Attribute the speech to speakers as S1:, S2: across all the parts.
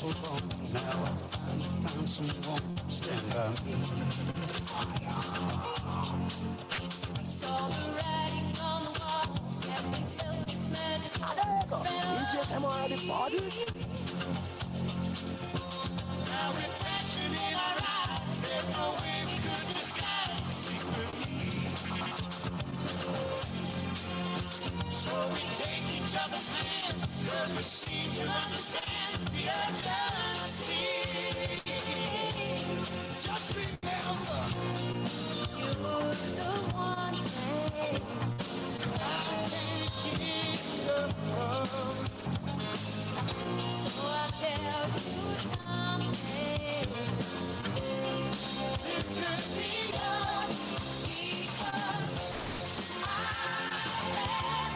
S1: so long now. I found someone to stand by me.
S2: We saw the writing on the wall as we felt this magic. Now we're passion in our eyes. There's no way we could disguise the secret. So we take each other's hand, 'cause we seem to understand the urgency. Just remember, you're the one thing I can't give up. So I'll tell you something. This could be love because I had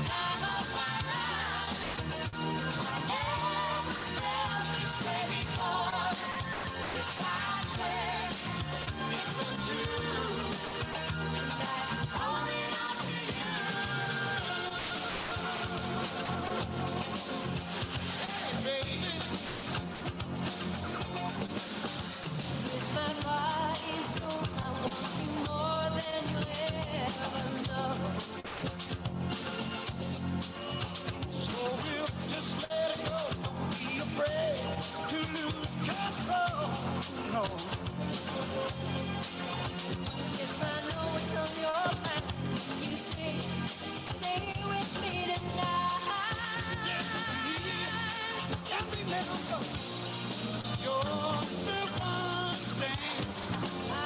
S2: time of my life. I never felt this way before. It's I swear it's so true that I'm holding on to you. Hey, baby. With my body and soul, I want you more than you'll ever know.
S1: So we'll just let it go. Don't be afraid to lose control. No.
S2: Yes, I know it's on your mind. You say, stay with me tonight.
S1: And remember, you're the one thing
S2: I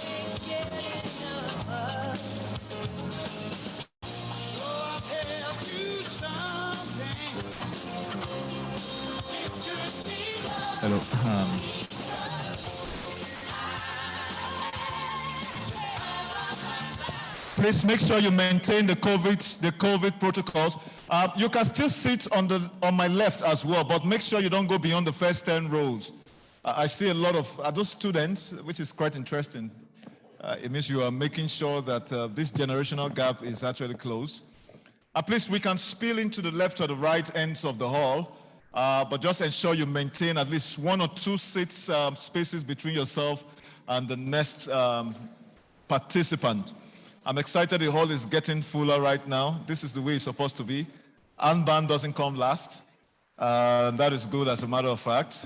S2: can't get enough of.
S1: so I'll tell you something. It could be love.
S3: Hello. Please make sure you maintain the COVID protocols. You can still sit on my left as well, but make sure you don't go beyond the first 10 rows. I see a lot of those students, which is quite interesting. It means you are making sure that this generational gap is actually closed. Please, we can spill into the left or the right ends of the hall, but just ensure you maintain at least 1 or 2 seats, spaces between yourself and the next participant. I'm excited the hall is getting fuller right now. This is the way it's supposed to be. AMMBAN doesn't come last. That is good as a matter of fact.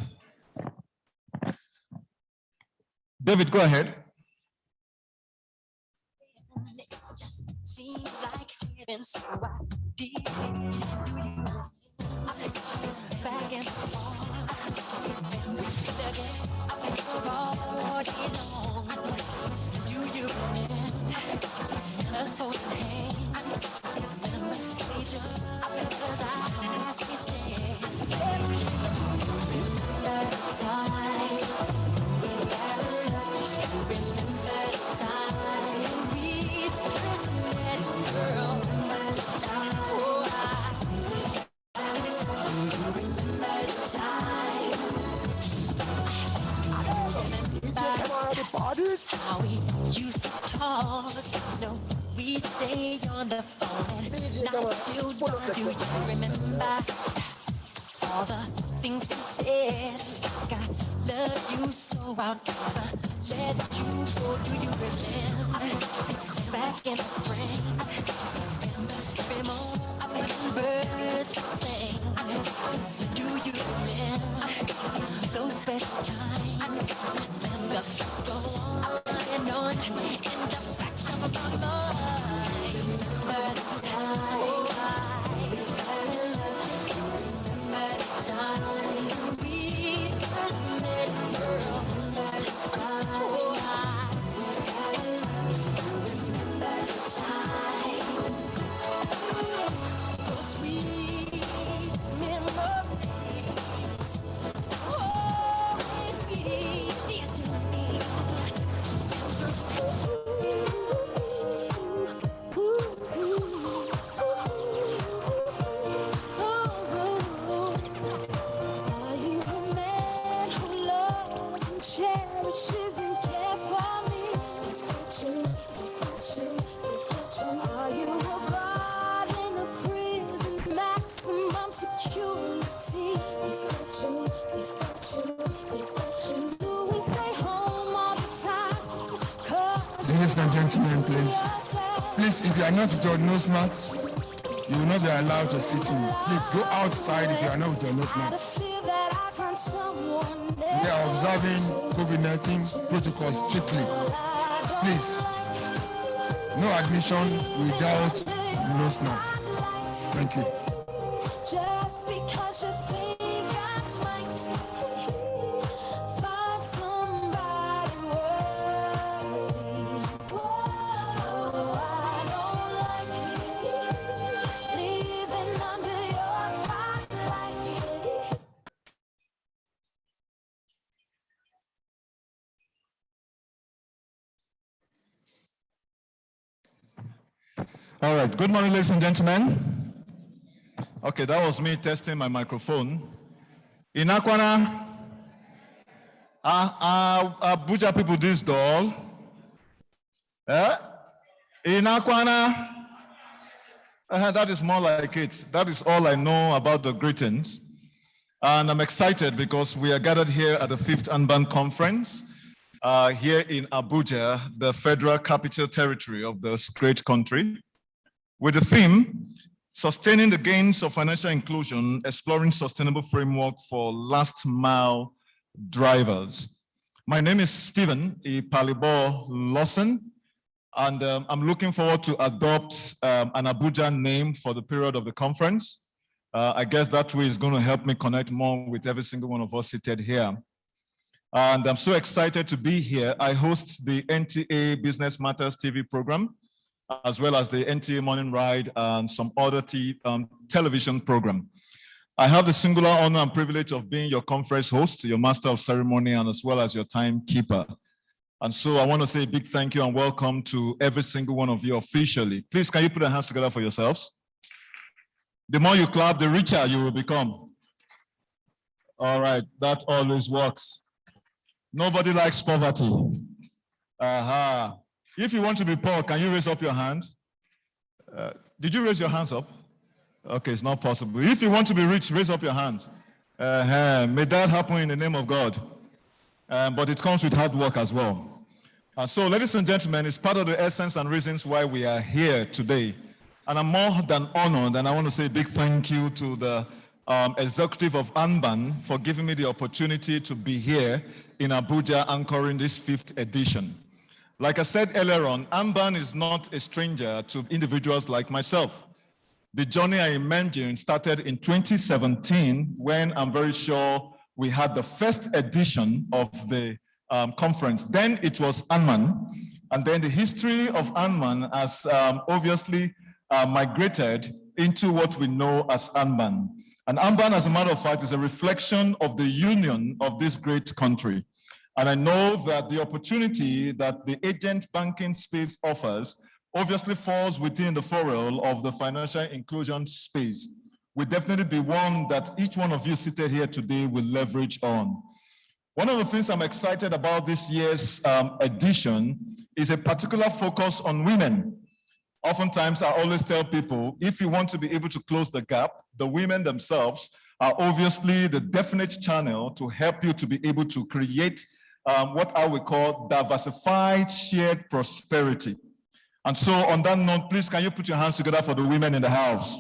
S3: David, go ahead.
S4: Just seems like heaven, so I did you. Back and forth, again, all day long. Do you remember us holding hands? Remember just because I can't stand. Remember the time we got love. Remember the time we first met, girl. Remember the time, remember the time. How we used to talk, no, we'd stay on the phone and not till dawn. Do you remember all the things we said? Like I love you so I'll never let you go. Do you remember back in the spring? Remember every morning when birds would sing? Do you remember those best times? Remember go on and on in the back of my mind. Remember the time we fell in love. Remember the time we first met, girl. Remember the time we fell in love. Remember the time. Those sweet memories always be dear to me.
S5: Ladies and gentlemen, please, if you are not with your nose masks, you will not be allowed to sit in. Please go outside if you are not with your nose masks. We are observing COVID-19 protocols strictly. Please, no admission without nose masks. Thank you.
S2: Just because you think I might find somebody worthy. Whoa, I don't like leaving under your spotlight.
S3: All right, good morning, ladies and gentlemen. Okay, that was me testing my microphone. In Akwana, Abuja people this doll. In Akwana, that is more like it. That is all I know about the greetings. And I'm excited because we are gathered here at the 5th AMMBAN conference here in Abuja, the Federal Capital Territory of this great country, with the theme, Sustaining the Gains of Financial Inclusion, Exploring Sustainable Framework for Last Mile Drivers. My name is Stephen Ipalibo Lawson, and I'm looking forward to adopt an Abuja name for the period of the conference. I guess that way is going to help me connect more with every single one of us seated here. And I'm so excited to be here. I host the NTA Business Matters TV program, as well as the NTA Morning Ride and some other television program. I have the singular honor and privilege of being your conference host, your master of ceremony, and as well as your timekeeper. And so I want to say a big thank you and welcome to every single one of you officially. Please, can you put your hands together for yourselves? The more you clap, the richer you will become. All right, that always works. Nobody likes poverty. Aha. If you want to be poor, can you raise up your hand? Did you raise your hands up? Okay, it's not possible. If you want to be rich, raise up your hands. May that happen in the name of God. But it comes with hard work as well. And so, ladies and gentlemen, it's part of the essence and reasons why we are here today. And I'm more than honored, and I want to say a big thank you to the executive of AMMBAN for giving me the opportunity to be here in Abuja anchoring this 5th edition. Like I said earlier on, AMMBAN is not a stranger to individuals like myself. The journey I imagine started in 2017 when I'm very sure we had the first edition of the conference. Then it was AMMAN, and then the history of AMMAN has obviously migrated into what we know as AMMBAN. And AMMBAN, as a matter of fact, is a reflection of the union of this great country. And I know that the opportunity that the agent banking space offers obviously falls within the foray of the financial inclusion space. Will definitely be one that each one of you seated here today will leverage on. One of the things I'm excited about this year's edition is a particular focus on women. Oftentimes, I always tell people, if you want to be able to close the gap, the women themselves are obviously the definite channel to help you to be able to create what I would call diversified shared prosperity. And so on that note, please, can you put your hands together for the women in the house?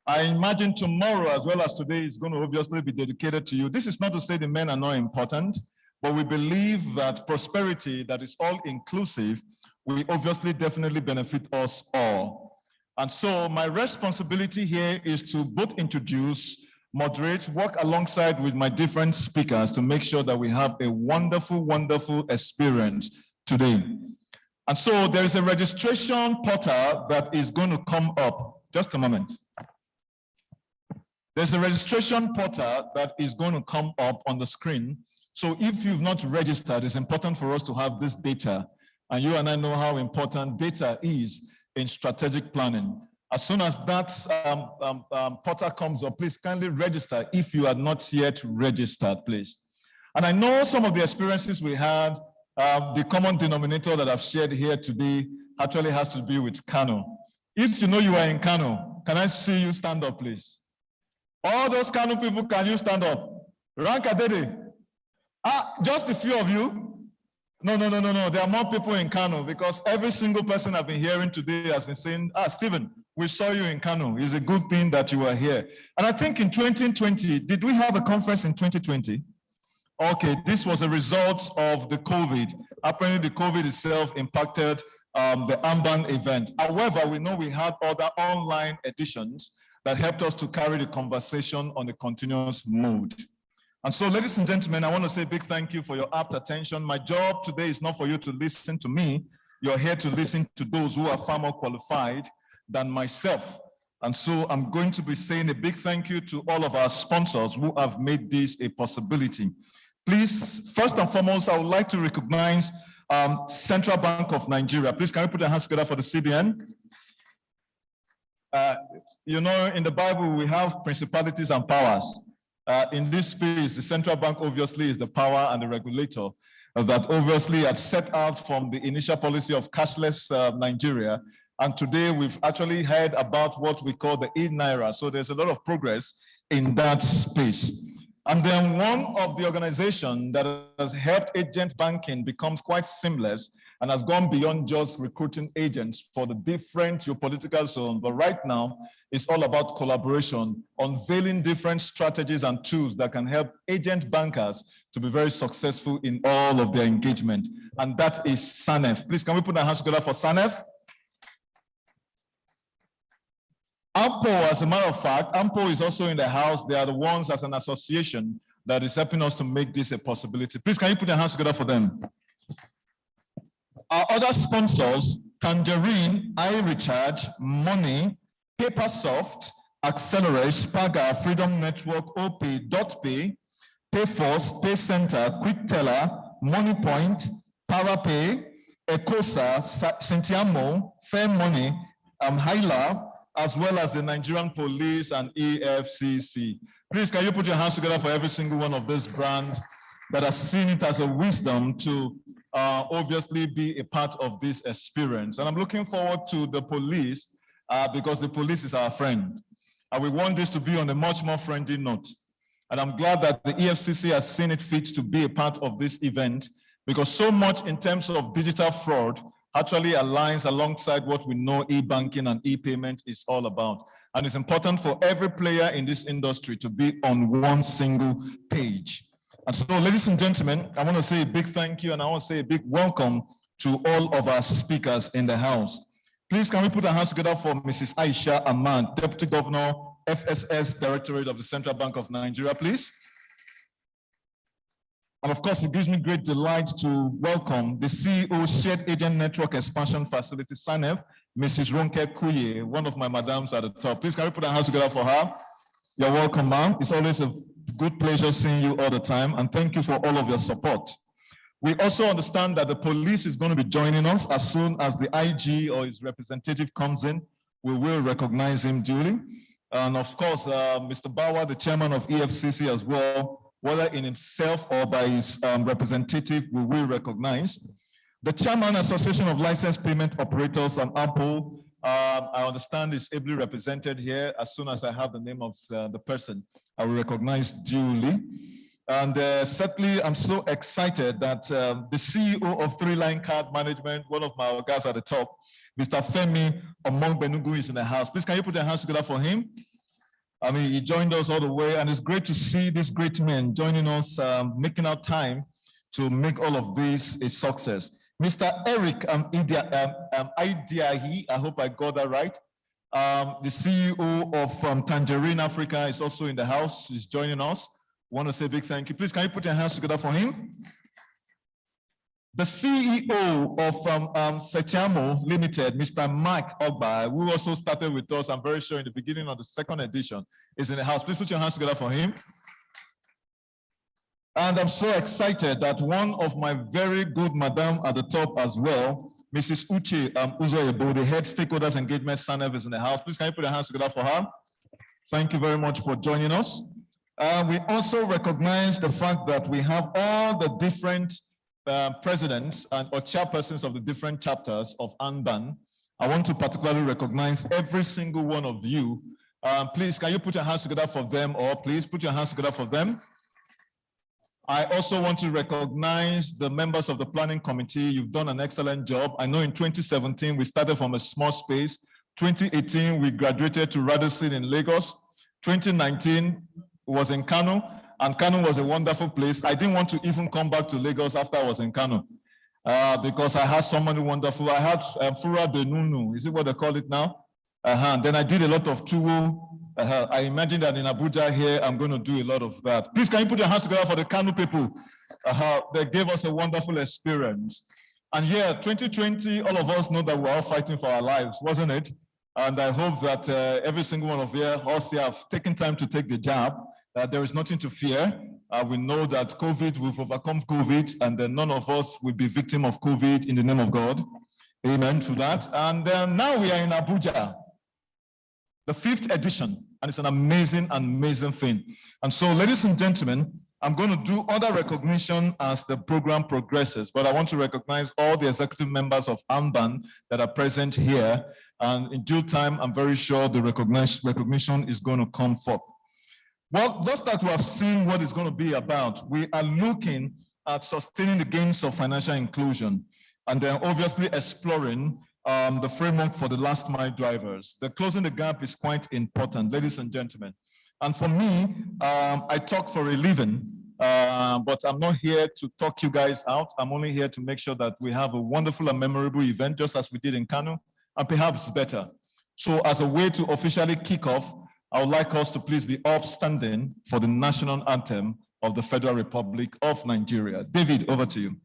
S3: I imagine tomorrow as well as today is going to obviously be dedicated to you. This is not to say the men are not important, but we believe that prosperity that is all inclusive will obviously definitely benefit us all. And so my responsibility here is to both introduce, moderate, work alongside with my different speakers to make sure that we have a wonderful, wonderful experience today. And so there is a registration portal that is going to come up. Just a moment. There's a registration portal that is going to come up on the screen. So if you've not registered, it's important for us to have this data. And you and I know how important data is in strategic planning. As soon as that portal comes up, please kindly register if you are not yet registered, please. And I know some of the experiences we had, the common denominator that I've shared here today actually has to do with Kano. If you know you are in Kano, can I see you stand up, please? All those Kano people, can you stand up? Rank Adede. Just a few of you. No. There are more people in Kano because every single person I've been hearing today has been saying, Stephen, we saw you in Kano. It's a good thing that you are here. And I think in 2020, did we have a conference in 2020? Okay, this was a result of the COVID. Apparently the COVID itself impacted the AMMBAN event. However, we know we had other online editions that helped us to carry the conversation on a continuous mode. And so, ladies and gentlemen, I want to say a big thank you for your apt attention. My job today is not for you to listen to me. You're here to listen to those who are far more qualified than myself. And so I'm going to be saying a big thank you to all of our sponsors who have made this a possibility. Please, first and foremost, I would like to recognize Central Bank of Nigeria. Please, can we put our hands together for the CBN? You know, in the Bible, we have principalities and powers. In this space, the central bank obviously is the power and the regulator that obviously had set out from the initial policy of cashless Nigeria. And today we've actually heard about what we call the e-Naira. So there's a lot of progress in that space. And then one of the organizations that has helped agent banking becomes quite seamless and has gone beyond just recruiting agents for the different geopolitical zones. But right now, it's all about collaboration, unveiling different strategies and tools that can help agent bankers to be very successful in all of their engagement. And that is SANEF. Please, can we put our hands together for SANEF? AMMBAN, as a matter of fact, AMMBAN is also in the house. They are the ones as an association that is helping us to make this a possibility. Please, can you put your hands together for them? Our other sponsors, Tangerine, iRecharge, Money, Papersoft, Accelerate, Spaga, Freedom Network, OP, Dotpay, Payforce, PayCenter, QuickTeller, MoneyPoint, PowerPay, Ecosa, Centiamo, Fair Money, Hyla, as well as the Nigerian Police and EFCC. Please, can you put your hands together for every single one of these brands that has seen it as a wisdom to obviously be a part of this experience. And I'm looking forward to the police because the police is our friend. And we want this to be on a much more friendly note. And I'm glad that the EFCC has seen it fit to be a part of this event because so much in terms of digital fraud actually aligns alongside what we know e-banking and e-payment is all about. And it's important for every player in this industry to be on one single page. And so, ladies and gentlemen, I want to say a big thank you and I want to say a big welcome to all of our speakers in the house. Please, can we put our hands together for Mrs. Aisha AMMBAN, Deputy Governor, FSS Directorate of the Central Bank of Nigeria, please. And of course, it gives me great delight to welcome the CEO, Shared Agent Network Expansion Facility, SANEF, Mrs. Ronke Kuye, one of my madams at the top. Please, can we put our hands together for her? You're welcome, ma'am. It's always a good pleasure seeing you all the time, and thank you for all of your support. We also understand that the police is going to be joining us as soon as the IG or his representative comes in. We will recognize him duly. And of course, Mr. Bauer, the chairman of EFCC as well, whether in himself or by his representative, we will recognize. The Chairman Association of Licensed Payment Operators and AMMBAN, I understand is ably represented here. As soon as I have the name of the person, I will recognize duly. And certainly, I'm so excited that the CEO of Three Line Card Management, one of my guys at the top, Mr. Femi Omongbenugu is in the house. Please, can you put your hands together for him? I mean, he joined us all the way, and it's great to see these great men joining us, making out time to make all of this a success. Mr. Eric Idiahi, I hope I got that right. The CEO of Tangerine Africa is also in the house. He's joining us. Want to say a big thank you. Please, can you put your hands together for him? The CEO of Setiamo Limited, Mr. Mark Ogba, who also started with us, I'm very sure, in the beginning of the second edition, is in the house. Please put your hands together for him. And I'm so excited that one of my very good madam at the top as well, Mrs. Uche Uzoyebo, the head stakeholders engagement SANEF is in the house. Please, can you put your hands together for her? Thank you very much for joining us. We also recognize the fact that we have all the different presidents or chairpersons of the different chapters of AMMBAN. I want to particularly recognize every single one of you. Please, can you put your hands together for them, or please put your hands together for them? I also want to recognize the members of the planning committee. You've done an excellent job. I know in 2017, we started from a small space. 2018, we graduated to Radisson in Lagos. 2019 was in Kano, and Kano was a wonderful place. I didn't want to even come back to Lagos after I was in Kano because I had someone wonderful. I had Fura Benunu, is it what they call it now? Then I did a lot of tour. I imagine that in Abuja here, I'm going to do a lot of that. Please, can you put your hands together for the Kano people? They gave us a wonderful experience. And yeah, 2020, all of us know that we're all fighting for our lives, wasn't it? And I hope that every single one of you also have taken time to take the jab. There is nothing to fear. We know that COVID, we've overcome COVID, and then none of us will be victim of COVID in the name of God. Amen to that. And now we are in Abuja, the 5th edition, and it's an amazing, amazing thing. And so, ladies and gentlemen, I'm going to do other recognition as the program progresses, but I want to recognize all the executive members of AMMBAN that are present here. And in due time, I'm very sure the recognition is going to come forth. Well, just that we have seen what it's going to be about, we are looking at sustaining the gains of financial inclusion, and then obviously exploring the framework for the last mile drivers. The closing the gap is quite important, ladies and gentlemen. And for me, I talk for a living, but I'm not here to talk you guys out. I'm only here to make sure that we have a wonderful and memorable event, just as we did in Kano, and perhaps better. So as a way to officially kick off, I would like us to please be upstanding for the national anthem of the Federal Republic of Nigeria. David, over to you.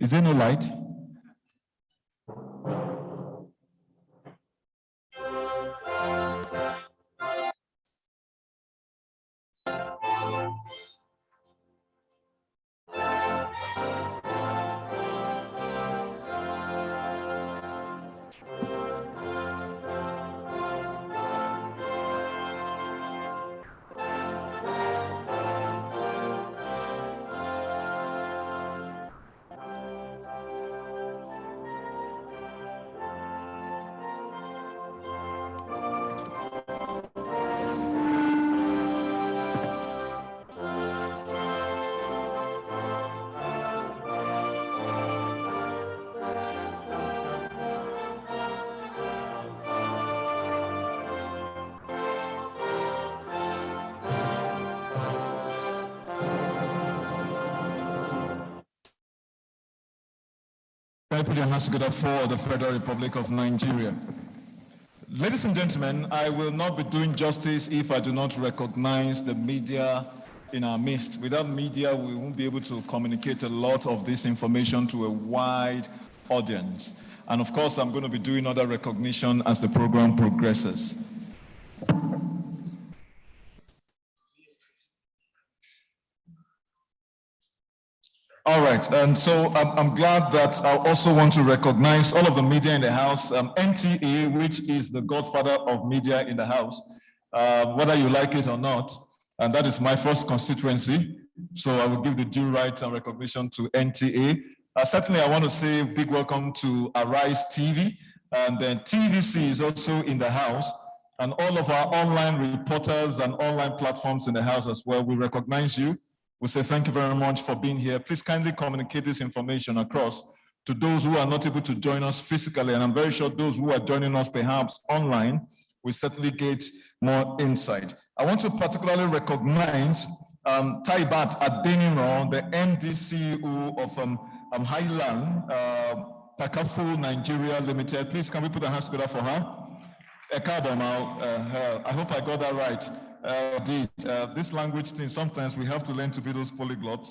S3: Is there no light? Can I put your hands together for the Federal Republic of Nigeria? Ladies and gentlemen, I will not be doing justice if I do not recognize the media in our midst. Without media, we won't be able to communicate a lot of this information to a wide audience. And of course, I'm going to be doing other recognition as the program progresses. All right, and so I'm glad that I also want to recognize all of the media in the house. NTA, which is the godfather of media in the house, whether you like it or not, and that is my first constituency. So I will give the due right and recognition to NTA. Certainly, I want to say a big welcome to Arise TV, and then TVC is also in the house, and all of our online reporters and online platforms in the house as well. We recognize you. We say thank you very much for being here. Please kindly communicate this information across to those who are not able to join us physically, and I'm very sure those who are joining us perhaps online will certainly get more insight. I want to particularly recognize Taibat Adeniro, the MD CEO of Highland Takaful Nigeria Limited. Please, can we put our hands together for her? I hope I got that right. This language thing, sometimes we have to learn to be those polyglots,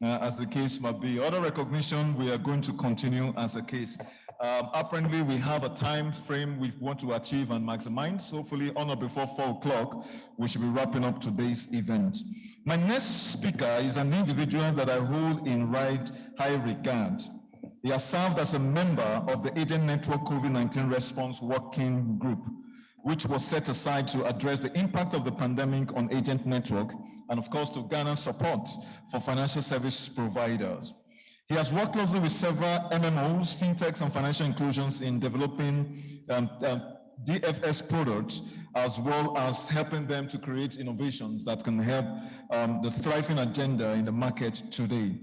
S3: as the case might be. Other recognition, we are going to continue as a case. Apparently, we have a time frame we want to achieve and maximize. Hopefully, on or before 4 o'clock, we should be wrapping up today's event. My next speaker is an individual that I hold in high regard. He has served as a member of the Agent Network COVID-19 Response Working Group, which was set aside to address the impact of the pandemic on Agent Network and, of course, to garner support for financial service providers. He has worked closely with several MMOs, fintechs, and financial inclusions in developing DFS products, as well as helping them to create innovations that can help the thriving agenda in the market today.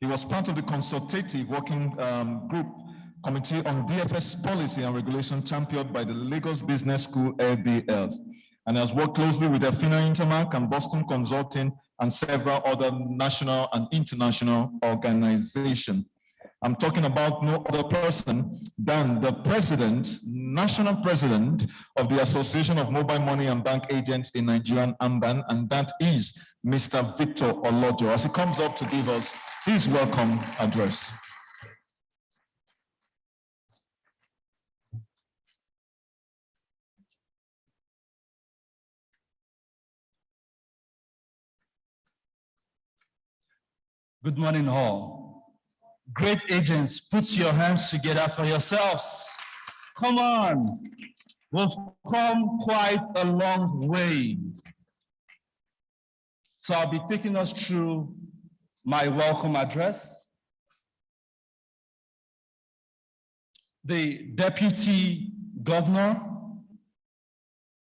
S3: He was part of the consultative working group committee on DFS policy and regulation championed by the Lagos Business School LBLs, and has worked closely with Afina Intermark and Boston Consulting and several other national and international organizations. I'm talking about no other person than the president, national president of the Association of Mobile Money and Bank Agents in Nigeria, AMMBAN, and that is Mr. Victor Olojo. As he comes up to give us his welcome address.
S6: Good morning, all. Great agents, put your hands together for yourselves. Come on. We've come quite a long way. So I'll be taking us through my welcome address. The Deputy Governor,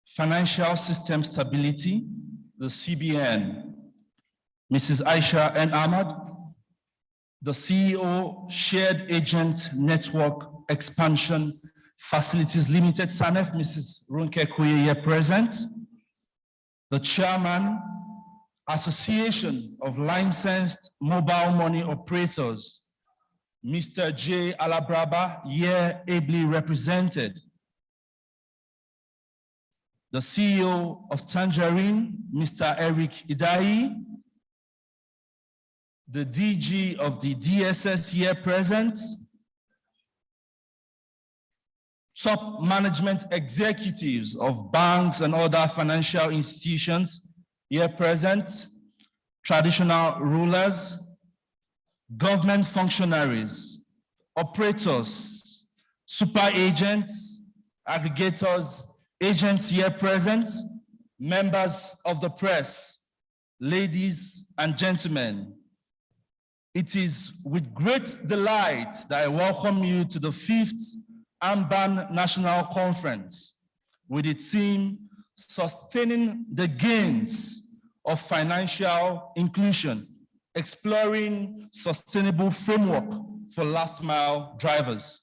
S6: Financial System Stability, the CBN, Mrs. Aisha N. Ahmad, the CEO, Shared Agent Network Expansion Facilities Limited, SANEF, Mrs. Runke Koye, here present, the Chairman, Association of Licensed Mobile Money Operators, Mr. J. Alabraba, here ably represented, the CEO of Tangerine, Mr. Eric Idai, the DG of the DSS here present, top management executives of banks and other financial institutions here present, traditional rulers, government functionaries, operators, super agents, aggregators, agents here present, members of the press, ladies and gentlemen. It is with great delight that I welcome you to the 5th AMMBAN National Conference with the theme, Sustaining the Gains of Financial Inclusion, Exploring Sustainable Framework for Last Mile Drivers.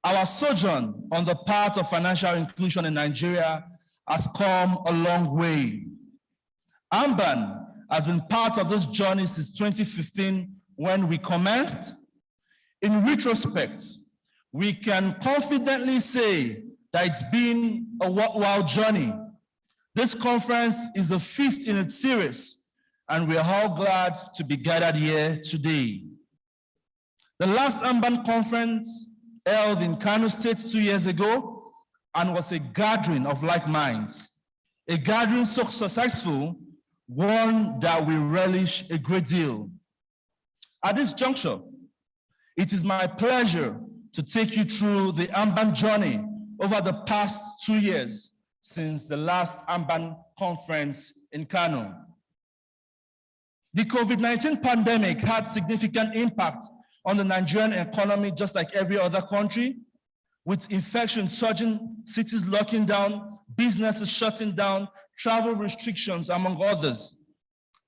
S6: Our sojourn on the path of financial inclusion in Nigeria has come a long way. AMMBAN has been part of this journey since 2015 when we commenced. In retrospect, we can confidently say that it's been a worthwhile journey. This conference is the 5th in its series, and we are all glad to be gathered here today. The last AMMBAN conference held in Kano State 2 years ago and was a gathering of like minds, a gathering so successful, one that we relish a great deal. At this juncture, it is my pleasure to take you through the AMMBAN journey over the past 2 years since the last AMMBAN conference in Kano. The COVID-19 pandemic had significant impact on the Nigerian economy, just like every other country, with infection surging, cities locking down, businesses shutting down, travel restrictions, among others.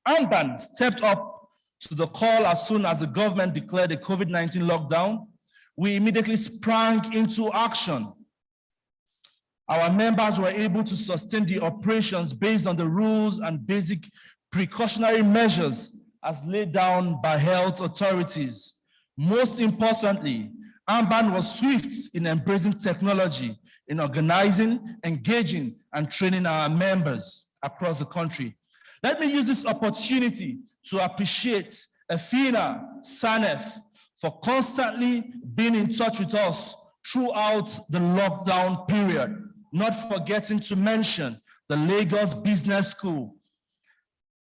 S6: AMMBAN stepped up to the call as soon as the government declared a COVID-19 lockdown. We immediately sprang into action. Our members were able to sustain the operations based on the rules and basic precautionary measures as laid down by health authorities. Most importantly, AMMBAN was swift in embracing technology, in organizing, engaging, and training our members across the country. Let me use this opportunity to appreciate Afina, SANEF, for constantly being in touch with us throughout the lockdown period, not forgetting to mention the Lagos Business School.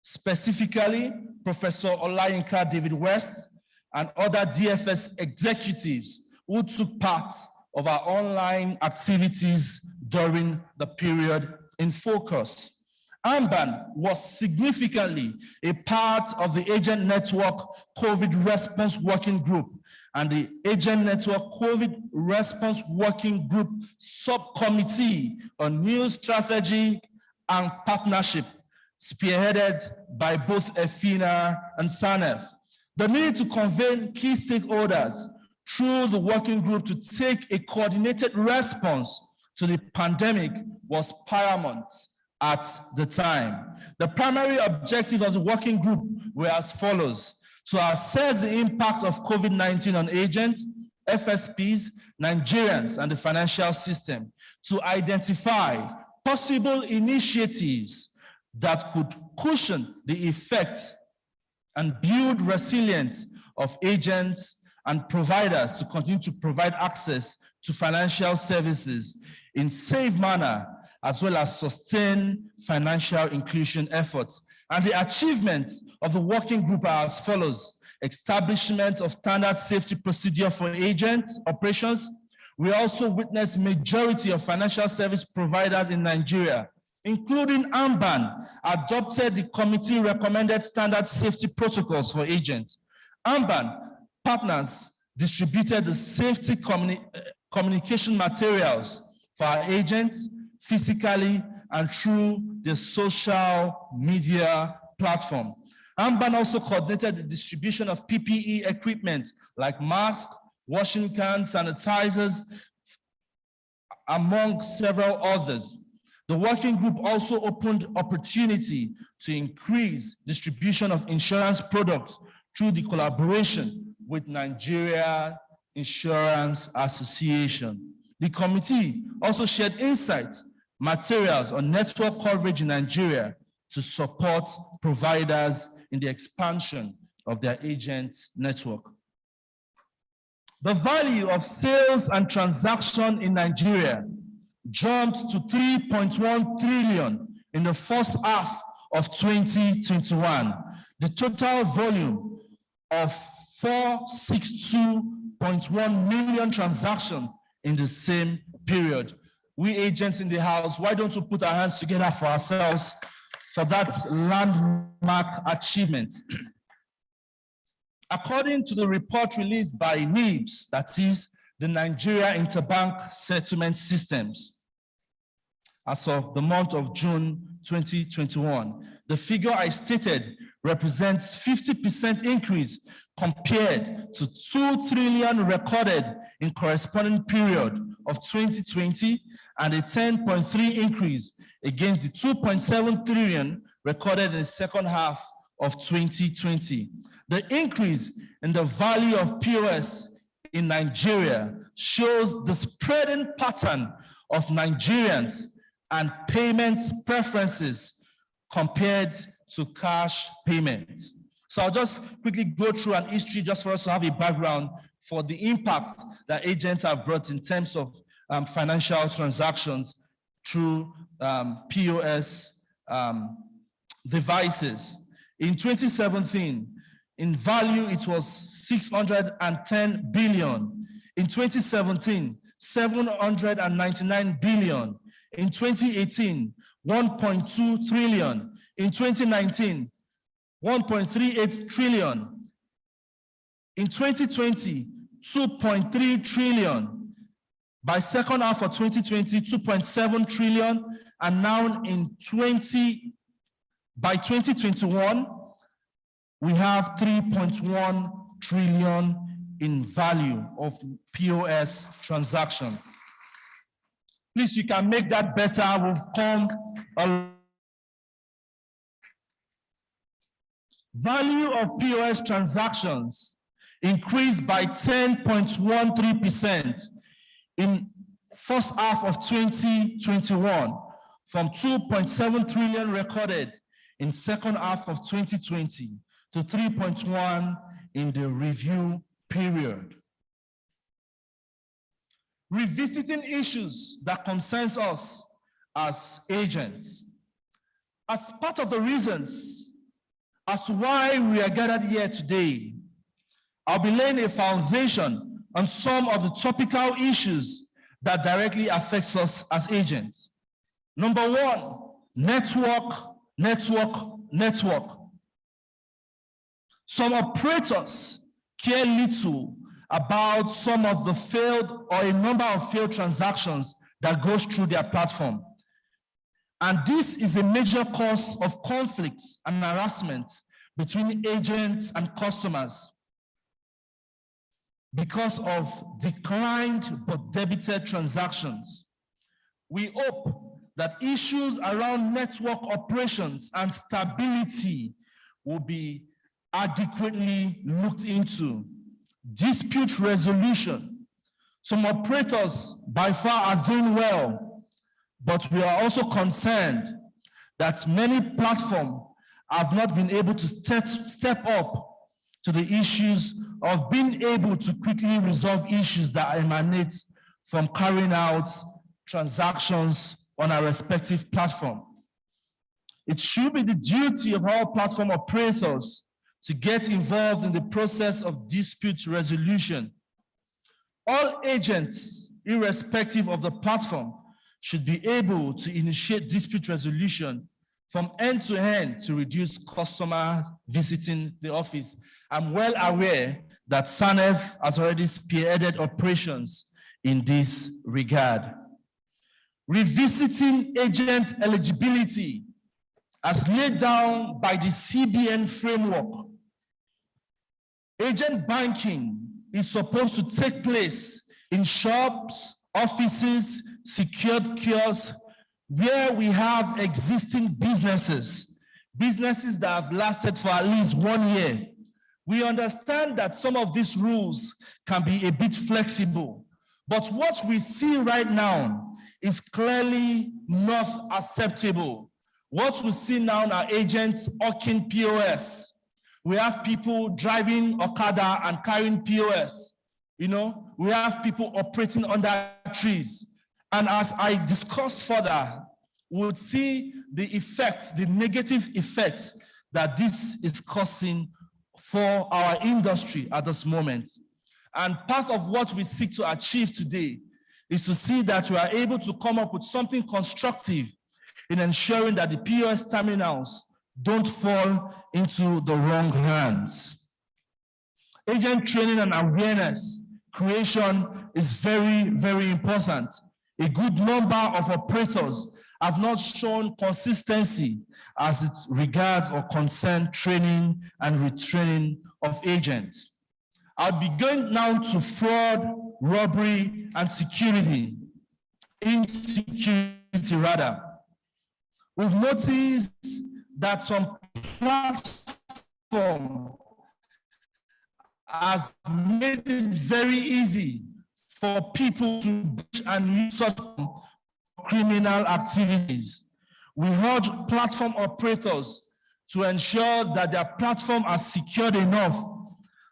S6: Specifically, Professor Olayinka David West and other DFS executives who took part of our online activities during the period in focus. AMMBAN was significantly a part of the Agent Network COVID Response Working Group and the Agent Network COVID Response Working Group Subcommittee on New Strategy and Partnership, spearheaded by both EFINA and SANEF. The need to convene key stakeholders through the working group to take a coordinated response to the pandemic was paramount at the time. The primary objectives of the working group were as follows: to assess the impact of COVID-19 on agents, FSPs, Nigerians, and the financial system, to identify possible initiatives that could cushion the effects and build resilience of agents and providers to continue to provide access to financial services in safe manner, as well as sustain financial inclusion efforts. And the achievements of the working group are as follows: establishment of standard safety procedure for agents operations. We also witnessed majority of financial service providers in Nigeria, including AMMBAN, adopted the committee recommended standard safety protocols for agents. AMMBAN partners distributed the safety communication materials for our agents physically and through the social media platform. AMMBAN also coordinated the distribution of PPE equipment like masks, washing cans, sanitizers, among several others. The working group also opened opportunity to increase distribution of insurance products through the collaboration with Nigeria Insurance Association. The committee also shared insights, materials on network coverage in Nigeria to support providers in the expansion of their agent network. The value of sales and transaction in Nigeria jumped to 3.1 trillion in the first half of 2021. The total volume of 462.1 million transactions in the same period. We agents in the house, why don't we put our hands together for ourselves for that landmark achievement? According to the report released by NIBS, that is the Nigeria Interbank Settlement Systems, as of the month of June 2021, the figure I stated represents 50% increase compared to 2 trillion recorded in corresponding period of 2020 and a 10.3 increase against the 2.7 trillion recorded in the second half of 2020. The increase in the value of POS in Nigeria shows the spreading pattern of Nigerians and payment preferences compared to cash payments. So I'll just quickly go through an history just for us to have a background for the impact that agents have brought in terms of financial transactions through POS devices. In 2017, in value, it was 610 billion. In 2017, 799 billion. In 2018, 1.2 trillion. In 2019, 1.38 trillion. In 2020, 2.3 trillion. By second half of 2020, 2.7 trillion. And now by 2021, we have 3.1 trillion in value of POS transaction. Please, you can make that better. We've come a value of POS transactions increased by 10.13% in first half of 2021 from 2.7 trillion recorded in second half of 2020 to 3.1 in the review period. Revisiting issues that concerns us as agents. As part of the reasons as to why we are gathered here today, I'll be laying a foundation on some of the topical issues that directly affects us as agents. Number one, network. Some operators care little about some of the failed or a number of failed transactions that goes through their platform. And this is a major cause of conflicts and harassment between agents and customers because of declined but debited transactions. We hope that issues around network operations and stability will be adequately looked into. Dispute resolution. Some operators by far are doing well, but we are also concerned that many platforms have not been able to step up to the issues of being able to quickly resolve issues that emanate from carrying out transactions on our respective platform. It should be the duty of all platform operators to get involved in the process of dispute resolution. All agents, irrespective of the platform, should be able to initiate dispute resolution from end to end to reduce customers visiting the office. I'm well aware that SANEF has already spearheaded operations in this regard. Revisiting agent eligibility as laid down by the CBN framework. Agent banking is supposed to take place in shops, offices, secured kiosks, where we have existing businesses that have lasted for at least 1 year. We understand that some of these rules can be a bit flexible, but what we see right now is clearly not acceptable. What we see now are agents hawking POS. We have people driving Okada and carrying POS. You know, we have people operating under trees. And as I discuss further, we'll see the effects, the negative effects that this is causing for our industry at this moment. And part of what we seek to achieve today is to see that we are able to come up with something constructive in ensuring that the POS terminals don't fall into the wrong hands. Agent training and awareness creation is very, very important. A good number of operators have not shown consistency as it regards or concern training and retraining of agents. I'll be going now to fraud, robbery, and insecurity rather. We've noticed that some platform has made it very easy for people to breach and use such criminal activities. We urge platform operators to ensure that their platform are secured enough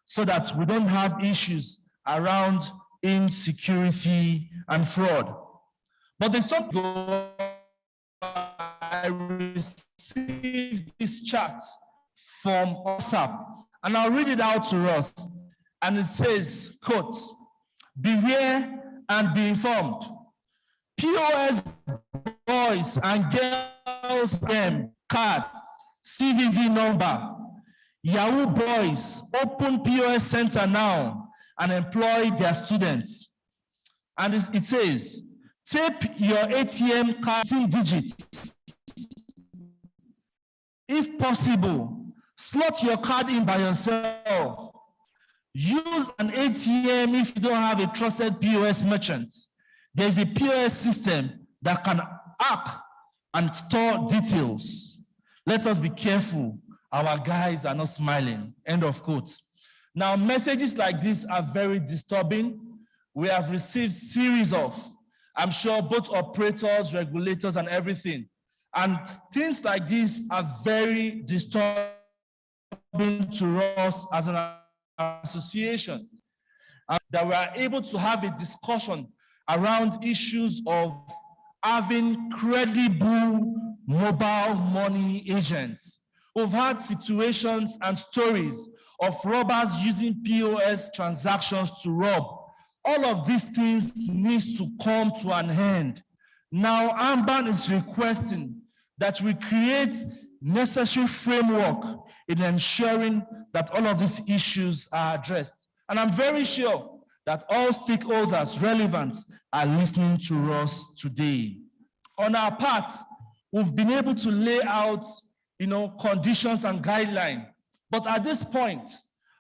S6: so that we don't have issues around insecurity and fraud. But there's something I received this chat from WhatsApp, and I'll read it out to us. And it says, quote, "Beware and be informed. POS boys and girls them card, CVV number. Yahoo boys open POS center now and employ their students." And it says, "Tape your ATM card 10 digits. If possible, slot your card in by yourself. Use an ATM if you don't have a trusted POS merchant. There's a POS system that can hack and store details. Let us be careful. Our guys are not smiling." End of quote. Now, messages like this are very disturbing. We have received series of, I'm sure, both operators, regulators, and everything. And things like this are very disturbing to us as an association. And that we are able to have a discussion around issues of having credible mobile money agents. We've had situations and stories of robbers using POS transactions to rob. All of these things need to come to an end. Now, AMMBAN is requesting that we create necessary framework in ensuring that all of these issues are addressed. And I'm very sure that all stakeholders relevant are listening to us today. On our part, we've been able to lay out, conditions and guidelines. But at this point,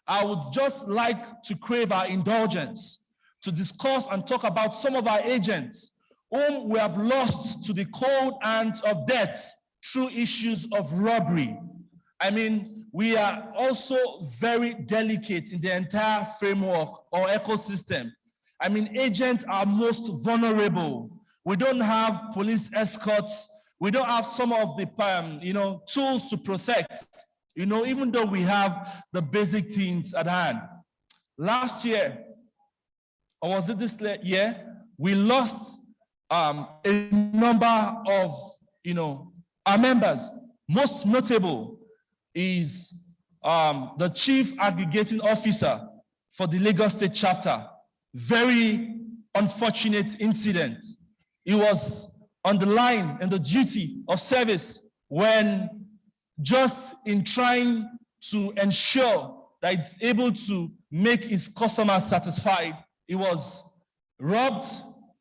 S6: I would just like to crave our indulgence to discuss and talk about some of our agents whom we have lost to the cold hands of death through issues of robbery. I mean, we are also very delicate in the entire framework or ecosystem. I mean, agents are most vulnerable. We don't have police escorts. We don't have some of the tools to protect, even though we have the basic things at hand. Last year, or was it this year, we lost a number of, our members. Most notable is the chief aggregating officer for the Lagos State chapter. Very unfortunate incident. He was on the line in the duty of service when, just in trying to ensure that it's able to make his customers satisfied, he was robbed,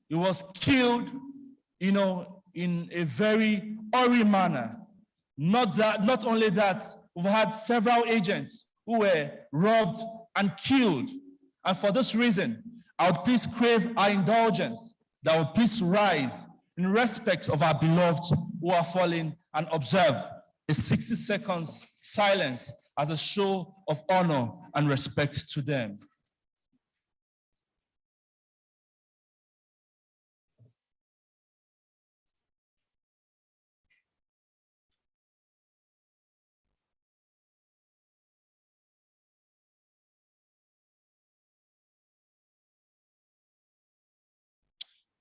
S6: he was killed, in a very horrid manner. Not only that, we've had several agents who were robbed and killed. And for this reason, I would please crave our indulgence that would please rise in respect of our beloved who are fallen and observe a 60 seconds silence as a show of honor and respect to them.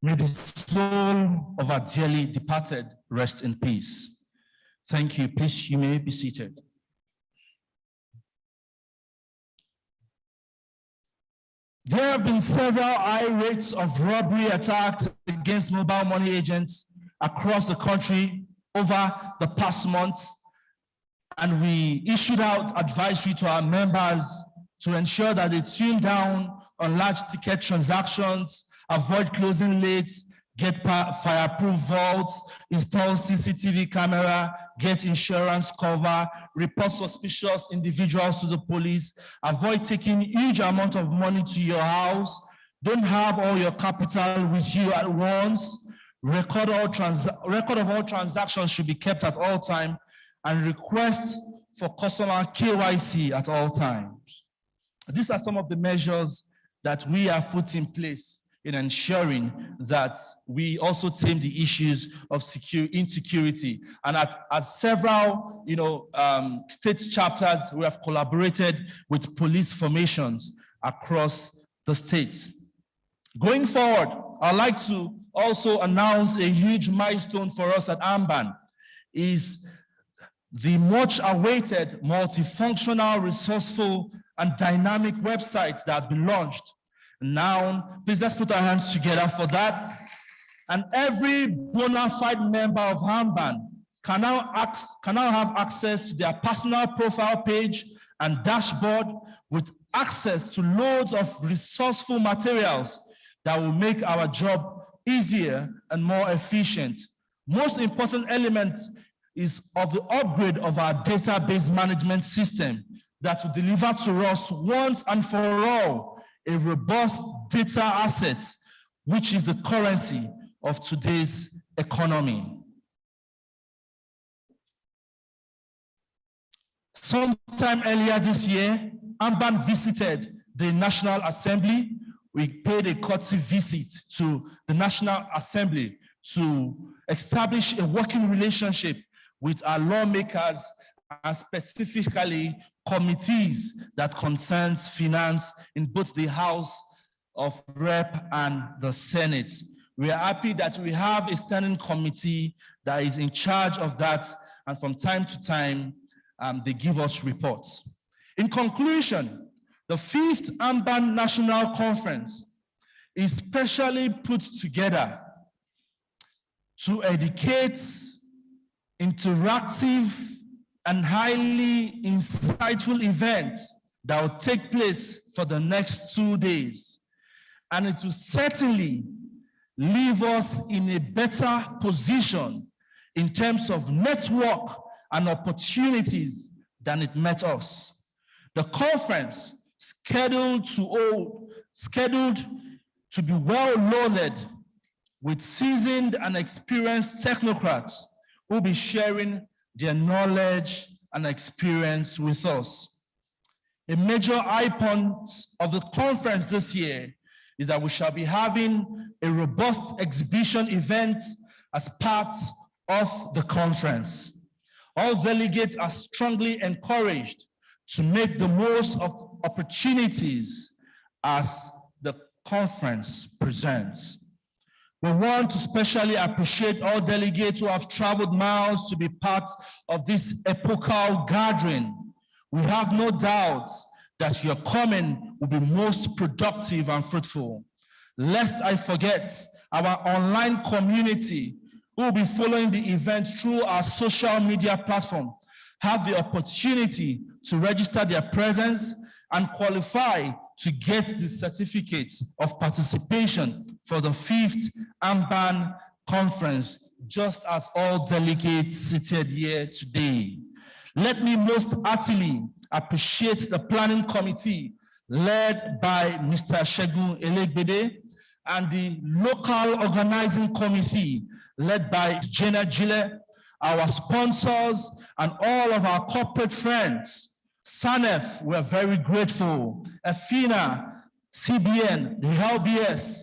S6: May the soul of our dearly departed rest in peace. Thank you. Please, you may be seated. There have been several high rates of robbery attacks against mobile money agents across the country over the past months, and we issued out advisory to our members to ensure that they tune down on large ticket transactions, avoid closing late, get fireproof vaults, install CCTV camera, get insurance cover, report suspicious individuals to the police, avoid taking huge amount of money to your house, don't have all your capital with you at once, record of all transactions should be kept at all times, and request for customer KYC at all times. These are some of the measures that we have put in place in ensuring that we also tame the issues of insecurity. And at several state chapters, we have collaborated with police formations across the states. Going forward, I'd like to also announce a huge milestone for us at AMMBAN, is the much awaited multifunctional, resourceful, and dynamic website that has been launched. Now, please let's put our hands together for that. And every bona fide member of AMMBAN can now have access to their personal profile page and dashboard with access to loads of resourceful materials that will make our job easier and more efficient. Most important element is of the upgrade of our database management system that will deliver to us once and for all a robust data asset, which is the currency of today's economy. Sometime earlier this year, AMMBAN visited the National Assembly. We paid a courtesy visit to the National Assembly to establish a working relationship with our lawmakers and specifically committees that concerns finance in both the House of Rep and the Senate. We are happy that we have a standing committee that is in charge of that, and from time to time, they give us reports. In conclusion, the 5th AMMBAN National Conference is specially put together to educate, interactive, and highly insightful events that will take place for the next 2 days. And it will certainly leave us in a better position in terms of network and opportunities than it met us. The conference, scheduled to be well loaded with seasoned and experienced technocrats who will be sharing their knowledge and experience with us. A major high point of the conference this year is that we shall be having a robust exhibition event as part of the conference. All delegates are strongly encouraged to make the most of opportunities as the conference presents. We want to specially appreciate all delegates who have traveled miles to be part of this epochal gathering. We have no doubt that your coming will be most productive and fruitful. Lest I forget, our online community who will be following the event through our social media platform have the opportunity to register their presence and qualify to get the certificates of participation for the 5th AMMBAN conference, just as all delegates seated here today. Let me most heartily appreciate the planning committee led by Mr. Segun Elegbede and the local organizing committee led by Jenna Gile, our sponsors, and all of our corporate friends. SANEF, we're very grateful. EFINA, CBN, the LBS,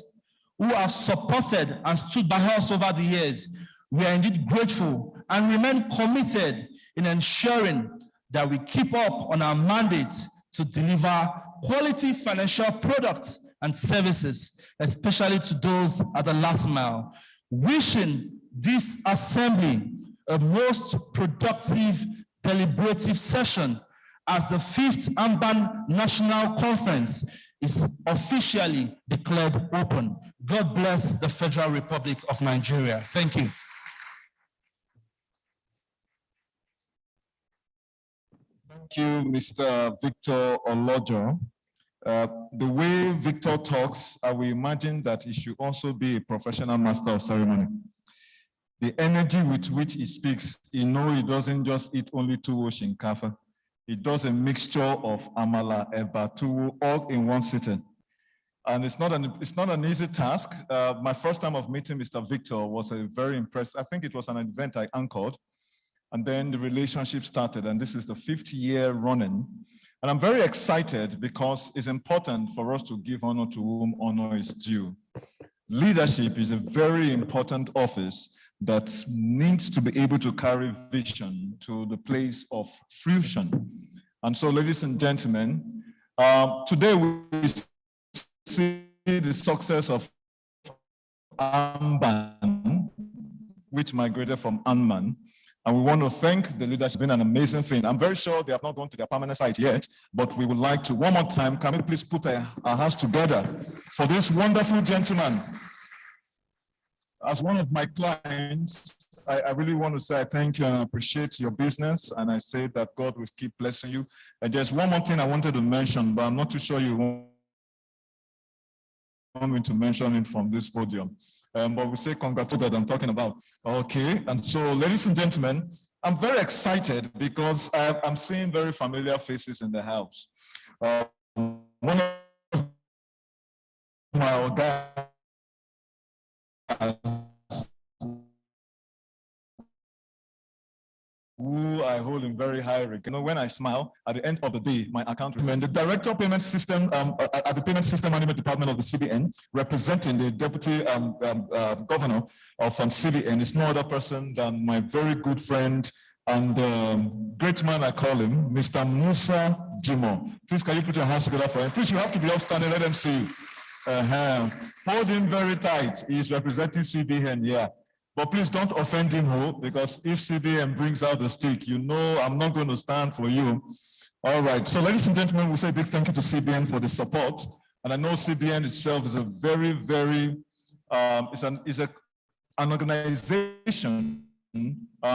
S6: who have supported and stood by us over the years. We are indeed grateful and remain committed in ensuring that we keep up on our mandate to deliver quality financial products and services, especially to those at the last mile. Wishing this assembly a most productive deliberative session as the 5th AMMBAN National Conference is officially declared open. God bless the Federal Republic of Nigeria. Thank you.
S3: Thank you, Mr. Victor Olojo. The way Victor talks, I will imagine that he should also be a professional master of ceremony. The energy with which he speaks, he knows he doesn't just eat only tuwo shinkafa. He does a mixture of amala, eba, tuwo, all in one sitting. And it's not an easy task. My first time of meeting Mr. Victor was a very impressive. I think it was an event I anchored. And then the relationship started, and this is the 5th year running. And I'm very excited because it's important for us to give honor to whom honor is due. Leadership is a very important office that needs to be able to carry vision to the place of fruition. And so, ladies and gentlemen, today we see the success of AMMBAN, which migrated from AMMAN. And we want to thank the leadership. It's been an amazing thing. I'm very sure they have not gone to their permanent site yet, but we would like to, one more time, can we please put our hands together for this wonderful gentleman. As one of my clients, I really want to say I thank you and I appreciate your business. And I say that God will keep blessing you. And there's one more thing I wanted to mention, but I'm not too sure you want me to mention it from this podium. But we say congratulations that I'm talking about. Okay, and so ladies and gentlemen, I'm very excited because I'm seeing very familiar faces in the house. One of my guys who I hold in very high regard. You know, when I smile, at the end of the day, my account remains. The Director of Payment System at the Payment System Management Department of the CBN, representing the Deputy Governor of CBN, is no other person than my very good friend and great man, I call him, Mr. Musa Jimo. Please, can you put your hands together for him? Please, you have to be upstanding. Let them see you. Hold him very tight. He is representing CBN, yeah. But please don't offend him, because if CBN brings out the stick, you know I'm not going to stand for you. All right, so ladies and gentlemen, we say a big thank you to CBN for the support. And I know CBN itself is a very, very, is an organization,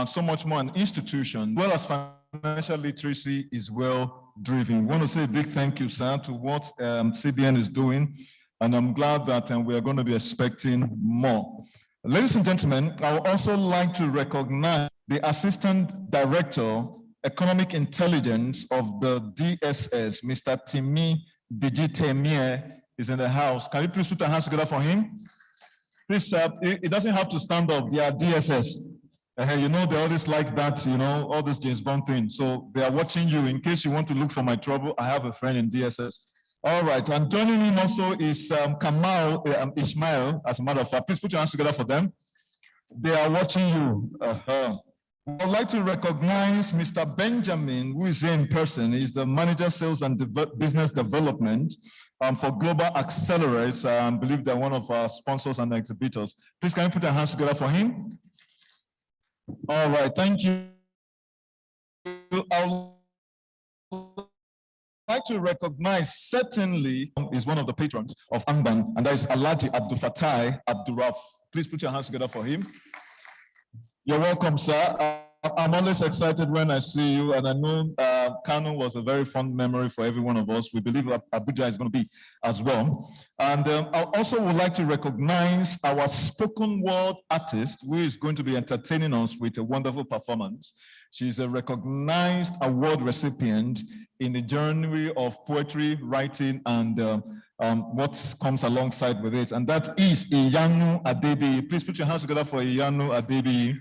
S3: so much more an institution, as well as financial literacy is well driven. We want to say a big thank you, sir, to what CBN is doing. And I'm glad that we are going to be expecting more. Ladies and gentlemen, I would also like to recognize the Assistant Director, Economic Intelligence of the DSS, Mr. Timi Digitemie, is in the house. Can you please put your hands together for him? Please, it doesn't have to stand up. They are DSS. You know, they always like that, you know, all this James Bond thing. So they are watching you. In case you want to look for my trouble, I have a friend in DSS. All right, and joining him also is Kamal Ismail, as a matter of fact. Please put your hands together for them. They are watching you. I'd like to recognize Mr. Benjamin, who is here in person. He's the Manager, Sales and Business Development for Global Accelerate. I believe they're one of our sponsors and exhibitors. Please, can you put your hands together for him? All right, thank you. I'd like to recognize, certainly, is one of the patrons of AMMBAN, and that is Alhaji Abdul Fatai Abdurraf. Please put your hands together for him. You're welcome, sir. I'm always excited when I see you, and I know Kano was a very fond memory for every one of us. We believe Abuja is going to be as well. And I also would like to recognize our spoken word artist, who is going to be entertaining us with a wonderful performance. She's a recognized award recipient in the journey of poetry, writing, and what comes alongside with it. And that is Iyanu Adebi. Please put your hands together for Iyanu Adebi.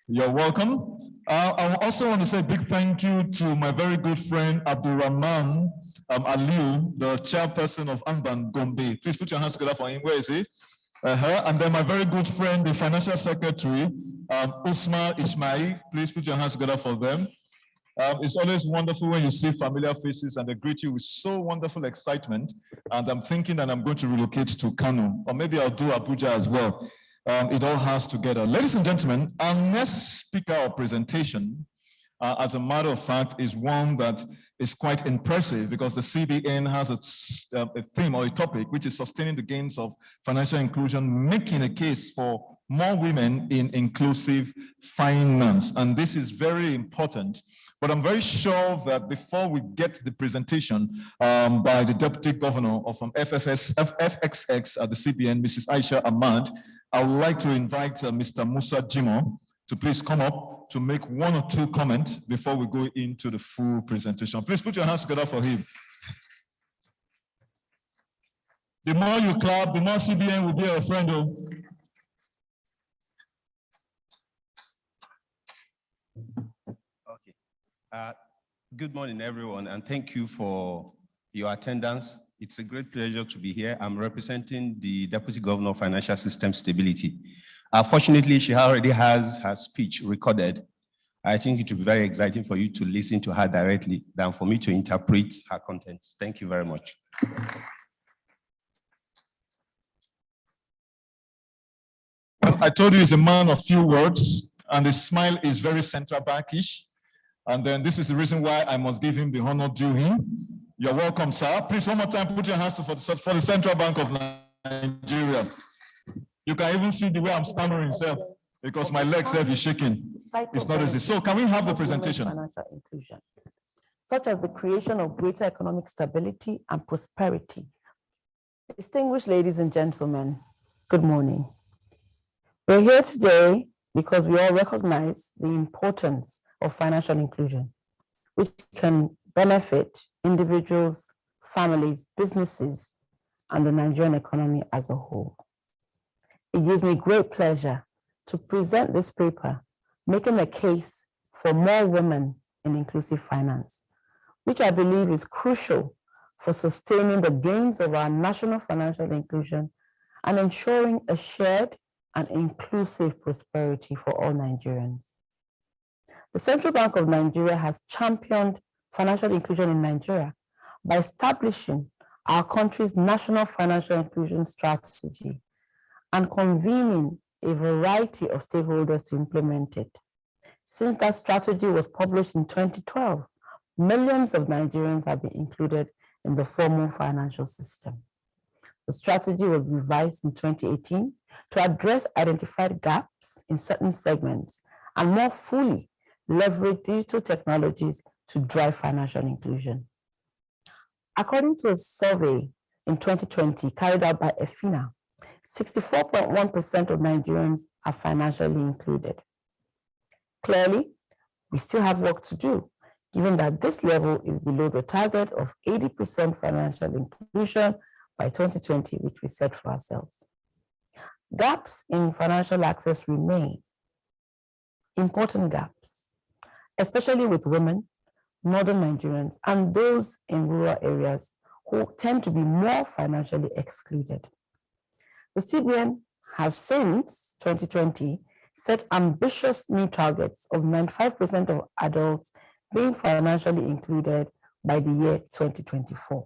S3: You're welcome. I also want to say a big thank you to my very good friend, Abdurrahman Aliu, the chairperson of AMMBAN Gombe. Please put your hands together for him. Where is he? And then my very good friend, the financial secretary, Usman Ismail. Please put your hands together for them. It's always wonderful when you see familiar faces and they greet you with so wonderful excitement. And I'm thinking that I'm going to relocate to Kano, or maybe I'll do Abuja as well. It all has together. Ladies and gentlemen, our next speaker or presentation, as a matter of fact, is one that is quite impressive because the CBN has a theme or a topic, which is sustaining the gains of financial inclusion, making a case for more women in inclusive finance. And this is very important. But I'm very sure that before we get the presentation by the Deputy Governor of FXX at the CBN, Mrs. Aisha Ahmad, I would like to invite Mr. Musa Jimo to please come up to make one or two comments before we go into the full presentation. Please put your hands together for him. The more you clap, the more CBN will be a friend.
S7: Okay. Good morning, everyone, and thank you for your attendance. It's a great pleasure to be here. I'm representing the Deputy Governor of Financial System Stability. Fortunately, she already has her speech recorded. I think it will be very exciting for you to listen to her directly than for me to interpret her contents. Thank you very much.
S3: Well, I told you he's a man of few words, and his smile is very central bankish. And then this is the reason why I must give him the honor due him. You're welcome, sir. Please, one more time, put your hands for the Central Bank of Nigeria. You can even see the way I'm stammering himself because my legs have been shaking. It's not easy. So can we have the presentation?
S8: Financial inclusion, such as the creation of greater economic stability and prosperity. Distinguished ladies and gentlemen, good morning. We're here today because we all recognize the importance of financial inclusion, which can benefit individuals, families, businesses, and the Nigerian economy as a whole. It gives me great pleasure to present this paper, making a case for more women in inclusive finance, which I believe is crucial for sustaining the gains of our national financial inclusion and ensuring a shared and inclusive prosperity for all Nigerians. The Central Bank of Nigeria has championed financial inclusion in Nigeria by establishing our country's national financial inclusion strategy and convening a variety of stakeholders to implement it. Since that strategy was published in 2012, millions of Nigerians have been included in the formal financial system. The strategy was revised in 2018 to address identified gaps in certain segments and more fully leverage digital technologies to drive financial inclusion. According to a survey in 2020 carried out by EFINA, 64.1% of Nigerians are financially included. Clearly, we still have work to do, given that this level is below the target of 80% financial inclusion by 2020, which we set for ourselves. Gaps in financial access remain, important gaps, especially with women, northern Nigerians, and those in rural areas who tend to be more financially excluded. The CBN has since 2020 set ambitious new targets of 95% of adults being financially included by the year 2024.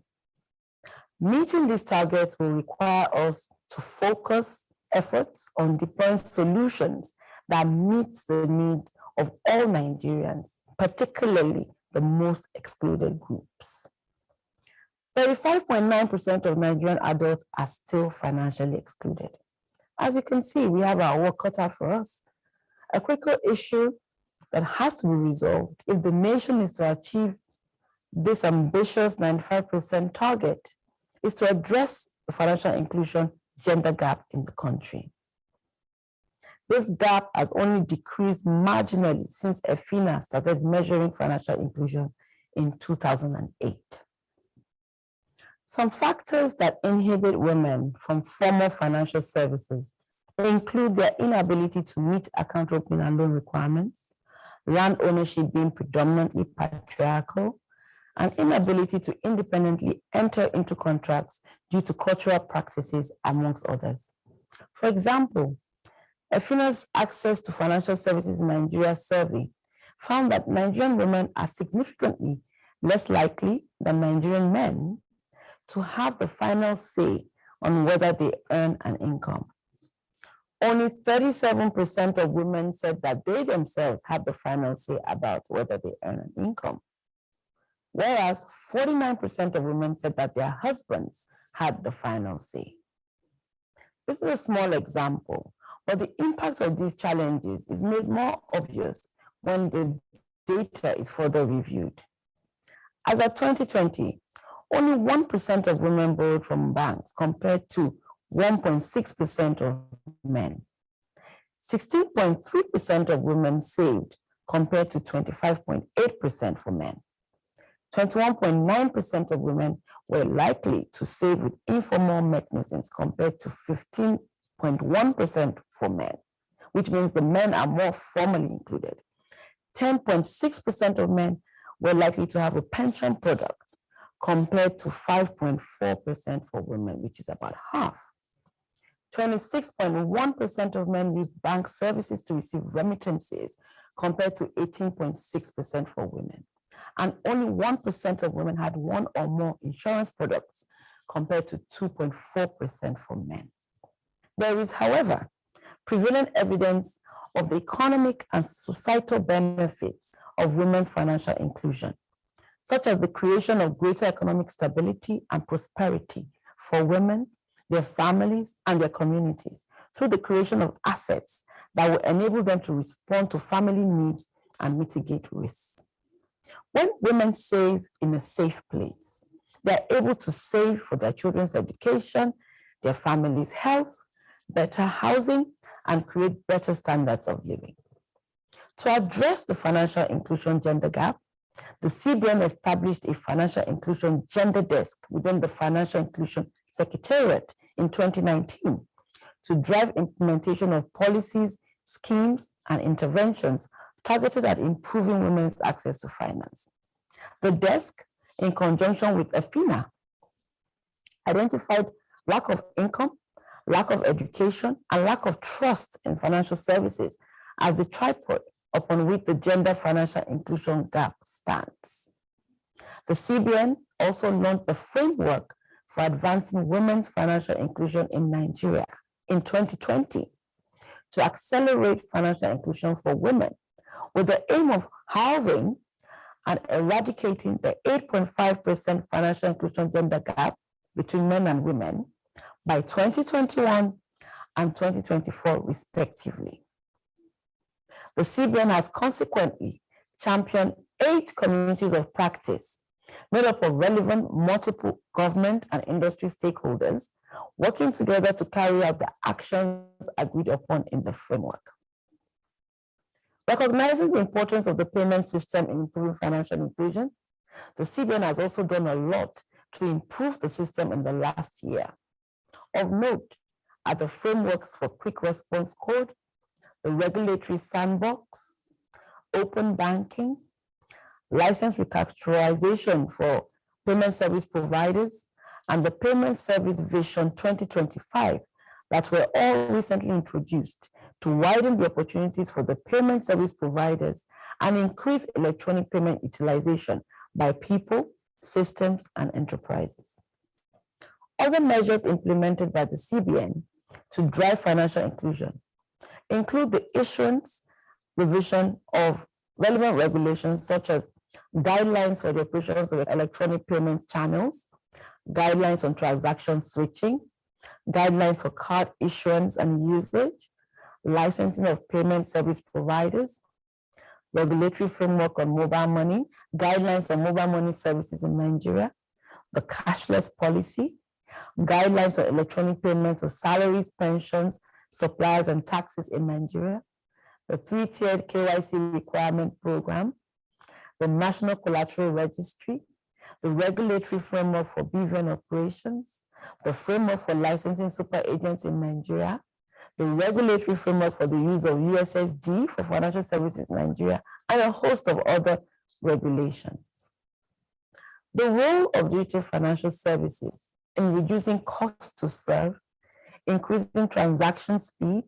S8: Meeting these targets will require us to focus efforts on deploying solutions that meet the needs of all Nigerians, particularly the most excluded groups. 35.9% of Nigerian adults are still financially excluded. As you can see, we have our work cut out for us. A critical issue that has to be resolved if the nation is to achieve this ambitious 95% target is to address the financial inclusion gender gap in the country. This gap has only decreased marginally since EFINA started measuring financial inclusion in 2008. Some factors that inhibit women from formal financial services include their inability to meet account opening and loan requirements, land ownership being predominantly patriarchal, and inability to independently enter into contracts due to cultural practices, amongst others. For example, EFINA's Access to Financial Services in Nigeria survey found that Nigerian women are significantly less likely than Nigerian men to have the final say on whether they earn an income. Only 37% of women said that they themselves had the final say about whether they earn an income, whereas 49% of women said that their husbands had the final say. This is a small example, but the impact of these challenges is made more obvious when the data is further reviewed. As of 2020, only 1% of women borrowed from banks compared to 1.6% of men. 16.3% of women saved compared to 25.8% for men. 21.9% of women were likely to save with informal mechanisms compared to 15.1% for men, which means the men are more formally included. 10.6% of men were likely to have a pension product compared to 5.4% for women, which is about half. 26.1% of men used bank services to receive remittances compared to 18.6% for women. And only 1% of women had one or more insurance products compared to 2.4% for men. There is, however, prevalent evidence of the economic and societal benefits of women's financial inclusion, such as the creation of greater economic stability and prosperity for women, their families, and their communities through the creation of assets that will enable them to respond to family needs and mitigate risks. When women save in a safe place, they are able to save for their children's education, their family's health, better housing, and create better standards of living. To address the financial inclusion gender gap, the CBN established a financial inclusion gender desk within the Financial Inclusion Secretariat in 2019 to drive implementation of policies, schemes, and interventions targeted at improving women's access to finance. The desk, in conjunction with EFINA, identified lack of income, lack of education, and lack of trust in financial services as the tripod upon which the gender financial inclusion gap stands. The CBN also launched the framework for advancing women's financial inclusion in Nigeria in 2020 to accelerate financial inclusion for women, with the aim of halving and eradicating the 8.5% financial inclusion gender gap between men and women by 2021 and 2024, respectively. The CBN has consequently championed 8 communities of practice made up of relevant multiple government and industry stakeholders working together to carry out the actions agreed upon in the framework. Recognizing the importance of the payment system in improving financial inclusion, the CBN has also done a lot to improve the system in the last year. Of note are the frameworks for quick response code, the regulatory sandbox, open banking, license recapitalization for payment service providers, and the Payment Service Vision 2025 that were all recently introduced to widen the opportunities for the payment service providers and increase electronic payment utilization by people, systems, and enterprises. Other measures implemented by the CBN to drive financial inclusion include the issuance, revision of relevant regulations such as guidelines for the operations of electronic payments channels, guidelines on transaction switching, guidelines for card issuance and usage, licensing of payment service providers, regulatory framework on mobile money, guidelines on mobile money services in Nigeria, the cashless policy, guidelines on electronic payments of salaries, pensions, suppliers, and taxes in Nigeria, the 3-tiered KYC requirement program, the National Collateral Registry, the regulatory framework for BVN operations, the framework for licensing super agents in Nigeria, the regulatory framework for the use of USSD for financial services in Nigeria, and a host of other regulations. The role of digital financial services in reducing costs to serve, increasing transaction speed,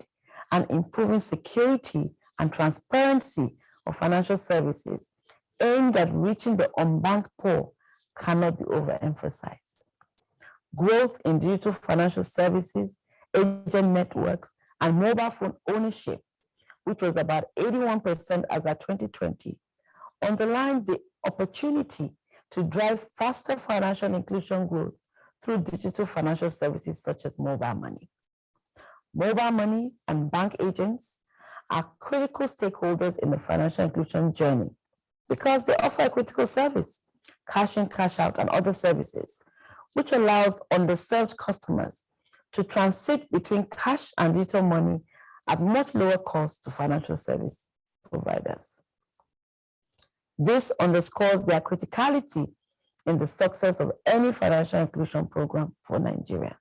S8: and improving security and transparency of financial services aimed at reaching the unbanked poor cannot be overemphasized. Growth in digital financial services, agent networks, and mobile phone ownership, which was about 81% as at 2020, underlined the opportunity to drive faster financial inclusion growth through digital financial services such as mobile money. Mobile money and bank agents are critical stakeholders in the financial inclusion journey because they offer a critical service, cash in, cash out, and other services, which allows underserved customers to transit between cash and digital money at much lower cost to financial service providers. This underscores their criticality in the success of any financial inclusion program for Nigeria.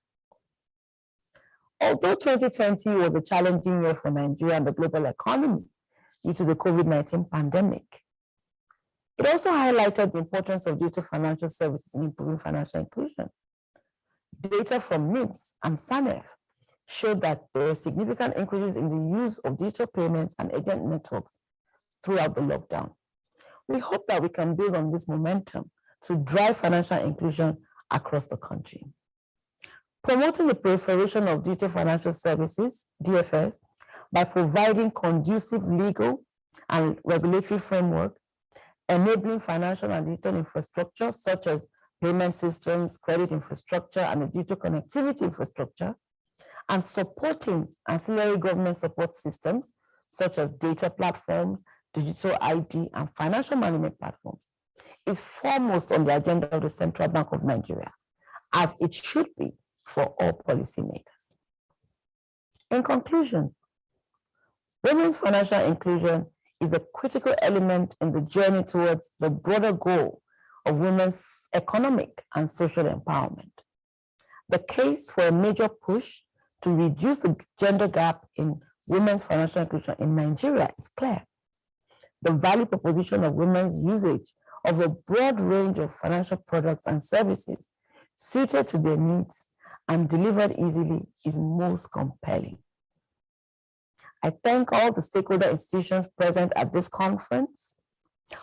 S8: Although 2020 was a challenging year for Nigeria and the global economy due to the COVID-19 pandemic, it also highlighted the importance of digital financial services in improving financial inclusion. Data from NIBS and SANEF showed that there were significant increases in the use of digital payments and agent networks throughout the lockdown. We hope that we can build on this momentum to drive financial inclusion across the country. Promoting the proliferation of digital financial services, DFS, by providing conducive legal and regulatory framework, enabling financial and digital infrastructure such as payment systems, credit infrastructure, and the digital connectivity infrastructure, and supporting ancillary government support systems such as data platforms, digital ID, and financial management platforms is foremost on the agenda of the Central Bank of Nigeria, as it should be for all policymakers. In conclusion, women's financial inclusion is a critical element in the journey towards the broader goal of women's economic and social empowerment. The case for a major push to reduce the gender gap in women's financial inclusion in Nigeria is clear. The value proposition of women's usage of a broad range of financial products and services suited to their needs and delivered easily is most compelling. I thank all the stakeholder institutions present at this conference,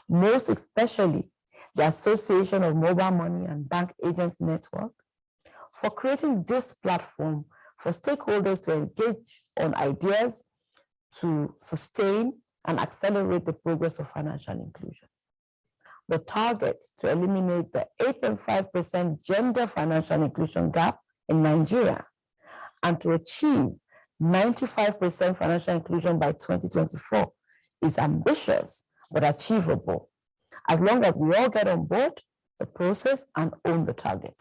S8: most especially the Association of Mobile Money and Bank Agents Network, for creating this platform for stakeholders to engage on ideas to sustain and accelerate the progress of financial inclusion. The target to eliminate the 8.5% gender financial inclusion gap in Nigeria and to achieve 95% financial inclusion by 2024 is ambitious but achievable, as long as we all get on board the process and own the target.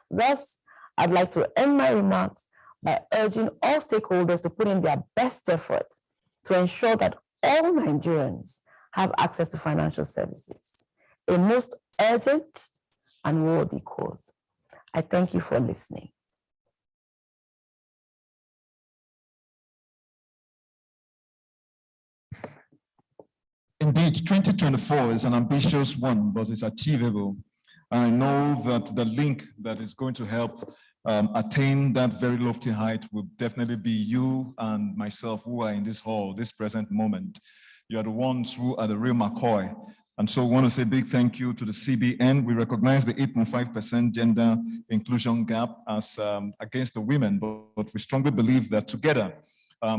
S8: Thus, I'd like to end my remarks by urging all stakeholders to put in their best efforts to ensure that all Nigerians have access to financial services, a most urgent and worthy cause. I thank you for listening.
S3: Indeed, 2024 is an ambitious one, but it's achievable. I know that the link that is going to help attain that very lofty height will definitely be you and myself who are in this hall, this present moment. You are the ones who are the real McCoy. And so I want to say a big thank you to the CBN. We recognize the 8.5% gender inclusion gap as against the women, but we strongly believe that together,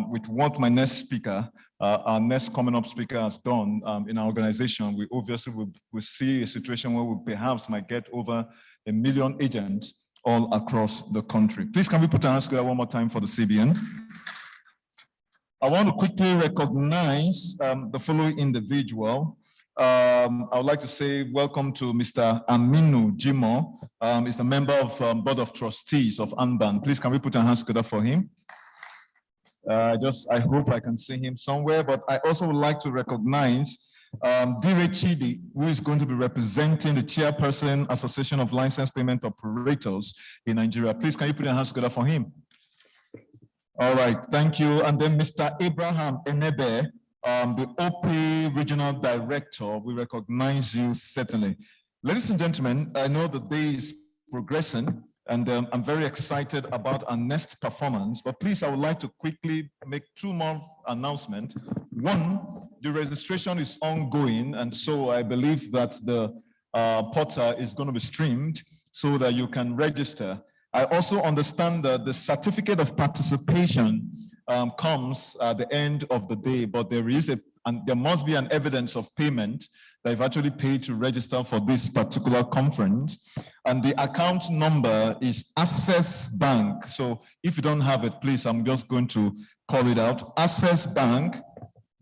S3: with what my next speaker, our next coming up speaker has done in our organization, we obviously will see a situation where we perhaps might get over 1 million agents all across the country. Please, can we put our hands together one more time for the CBN? I want to quickly recognize the following individual. I would like to say welcome to Mr. Aminu Jimo. He's the member of Board of Trustees of AMMBAN. Please, can we put our hands together for him? I hope I can see him somewhere, but I also would like to recognize Dire Chidi, who is going to be representing the Chairperson, Association of Licensed Payment Operators in Nigeria. Please, can you put your hands together for him? All right, thank you. And then Mr. Abraham Enebe, the OP Regional Director, we recognize you certainly. Ladies and gentlemen, I know the day is progressing, and I'm very excited about our next performance, but please, I would like to quickly make 2 more announcements. One, the registration is ongoing, and so I believe that the portal is going to be streamed so that you can register. I also understand that the certificate of participation comes at the end of the day, but there must be an evidence of payment that you've actually paid to register for this particular conference. And the account number is Access Bank. So if you don't have it, please, I'm just going to call it out. Access Bank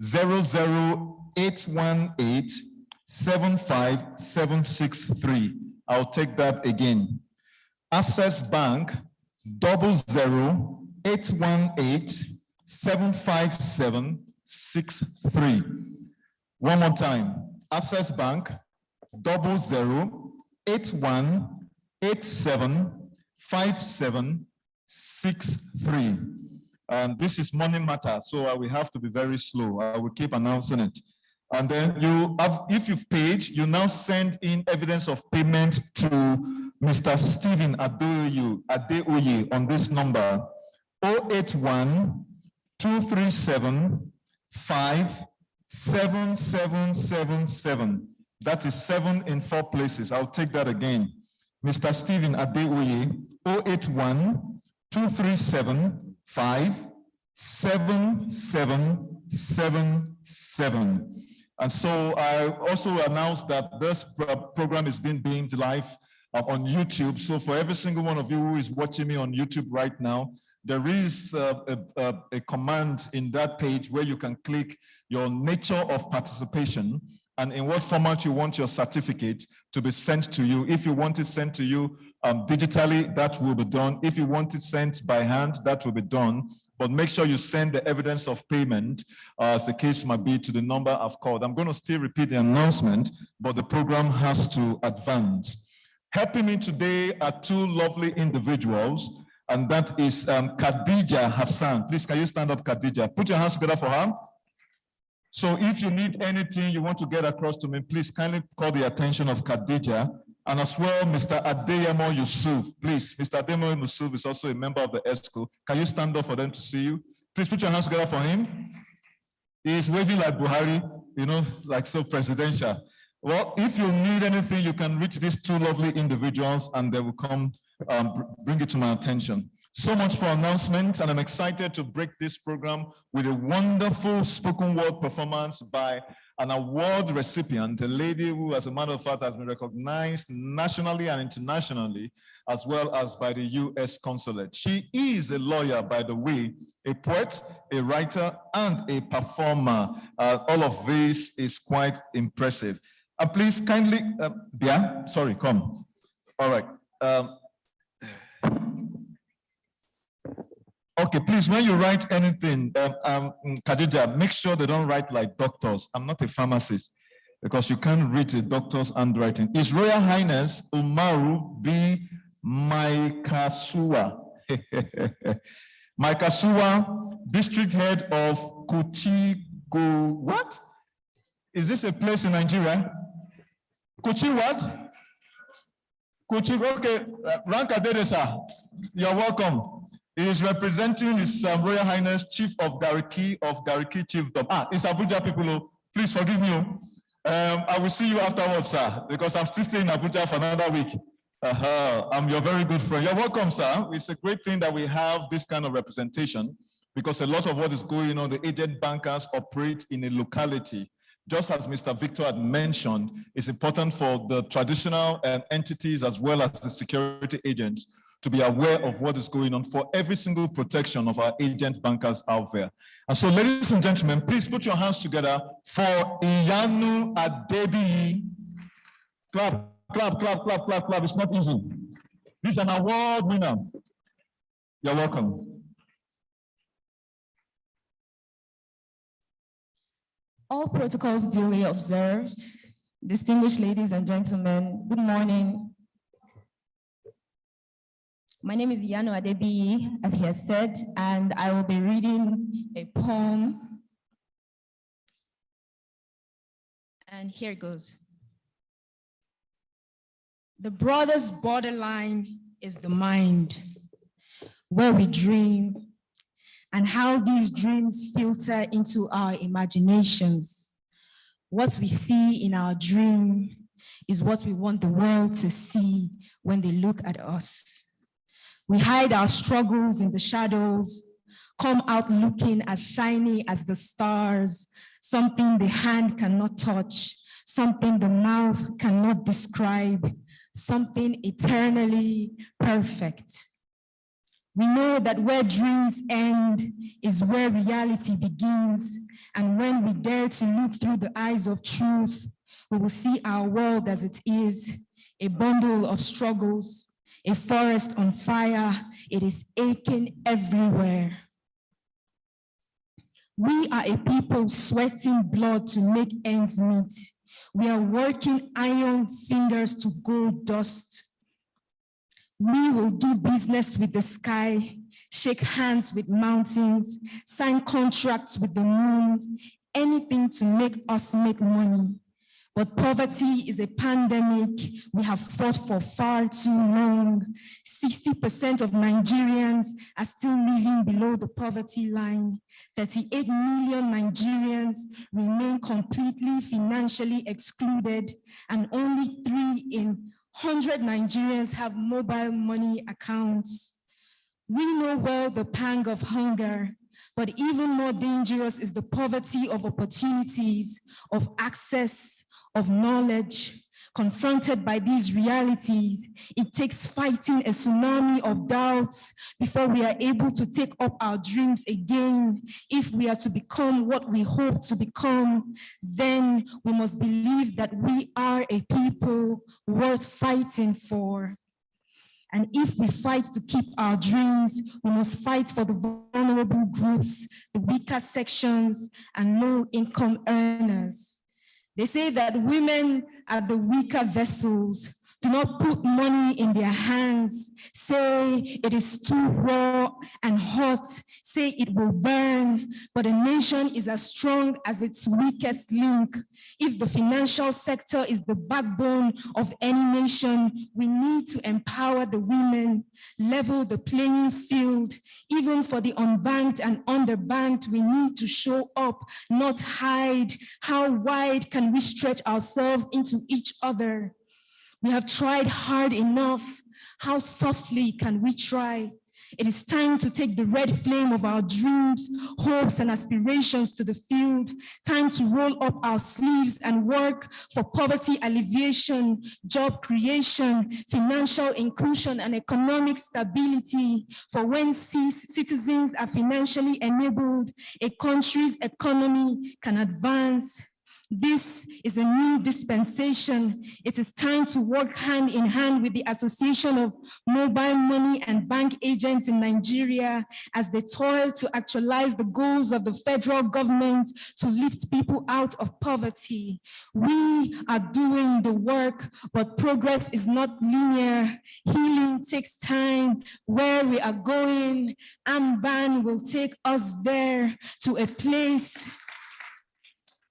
S3: 00818-75763. I'll take that again. Access Bank 00818-75763. One more time. Access Bank 0081875763. This is money matter, so we have to be very slow. I will keep announcing it. And then if you've paid, you now send in evidence of payment to Mr. Stephen Adeoye on this number 081-237-57777. That is 7 in 4 places. I'll take that again. Mr. Stephen Adeoye 081-237-57777. And so I also announced that this program is being beamed live on YouTube. So for every single one of you who is watching me on YouTube right now, there is a command in that page where you can click your nature of participation and in what format you want your certificate to be sent to you. If you want it sent to you digitally, that will be done. If you want it sent by hand, that will be done. But make sure you send the evidence of payment, as the case might be, to the number I've called. I'm going to still repeat the announcement, but the program has to advance. Helping me today are 2 lovely individuals, and that is Khadija Hassan. Please, can you stand up, Khadija? Put your hands together for her. So if you need anything you want to get across to me, please kindly call the attention of Khadija. And as well, Mr. Adeyemo Yusuf. Please, Mr. Adeyemo Yusuf is also a member of the ESCO. Can you stand up for them to see you? Please put your hands together for him. He's waving like Buhari, you know, like so presidential. Well, if you need anything, you can reach these 2 lovely individuals and they will come bring it to my attention. So much for announcements, and I'm excited to break this program with a wonderful spoken word performance by an award recipient, a lady who, as a matter of fact, has been recognized nationally and internationally, as well as by the US Consulate. She is a lawyer, by the way, a poet, a writer, and a performer. All of this is quite impressive. Please kindly, Bia, sorry, come. All right. Okay, please, when you write anything, Khadija, make sure they don't write like doctors. I'm not a pharmacist, because you can't read the doctor's handwriting. His Royal Highness Umaru B. Maikasua. Maikasua, District Head of Kuchigo. What? Is this a place in Nigeria? Kuchi what? Kuchi, okay, Ranka Dedesa, you're welcome. He is representing His Royal Highness Chief of Gariki Chiefdom. It's Abuja people. Please forgive me. I will see you afterwards, sir, because I'm still staying in Abuja for another week. I'm your very good friend. You're welcome, sir. It's a great thing that we have this kind of representation, because a lot of what is going on, the agent bankers operate in a locality. Just as Mr. Victor had mentioned, it's important for the traditional entities as well as the security agents to be aware of what is going on for every single protection of our agent bankers out there. And so, ladies and gentlemen, please put your hands together for Iyanu Adebiyi. Clap, clap, clap, clap, clap, clap. It's not easy. This is an award winner. You're welcome.
S9: All protocols duly observed. Distinguished ladies and gentlemen, good morning. My name is Iyanu Adebiyi, as he has said, and I will be reading a poem. And here it goes. The broadest borderline is the mind, where we dream, and how these dreams filter into our imaginations. What we see in our dream is what we want the world to see when they look at us. We hide our struggles in the shadows, come out looking as shiny as the stars, something the hand cannot touch, something the mouth cannot describe, something eternally perfect. We know that where dreams end is where reality begins, and when we dare to look through the eyes of truth, we will see our world as it is, a bundle of struggles, a forest on fire. It is aching everywhere. We are a people sweating blood to make ends meet. We are working iron fingers to gold dust. We will do business with the sky, shake hands with mountains, sign contracts with the moon, anything to make us make money. But poverty is a pandemic we have fought for far too long. 60% of Nigerians are still living below the poverty line. 38 million Nigerians remain completely financially excluded, and only 3 in 100 Nigerians have mobile money accounts. We know well the pang of hunger, but even more dangerous is the poverty of opportunities, of access, of knowledge. Confronted by these realities, it takes fighting a tsunami of doubts before we are able to take up our dreams again. If we are to become what we hope to become, then we must believe that we are a people worth fighting for. And if we fight to keep our dreams, we must fight for the vulnerable groups, the weaker sections, and low-income earners. They say that women are the weaker vessels. Do not put money in their hands. Say it is too raw and hot. Say it will burn. But a nation is as strong as its weakest link. If the financial sector is the backbone of any nation, we need to empower the women, level the playing field. Even for the unbanked and underbanked, we need to show up, not hide. How wide can we stretch ourselves into each other? We have tried hard enough. How softly can we try? It is time to take the red flame of our dreams, hopes, and aspirations to the field. Time to roll up our sleeves and work for poverty alleviation, job creation, financial inclusion, and economic stability. For when citizens are financially enabled, a country's economy can advance. This is a new dispensation. It is time to work hand in hand with the Association of Mobile Money and Bank Agents in Nigeria as they toil to actualize the goals of the federal government to lift people out of poverty. We are doing the work, but progress is not linear. Healing takes time. Where we are going, AMMBAN will take us there, to a place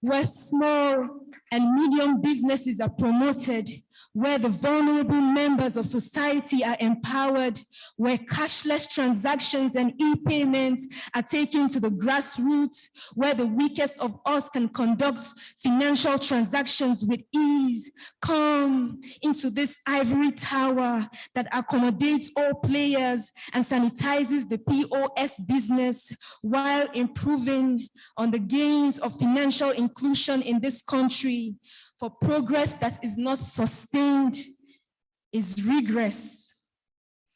S9: where small and medium businesses are promoted, where the vulnerable members of society are empowered, where cashless transactions and e-payments are taken to the grassroots, where the weakest of us can conduct financial transactions with ease. Come into this ivory tower that accommodates all players and sanitizes the POS business while improving on the gains of financial inclusion in this country. For progress that is not sustained is regress.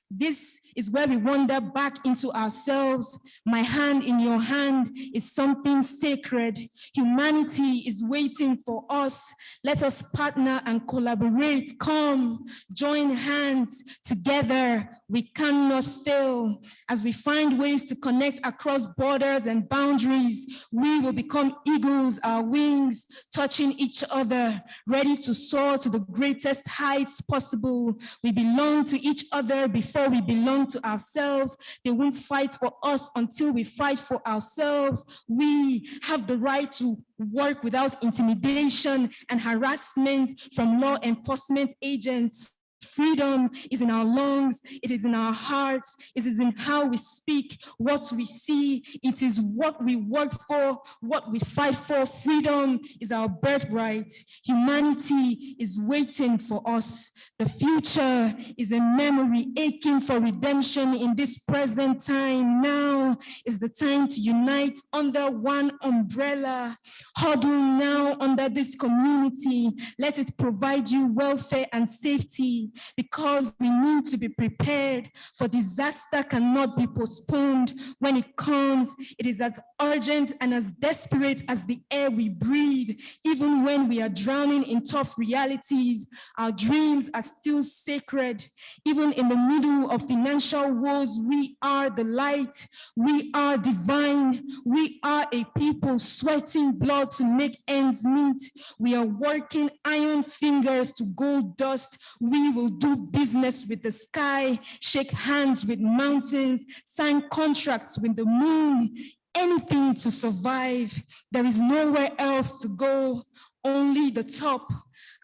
S9: This is where we wander back into ourselves. My hand in your hand is something sacred. Humanity is waiting for us. Let us partner and collaborate. Come, join hands together. We cannot fail. As we find ways to connect across borders and boundaries, we will become eagles, our wings touching each other, ready to soar to the greatest heights possible. We belong to each other before we belong to ourselves. They won't fight for us until we fight for ourselves. We have the right to work without intimidation and harassment from law enforcement agents. Freedom is in our lungs, it is in our hearts, it is in how we speak, what we see, it is what we work for, what we fight for. Freedom is our birthright. Humanity is waiting for us. The future is a memory aching for redemption in this present time. Now is the time to unite under one umbrella. Huddle now under this community. Let it provide you welfare and safety, because we need to be prepared, for disaster cannot be postponed. When it comes, it is as urgent and as desperate as the air we breathe. Even when we are drowning in tough realities, our dreams are still sacred. Even in the middle of financial woes, we are the light. We are divine. We are a people sweating blood to make ends meet. We are working iron fingers to gold dust. We will do business with the sky, shake hands with mountains, sign contracts with the moon, anything to survive. There is nowhere else to go, only the top.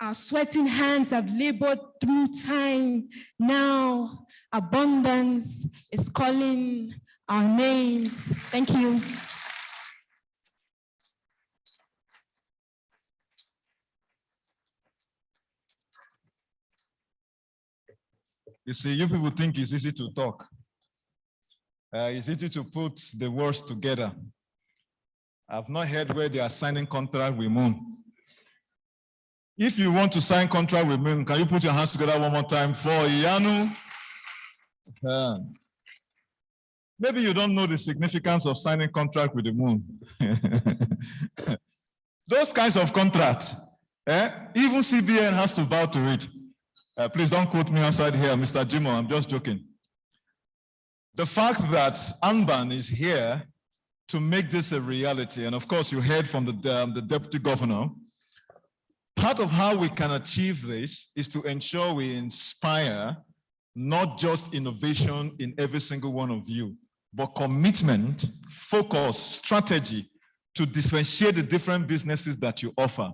S9: Our sweating hands have labored through time. Now, abundance is calling our names. Thank you.
S3: You see, you people think it's easy to talk. It's easy to put the words together. I've not heard where they are signing contract with Moon. If you want to sign contract with Moon, can you put your hands together one more time for Iyanu? Maybe you don't know the significance of signing contract with the Moon. Those kinds of contracts, even CBN has to bow to it. Please don't quote me outside here, Mr. Jimo, I'm just joking. The fact that AMMBAN is here to make this a reality, and of course you heard from the Deputy Governor, part of how we can achieve this is to ensure we inspire not just innovation in every single one of you, but commitment, focus, strategy to differentiate the different businesses that you offer.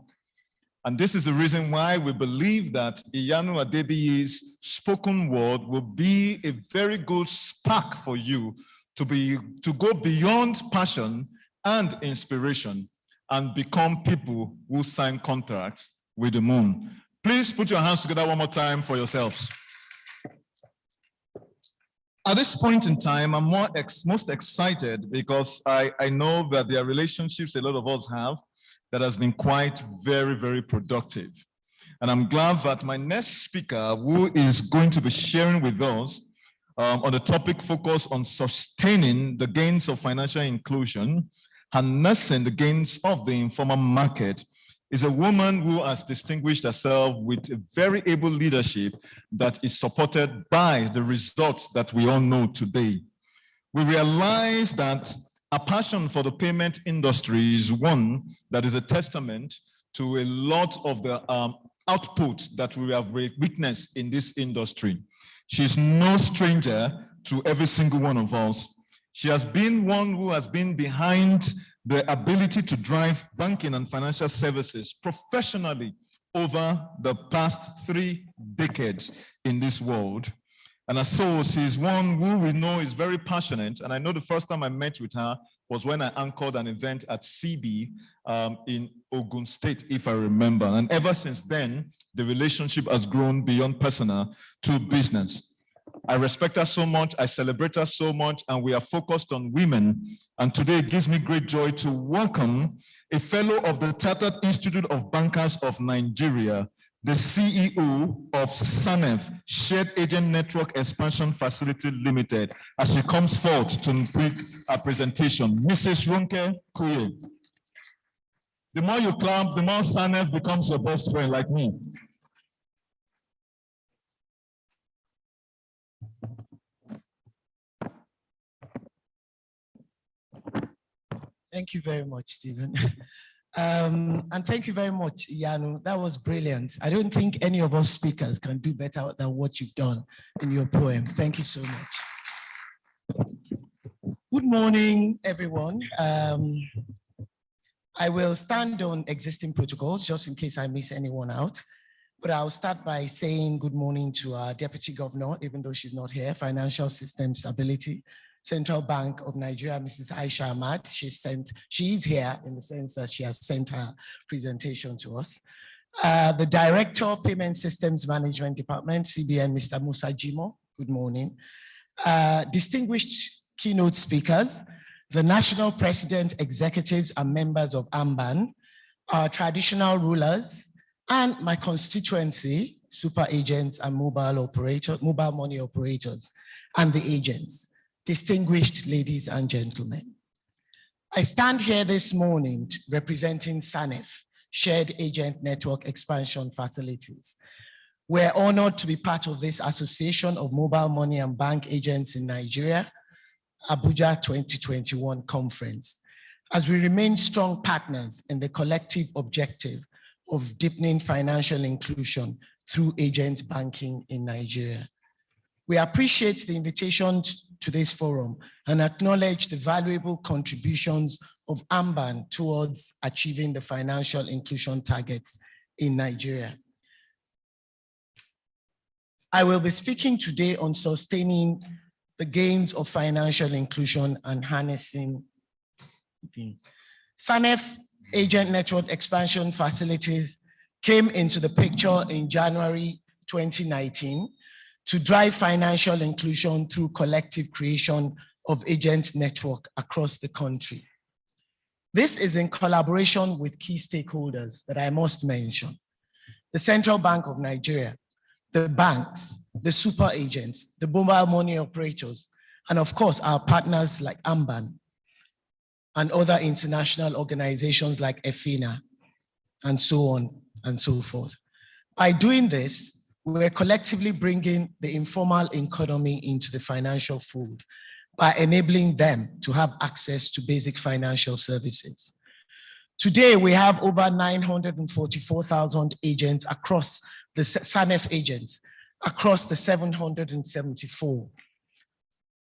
S3: And this is the reason why we believe that Iyanu Adebiyi's spoken word will be a very good spark for you to go beyond passion and inspiration and become people who sign contracts with the Moon. Please put your hands together one more time for yourselves. At this point in time, I'm most excited because I know that there are relationships a lot of us have that has been quite very productive. And I'm glad that my next speaker, who is going to be sharing with us on the topic focused on sustaining the gains of financial inclusion, harnessing the gains of the informal market, is a woman who has distinguished herself with a very able leadership that is supported by the results that we all know today. We realize that a passion for the payment industry is one that is a testament to a lot of the output that we have witnessed in this industry. She's no stranger to every single one of us. She has been one who has been behind the ability to drive banking and financial services professionally over the past 3 decades in this world. And as so, she's one who we know is very passionate. And I know the first time I met with her was when I anchored an event at CB in Ogun State, if I remember. And ever since then, the relationship has grown beyond personal to business. I respect her so much, I celebrate her so much, and we are focused on women. And today it gives me great joy to welcome a fellow of the Chartered Institute of Bankers of Nigeria, the CEO of SANEF, Shared Agent Network Expansion Facility Limited, as she comes forth to make a presentation. Mrs. Ronke Kuye. The more you clap, the more SANEF becomes your best friend, like me.
S10: Thank you very much, Stephen. And thank you very much, Yanu. That was brilliant. I don't think any of us speakers can do better than what you've done in your poem. Thank you so much. Good morning, everyone. I will stand on existing protocols just in case I miss anyone out. But I'll start by saying good morning to our Deputy Governor, even though she's not here, Financial System Stability, Central Bank of Nigeria, Mrs. Aisha Ahmad. She is here in the sense that she has sent her presentation to us. The Director, Payment Systems Management Department, CBN, Mr. Musa Jimo, good morning. Distinguished keynote speakers, the National President, executives and members of AMMBAN, our traditional rulers, and my constituency, super agents and mobile money operators, and the agents. Distinguished ladies and gentlemen, I stand here this morning representing SANEF, Shared Agent Network Expansion Facilities. We're honored to be part of this Association of Mobile Money and Bank Agents in Nigeria, Abuja 2021 conference, as we remain strong partners in the collective objective of deepening financial inclusion through agent banking in Nigeria. We appreciate the invitation to this forum and acknowledge the valuable contributions of AMMBAN towards achieving the financial inclusion targets in Nigeria. I will be speaking today on sustaining the gains of financial inclusion and harnessing the SANEF Agent Network Expansion Facilities came into the picture in January 2019 to drive financial inclusion through collective creation of agent network across the country. This is in collaboration with key stakeholders that I must mention: the Central Bank of Nigeria, the banks, the super agents, the mobile money operators, and of course, our partners like AMMBAN and other international organizations like EFINA, and so on and so forth. By doing this, we're collectively bringing the informal economy into the financial fold by enabling them to have access to basic financial services. Today, we have over 944,000 agents across the SANEF agents, across the 774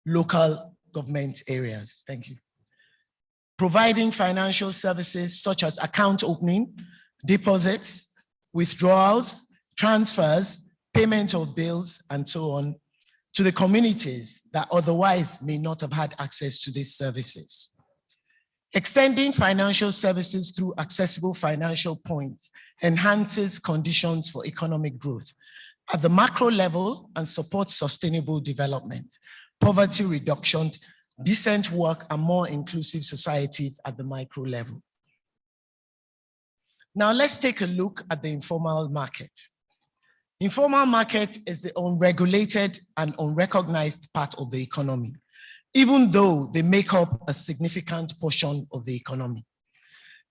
S10: local government areas. Thank you. Providing financial services such as account opening, deposits, withdrawals, transfers, payment of bills, and so on, to the communities that otherwise may not have had access to these services. Extending financial services through accessible financial points enhances conditions for economic growth at the macro level and supports sustainable development, poverty reduction, decent work, and more inclusive societies at the micro level. Now let's take a look at the informal market. Informal market is the unregulated and unrecognized part of the economy, even though they make up a significant portion of the economy.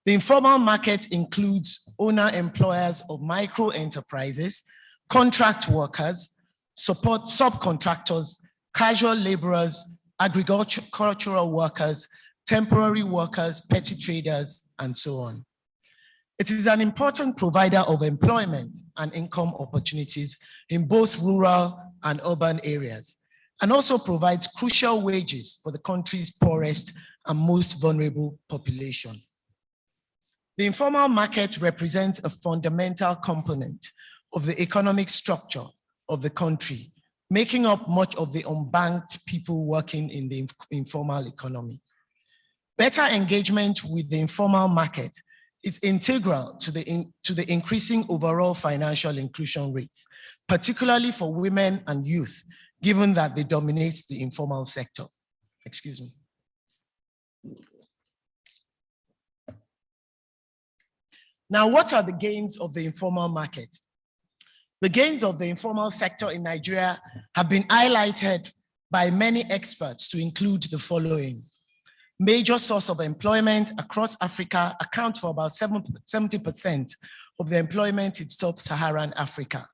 S10: The informal market includes owner-employers of micro enterprises, contract workers, support subcontractors, casual laborers, agricultural workers, temporary workers, petty traders, and so on. It is an important provider of employment and income opportunities in both rural and urban areas, and also provides crucial wages for the country's poorest and most vulnerable population. The informal market represents a fundamental component of the economic structure of the country, making up much of the unbanked people working in the informal economy. Better engagement with the informal market is integral to the increasing overall financial inclusion rates, particularly for women and youth, given that they dominate the informal sector. Excuse me. Now, what are the gains of the informal market? The gains of the informal sector in Nigeria have been highlighted by many experts to include the following. Major source of employment across Africa account for about 70% of the employment in sub-Saharan Africa.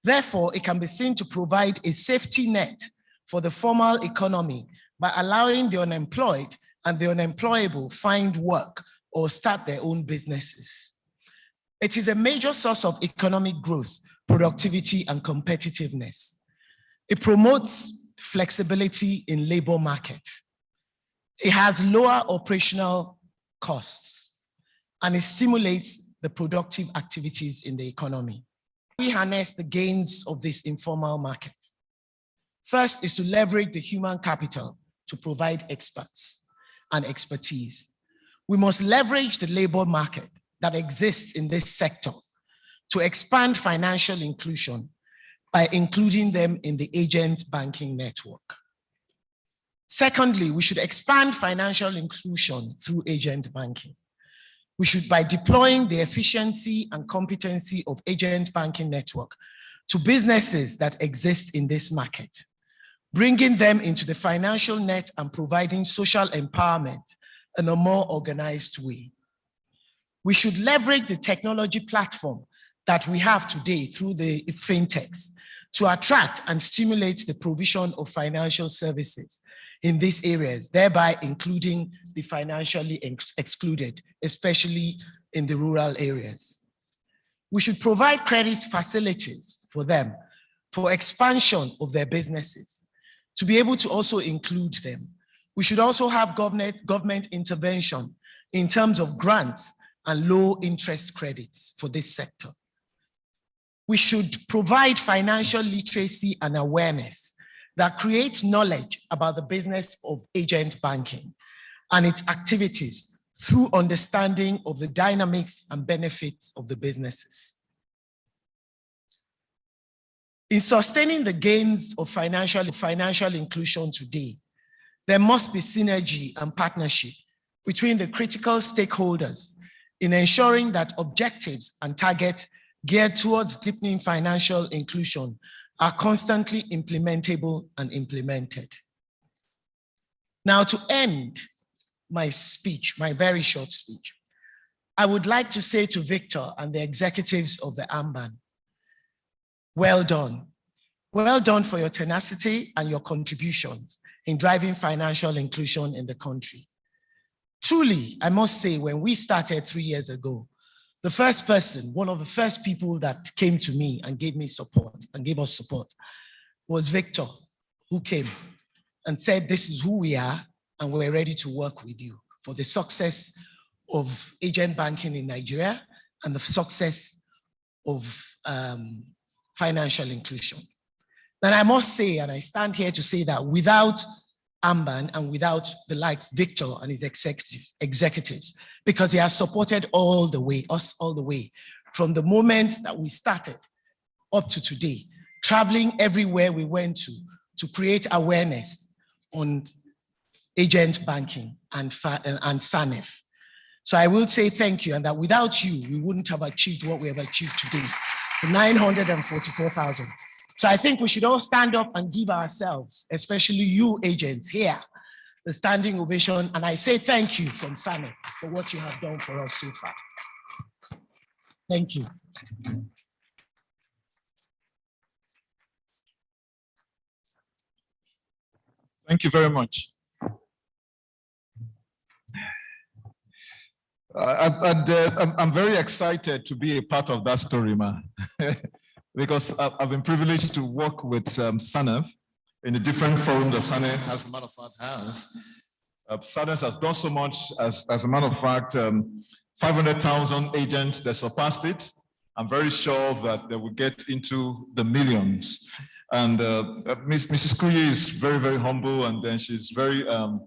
S10: Therefore, it can be seen to provide a safety net for the formal economy by allowing the unemployed and the unemployable find work or start their own businesses. It is a major source of economic growth, productivity, and competitiveness. It promotes flexibility in labor market. It has lower operational costs, and it stimulates the productive activities in the economy. We harness the gains of this informal market. First is to leverage the human capital to provide experts and expertise. We must leverage the labor market that exists in this sector to expand financial inclusion by including them in the agent banking network. Secondly, we should expand financial inclusion through agent banking. We should, by deploying the efficiency and competency of agent banking network to businesses that exist in this market, bringing them into the financial net and providing social empowerment in a more organized way. We should leverage the technology platform that we have today through the fintechs to attract and stimulate the provision of financial services in these areas, thereby including the financially excluded, especially in the rural areas. We should provide credit facilities for them for expansion of their businesses, to be able to also include them. We should also have government intervention in terms of grants and low interest credits for this sector. We should provide financial literacy and awareness that creates knowledge about the business of agent banking and its activities through understanding of the dynamics and benefits of the businesses. In sustaining the gains of financial inclusion today, there must be synergy and partnership between the critical stakeholders in ensuring that objectives and targets geared towards deepening financial inclusion are constantly implementable and implemented. Now, to end my speech, my very short speech, I would like to say to Victor and the executives of the AMMBAN, well done. Well done for your tenacity and your contributions in driving financial inclusion in the country. Truly, I must say, when we started 3 years ago, the first person, one of the first people that came to me and gave me support and gave us support was Victor, who came and said, this is who we are and we're ready to work with you for the success of agent banking in Nigeria and the success of financial inclusion. And I must say, and I stand here to say that without AMMBAN and without the likes Victor and his executives, because he has supported us all the way, from the moment that we started up to today, traveling everywhere we went to create awareness on agent banking and SANEF. So I will say thank you, and that without you, we wouldn't have achieved what we have achieved today, 944,000. So I think we should all stand up and give ourselves, especially you agents here, the standing ovation. And I say thank you from SANEF for what you have done for us so far. Thank you.
S3: Thank you very much. I'm very excited to be a part of that story, man, because I've been privileged to work with SANEF in a different forum that SANEF, as a matter of fact, has. SANEF has done so much, as a matter of fact, 500,000 agents that surpassed it. I'm very sure that they will get into the millions. And Mrs. Kuye is very, very humble, and then she's very, how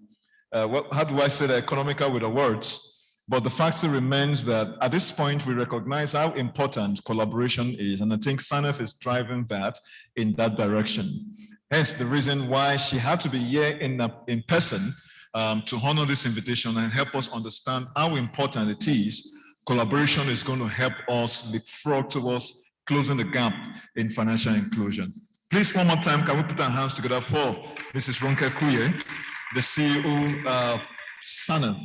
S3: do I say that, economical with her words. But the fact still remains that at this point, we recognize how important collaboration is. And I think SANEF is driving that in that direction. Hence the reason why she had to be here in person to honor this invitation and help us understand how important it is. Collaboration is going to help us leapfrog towards closing the gap in financial inclusion. Please, one more time, can we put our hands together for Mrs. Ronke Kuye, the CEO of SANEF.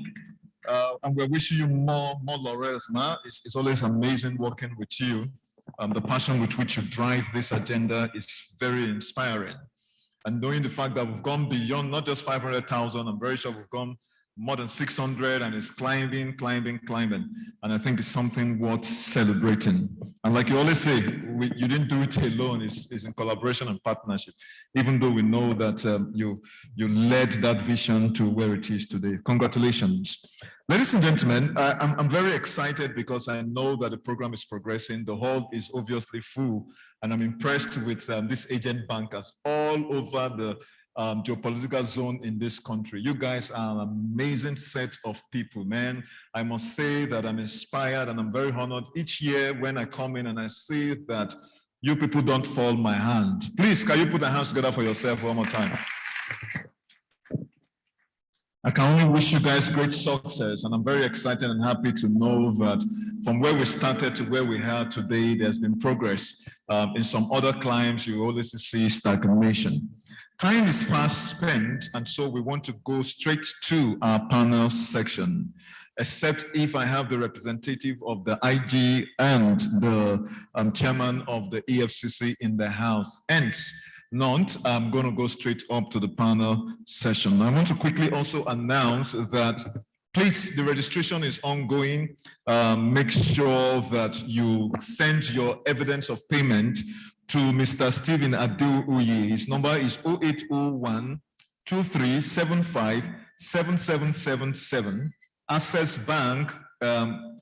S3: And we're wishing you more laurels, ma. It's always amazing working with you. The passion with which you drive this agenda is very inspiring. And knowing the fact that we've gone beyond not just 500,000, I'm very sure we've gone more than 600, and it's climbing. And I think it's something worth celebrating. And like you always say, you didn't do it alone. It's in collaboration and partnership, even though we know that you led that vision to where it is today. Congratulations. Ladies and gentlemen, I'm very excited because I know that the program is progressing. The hall is obviously full, and I'm impressed with these agent bankers all over the geopolitical zone in this country. You guys are an amazing set of people, man. I must say that I'm inspired and I'm very honored each year when I come in and I see that you people don't fall my hand. Please, can you put your hands together for yourself one more time? I can only wish you guys great success, and I'm very excited and happy to know that from where we started to where we are today, there's been progress. In some other climes, you always see stagnation. Time is fast spent, and so we want to go straight to our panel section, except if I have the representative of the IG and the chairman of the EFCC in the house. Hence, not, I'm going to go straight up to the panel session. I want to quickly also announce that, please, the registration is ongoing. Make sure that you send your evidence of payment to Mr. Stephen Adu-Uyi. His number is 0801-2375-7777. Access Bank,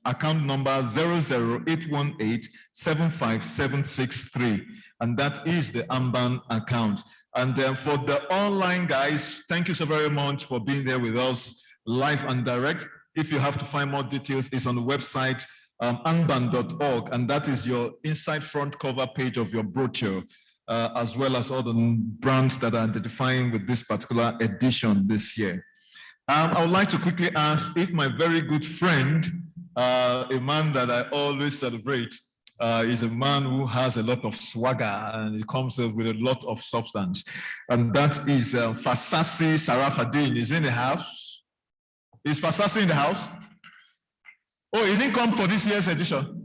S3: account number 00818-75763. And that is the AMMBAN account. And for the online guys, thank you so very much for being there with us live and direct. If you have to find more details, it's on the website, AMMBAN.org, and that is your inside front cover page of your brochure, as well as all the brands that are identifying with this particular edition this year. I would like to quickly ask if my very good friend, a man that I always celebrate, is a man who has a lot of swagger and it comes with a lot of substance. And that is Fasasi Sarafadin. Is in the house. Is Fasasi in the house? Oh, he didn't come for this year's edition.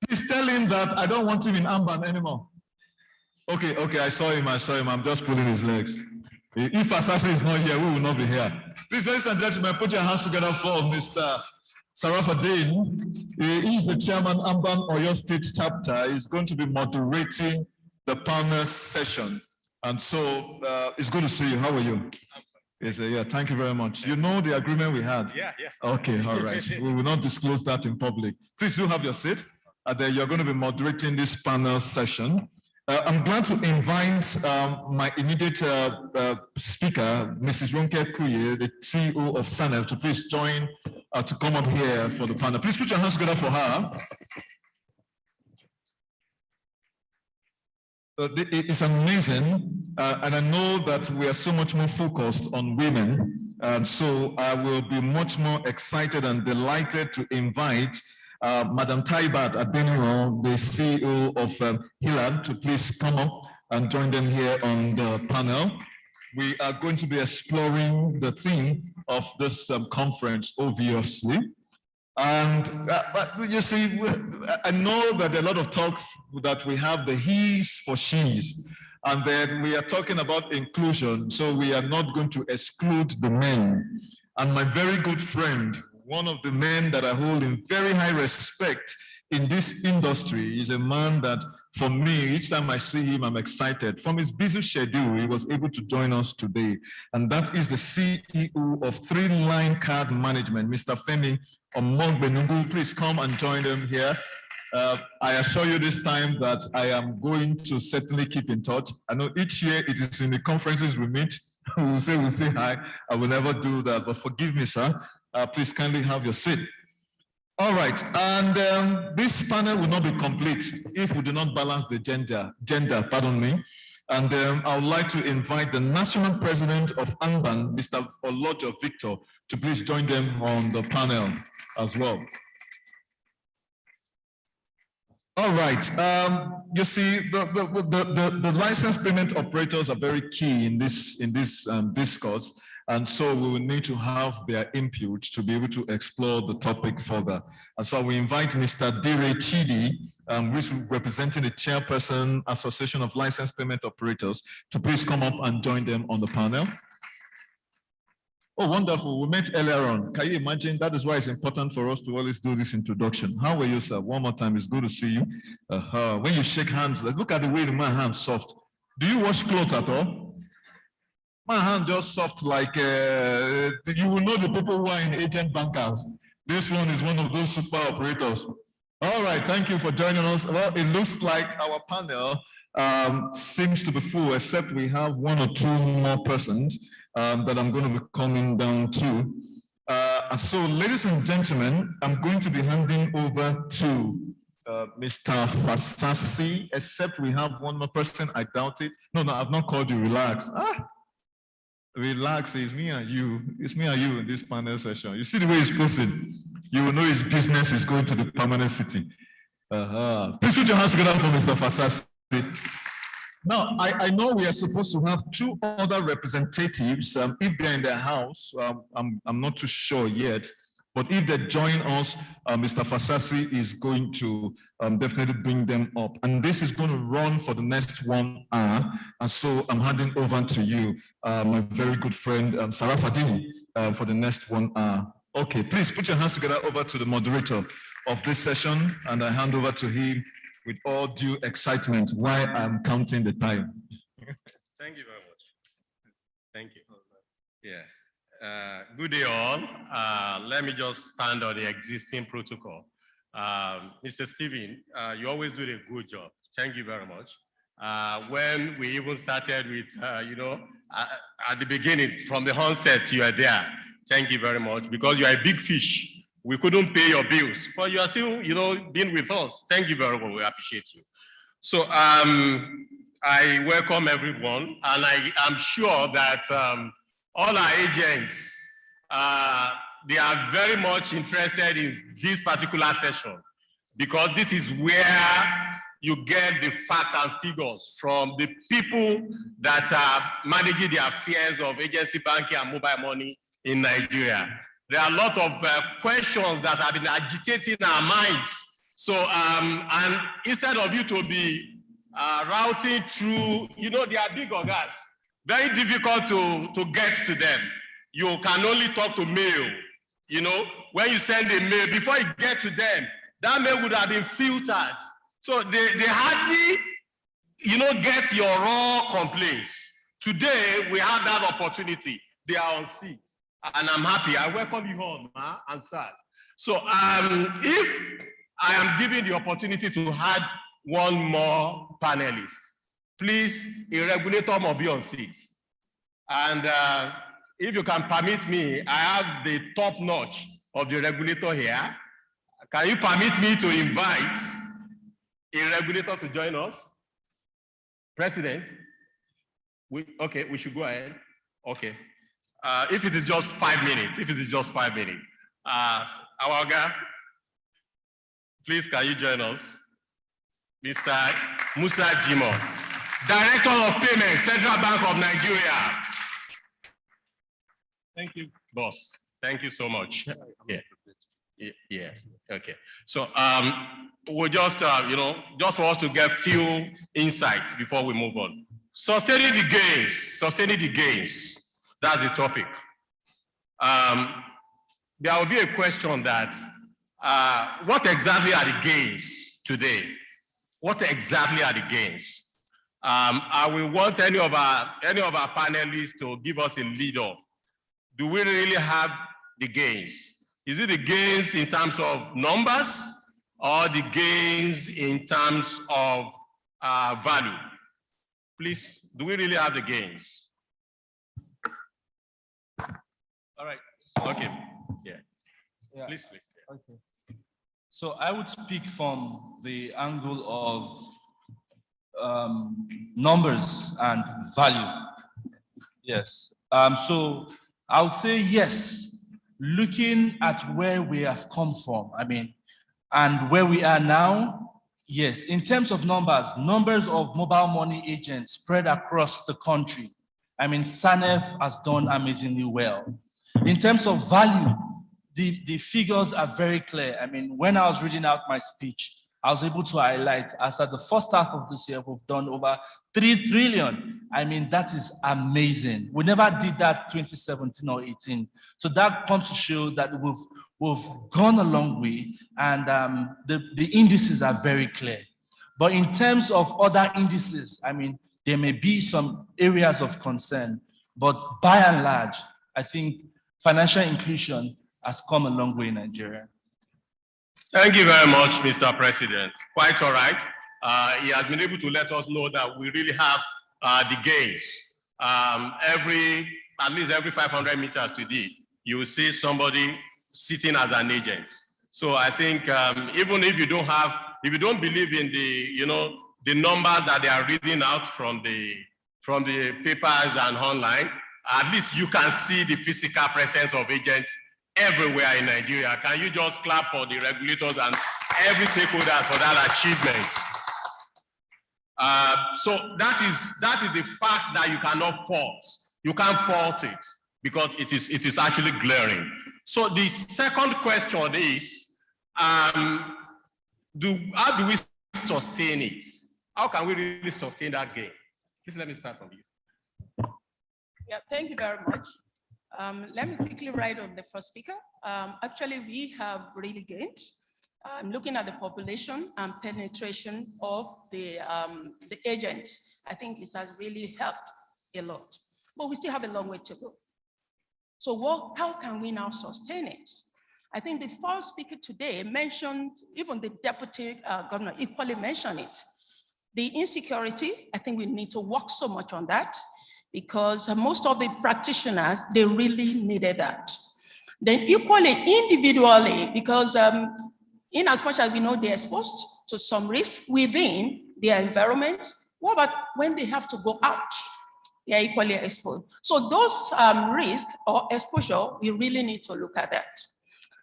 S3: Please tell him that I don't want him in AMMBAN anymore. Okay, I saw him. I'm just pulling his legs. If Fasasi is not here, we will not be here. Please, ladies and gentlemen, put your hands together for Mr. Sarafadin. He is the chairman, AMMBAN Oyo State Chapter. He's going to be moderating the panel session. And so it's good to see you. How are you? Yes, yeah, thank you very much. You know the agreement we had? Yeah. Okay, all right. We will not disclose that in public. Please do have your seat. And then you're going to be moderating this panel session. I'm glad to invite my immediate speaker, Mrs. Ronke Kuye, the CEO of SANEF, to please join to come up here for the panel. Please put your hands together for her. It's amazing and I know that we are so much more focused on women. So I will be much more excited and delighted to invite Madam Taibat Adeniro, the CEO of HILAD, to please come up and join them here on the panel. We are going to be exploring the theme of this conference, obviously. And but you see, I know that a lot of talk that we have the he's for she's, and then we are talking about inclusion, so we are not going to exclude the men. And my very good friend, one of the men that I hold in very high respect in this industry, is a man that, for me, each time I see him, I'm excited. From his busy schedule, he was able to join us today. And that is the CEO of Three Line Card Management, Mr. Femi Omogbenungu. Please come and join them here. I assure you this time that I am going to certainly keep in touch. I know each year it is in the conferences we meet. we say hi. I will never do that, but forgive me, sir. Please kindly have your seat. All right, and this panel will not be complete if we do not balance the gender, pardon me. And I would like to invite the National President of AMMBAN, Mr. Olojo Victor, to please join them on the panel as well. All right, you see, the license payment operators are very key in this discourse. And so we will need to have their input to be able to explore the topic further. And so we invite Mr. Dire Chidi, who is representing the Chairperson Association of License Payment Operators, to please come up and join them on the panel. Oh, wonderful. We met earlier on. Can you imagine? That is why it's important for us to always do this introduction. How are you, sir? One more time. It's good to see you. When you shake hands, look at the way my hand's soft. Do you wash clothes at all? My hand just soft like, you will know the people who are in agent bankers. This one is one of those super operators. All right, thank you for joining us. Well, it looks like our panel seems to be full, except we have one or two more persons that I'm going to be coming down to. So, ladies and gentlemen, I'm going to be handing over to Mr. Fasasi, except we have one more person. I doubt it. No, I've not called you. Relax. Relax, it's me and you. It's me and you in this panel session. You see the way he's posing. You will know his business is going to the permanent city. Please put your hands together for Mr. Fasasi. Now, I know we are supposed to have two other representatives. If they're in their house, I'm not too sure yet. But if they join us, Mr. Fasasi is going to definitely bring them up. And this is going to run for the next 1 hour. And so I'm handing over to you, my very good friend, Sarafadini, for the next 1 hour. Okay, please put your hands together over to the moderator of this session, and I hand over to him with all due excitement while I'm counting the time.
S11: Thank you very much. Thank you. Yeah. Good day all. Let me just stand on the existing protocol. Mr. Stephen, you always do a good job. Thank you very much. When we even started with, at the beginning, from the onset, you are there. Thank you very much, because you are a big fish. We couldn't pay your bills, but you are still, being with us. Thank you very much. We appreciate you. So I welcome everyone, and I am sure that all our agents, they are very much interested in this particular session, because this is where you get the facts and figures from the people that are managing the affairs of agency banking and mobile money in Nigeria. There are a lot of questions that have been agitating our minds. So, and instead of you to be routing through, they are big organs, very difficult to get to them. You can only talk to mail. When you send a mail, before you get to them, that mail would have been filtered. So they hardly, get your raw complaints. Today, we have that opportunity. They are on seat. And I'm happy. I welcome you all, and sirs. So if I am given the opportunity to add one more panelist, please, a regulator must be on seat. And if you can permit me, I have the top notch of the regulator here. Can you permit me to invite a regulator to join us? President? Okay, we should go ahead. Okay. If it is just 5 minutes, our guy, please can you join us? Mr. Musa Jimo, Director of Payment, Central Bank of Nigeria. Thank you, boss. Thank you so much. Yeah. Okay. So we'll just, just for us to get few insights before we move on. Sustaining the gains, that's the topic. There will be a question that, what exactly are the gains today? What exactly are the gains? I will want any of our panelists to give us a lead off. Do we really have the gains? Is it the gains in terms of numbers or the gains in terms of value? Please, do we really have the gains?
S6: All right.
S11: Okay. Yeah. Please.
S6: Okay. So I would speak from the angle of numbers and value. Yes. So I would say yes. Looking at where we have come from, and where we are now, yes. In terms of numbers of mobile money agents spread across the country, SANEF has done amazingly well. In terms of value, the figures are very clear. When I was reading out my speech, I was able to highlight, as at the first half of this year, we've done over 3 trillion. That is amazing. We never did that 2017 or 18. So that comes to show that we've gone a long way, and the indices are very clear. But in terms of other indices, there may be some areas of concern, but by and large, I think financial inclusion has come a long way in Nigeria.
S11: Thank you very much, Mr. President. Quite all right. He has been able to let us know that we really have the gains. At least every 500 meters today, you will see somebody sitting as an agent. So I think even if you don't believe in the numbers that they are reading out from the papers and online, at least you can see the physical presence of agents everywhere in Nigeria. Can you just clap for the regulators and every stakeholder for that achievement? So that is the fact that you cannot fault. You can't fault it because it is actually glaring. So the second question is, how do we sustain it? How can we really sustain that gain? Please let me start from you.
S12: Yeah, thank you very much. Let me quickly write on the first speaker. Actually, we have really gained. Looking at the population and penetration of the agents, I think this has really helped a lot. But we still have a long way to go. So how can we now sustain it? I think the first speaker today mentioned, even the deputy governor equally mentioned it. The insecurity, I think we need to work so much on that, because most of the practitioners, they really needed that. Then equally, individually, because in as much as we know they're exposed to some risk within their environment, what about when they have to go out? They are equally exposed. So those risks or exposure, we really need to look at that.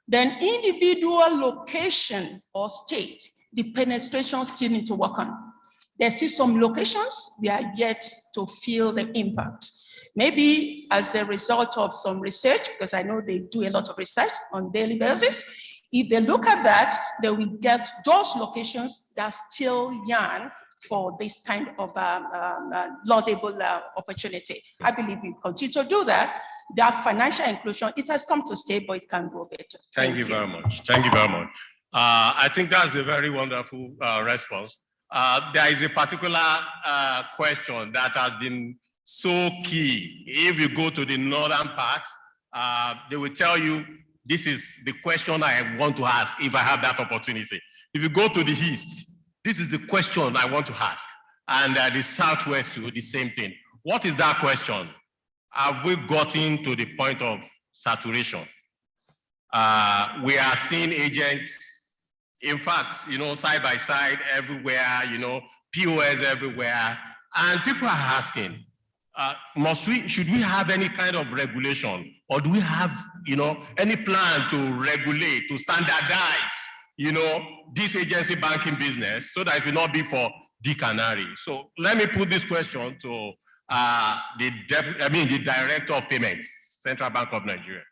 S12: Then individual location or state, the penetration still need to work on. There's still some locations we are yet to feel the impact. Maybe as a result of some research, because I know they do a lot of research on a daily basis. If they look at that, they will get those locations that still yearn for this kind of laudable opportunity. I believe we continue to do that. That financial inclusion, it has come to stay, but it can grow better.
S11: Thank you very much. Thank you very much. I think that's a very wonderful response. There is a particular question that has been so key. If you go to the northern parts, they will tell you, this is the question I want to ask if I have that opportunity. If you go to the east, this is the question I want to ask. And the southwest too, the same thing. What is that question? Have we gotten to the point of saturation? We are seeing agents, in fact, side by side everywhere, POS everywhere. And people are asking, should we have any kind of regulation, or do we have, any plan to regulate, to standardize, this agency banking business so that it will not be for the canary? So let me put this question to the Director of Payments, Central Bank of Nigeria.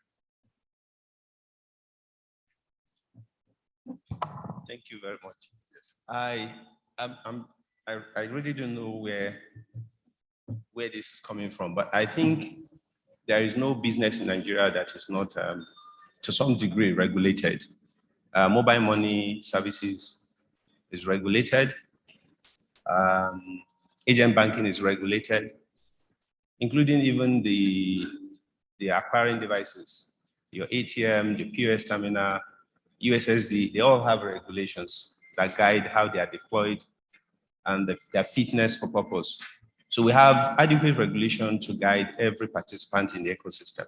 S7: Thank you very much. I really don't know where this is coming from, but I think there is no business in Nigeria that is not, to some degree, regulated. Mobile money services is regulated. Agent banking is regulated, including even the acquiring devices, your ATM, the POS terminal, USSD, they all have regulations that guide how they are deployed and their fitness for purpose. So we have adequate regulation to guide every participant in the ecosystem.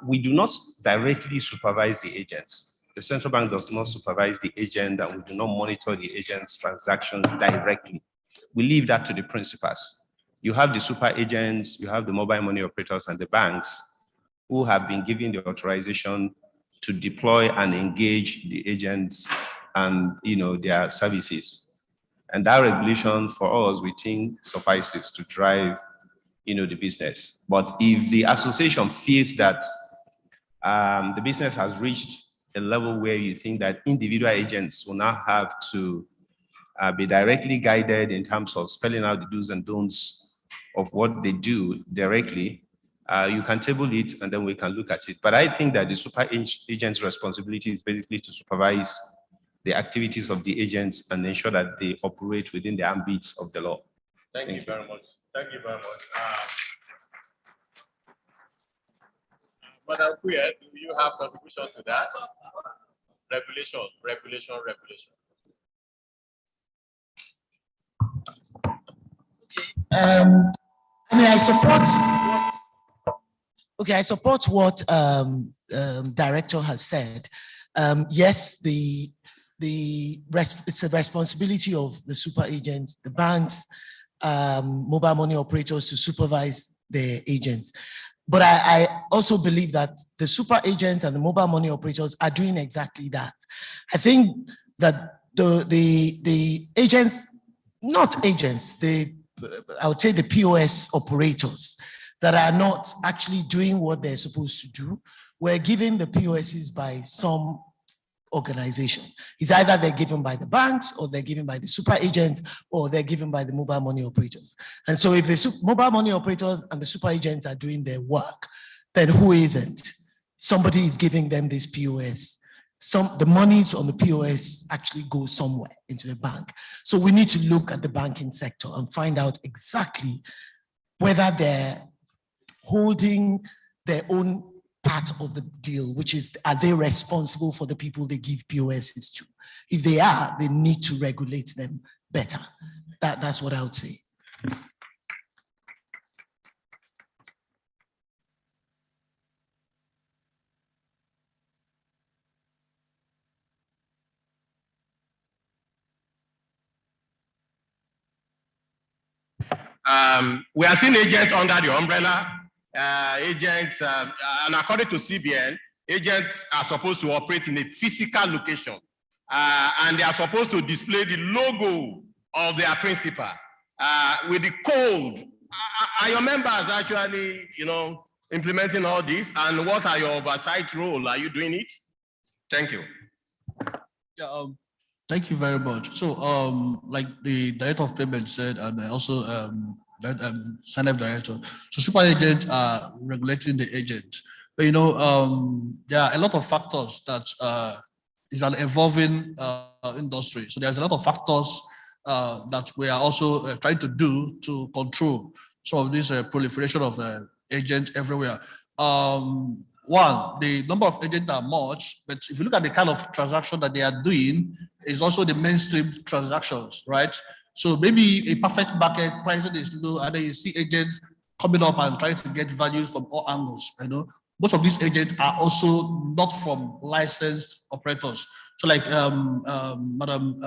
S7: We do not directly supervise the agents. The central bank does not supervise the agent, and we do not monitor the agent's transactions directly. We leave that to the principals. You have the super agents, you have the mobile money operators and the banks who have been given the authorization to deploy and engage the agents and their services. And that regulation for us, we think, suffices to drive the business. But if the association feels that the business has reached a level where you think that individual agents will now have to be directly guided in terms of spelling out the do's and don'ts of what they do directly, you can table it and then we can look at it. But I think that the super agent's responsibility is basically to supervise the activities of the agents and ensure that they operate within the ambits of the law.
S11: Thank you very much. Thank you very much. Madam Queer, do you have contribution to that? Regulation.
S10: I support what director has said. Yes, it's a responsibility of the super agents, the banks, mobile money operators to supervise their agents. But I also believe that the super agents and the mobile money operators are doing exactly that. I think that the agents, not agents, I would say the POS operators that are not actually doing what they're supposed to do, were given the POSs by some organization. It's either they're given by the banks, or they're given by the super agents, or they're given by the mobile money operators. And so if the mobile money operators and the super agents are doing their work, then who isn't? Somebody is giving them this POS. The monies on the POS actually go somewhere into the bank. So we need to look at the banking sector and find out exactly whether they're holding their own part of the deal, which is, are they responsible for the people they give POSs to? If they are, they need to regulate them better. That's what I would say.
S11: We are seeing agents under the umbrella. Agents, and according to CBN, agents are supposed to operate in a physical location, and they are supposed to display the logo of their principal with the code. Are your members actually, implementing all this? And what are your oversight role? Are you doing it? Thank you.
S13: Yeah, thank you very much. So, like the Director of Payment said, and also SANEF Director, so super agents are regulating the agent. But there are a lot of factors that is an evolving industry. So there's a lot of factors that we are also trying to do to control some of this proliferation of agents everywhere. One, the number of agents are much, but if you look at the kind of transaction that they are doing, is also the mainstream transactions, right? So maybe a perfect market, pricing is low, and then you see agents coming up and trying to get values from all angles. Most of these agents are also not from licensed operators. So like Madam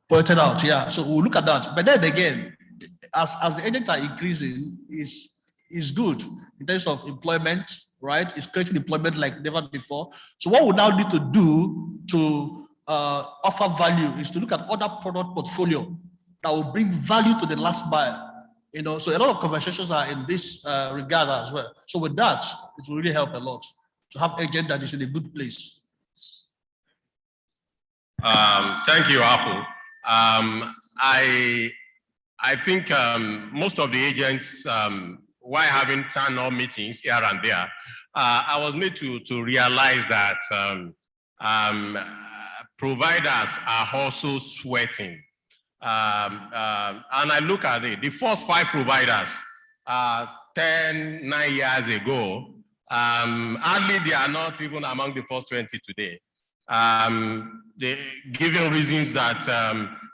S13: pointed out, yeah. So we'll look at that. But then again, as the agents are increasing, is good in terms of employment, right? It's creating employment like never before. So what we now need to do to offer value is to look at other product portfolio that will bring value to the last buyer. You know, so a lot of conversations are in this regard as well. So with that, it will really help a lot to have agent that is in a good place.
S11: Thank you, Apple. I think most of the agents, while having town hall meetings here and there, I was made to realize that providers are also sweating. And I look at it, the first 5 providers, 9 years ago, hardly they are not even among the first 20 today. They giving reasons that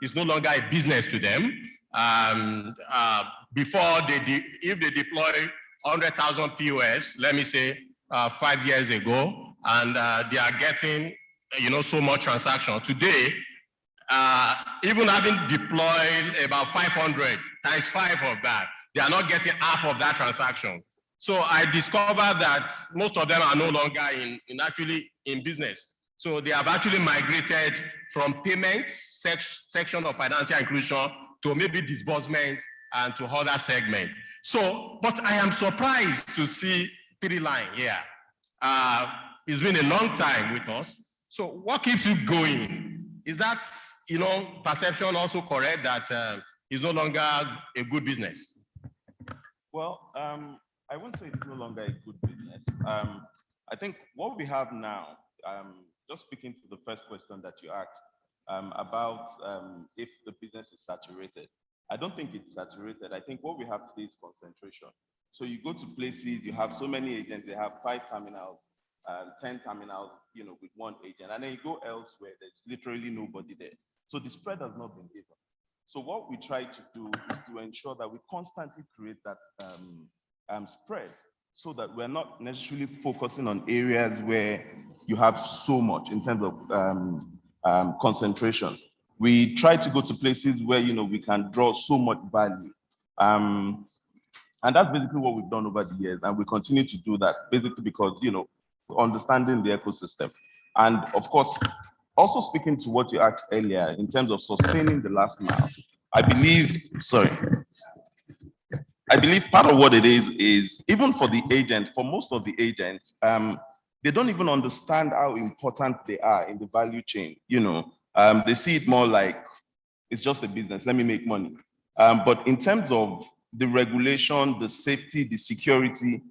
S11: it's no longer a business to them. Before if they deploy 100,000 POS, let me say 5 years ago, and they are getting, so much transaction. Today, even having deployed about 500 times 5 of that, they are not getting half of that transaction. So I discovered that most of them are no longer actually in business. So they have actually migrated from payments section of financial inclusion to maybe disbursement and to other segment. So, but I am surprised to see Line here. It's been a long time with us. So what keeps you going? Is that, perception also correct that it's no longer a good business?
S14: Well, I wouldn't say it's no longer a good business. I think what we have now, just speaking to the first question that you asked about if the business is saturated, I don't think it's saturated. I think what we have today is concentration. So you go to places, you have so many agents, they have 5 terminals, 10 terminals, with 1 agent, and then you go elsewhere, there's literally nobody there. So the spread has not been given. So what we try to do is to ensure that we constantly create that spread so that we're not necessarily focusing on areas where you have so much in terms of concentration. We try to go to places where, we can draw so much value. And that's basically what we've done over the years. And we continue to do that basically because, understanding the ecosystem. And of course, also speaking to what you asked earlier in terms of sustaining the last mile, I believe part of what it is even for the agent, for most of the agents, they don't even understand how important they are in the value chain. They see it more like it's just a business, let me make money. But in terms of the regulation, the safety, the security,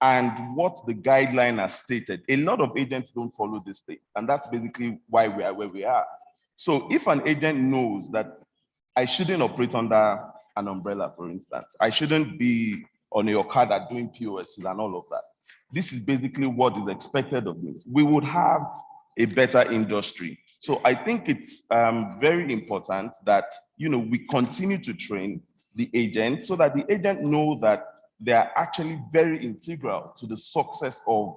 S14: and what the guideline has stated, a lot of agents don't follow this thing. And that's basically why we are where we are. So if an agent knows that I shouldn't operate under an umbrella, for instance, I shouldn't be on a Okada doing POSs and all of that, this is basically what is expected of me. We would have a better industry. So I think it's very important that, we continue to train the agent so that the agent knows that they are actually very integral to the success of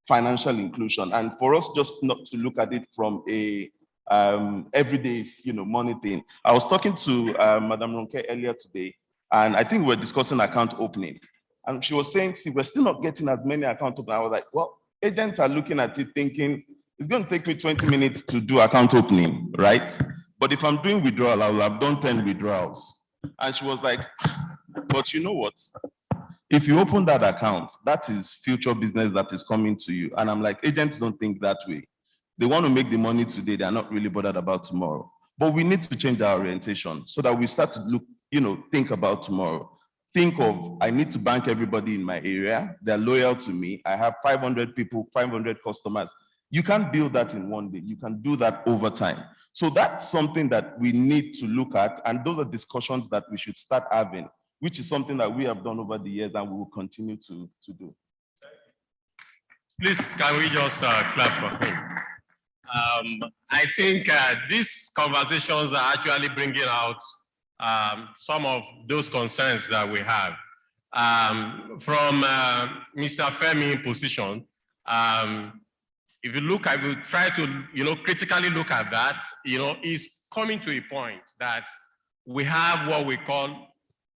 S14: financial inclusion. And for us just not to look at it from a everyday, money thing. I was talking to Madam Ronke earlier today, and I think we were discussing account opening. And she was saying, see, we're still not getting as many account opening. I was like, well, agents are looking at it thinking, it's going to take me 20 minutes to do account opening, right? But if I'm doing withdrawal, I will have done 10 withdrawals. And she was like, but you know what? If you open that account, that is future business that is coming to you. And I'm like, agents don't think that way. They want to make the money today. They're not really bothered about tomorrow. But we need to change our orientation so that we start to look, think about tomorrow. Think of, I need to bank everybody in my area. They're loyal to me. I have 500 people, 500 customers. You can't build that in one day. You can do that over time. So that's something that we need to look at. And those are discussions that we should start having, which is something that we have done over the years and we will continue to do.
S11: Please, can we just clap for him? I think these conversations are actually bringing out some of those concerns that we have. From Mr. Femi's position, if you look, I will try to, critically look at that, is coming to a point that we have what we call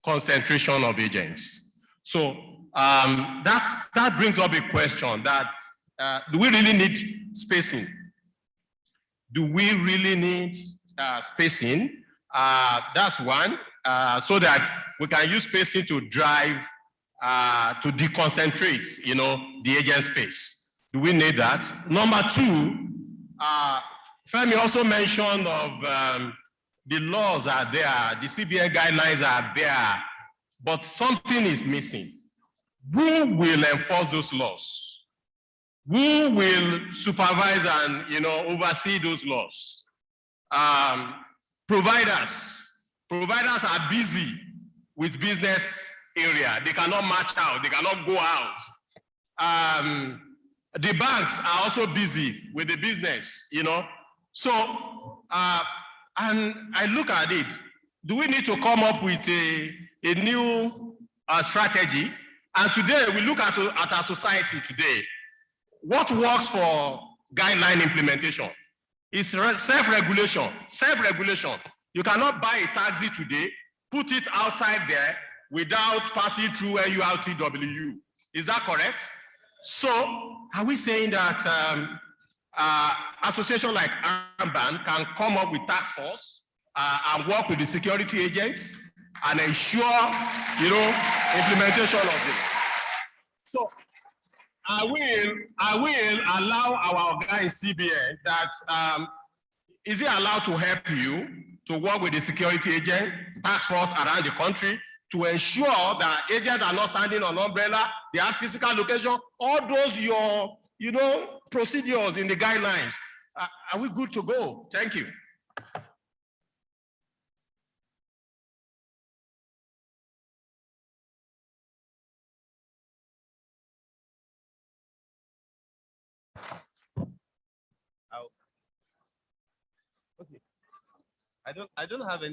S11: concentration of agents. So that brings up a question that do we really need spacing? Do we really need spacing? That's one, so that we can use spacing to drive, to deconcentrate, the agent space. Do we need that? Number two, Femi also mentioned of the laws are there, the CBN guidelines are there, but something is missing. Who will enforce those laws? Who will supervise and oversee those laws? Providers are busy with business area. They cannot match out. They cannot go out. The banks are also busy with the business. So, and I look at it. Do we need to come up with a new strategy? And today we look at our society today. What works for guideline implementation is self-regulation. Self-regulation. You cannot buy a taxi today, put it outside there without passing through NURTW. Is that correct? So, are we saying that association like AMMBAN can come up with task force and work with the security agents and ensure, implementation of it? So, I will allow our guy in CBN that is it allowed to help you to work with the security agent, task force around the country to ensure that agents are not standing on umbrella, they have physical location, all those your procedures in the guidelines. Are we good to go? Thank you.
S15: Okay. I don't have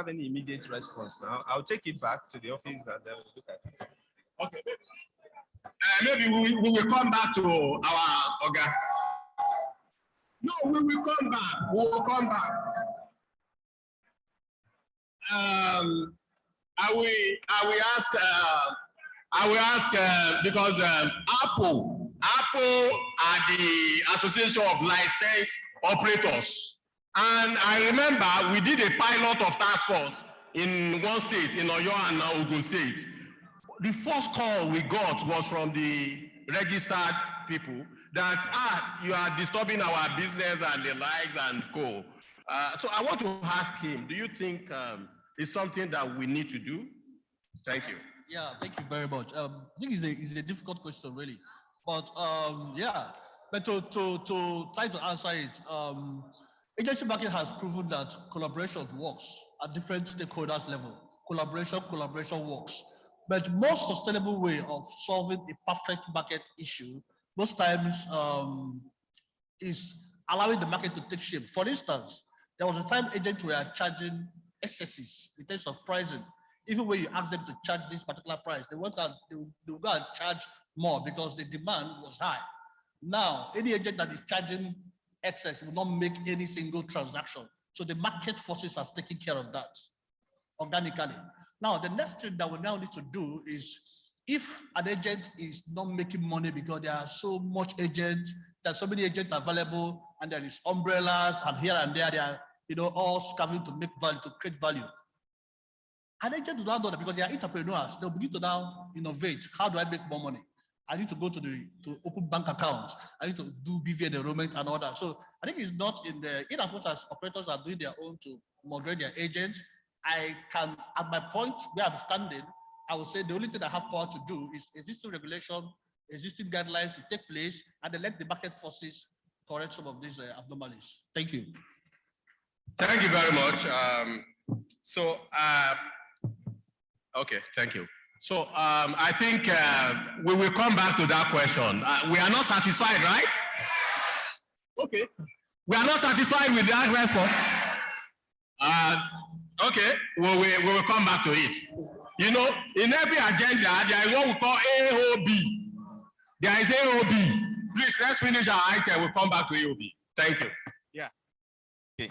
S15: any immediate response now. I'll take it back to the office and then we'll look at it.
S11: Okay. Maybe we will come back to our Oga. No, we will come back. We will come back. I will ask because Apple are the Association of Licensed Operators. And I remember we did a pilot of task force in one state, in Oyo and Ogun State. The first call we got was from the registered people that, you are disturbing our business and the likes and co. So I want to ask him, do you think it's something that we need to do? Thank you.
S13: Yeah, thank you very much. I think it's a difficult question, really. But yeah, but to try to answer it, agency market has proven that collaboration works at different stakeholders level. Collaboration works. But most sustainable way of solving a perfect market issue, most times is allowing the market to take shape. For instance, there was a time agents were charging excesses in terms of pricing. Even when you ask them to charge this particular price, they will go and charge more because the demand was high. Now, any agent that is charging excess will not make any single transaction. So the market forces are taking care of that organically. Now, the next thing that we now need to do is, if an agent is not making money because there are so much agents, there are so many agents available, and there is umbrellas, and here and there, they are all scavenging to make value, to create value. An agent do not know that because they are entrepreneurs. They'll begin to now innovate. How do I make more money? I need to go to open bank accounts. I need to do BVN enrollment and all that. So I think it's not in as much as operators are doing their own to moderate their agents. I can, at my point where I'm standing, I would say the only thing I have power to do is existing regulation, existing guidelines to take place, and then let the market forces correct some of these abnormalities. Thank you.
S11: Thank you very much. Okay, thank you. So I think we will come back to that question. We are not satisfied, right? Okay. We are not satisfied with that response. Okay, we will come back to it. In every agenda, there is what we call AOB. There is AOB. Please, let's finish our item. We'll come back to AOB. Thank you. Yeah.
S15: Okay.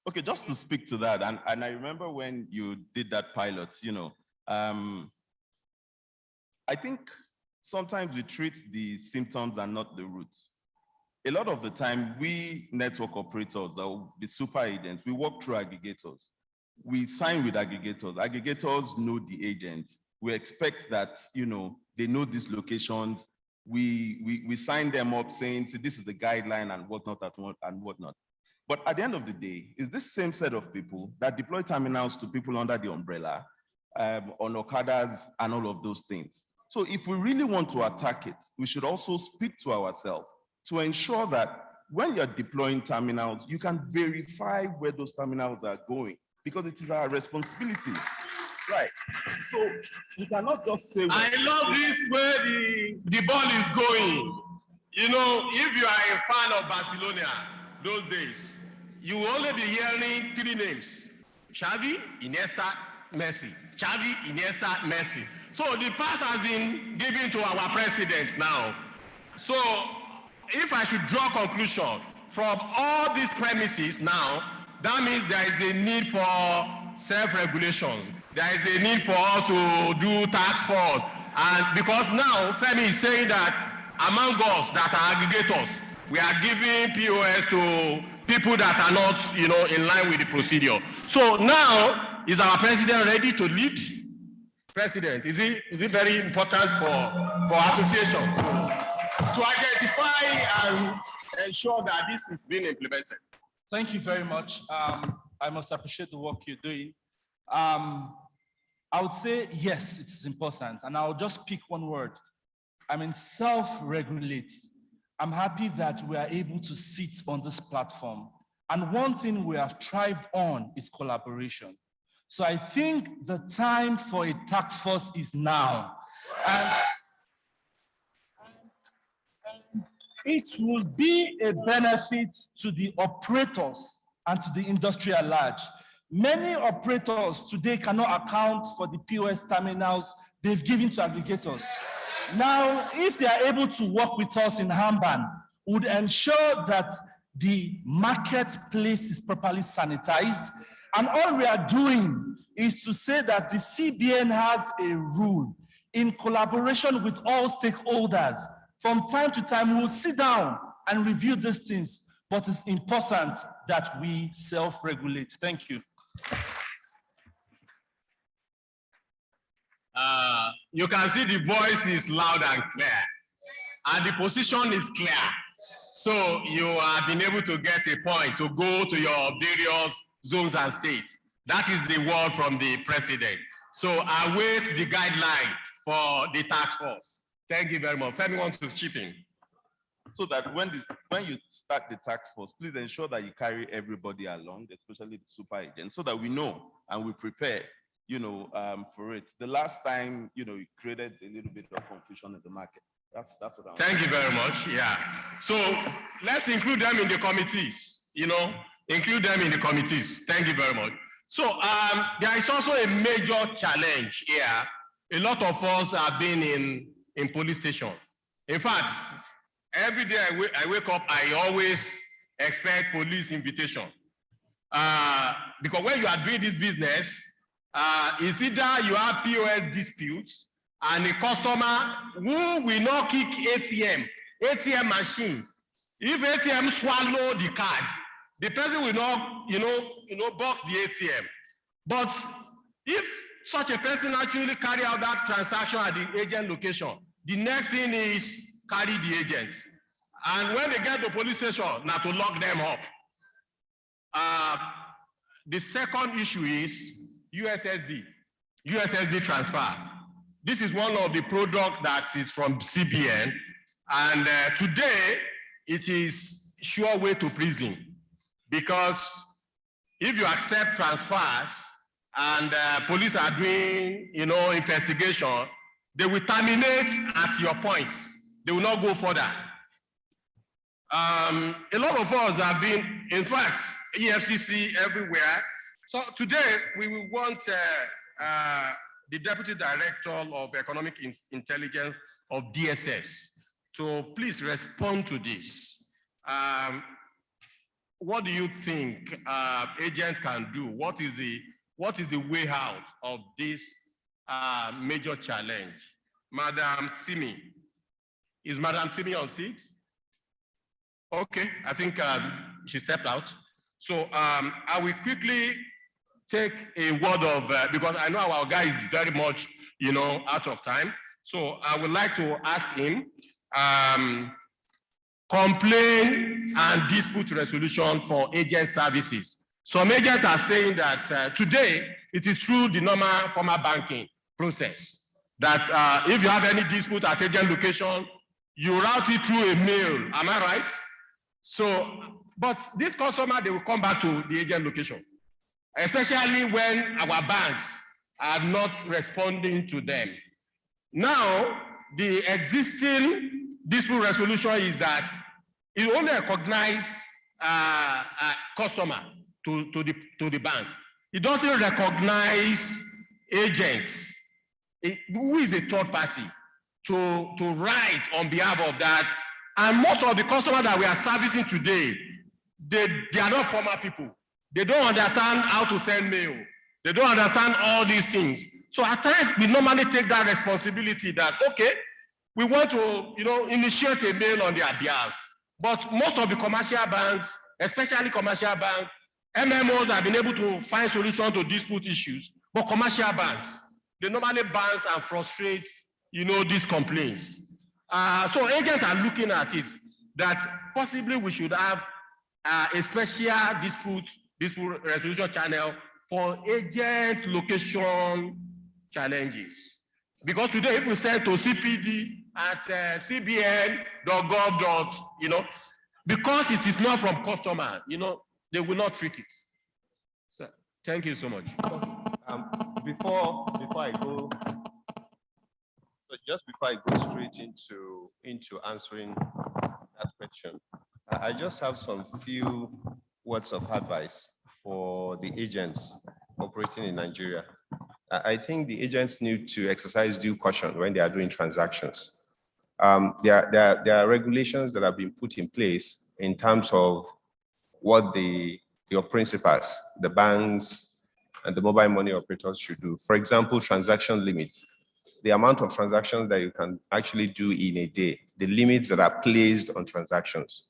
S14: Okay, just to speak to that, and I remember when you did that pilot, I think sometimes we treat the symptoms and not the roots. A lot of the time, we network operators, or the super agents, we work through aggregators. We sign with aggregators. Aggregators know the agents. We expect that, they know these locations. We sign them up saying, so this is the guideline and whatnot and whatnot. But at the end of the day, it's this same set of people that deploy terminals to people under the umbrella, on Okadas and all of those things. So if we really want to attack it, we should also speak to ourselves to ensure that when you're deploying terminals, you can verify where those terminals are going, because it is our responsibility. Right. So you cannot just say,
S11: I love this where the ball is going. If you are a fan of Barcelona those days, you will only be hearing 3 names: Xavi, Iniesta, Messi. Xavi, Iniesta, Messi. So the pass has been given to our president now. So if I should draw conclusion from all these premises now, that means there is a need for self-regulation. There is a need for us to do task force. And because now Femi is saying that among us that are aggregators, we are giving POS to people that are not, in line with the procedure. So now, is our president ready to lead? President, is it very important for association to identify and ensure that this is being implemented?
S6: Thank you very much. I must appreciate the work you're doing. I would say, yes, it's important. And I'll just pick one word. Self-regulate. I'm happy that we are able to sit on this platform. And one thing we have thrived on is collaboration. So I think the time for a task force is now. And it will be a benefit to the operators and to the industry at large. Many operators today cannot account for the POS terminals they've given to aggregators. Now, if they are able to work with us in AMMBAN, would ensure that the marketplace is properly sanitized. And all we are doing is to say that the CBN has a rule in collaboration with all stakeholders. From time to time, we'll sit down and review these things, but it's important that we self-regulate. Thank you.
S11: You can see the voice is loud and clear, and the position is clear. So you have been able to get a point to go to your various zones and states. That is the word from the president. So I wait the guideline for the task force. Thank you very much. Femi wants to chip in.
S14: So that when you start the task force, please ensure that you carry everybody along, especially the super agents, so that we know and we prepare, for it. The last time, it created a little bit of confusion in the market. That's what I'm
S11: saying. Thank you very much. Yeah. So let's include them in the committees, include them in the committees. Thank you very much. So there is also a major challenge here. A lot of us have been in police station. In fact, every day I wake up, I always expect police invitation. Because when you are doing this business, it's either you have POS disputes and a customer who will not kick ATM machine. If ATM swallow the card, the person will not, block the ATM. But if such a person actually carry out that transaction at the agent location, the next thing is carry the agent. And when they get to police station, now to lock them up. The second issue is USSD transfer. This is one of the products that is from CBN. And today, it is sure way to prison. Because if you accept transfers and police are doing, investigation, they will terminate at your points. They will not go further. A lot of us have been, in fact, EFCC everywhere. So today, we will want the Deputy Director of Economic Intelligence of DSS to please respond to this. what do you think agents can do? What is the way out of this major challenge? Madam Timi, is Madam Timi on 6? Okay, I think she stepped out. So I will quickly take a word of, because I know our guy is very much, out of time. So I would like to ask him, complaint and dispute resolution for agent services. Some agents are saying that today it is through the normal formal banking process that if you have any dispute at agent location, you route it through a mail. Am I right? So, but this customer, they will come back to the agent location, especially when our banks are not responding to them. Now, the existing dispute resolution is that it only recognizes customer to the bank. It doesn't recognize agents, who is a third party, to write on behalf of that. And most of the customers that we are servicing today, they are not formal people. They don't understand how to send mail. They don't understand all these things. So at times, we normally take that responsibility that, okay, we want to, initiate a mail on their behalf. But most of the commercial banks, especially commercial banks, MMOs have been able to find solutions to dispute issues. But commercial banks, they normally bounce and frustrate, these complaints. So agents are looking at it, that possibly we should have a special dispute resolution channel for agent location challenges. Because today, if we send to CPD at cbn.gov. Because it is not from customer, they will not treat it. So, thank you so much.
S7: Before I go, so just before I go straight into answering that question, I just have some few words of advice for the agents operating in Nigeria. I think the agents need to exercise due caution when they are doing transactions. There are regulations that have been put in place in terms of what your principals, the banks, and the mobile money operators should do. For example, transaction limits, the amount of transactions that you can actually do in a day, the limits that are placed on transactions.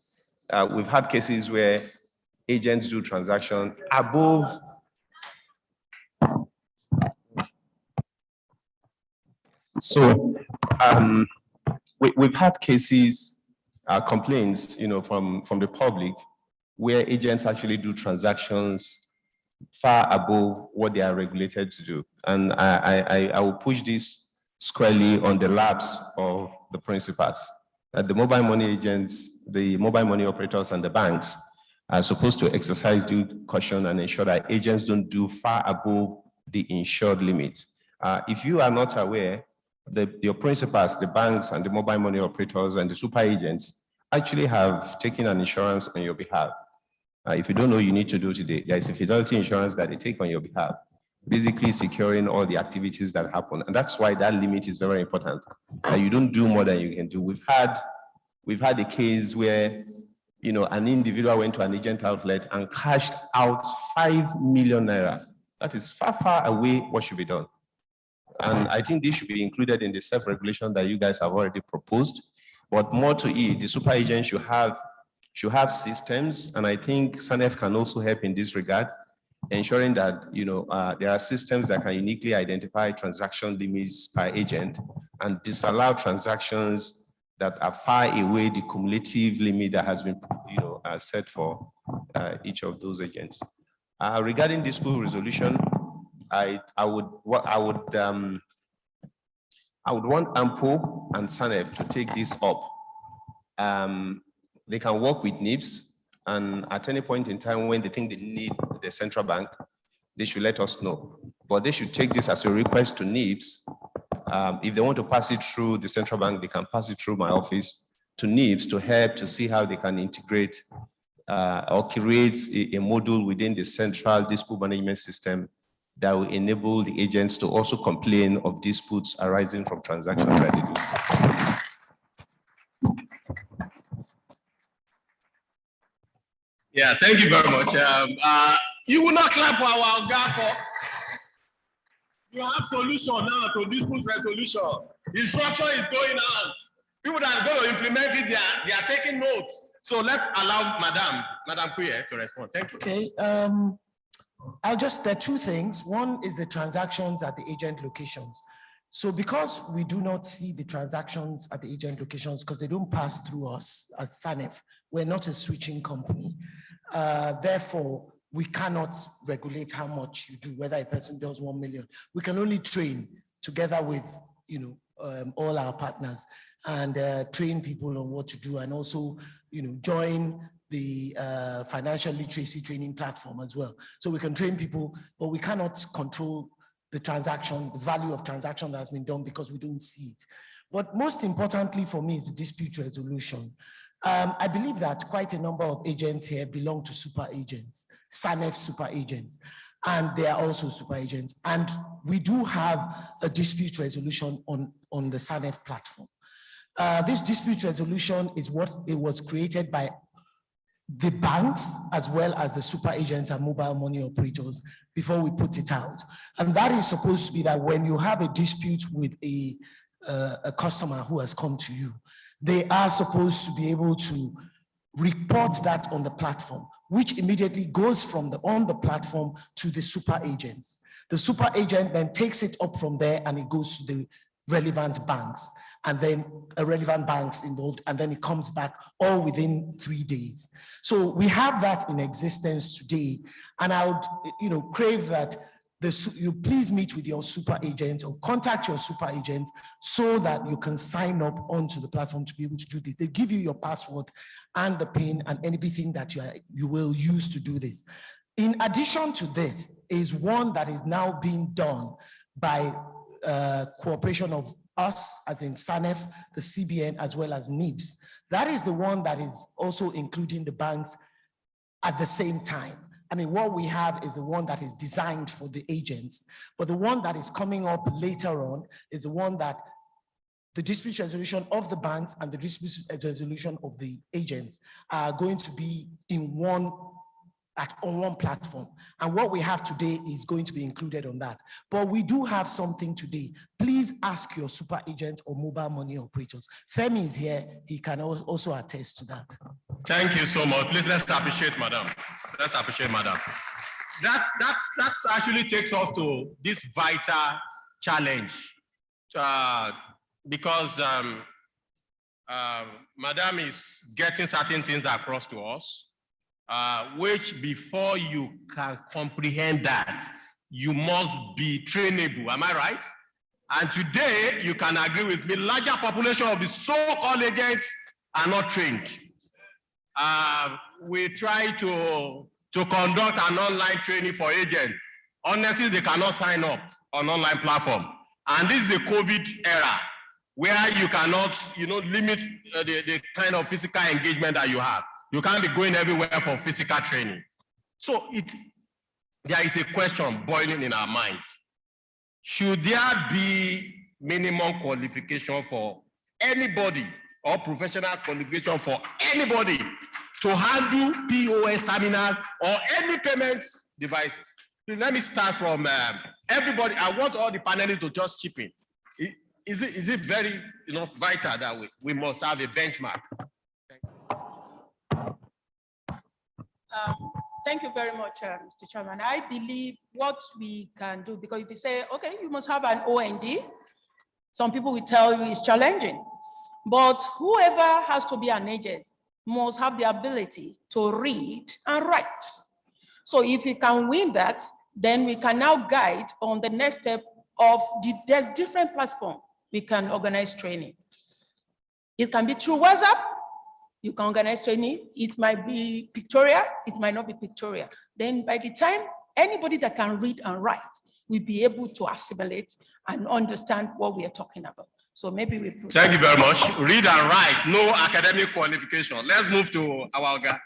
S7: We've had cases where agents do transactions above we've had cases, complaints, from the public where agents actually do transactions far above what they are regulated to do. And I will push this squarely on the laps of the principals. The mobile money agents, the mobile money operators, and the banks are supposed to exercise due caution and ensure that agents don't do far above the insured limit. If you are not aware, your principals, the banks, and the mobile money operators and the super agents actually have taken an insurance on your behalf. If you don't know, you need to do today. There is a fidelity insurance that they take on your behalf, basically securing all the activities that happen. And that's why that limit is very important. You don't do more than you can do. We've had a case where an individual went to an agent outlet and cashed out 5 million naira. That is far, far away what should be done. And I think this should be included in the self-regulation that you guys have already proposed. But more to it, the super agent should have systems, and I think SANEF can also help in this regard, ensuring that there are systems that can uniquely identify transaction limits per agent and disallow transactions that are far away the cumulative limit that has been set for each of those agents. Regarding dispute resolution, I would want AMPO and SANEF to take this up. They can work with NIBS, and at any point in time when they think they need the central bank, they should let us know. But they should take this as a request to NIBS. If they want to pass it through the central bank, they can pass it through my office to NIBS to help to see how they can integrate or create a module within the central dispute management system that will enable the agents to also complain of disputes arising from transactions that they do.
S11: Yeah, thank you very much. You will not clap for our guy for. You have solution now to dispute resolution. Instruction is going out. People that are going to implement it, they are taking notes. So let's allow Madam Kuye to respond. Thank you.
S10: Okay. There are two things. One is the transactions at the agent locations. So because we do not see the transactions at the agent locations because they don't pass through us as SANEF, we're not a switching company. Therefore, we cannot regulate how much you do, whether a person does 1 million. We can only train together with, all our partners and train people on what to do, and also, join the financial literacy training platform as well. So we can train people, but we cannot control the transaction, the value of transaction that has been done because we don't see it. But most importantly for me is the dispute resolution. I believe that quite a number of agents here belong to super agents, SANEF super agents, and they are also super agents. And we do have a dispute resolution on the SANEF platform. This dispute resolution is what it was created by the banks as well as the super agent and mobile money operators before we put it out. And that is supposed to be that when you have a dispute with a customer who has come to you, they are supposed to be able to report that on the platform, which immediately goes from on the platform to the super agents. The super agent then takes it up from there and it goes to the relevant banks, and then relevant banks involved, and then it comes back all within 3 days. So we have that in existence today, and I would, crave that you please meet with your super agents or contact your super agents so that you can sign up onto the platform to be able to do this. They give you your password and the PIN and anything that you will use to do this. In addition to this is one that is now being done by cooperation of us, as in SANEF, the CBN, as well as NIBS. That is the one that is also including the banks at the same time. I mean, what we have is the one that is designed for the agents, but the one that is coming up later on is the one that the dispute resolution of the banks and the dispute resolution of the agents are going to be on one platform. And what we have today is going to be included on that. But we do have something today. Please ask your super agents or mobile money operators. Femi is here. He can also attest to that.
S11: Thank you so much. Please, let's appreciate Madam. Let's appreciate Madam. That's actually takes us to this vital challenge because Madam is getting certain things across to us, which before you can comprehend that, you must be trainable. Am I right? And today, you can agree with me, larger population of the so-called agents are not trained. We try to conduct an online training for agents. Honestly, they cannot sign up on online platform. And this is a COVID era where you cannot, limit the kind of physical engagement that you have. You can't be going everywhere for physical training. So there is a question boiling in our minds. Should there be minimum qualification for anybody or professional qualification for anybody to handle POS terminals or any payments devices? Let me start from everybody. I want all the panelists to just chip in. Is it very vital that we must have a benchmark?
S12: Thank you very much, Mr. Chairman. I believe what we can do, because if you say, okay, you must have an OND, some people will tell you it's challenging. But whoever has to be an agent must have the ability to read and write. So if you can win that, then we can now guide on the next step of there's different platforms we can organize training. It can be through WhatsApp. You can organize training. It might be pictorial. It might not be pictorial. Then by the time anybody that can read and write will be able to assimilate and understand what we are talking about. So maybe we.
S11: Thank you very much. Read and write, no academic qualification. Let's move to our guy.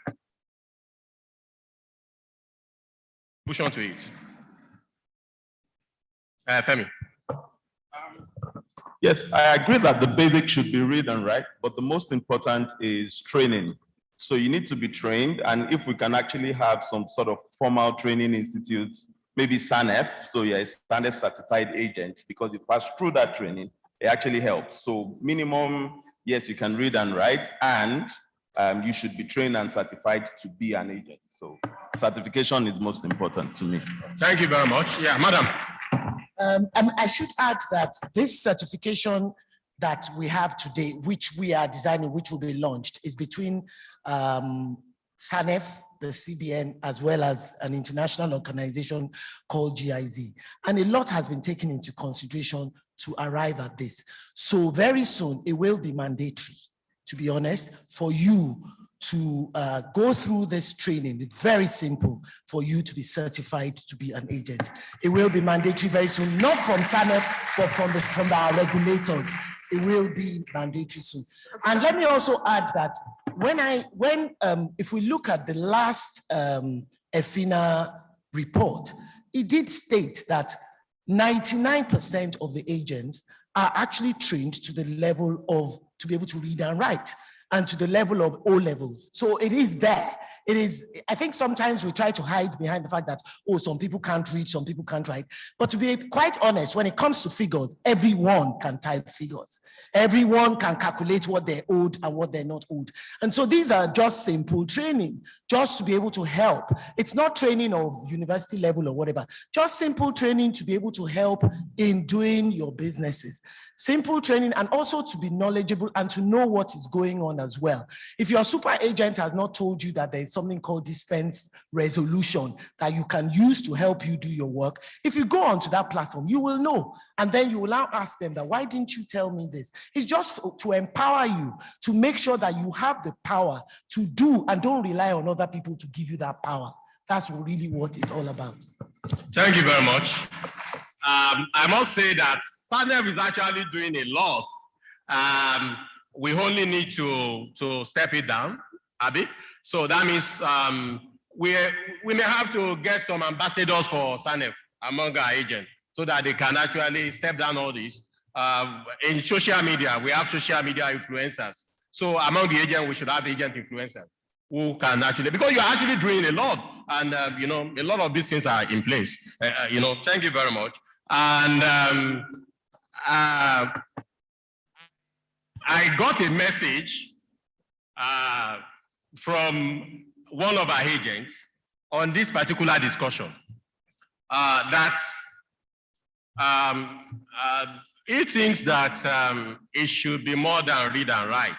S11: Push on to it. Femi.
S14: Yes, I agree that the basic should be read and write, but the most important is training. So you need to be trained. And if we can actually have some sort of formal training institutes, maybe SANEF, so you're a SANEF certified agent, because you pass through that training, it actually helps. So minimum, yes, you can read and write, and you should be trained and certified to be an agent. So certification is most important to me.
S11: Thank you very much. Yeah, madam.
S10: I should add that this certification that we have today, which we are designing, which will be launched, is between SANEF, the CBN, as well as an international organization called GIZ. And a lot has been taken into consideration to arrive at this. So very soon, it will be mandatory, to be honest, for you to go through this training. It's very simple for you to be certified to be an agent. It will be mandatory very soon, not from SANEF, but from our regulators. It will be mandatory soon. And let me also add that if we look at the last EFINA report, it did state that 99% of the agents are actually trained to the level of, to be able to read and write, and to the level of O levels. So it is there. It is, I think sometimes we try to hide behind the fact that, oh, some people can't read, some people can't write. But to be quite honest, when it comes to figures, everyone can type figures. Everyone can calculate what they're owed and what they're not owed. And so these are just simple training, just to be able to help. It's not training of university level or whatever, just simple training to be able to help in doing your businesses. Simple training, and also to be knowledgeable and to know what is going on as well. If your super agent has not told you that there is something called dispense resolution that you can use to help you do your work, if you go onto that platform, you will know. And then you will now ask them that, why didn't you tell me this? It's just to empower you, to make sure that you have the power to do and don't rely on other people to give you that power. That's really what it's all about.
S11: Thank you very much. I must say that SANEF is actually doing a lot. We only need to step it down, Abby. So that means we may have to get some ambassadors for SANEF among our agents, so that they can actually step down all this. In social media, we have social media influencers. So among the agents, we should have agent influencers who can actually, because you're actually doing a lot, and you know, a lot of these things are in place. You know, thank you very much. And I got a message from one of our agents on this particular discussion that he thinks that it should be more than read and write.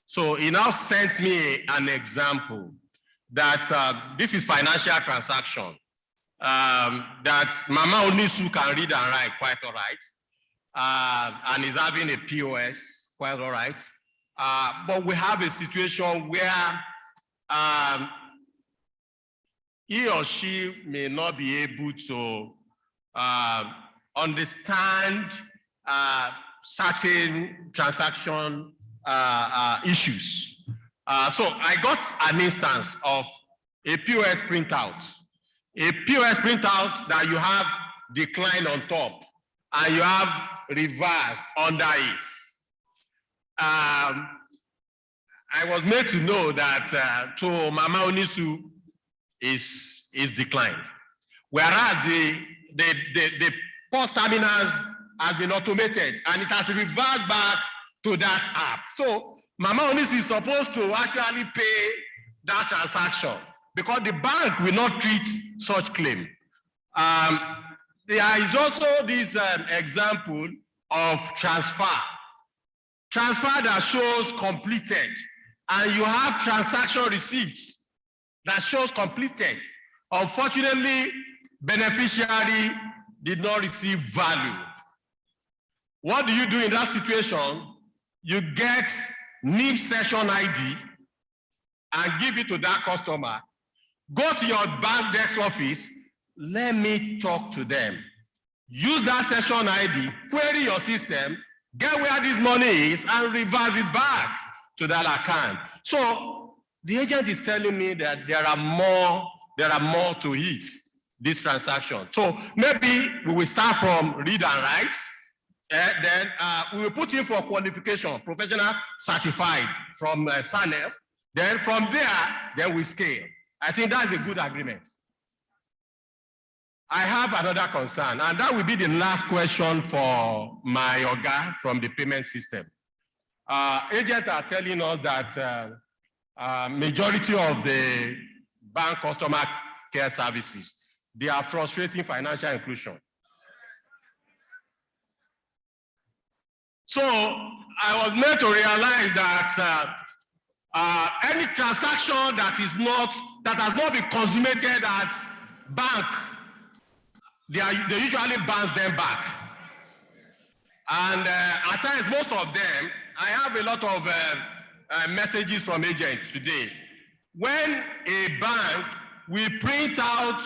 S11: So he now sent me an example that this is financial transaction, that Mama Onisu can read and write quite all right, and is having a POS quite all right. But we have a situation where he or she may not be able to understand certain transaction issues. So I got an instance of a POS printout. A POS printout that you have decline on top and you have reversed under it. I was made to know that to Mama Onisu is declined, whereas the post terminals has been automated and it has reversed back to that app. So Mama Onisu is supposed to actually pay that transaction because the bank will not treat such claim. There is also this example of transfer that shows completed, and you have transaction receipts that shows completed. Unfortunately, beneficiary did not receive value. What do you do in that situation? You get NIP session ID and give it to that customer. Go to your bank desk office, let me talk to them. Use that session ID, query your system, get where this money is, and reverse it back to that account. So the agent is telling me that there are more to it, this transaction. So maybe we will start from read and write, then we will put in for qualification, professional certified from SANEF, Then from there, then we scale. I think that's a good agreement. I have another concern, and that will be the last question for my Oga from the payment system. Agents are telling us that majority of the bank customer care services, they are frustrating financial inclusion. So I was made to realize that any transaction that has not been consummated at bank, they usually bounce them back. And at times, most of them, I have a lot of messages from agents today. When a bank will print out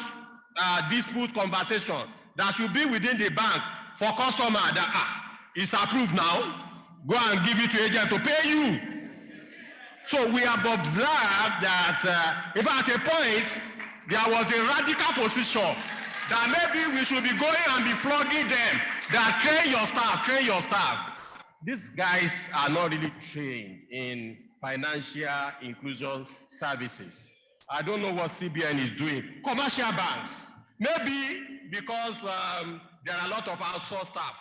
S11: dispute conversation that should be within the bank for customer that it's approved now, go and give it to agent to pay you. So we have observed that if at a point there was a radical position that maybe we should be going and be flogging them, that train your staff, train your staff. These guys are not really trained in financial inclusion services. I don't know what CBN is doing. Commercial banks, maybe because there are a lot of outsourced staff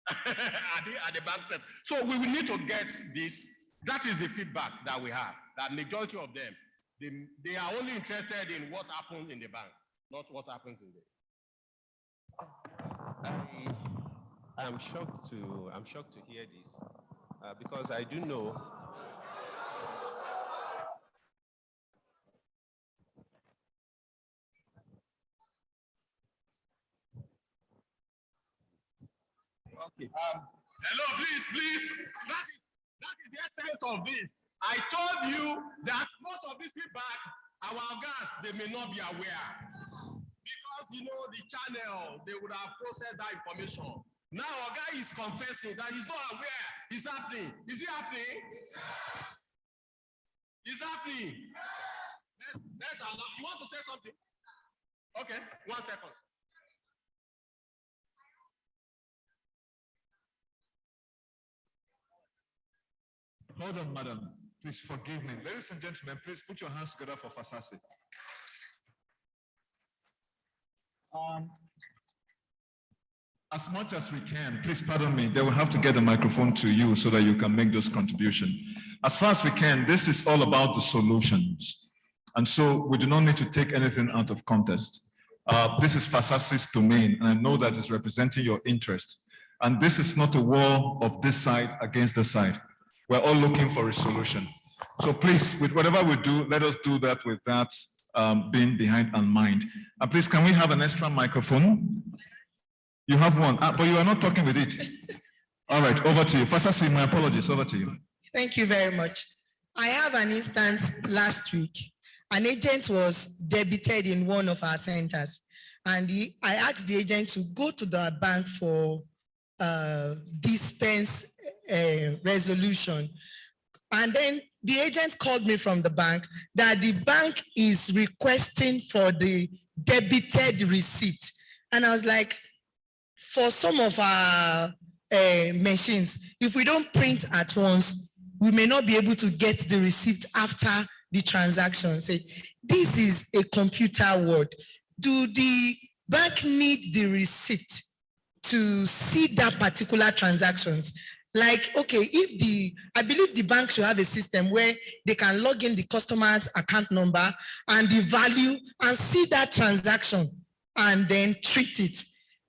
S11: at the bank set. So we will need to get this. That is the feedback that we have, that majority of them, they are only interested in what happens in the bank, not what happens in the.
S7: I'm shocked to hear this because I do know.
S11: Okay. Hello, please. That is the essence of this. I told you that most of these feedback, our guys, they may not be aware. Because, the channel, they would have processed that information. Now, our guy is confessing that he's not aware. It's happening. Is it happening? It's happening. Let's allow. You want to say something? Okay, 1 second.
S3: Hold on, madam. Please forgive me. Ladies and gentlemen, please put your hands together for Fasasi. As much as we can, please pardon me, they will have to get the microphone to you so that you can make those contributions. As far as we can, this is all about the solutions. And so we do not need to take anything out of context. This is Fasasi's domain, and I know that it's representing your interest. And this is not a war of this side against this side. We're all looking for a solution. So please, with whatever we do, let us do that with that being behind our mind. And please, can we have an extra microphone? You have one, but you are not talking with it. All right, over to you. Fasasi, my apologies, over to you.
S10: Thank you very much. I have an instance last week. An agent was debited in one of our centers, and I asked the agent to go to the bank for dispense resolution. And then the agent called me from the bank that the bank is requesting for the debited receipt. And I was like, for some of our machines, if we don't print at once, we may not be able to get the receipt after the transaction. Say, this is a computer word. Do the bank need the receipt to see that particular transactions? Like, okay, I believe the bank should have a system where they can log in the customer's account number and the value and see that transaction and then treat it.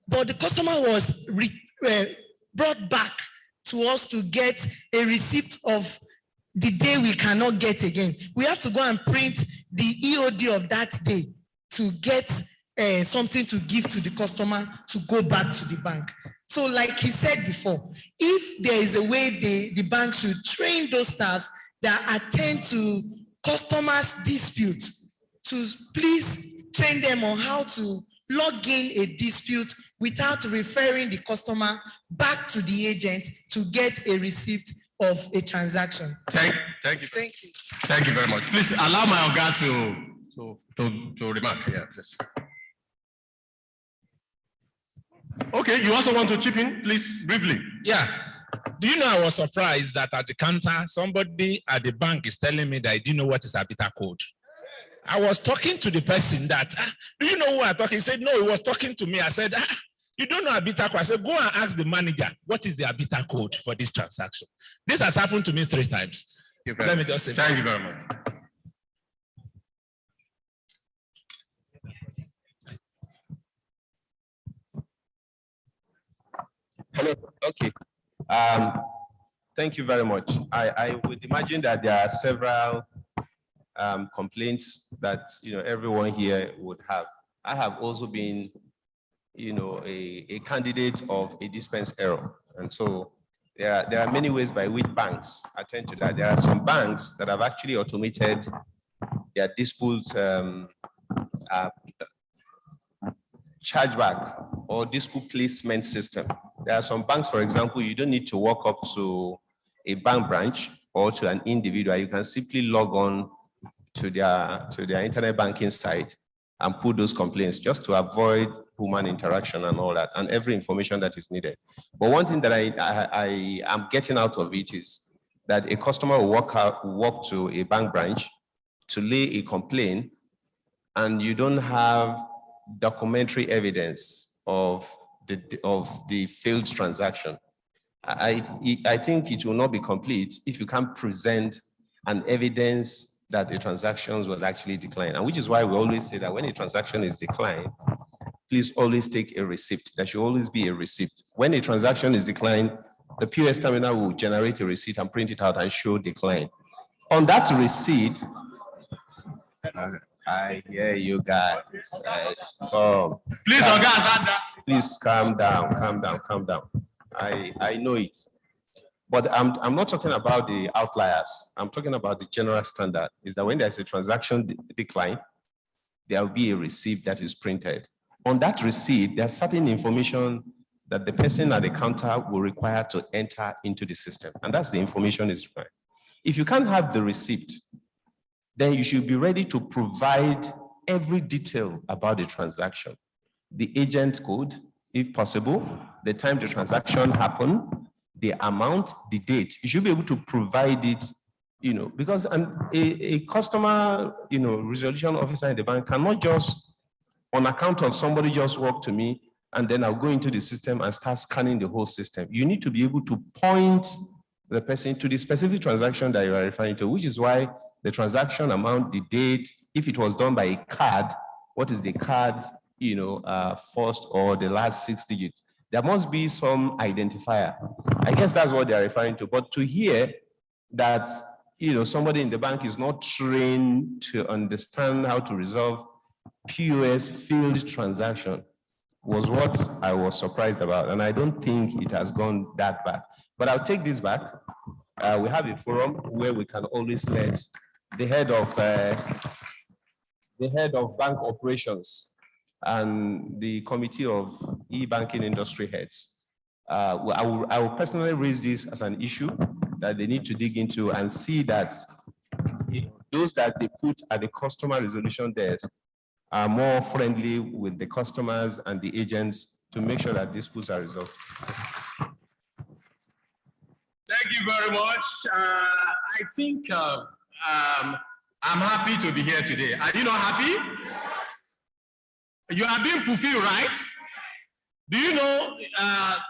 S10: But the customer was brought back to us to get a receipt of the day we cannot get again. We have to go and print the EOD of that day to get something to give to the customer to go back to the bank. So like he said before, if there is a way the bank should train those staffs that attend to customers' disputes, to please train them on how to log in a dispute without referring the customer back to the agent to get a receipt of a transaction.
S11: Thank you.
S10: Thank you.
S11: Thank you very much. Please allow my Oga to remark. Yeah, please. Okay, you also want to chip in, please, briefly.
S16: Yeah. Do you know I was surprised that at the counter, somebody at the bank is telling me that I didn't know what is ABITA code. I was talking to the person that, do you know who I'm talking? He said, no, he was talking to me. I said, you don't know ABITA code. I said, go and ask the manager, what is the ABITA code for this transaction? This has happened to me 3 times. Let me just say.
S11: Thank you very much.
S7: Hello. Okay. Thank you very much. I would imagine that there are several complaints that everyone here would have. I have also been, a candidate of a dispense error, and so there are many ways by which banks attend to that. There are some banks that have actually automated their dispute chargeback or dispute placement system. There are some banks, for example, you don't need to walk up to a bank branch or to an individual. You can simply log on to their internet banking site and put those complaints just to avoid human interaction and all that, and every information that is needed. But one thing that I am getting out of it is that a customer will walk to a bank branch to lay a complaint, and you don't have documentary evidence of the failed transaction. I think it will not be complete if you can't present an evidence that the transactions will actually decline. And which is why we always say that when a transaction is declined, please always take a receipt. There should always be a receipt. When a transaction is declined, the POS terminal will generate a receipt and print it out and show decline. On that receipt, I hear you guys. Please calm down, calm down, calm down. I know it. But I'm not talking about the outliers. I'm talking about the general standard, is that when there's a transaction decline, there will be a receipt that is printed. On that receipt, there's certain information that the person at the counter will require to enter into the system. And that's the information is required. If you can't have the receipt, then you should be ready to provide every detail about the transaction. The agent code, if possible, the time the transaction happened, the amount, the date. You should be able to provide it, because a customer, resolution officer in the bank cannot just, on account of somebody just walk to me, and then I'll go into the system and start scanning the whole system. You need to be able to point the person to the specific transaction that you are referring to, which is why the transaction amount, the date, if it was done by a card, what is the card, first or the last 6 digits? There must be some identifier. I guess that's what they are referring to. But to hear that, somebody in the bank is not trained to understand how to resolve POS failed transaction was what I was surprised about. And I don't think it has gone that bad. But I'll take this back. We have a forum where we can always let the head of bank operations and the committee of e-banking industry heads. I will personally raise this as an issue that they need to dig into and see that those that they put at the customer resolution desk are more friendly with the customers and the agents to make sure that disputes are resolved.
S11: Thank you very much. I think I'm happy to be here today. Are you not happy? You are being fulfilled, right? Do you know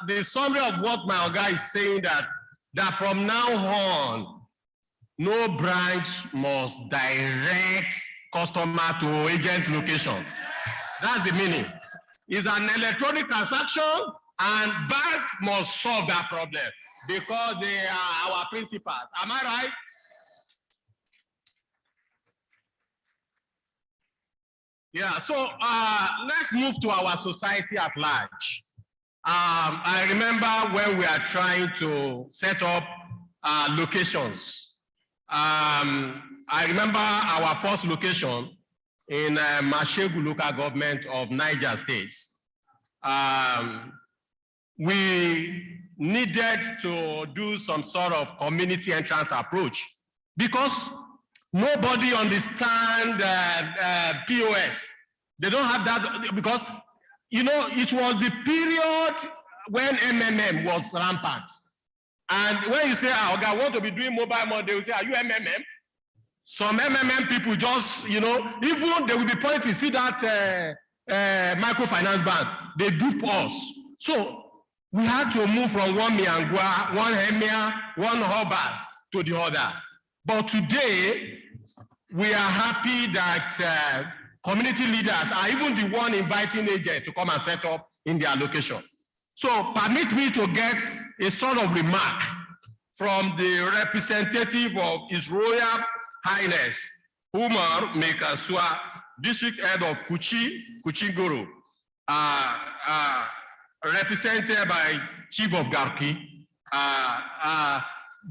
S11: the summary of what my guy is saying, that from now on, no branch must direct customer to agent location. That's the meaning. It's an electronic transaction, and bank must solve that problem because they are our principals. Am I right? Yeah, so let's move to our society at large. I remember when we are trying to set up locations. I remember our first location in Mashegu local government of Niger State. We needed to do some sort of community entrance approach because nobody understands POS. They don't have that because, it was the period when AMMAN was rampant. And when you say, oh, I want to be doing mobile money, they will say, are you MMM? Some MMM people just, you know, even they will be pointing, see that microfinance bank, they dupe us. So we had to move from one Miangwa, one Hemia, one Hobart to the other. But today, we are happy that community leaders are even the one inviting agents to come and set up in their location. So permit me to get a sort of remark from the representative of His Royal Highness, Umar Mekasua, District Head of Kuchingoro, represented by Chief of Garki.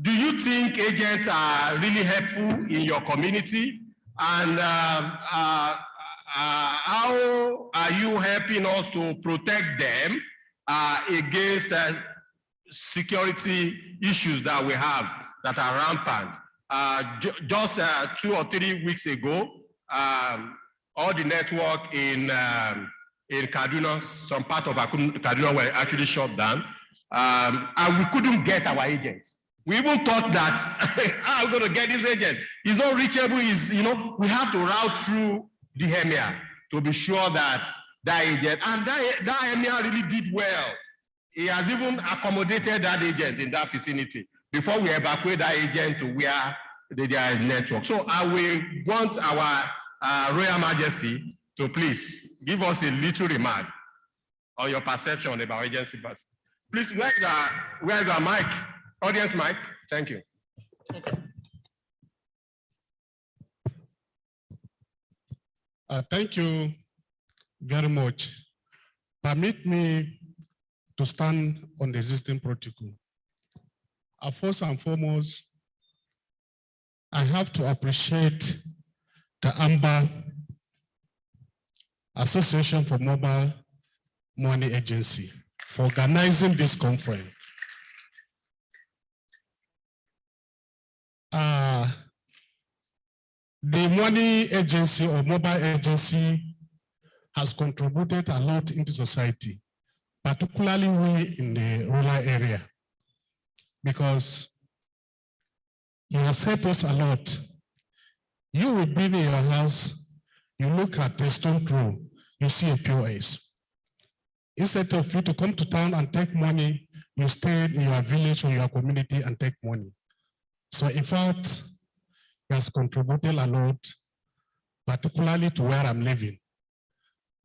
S11: Do you think agents are really helpful in your community? And how are you helping us to protect them against security issues that we have that are rampant? Just 2 or 3 weeks ago, all the network in Kaduna, some part of Kaduna were actually shut down, and we couldn't get our agents. We even thought that I'm going to get this agent. He's not reachable. We have to route through the EMIR to be sure that that agent, and that EMIR really did well. He has even accommodated that agent in that vicinity before we evacuate that agent to where they are network. So I will want our Royal Majesty to please give us a little remark on your perception about agency bus. Please, where's our mic? Audience mic, thank you.
S17: Okay. Thank you very much. Permit me to stand on the existing protocol. First and foremost, I have to appreciate the AMMBAN Association for Mobile Money Agency for organizing this conference. The money agency or mobile agency has contributed a lot into society, particularly we in the rural area, because it has helped us a lot. You will be in your house, you look at the stone throw, you see a POS. Instead of you to come to town and take money, you stay in your village or your community and take money. So in fact, it has contributed a lot, particularly to where I'm living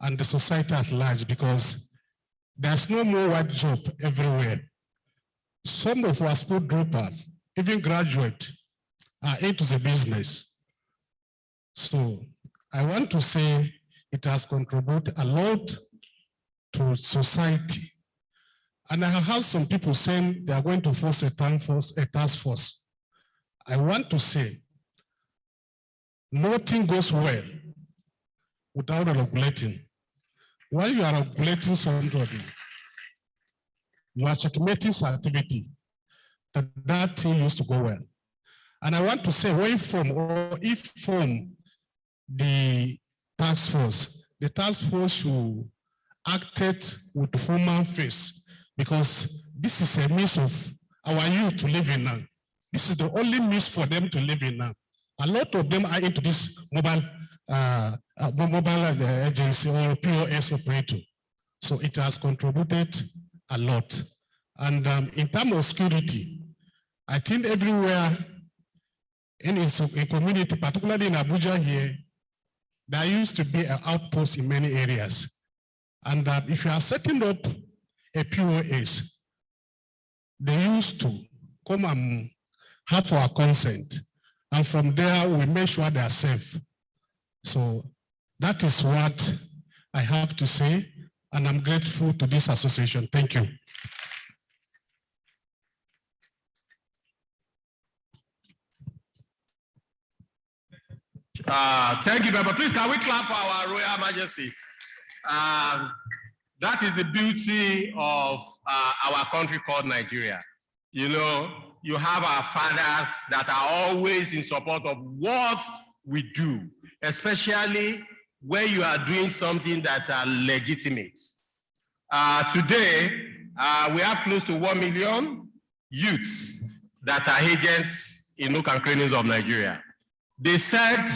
S17: and the society at large, because there's no more white job everywhere. Some of our school droppers, even graduates, are into the business. So I want to say it has contributed a lot to society. And I have heard some people saying they are going to force a task force. I want to say, nothing goes well without regulating. While you are regulating somebody, you are checkmating activity that thing used to go well. And I want to say, when if form the task force should act with human face, because this is a means of our youth to live in now. This is the only means for them to live in now. A lot of them are into this mobile agency or POS operator. So it has contributed a lot. And in terms of security, I think everywhere in a community, particularly in Abuja here, there used to be an outpost in many areas. And if you are setting up a POS, they used to come and have our consent. And from there, we make sure they are safe. So that is what I have to say. And I'm grateful to this association. Thank you.
S11: Thank you very much. Please, can we clap for our Royal Majesty? That is the beauty of our country called Nigeria. You know, you have our fathers that are always in support of what we do, especially when you are doing something that are legitimate. Today, we have close to 1 million youths that are agents in nook and crannies of Nigeria. They said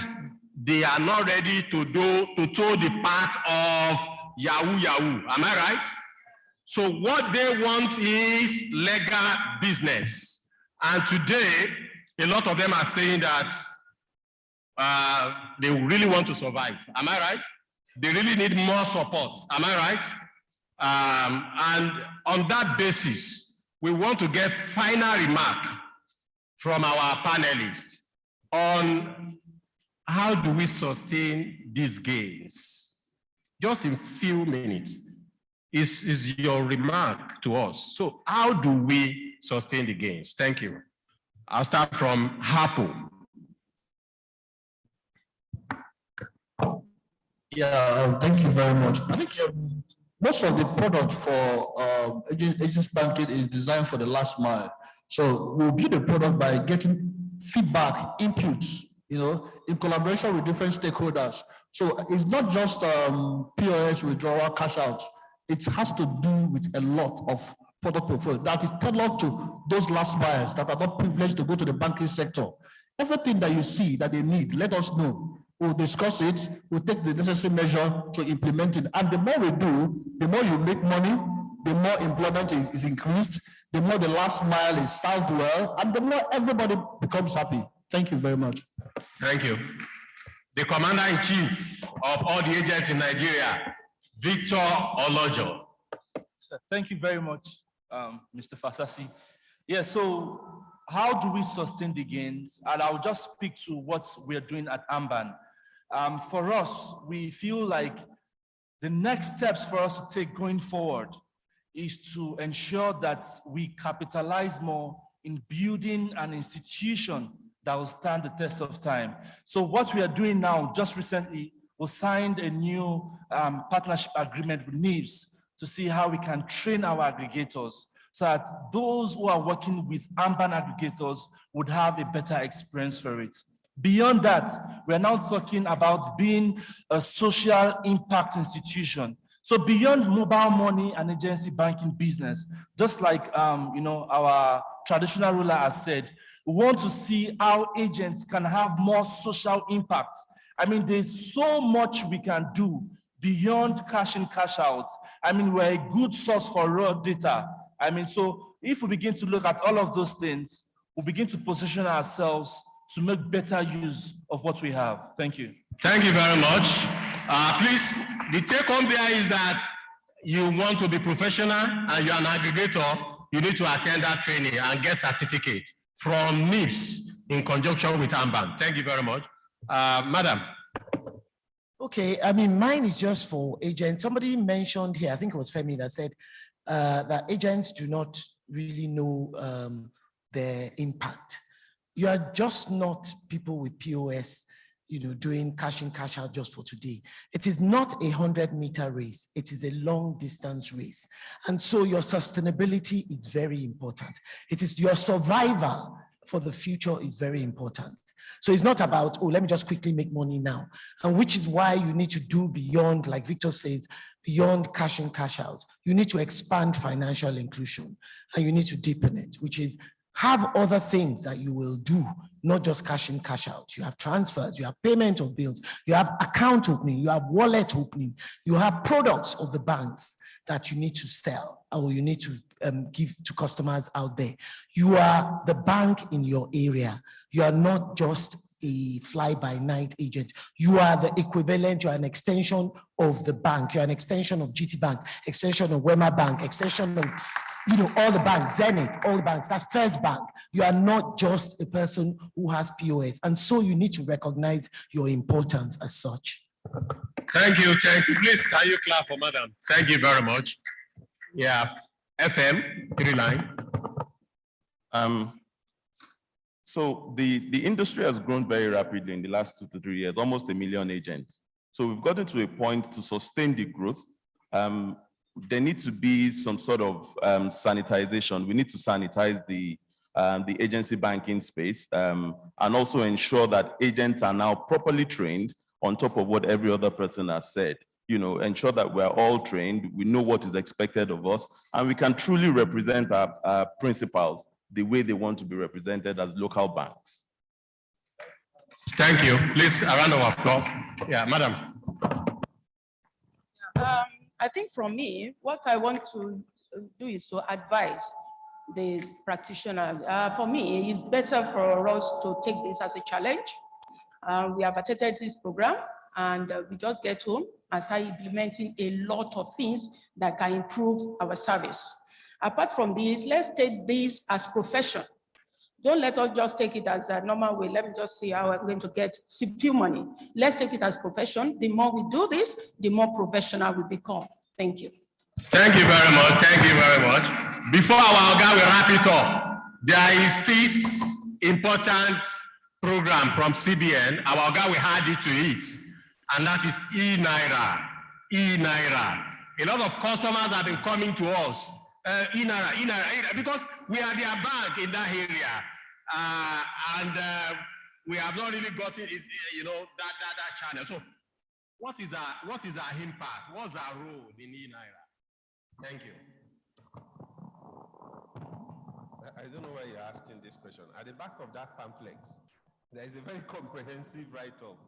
S11: they are not ready to toe the path of Yahoo Yahoo. Am I right? So what they want is legal business. And today, a lot of them are saying that they really want to survive. Am I right? They really need more support. Am I right? And on that basis, we want to get final remark from our panelists on how do we sustain these gains. Just in few minutes is your remark to us. So how do we sustain the gains? Thank you. I'll start from Hapo.
S13: Yeah, thank you very much. I think most of the product for agency banking is designed for the last mile. So we'll build a product by getting feedback, inputs, in collaboration with different stakeholders. So it's not just POS withdrawal, cash out. It has to do with a lot of product portfolio that is tailored to those last buyers that are not privileged to go to the banking sector. Everything that you see that they need, let us know. We'll discuss it, we'll take the necessary measure to implement it. And the more we do, the more you make money, the more employment is increased, the more the last mile is served well, and the more everybody becomes happy. Thank you very much.
S11: Thank you. The Commander-in-Chief of all the agents in Nigeria, Victor Olojo.
S6: Thank you very much, Mr. Fasasi. Yeah, so how do we sustain the gains? And I'll just speak to what we're doing at AMMBAN. For us, we feel like the next steps for us to take going forward is to ensure that we capitalize more in building an institution that will stand the test of time. So what we are doing now, just recently, we signed a new partnership agreement with NIBS to see how we can train our aggregators so that those who are working with AMMBAN aggregators would have a better experience for it. Beyond that, we're now talking about being a social impact institution. So beyond mobile money and agency banking business, just like our traditional ruler has said, we want to see how agents can have more social impact. I mean, there's so much we can do beyond cash in, cash out. I mean, we're a good source for raw data. I mean, so if we begin to look at all of those things, we'll begin to position ourselves to make better use of what we have. Thank you.
S11: Thank you very much. Please, the take home there is that you want to be professional and you're an aggregator, you need to attend that training and get certificate from NIBS in conjunction with AMMBAN. Thank you very much. Madam.
S10: Okay, I mean, mine is just for agents. Somebody mentioned here, I think it was Femi that said that agents do not really know their impact. You are just not people with POS, doing cash in, cash out just for today. It is not a 100-meter race. It is a long distance race. And so your sustainability is very important. It is your survival for the future is very important. So it's not about, oh, let me just quickly make money now. And which is why you need to do beyond, like Victor says, beyond cash in, cash out. You need to expand financial inclusion and you need to deepen it, which is have other things that you will do, not just cash in, cash out. You have transfers, you have payment of bills, you have account opening, you have wallet opening, you have products of the banks that you need to sell or you need to give to customers out there. You are the bank in your area. You are not just a fly-by-night agent. You are the equivalent, you are an extension of the bank. You're an extension of GT Bank, extension of Wema Bank, extension of all the banks, Zenith, all the banks, that's First Bank. You are not just a person who has POS. And so you need to recognize your importance as such.
S11: Thank you, thank you. Please, can you clap for madam? Thank you very much. Yeah, FM, 3 line.
S14: So the industry has grown very rapidly in the last 2 to 3 years, almost 1 million agents. So we've gotten to a point to sustain the growth. There needs to be some sort of sanitization. We need to sanitize the agency banking space and also ensure that agents are now properly trained on top of what every other person has said. Ensure that we're all trained, we know what is expected of us, and we can truly represent our principals the way they want to be represented as local banks.
S11: Thank you. Please, a round of applause. Yeah, madam.
S12: I think from me, what I want to do is to advise the practitioner. For me, it's better for us to take this as a challenge. We have attended this program and we just get home and start implementing a lot of things that can improve our service. Apart from this, let's take this as profession. Don't let us just take it as a normal way. Let me just see how I'm going to get few money. Let's take it as profession. The more we do this, the more professional we become. Thank you.
S11: Thank you very much. Thank you very much. Before our guy will wrap it up, there is this important program from CBN. Our guy will add it to it, and that is e-Naira. E-Naira. A lot of customers have been coming to us. E-Naira, because we are their bank in that area, we have not really gotten it, that channel. So, what is our impact? What's our role in e-Naira? Thank you.
S7: I don't know why you're asking this question. At the back of that pamphlet, there is a very comprehensive write-up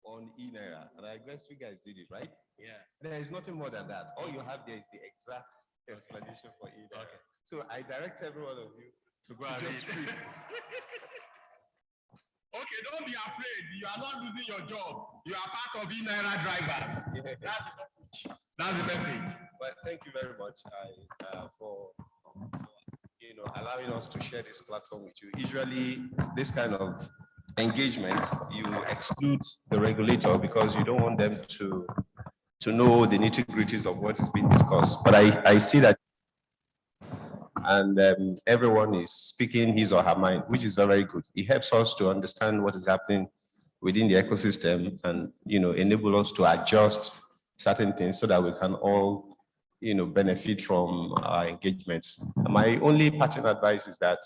S7: on e-Naira, and I guess you guys did it, right?
S11: Yeah.
S7: There is nothing more than that. All you have there is the exact explanation for e-Naira. Okay. So I direct every one of you to go and just read.
S11: Okay, don't be afraid. You are not losing your job. You are part of e-Naira drivers. That's the message.
S7: But thank you very much for allowing us to share this platform with you. Usually, this kind of engagement, you exclude the regulator because you don't want them to know the nitty-gritties of what is being discussed. But I see that, and everyone is speaking his or her mind, which is very, very good. It helps us to understand what is happening within the ecosystem and enable us to adjust certain things so that we can all benefit from our engagements. My only parting advice is that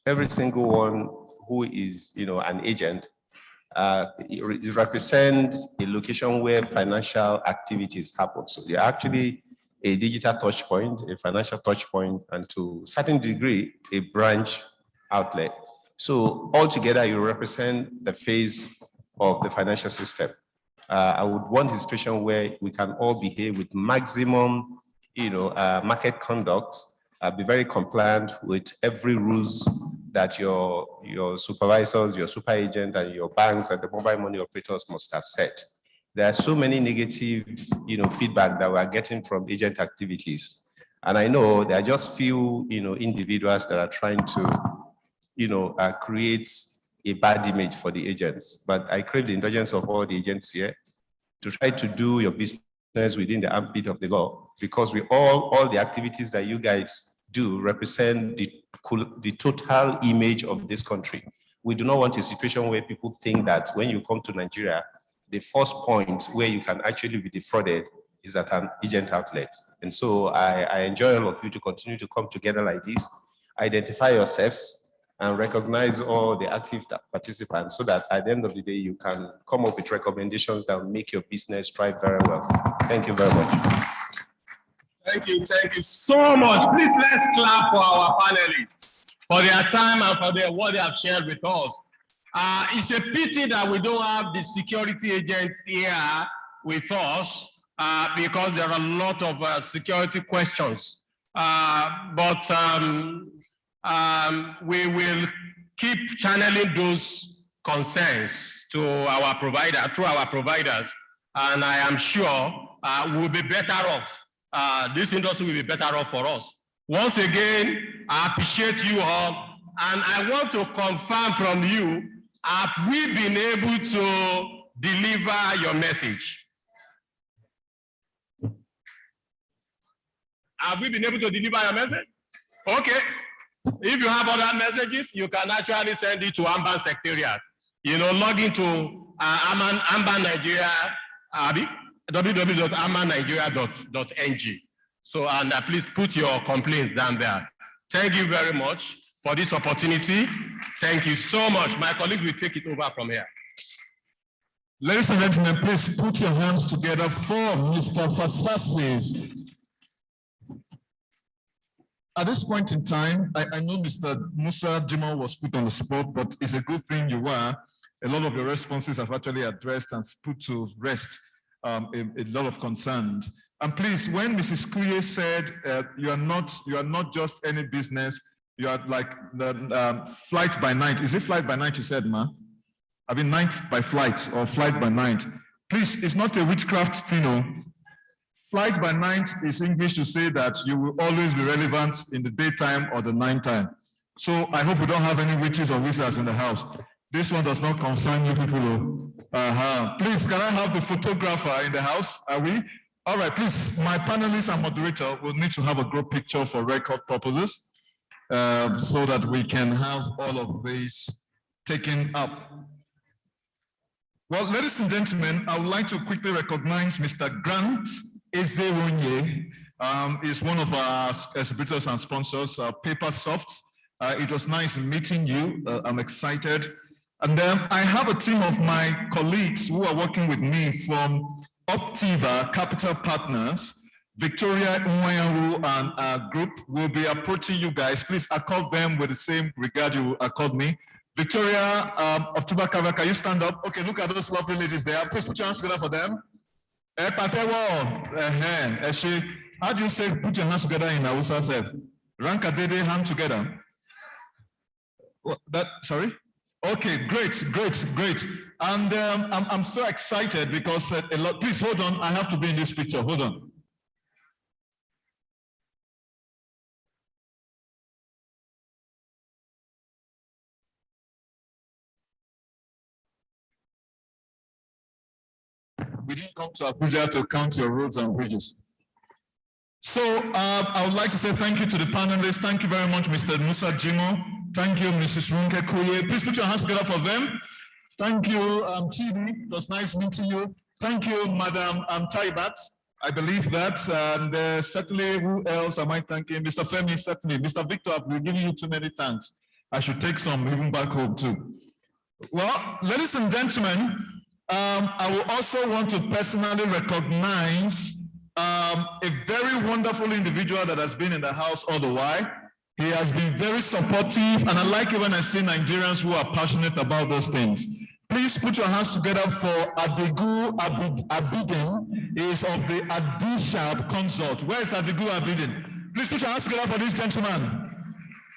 S7: every single one who is an agent represents a location where financial activities happen. So they're actually a digital touch point, a financial touch point, and to a certain degree, a branch outlet. So altogether, you represent the phase of the financial system. I would want a situation where we can all behave with maximum, market conduct, be very compliant with every rules that your supervisors, your super agent, and your banks and the mobile money operators must have set. There are so many negative, feedback that we're getting from agent activities. And I know there are just few, individuals that are trying to, create a bad image for the agents. But I crave the indulgence of all the agents here to try to do your business within the ambit of the law, because we all the activities that you guys do represent the total image of this country. We do not want a situation where people think that when you come to Nigeria, the first point where you can actually be defrauded is at an agent outlet. And so I enjoy all of you to continue to come together like this, identify yourselves, and recognize all the active participants so that at the end of the day, you can come up with recommendations that will make your business thrive very well. Thank you very much.
S11: Thank you so much. Please, let's clap for our panelists for their time and for what they have shared with us. It's a pity that we don't have the security agents here with us because there are a lot of security questions. We will keep channeling those concerns to our provider, through our providers, and I am sure we'll be better off. This industry will be better off for us. Once again, I appreciate you all, and I want to confirm from you, have we been able to deliver your message? Have we been able to deliver your message? Okay. If you have other messages, you can actually send it to AMMBAN Secretariat. Log into AMMBAN Nigeria, www.ambannigeria.ng. So, and please put your complaints down there. Thank you very much for this opportunity. Thank you so much. My colleague will take it over from here.
S1: Ladies and gentlemen, please put your hands together for Mr. Fasasis.
S3: At this point in time, I know Mr. Musa Jimo was put on the spot, but it's a good thing you were. A lot of your responses have actually addressed and put to rest a lot of concerns. And please, when Mrs. Kuye said you are not just any business, you are like the flight by night. Is it flight by night you said, ma? I mean night by flight or flight by night. Please, it's not a witchcraft thing. Flight by night is English to say that you will always be relevant in the daytime or the nighttime. So I hope we don't have any witches or wizards in the house. This one does not concern you people. Please, can I have the photographer in the house? Are we? All right, please, my panelists and moderator will need to have a group picture for record purposes so that we can have all of these taken up. Well, ladies and gentlemen, I would like to quickly recognize Mr. Grant Ezewonye, is one of our exhibitors and sponsors, Papersoft. It was nice meeting you. I'm excited. And then I have a team of my colleagues who are working with me from Optiva Capital Partners. Victoria Nwayaru and our group will be approaching you guys. Please accord them with the same regard you accord me. Victoria, Optiva Capital, can you stand up? Okay, look at those lovely ladies there. Please put your hands together for them. How do you say put your hands together in Hausa self? Rank a dede, hand together. Sorry? Okay, great. And I'm so excited because a lot. Please hold on. I have to be in this picture. Hold on. We didn't come to Abuja to count your roads and bridges. So I would like to say thank you to the panelists. Thank you very much, Mr. Musa Jimo. Thank you, Mrs. Runke Kuye. Please put your hands together for them. Thank you, Chidi. It was nice meeting you. Thank you, Madam Taibat. I believe that. And certainly, who else am I thanking? Mr. Femi, certainly. Mr. Victor, I've been giving you too many thanks. I should take some even back home too. Well, ladies and gentlemen, I will also want to personally recognize a very wonderful individual that has been in the house all the while. He has been very supportive, and I like it when I see Nigerians who are passionate about those things. Please put your hands together for Adigu Abidin. He is of the Adishab Consult. Where is Adigu Abidin? Please put your hands together for this gentleman.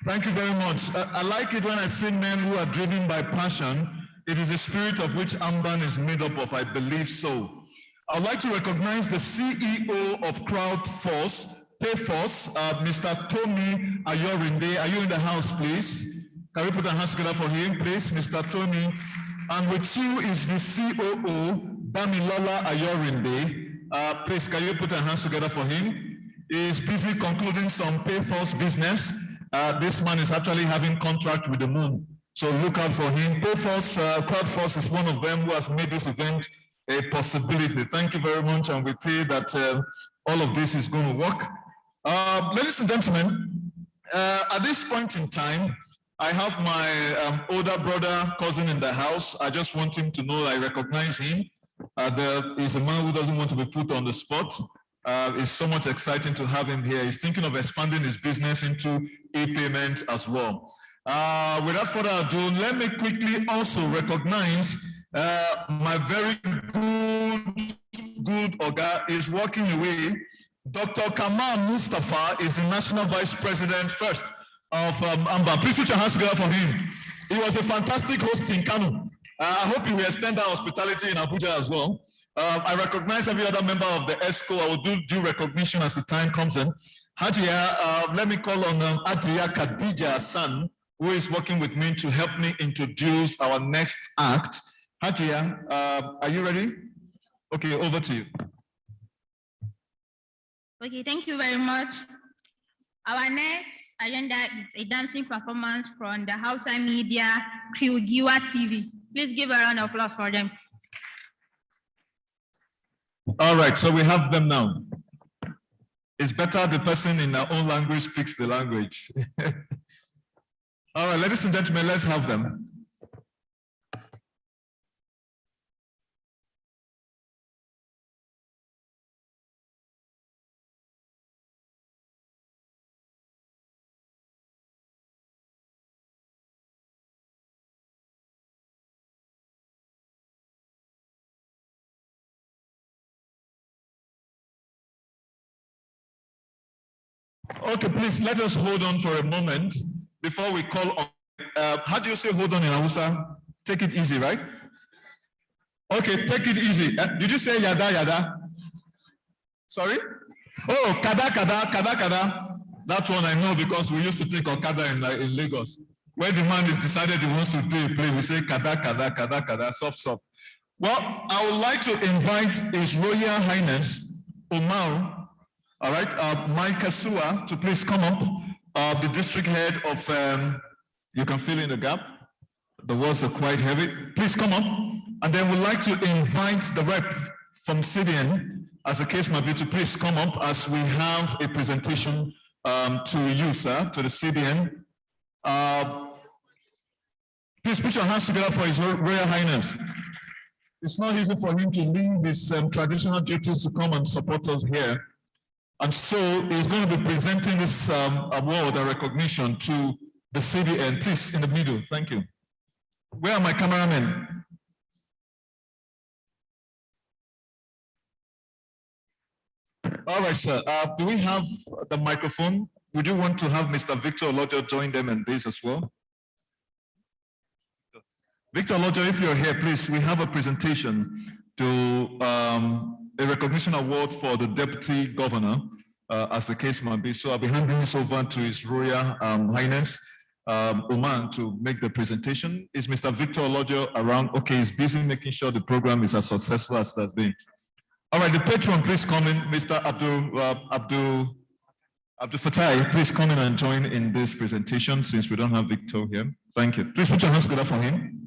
S3: Thank you very much. I like it when I see men who are driven by passion. It is a spirit of which AMMBAN is made up of, I believe so. I'd like to recognize the CEO of Crowdforce, Payforce, Mr. Tony Ayorinde. Are you in the house, please? Can we put our hands together for him, please, Mr. Tony? And with you is the COO, Damilola Ayorinde. Please, can you put our hands together for him? He's busy concluding some Payforce business. This man is actually having contract with the moon. So look out for him. Payforce, Crowdforce is one of them who has made this event a possibility. Thank you very much, and we pray that all of this is going to work. Ladies and gentlemen, at this point in time, I have my older brother, cousin in the house. I just want him to know I recognize him. He's a man who doesn't want to be put on the spot. It's so much exciting to have him here. He's thinking of expanding his business into e-payment as well. Without further ado, let me quickly also recognize my very good Oga is walking away. Dr. Kamal Mustafa is the National Vice President first of AMMBAN. Please put your hands together for him. He was a fantastic host in Kano. I hope he will extend our hospitality in Abuja as well. I recognize every other member of the ESCO. I will do due recognition as the time comes in. Hadia, let me call on Adria Khadija Hassan, who is working with me to help me introduce our next act. Hadia, are you ready? Okay, over to you.
S18: Okay, thank you very much. Our next agenda is a dancing performance from the Hausa Media Kriugiwa TV. Please give a round of applause for them.
S3: All right, so we have them now. It's better the person in our own language speaks the language. All right, ladies and gentlemen, let's have them. Okay, please let us hold on for a moment before we call on. How do you say hold on in Hausa? Take it easy, right? Okay, take it easy. Did you say yada yada? Sorry? Oh, kada kada kada kada. That one I know because we used to take Okada in Lagos. Where the man is decided he wants to do a play, we say kada kada kada kada sop sop. Well, I would like to invite His Royal Highness Omar, all right, Mike Kasua, to please come up. The district head of, you can fill in the gap. The words are quite heavy. Please come up. And then we'd like to invite the rep from CDN, as the case might be, to please come up as we have a presentation to you, sir, to the CDN. Please put your hands together for His Royal Highness. It's not easy for him to leave his traditional duties to come and support us here. And so he's going to be presenting this award and recognition to the CDN. Please, in the middle. Thank you. Where are my cameramen? All right, sir. Do we have the microphone? Would you want to have Mr. Victor Olojo join them in this as well? Victor Olojo, if you're here, please, we have a presentation to a recognition award for the Deputy Governor, as the case might be. So I'll be handing this over to His Royal Highness Oman to make the presentation. Is Mr. Victor Olojo around? Okay, he's busy making sure the program is as successful as it has been. All right, the patron, please come in. Mr. Abdul Fatai, please come in and join in this presentation since we don't have Victor here. Thank you. Please put your hands together for him.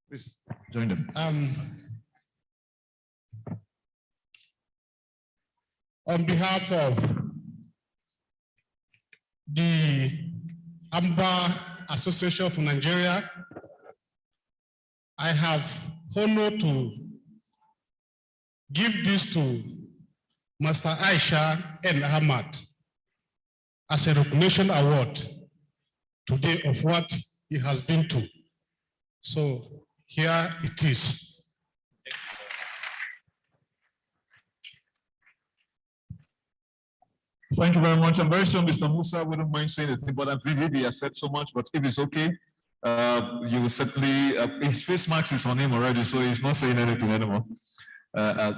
S3: Please join them.
S17: On behalf of the AMMBAN Association of Nigeria, I have honor to give this to Master Aisha N. Ahmad as a recognition award today of what he has been to. So here it is.
S3: Thank you very much. I'm very sure Mr. Musa wouldn't mind saying anything, but I've really has said so much. But if it's okay, you will certainly, his face marks is on him already, so he's not saying anything anymore.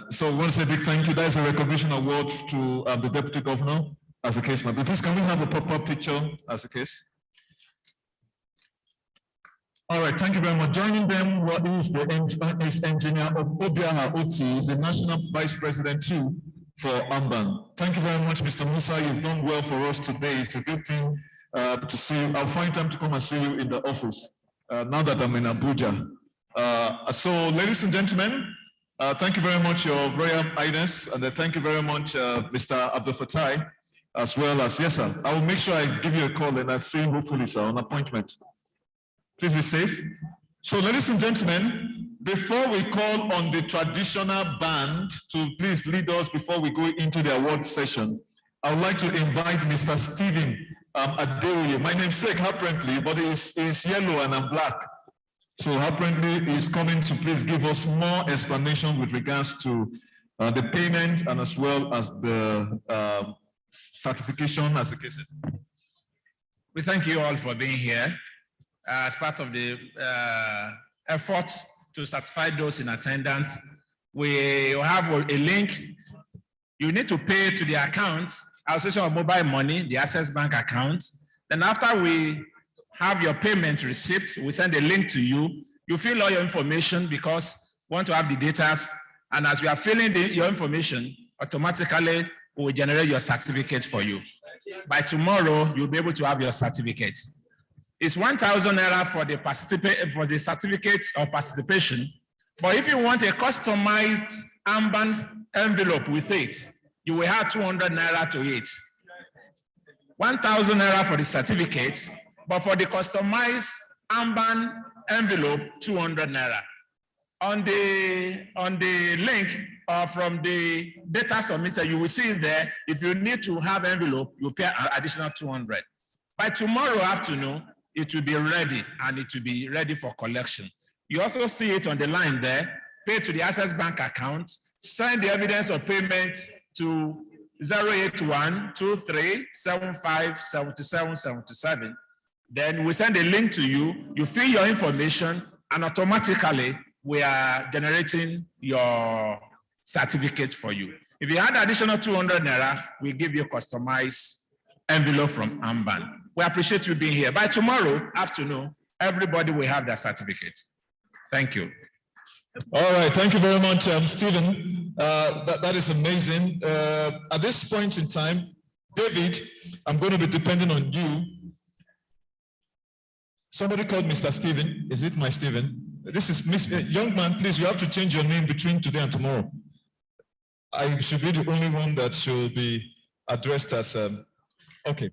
S3: So we want to say a big thank you. That is a recognition award to the Deputy Governor, as the case might be. Please, can we have a pop-up picture as the case? All right, thank you very much. Joining them is engineer Obiara Oti, is the National Vice President too for AMMBAN. Thank you very much, Mr. Musa. You've done well for us today. It's a good thing to see you. I'll find time to come and see you in the office now that I'm in Abuja. So, ladies and gentlemen, thank you very much, Your Royal Highness, and thank you very much, Mr. Abdul Fatai, as well as, yes, sir. I will make sure I give you a call and I'll see you hopefully, sir, on appointment. Please be safe. So, ladies and gentlemen, before we call on the traditional band to please lead us before we go into the award session, I would like to invite Mr. Stephen Adeoye. My namesake, apparently, but he's yellow and I'm black. So apparently he's coming to please give us more explanation with regards to the payment and as well as the certification as the case is.
S16: We thank you all for being here as part of the efforts to certify those in attendance. We have a link. You need to pay to the account, Association of Mobile Money, the Access Bank account. Then after we have your payment receipt, we send a link to you. You fill all your information because we want to have the data. And as we are filling your information, automatically we will generate your certificate for you. By tomorrow, you'll be able to have your certificate. It's 1,000 naira for the certificate of participation. But if you want a customized AMMBAN envelope with it, you will have 200 naira to it. 1,000 naira for the certificate, but for the customized AMMBAN envelope, 200 naira. On the link from the data submitter, you will see there, if you need to have envelope, you pay an additional 200. By tomorrow afternoon, it will be ready and it will be ready for collection. You also see it on the line there, pay to the Access Bank account, send the evidence of payment to 081-2375-7777. Then we send a link to you, you fill your information, and automatically we are generating your certificate for you. If you add additional 200 Naira, we give you a customized envelope from AMMBAN. We appreciate you being here. By tomorrow afternoon, everybody will have their certificate. Thank you.
S3: All right, thank you very much, Stephen. That is amazing. At this point in time, David, I'm going to be depending on you. Somebody called Mr. Stephen. Is it my Stephen? This is young man, please, you have to change your name between today and tomorrow. I should be the only one that should be addressed as, okay.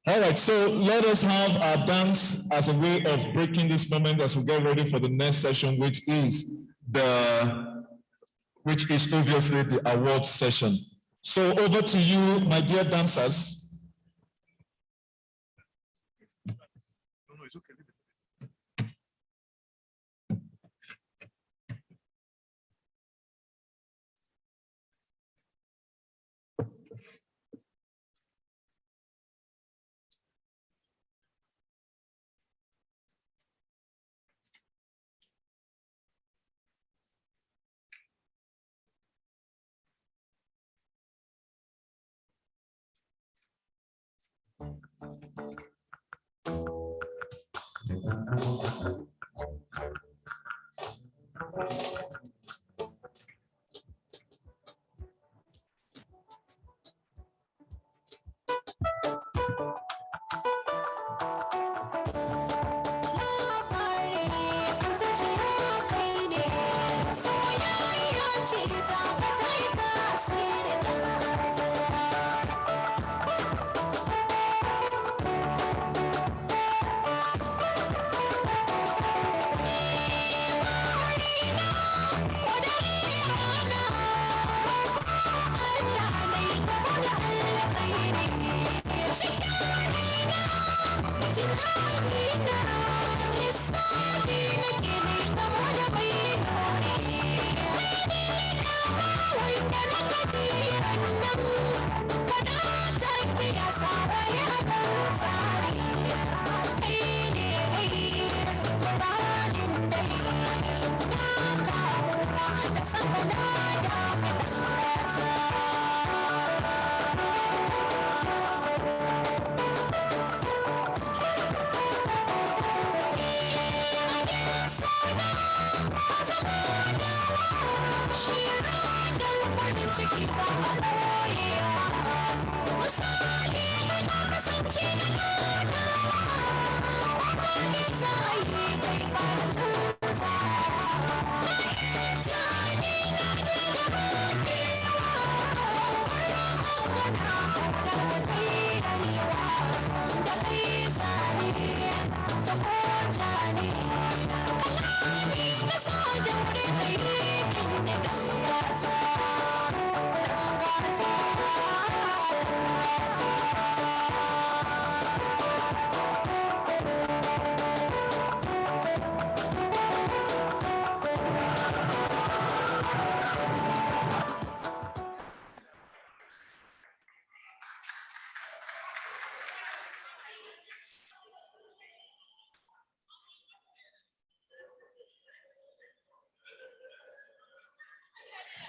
S3: All right, so let us have our dance as a way of breaking this moment as we get ready for the next session, which is obviously the awards session. So over to you, my dear dancers. No, it's okay.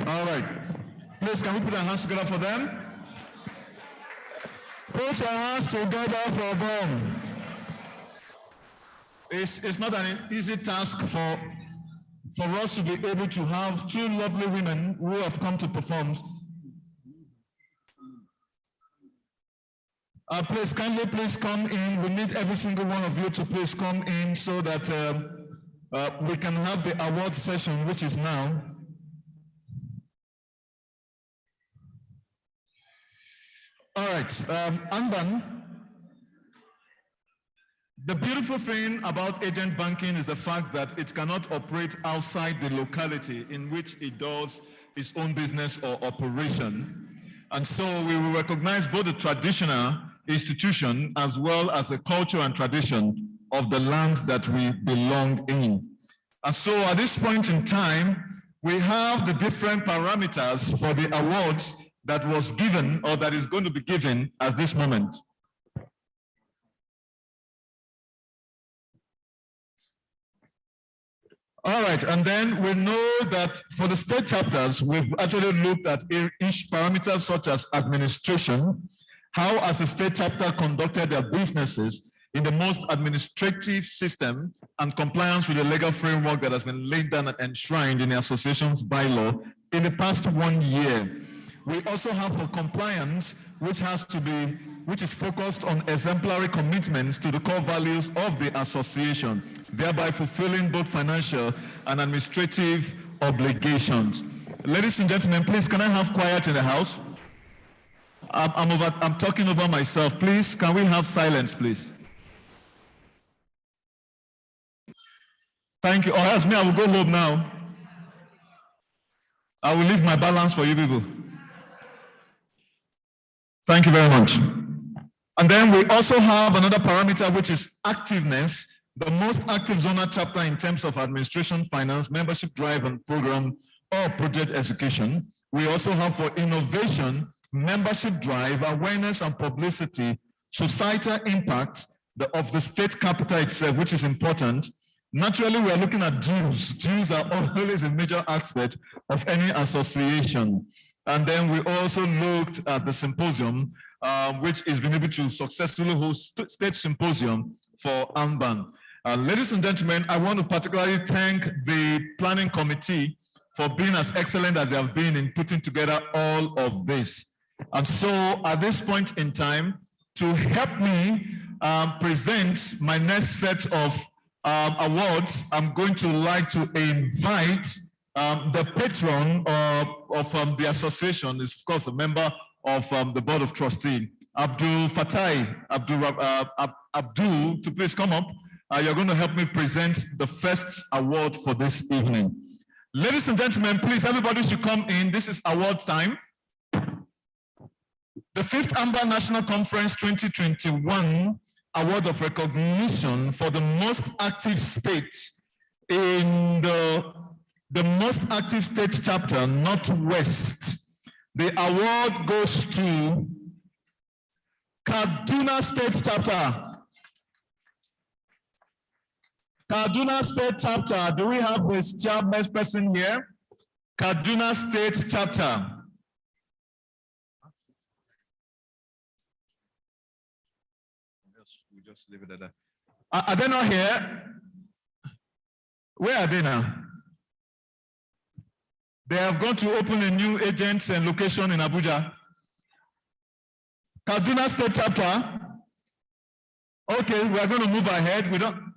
S3: All right. Please, can we put our hands together for them? Put your hands together for them. It's not an easy task for us to be able to have two lovely women who have come to perform. Please, kindly please come in. We need every single one of you to please come in so that we can have the award session, which is now. All right, AMMBAN, The beautiful thing about agent banking is the fact that it cannot operate outside the locality in which it does its own business or operation. And so we will recognize both the traditional institution as well as the culture and tradition of the land that we belong in. And so at this point in time, we have the different parameters for the awards that was given or that is going to be given at this moment. All right, and then we know that for the state chapters, we've actually looked at each parameter such as administration, how has the state chapter conducted their businesses in the most administrative system and compliance with the legal framework that has been laid down and enshrined in the association's bylaw in the past 1 year. We also have for compliance, which is focused on exemplary commitments to the core values of the association, thereby fulfilling both financial and administrative obligations. Ladies and gentlemen, please, can I have quiet in the house? I'm talking over myself. Please, can we have silence, please? Thank you. Or else me, I will go home now. I will leave my balance for you people. Thank you very much. And then we also have another parameter, which is activeness, the most active zonal chapter in terms of administration, finance, membership drive and program or project execution. We also have for innovation, membership drive, awareness and publicity, societal impact of the state capital itself, which is important. Naturally, we are looking at dues. Dues are always a major aspect of any association. And then we also looked at the symposium, which is been able to successfully host state symposium for AMMBAN. Ladies and gentlemen, I want to particularly thank the planning committee for being as excellent as they have been in putting together all of this. And so at this point in time, to help me present my next set of awards, I'm going to like to invite the patron of the association, is of course a member of the board of trustees, Abdul Fatai, Abdul, to please come up. You're going to help me present the first award for this evening. Ladies and gentlemen, please, everybody should come in. This is award time. The 5th AMMBAN National Conference 2021 Award of Recognition for the most active state in the most active state chapter, Northwest. The award goes to Kaduna State Chapter. Kaduna State Chapter, do we have this chairperson here? Kaduna State Chapter. We just leave it at that. Are they not here? Where are they now? They have gone to open a new agents and location in Abuja. Kaduna State Chapter. Okay, we are going to move ahead. We don't.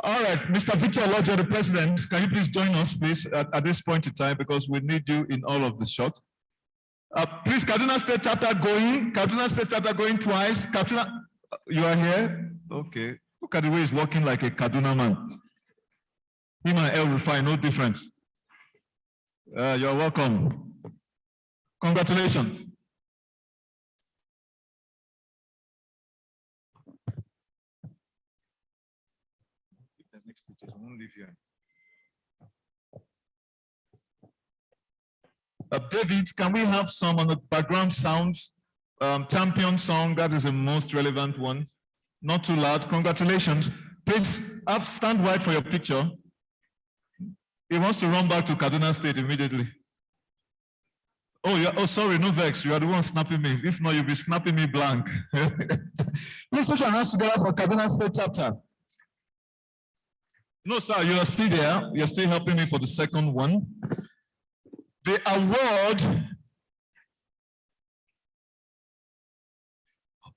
S3: All right, Mr. Victor Olojo, the president, can you please join us, please, at this point in time, because we need you in all of the shot. Please, Kaduna State Chapter going. Kaduna State Chapter going twice. Kaduna, you are here? Okay. Look at the way he's walking like a Kaduna man. Him and El Rufai, no difference. You're welcome. Congratulations. David, can we have some on the background sounds? Champion song, that is the most relevant one. Not too loud. Congratulations. Please stand wide for your picture. He wants to run back to Kaduna State immediately. Oh, yeah. Oh, sorry, no vex. You are the one snapping me. If not, you'll be snapping me blank. Please put your hands together for Kaduna State Chapter. No, sir, you are still there. You're still helping me for the second one. The award,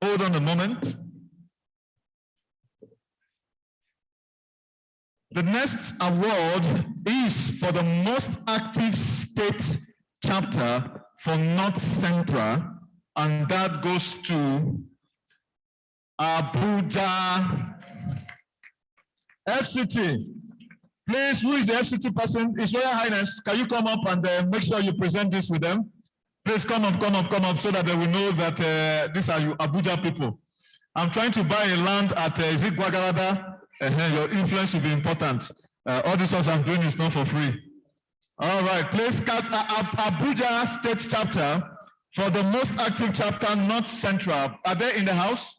S3: hold on a moment. The next award is for the most active state chapter for North Central, and that goes to Abuja. FCT. Please, who is the FCT person? His Royal Highness, can you come up and make sure you present this with them? Please come up, so that they will know that these are you Abuja people. I'm trying to buy a land at is it Guagarada? Your influence will be important. All this I'm doing is not for free. All right, please, Abuja State Chapter for the most active chapter, North Central. Are they in the house?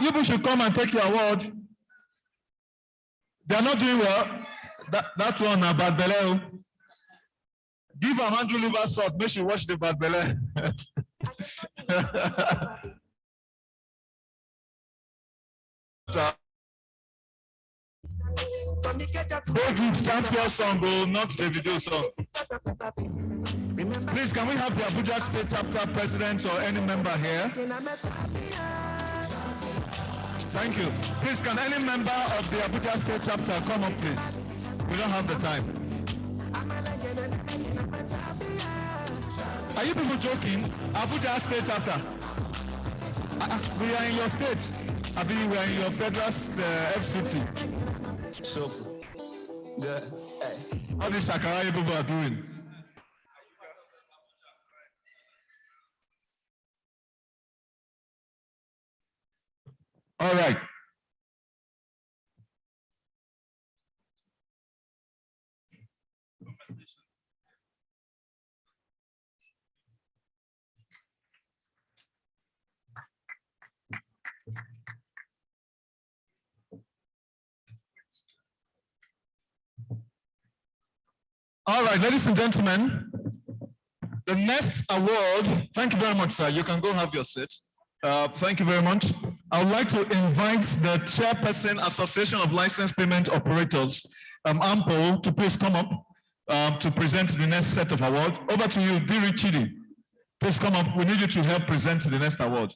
S3: You should come and take your award. They are not doing well. That one, Bad Belle. Give a Andrew liver salt. Make sure you watch the Bad Belle. David champion song, not the video song. Please, can we have the Abuja State Chapter President or any member here? Thank you. Please, can any member of the Abuja State Chapter come up, please? We don't have the time. Are you people joking? Abuja State Chapter. We are in your state. I mean, we are in your federal FCT. So, good. Hey. How these Sakaraya people are doing? All right. All right, ladies and gentlemen, the next award, thank you very much, sir. You can go have your seat. Thank you very much. I would like to invite the Chairperson, Association of Licensed Payment Operators, AMMBAN, to please come up to present the next set of awards. Over to you, Diri Chidi. Please come up. We need you to help present the next award.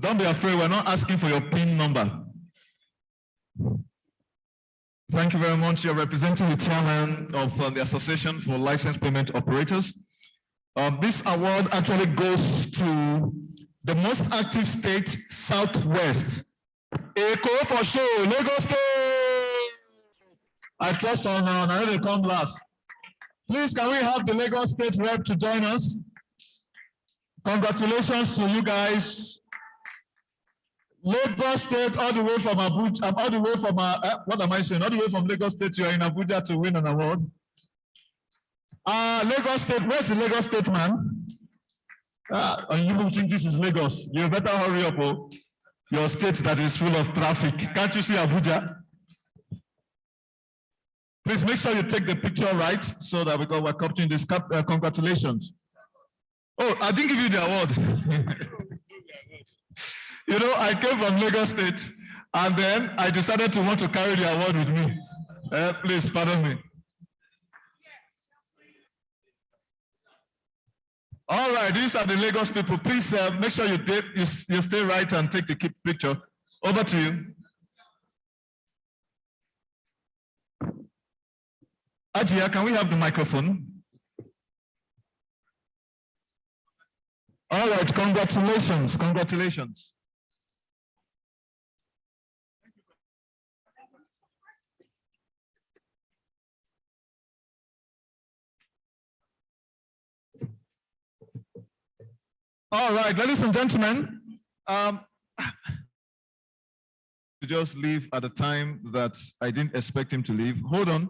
S3: Don't be afraid. We're not asking for your PIN number. Thank you very much. You're representing the chairman of the Association for Licensed Payment Operators. This award actually goes to the most active state, Southwest. Eko for sure, Lagos State. I trust on I know they come last. Please, can we have the Lagos State rep to join us? Congratulations to you guys. Lagos State, all the way from Abuja, all the way from, what am I saying? All the way from Lagos State, you are in Abuja to win an award. Lagos State, where's the Lagos State man? And you will think this is Lagos. You better hurry up, oh. Your state that is full of traffic. Can't you see Abuja? Please make sure you take the picture right so that we're capturing this. Congratulations. Oh, I didn't give you the award. You know, I came from Lagos State and then I decided to want to carry the award with me. Please pardon me. All right, these are the Lagos people. Please make sure you stay right and take the picture. Over to you. Ajia, can we have the microphone? All right, congratulations, congratulations. All right, ladies and gentlemen, to just leave at a time that I didn't expect him to leave. Hold on.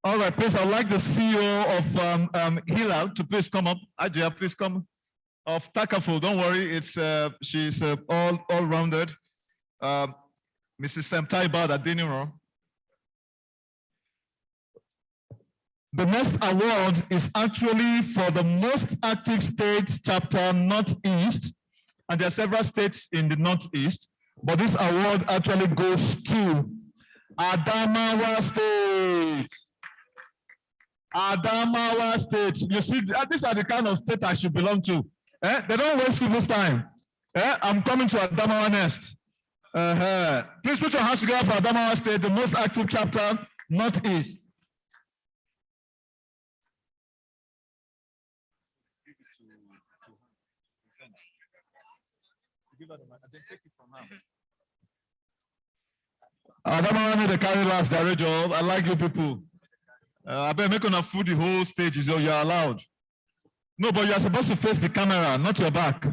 S3: All right, please, I'd like the CEO of Hilal to please come up. Ajia, please come. Of Takaful, don't worry, it's she's all-rounded. Mrs. Semtai Bada Diniro. The next award is actually for the most active state chapter Northeast, and there are several states in the Northeast, but this award actually goes to Adamawa State. Adamawa State. You see, these are the kind of state I should belong to. They don't waste people's time. I'm coming to Adamawa next. Please put your hands together for Adamawa State, the most active chapter, Northeast. Adamawa made the carry last, Darejo. I like you people. I better make enough food the whole stage, so you're allowed. No, but you're supposed to face the camera, not your back.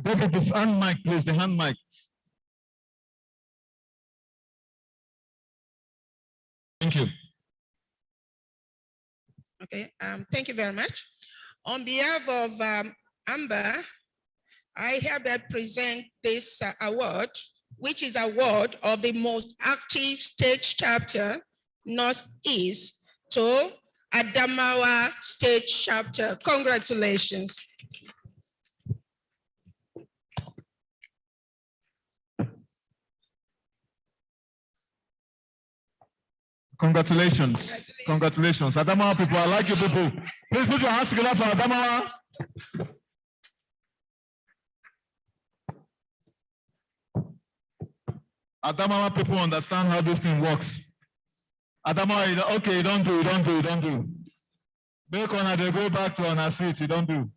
S3: David, the hand mic, please, the hand mic. Thank you.
S12: Okay, thank you very much. On behalf of AMMBAN, I hereby present this award, which is award of the most active state chapter, Northeast, to Adamawa State Chapter. Congratulations.
S3: Congratulations. Congratulations. Adamawa people, I like you people. Please put your hands together for Adamawa. Adamawa people understand how this thing works. Adamawa, okay, you don't do. Make on they go back to our seat, you don't do.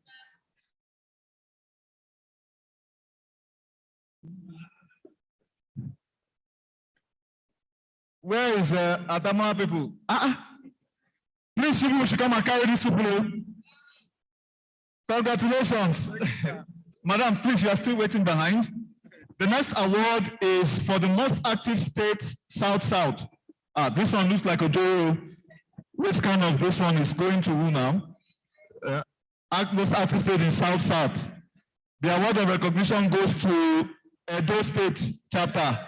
S3: Where is Adamawa people? Please, you should come and carry these people. Congratulations. Madam, please, you are still waiting behind. The next award is for the most active state, South-South. This one looks like a Joe. Which kind of this one is going to who now? Most active state in South-South. The award of recognition goes to Edo State chapter.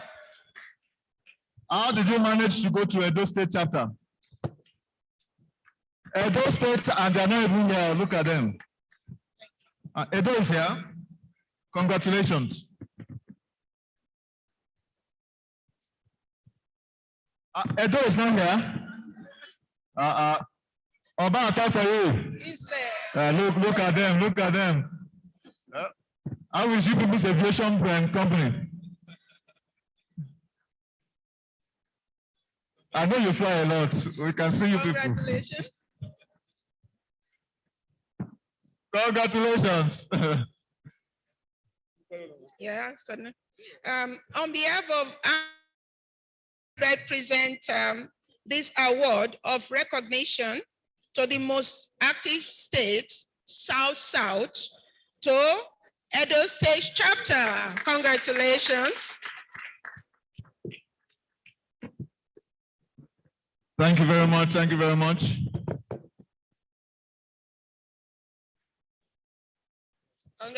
S3: How did you manage to go to Edo State chapter? Edo State, and they're not even here. Look at them. Edo is here. Congratulations. Edo is not here. Oba, talk for you. Look at them. Look at them. How is you people's aviation company? I know you fly a lot. We can see you people.
S12: Congratulations.
S3: Congratulations.
S12: Yeah, certainly. On behalf of I present this award of recognition to the most active state, South-South, to Edo State chapter. Congratulations.
S3: Thank you very much. Thank you very much.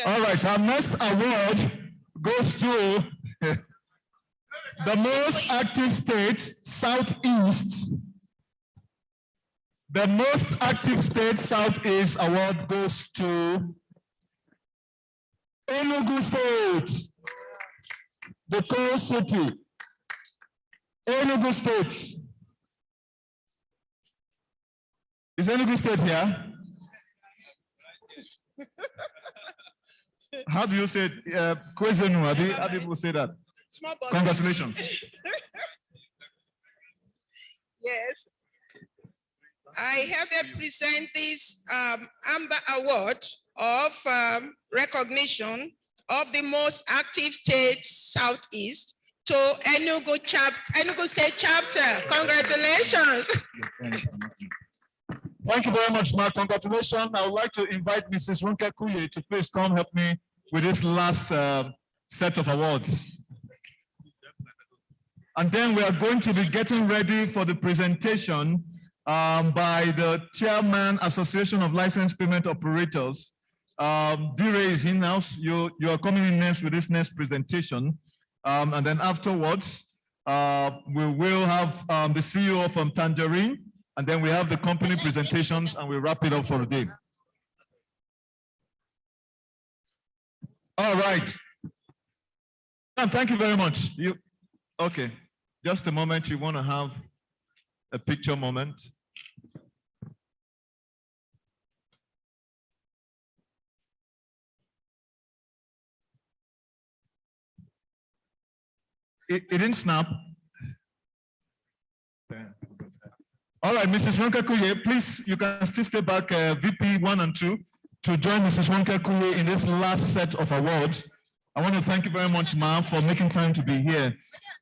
S3: All right, our next award goes to the most active state, Southeast. The most active state, Southeast award goes to Enugu State, the coal city. Enugu State. Is Enugu State here? How do you say it? Kwezenu, how do people say that? Congratulations.
S12: Yes. I hereby present this AMMBAN Award of recognition of the most active state, Southeast, to Enugu State chapter. Congratulations.
S3: Thank you very much, Mark. Congratulations. I would like to invite Mrs. Runke Kuye to please come help me with this last set of awards. And then we are going to be getting ready for the presentation by the Chairman, Association of Licensed Payment Operators. D-Ray is in-house. You are coming in next with this next presentation. And then afterwards, We will have the CEO from Tangerine, and then we have the company presentations, and we wrap it up for the day. All right. And thank you very much. Okay, just a moment. You want to have a picture moment. It didn't snap. All right, Mrs. Ronke Kuye, please, you can still stay back, VP 1 and 2, to join Mrs. Ronke Kuye in this last set of awards. I want to thank you very much, ma'am, for making time to be here.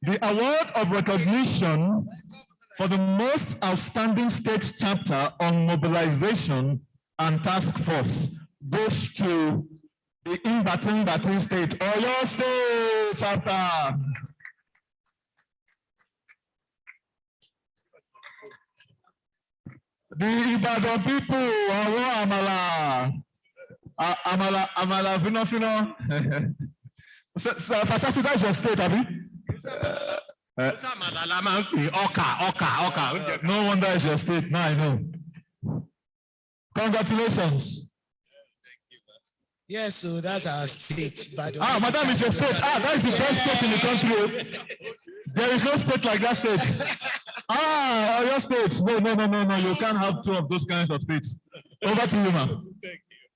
S3: The award of recognition for the most outstanding state chapter on mobilization and task force goes to the AMMBAN state, Oyo State chapter. The Ibadan people, Amala, Fino. So, Fasasi, that's your state, Abi? No wonder it's your state. Now I know. Congratulations.
S10: Yes, so that's our state.
S3: Madam, is your state. That is the best state in the country. There is no state like that state. Your state. No. You can't have two of those kinds of states. Over to you, ma'am.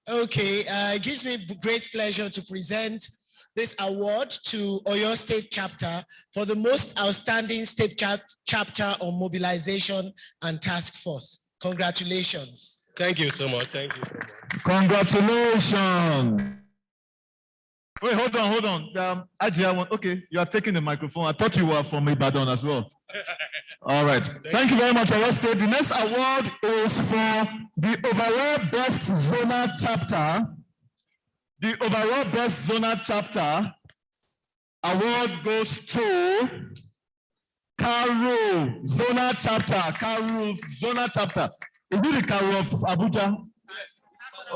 S10: Okay, it gives me great pleasure to present this award to Oyo State Chapter for the most outstanding state chapter on mobilization and task force. Congratulations.
S11: Thank you so much. Thank you so much.
S3: Congratulations. Wait, hold on. Ajia, okay, you are taking the microphone. I thought you were from Ibadan as well. All right. Thank you very much, Oyo State. The next award is for the overall best zonal chapter. The overall best zonal chapter award goes to Karu zonal chapter. Karu zonal chapter. Is it the Karu of Abuja? Yes.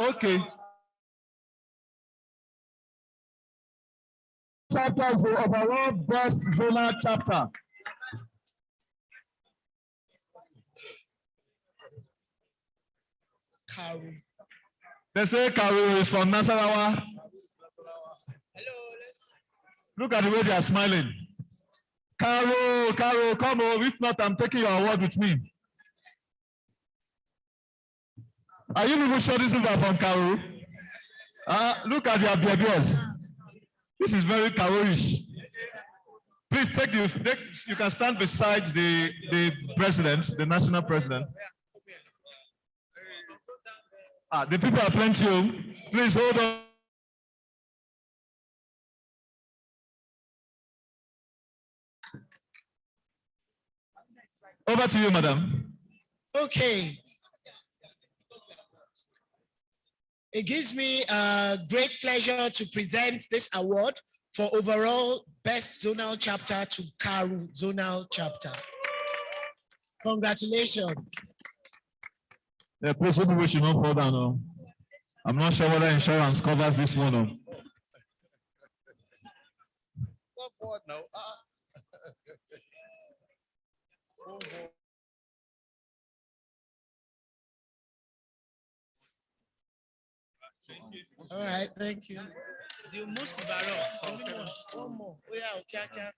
S3: Okay. Chapter is the overall best zonal chapter.
S10: Karu.
S3: They say Karu is from Nasarawa.
S10: Hello.
S3: Look at the way they are smiling. Karu, come on. If not, I'm taking your award with me. Are you people sure this is from Karu? Look at your beers. This is very Karu-ish. Please you can stand beside the president, the national president. The people are plenty. Please hold on. Over to you, madam.
S10: Okay. It gives me a great pleasure to present this award for overall best zonal chapter to Karu zonal chapter. Congratulations.
S3: Yeah, please, we should not fall down. No. I'm not sure whether insurance covers this one. No.
S10: All right, thank you. One more. Oh, yeah, okay.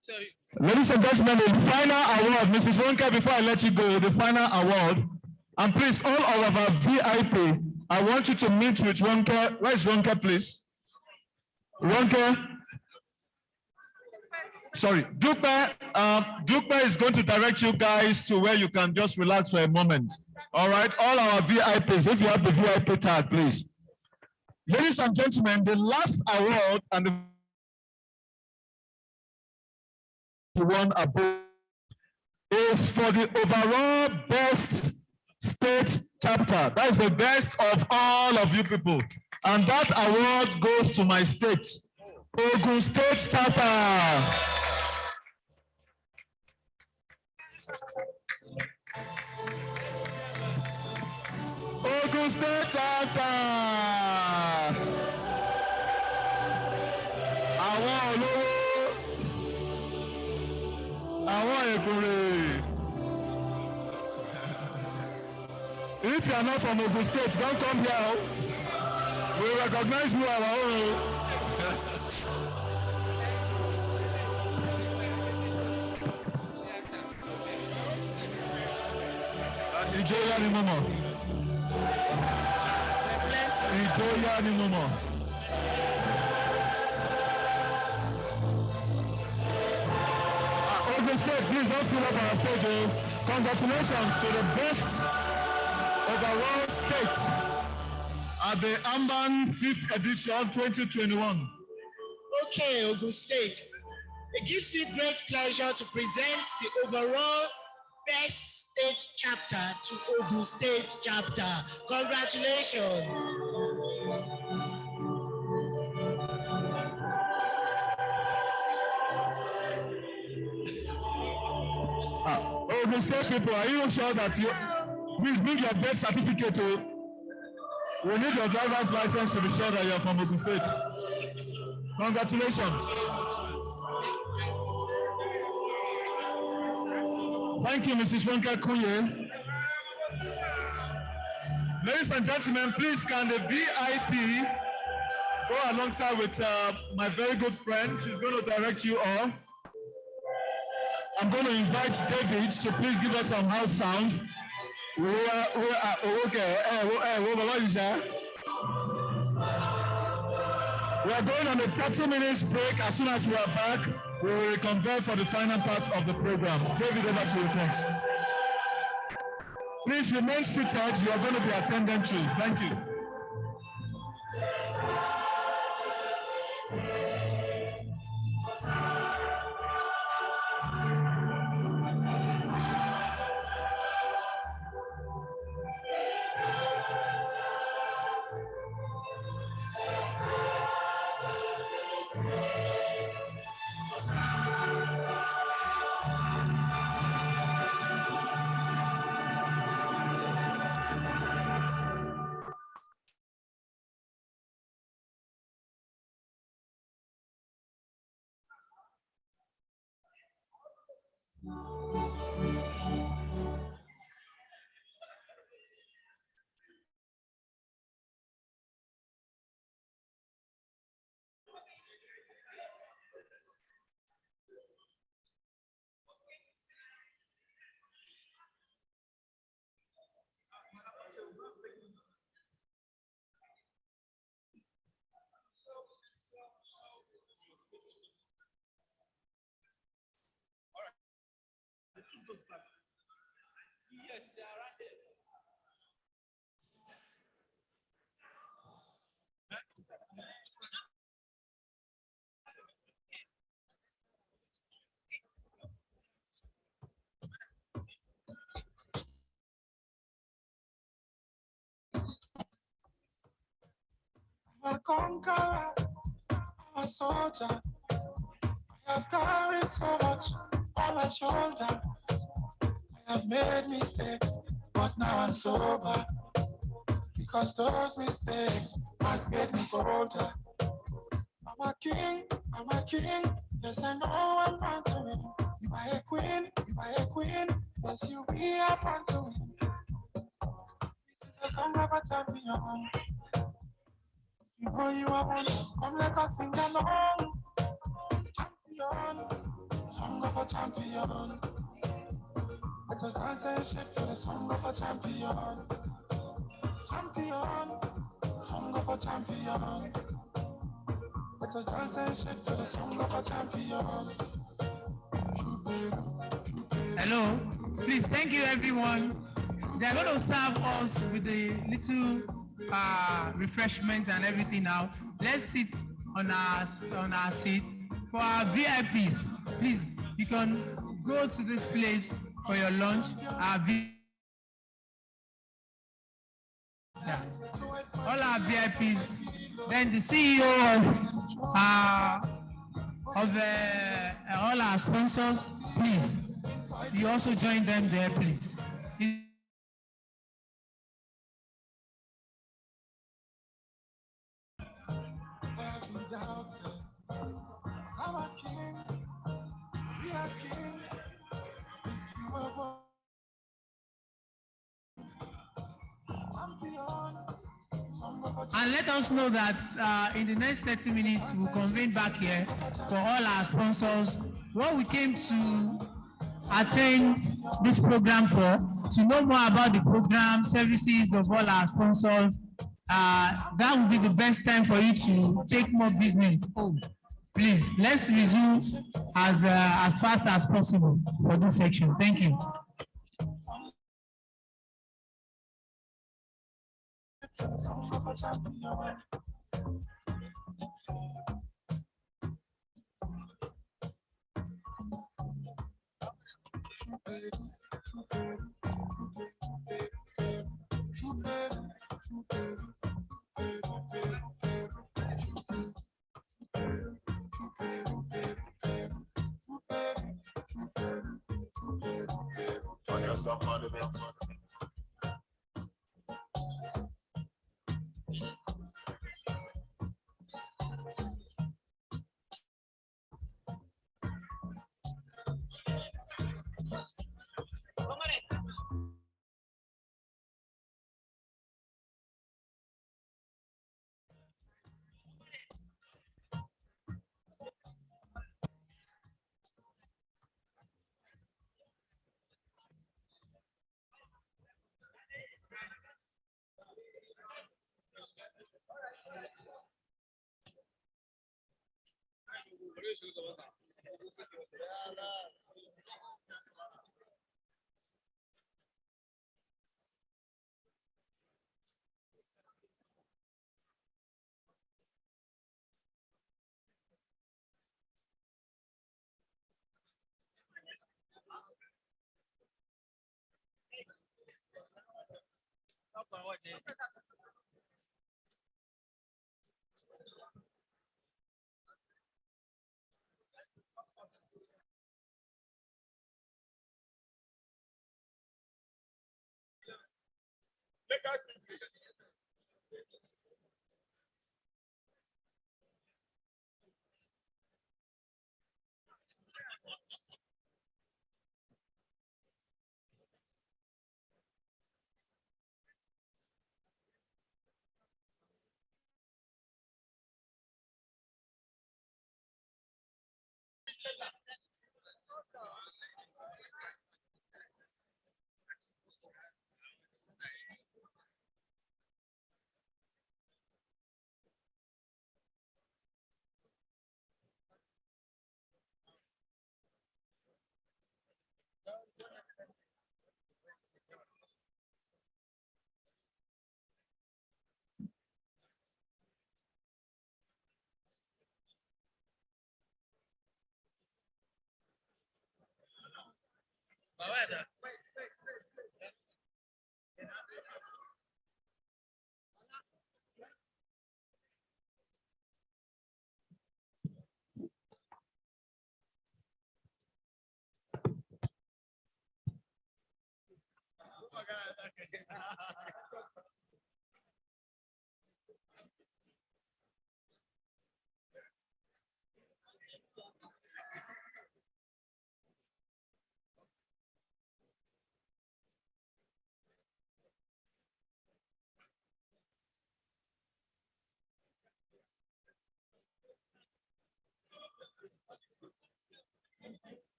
S10: Sorry.
S3: Ladies and gentlemen, the final award, Mrs. Ronke, before I let you go, the final award. And please, all of our VIP, I want you to meet with Ronke. Where's Ronke, please? Ronke. Sorry, Dupe is going to direct you guys to where you can just relax for a moment. All right, all our VIPs, if you have the VIP tag, please. Ladies and gentlemen, the last award and the one above is for the overall best state chapter. That is the best of all of you people. And that award goes to my state, Ogun State chapter. Ogun State chapter. Àwọn olówó. If you are not from Ogun State, don't come here. We recognize you our own. Ìjọyà ni mo mọ̀. Ìjọyà ni mo mọ̀. Ogun State, please don't fill up our stage. Congratulations to the best overall states at the AMMBAN 5th edition 2021.
S10: Okay, Ogun State. It gives me great pleasure to present the overall best state chapter to Ogun State chapter. Congratulations.
S3: Ogun State people, are you sure that you please bring your birth certificate? We need your driver's license to be sure that you're from Ogun State. Congratulations. Thank you, Mrs. Wonka Kuye. Ladies and gentlemen, please can the VIP go alongside with my very good friend. She's going to direct you all. I'm going to invite David to please give us some house sound. Okay. We are going on a 30 minutes break. As soon as we are back, we will reconvene for the final part of the program. David, over to you. Thanks. Please remain seated. You are going to be attended to. Thank you.
S1: Yes, they are right there.
S2: I'm a conqueror, I'm a soldier. I have carried so much on my shoulder. I have made mistakes, but now I'm sober. Because those mistakes has made me bolder. I'm a king, yes I know I'm born to win. You are a queen, yes you be a born to win. This is a song of a champion. You know you are one, come let us sing along. Champion, song of a champion. Let us dance and shake to the song of a champion. Champion, song of a champion. Let us dance and shake to the song of a champion.
S19: Hello, please, thank you everyone. They're going to serve us with a little refreshment and everything now. Let's sit on our seat. For our VIPs, please, you can go to this place for your lunch. All our VIPs, then the CEO of all our sponsors, please, you also join them there, please.
S2: I'm a king, we are king,
S19: And let us know that in the next 30 minutes, we'll convene back here for all our sponsors. What we came to attend this program for, to know more about the program, services of all our sponsors. That would be the best time for you to take more business home. Please, let's resume as fast as possible for this section. Thank you.
S1: On yourself, on the bench.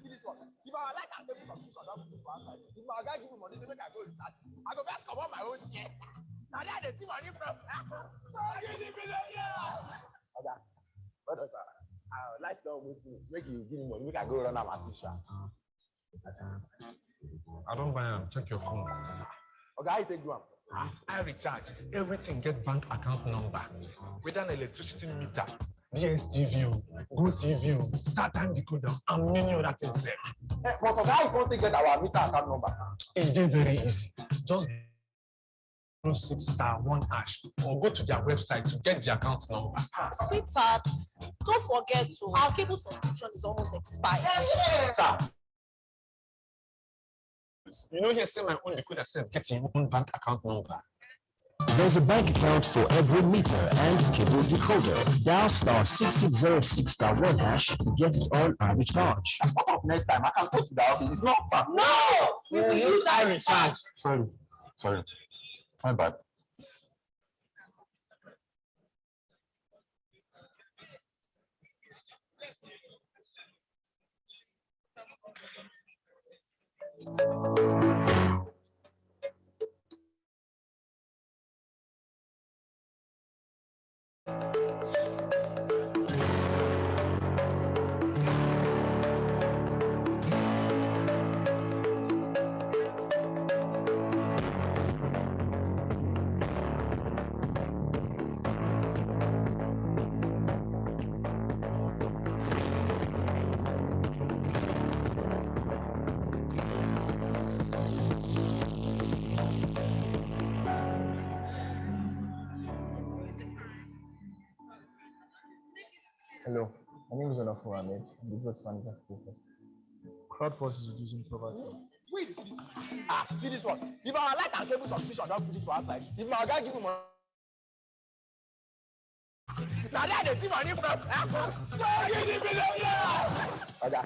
S20: See this one. If I like that table subscription, I don't put for outside. If my guy give me money, say make I go research. I go first come on my own share. Now there they see money from. Okay. What does that? Lights don't move me. Make you give me money. Make I go run am as usual.
S21: I don't buy them. Check your phone.
S20: Okay, how you take do am?
S21: I recharge. Everything get bank account number. Whether an electricity meter, DSTV, GoTV, StarTime decoder, and many other things.
S20: But okay, how you can't get our meter account number?
S21: It's very easy. Just 6/1 hash or go to their website to get the account number.
S4: Sweetheart, don't forget to our cable subscription is almost expired.
S21: Sir, you know, here say my own decoder self get your own bank account number.
S22: There's a bank account for every meter and cable decoder. Dial *6606*1 hash to get it on iRecharge.
S21: Next time I can go to the office. It's not far.
S4: No! We will use iRecharge.
S21: Sorry. My bad.
S23: Hello, my name is Olafo Ahmed. I'm the growth manager for Focus. Crowdforce is reducing poverty.
S20: Wait, see this. See this one. If our light and cable subscription don't finish for our side, if my guy give me money, now there they see money from. Okay,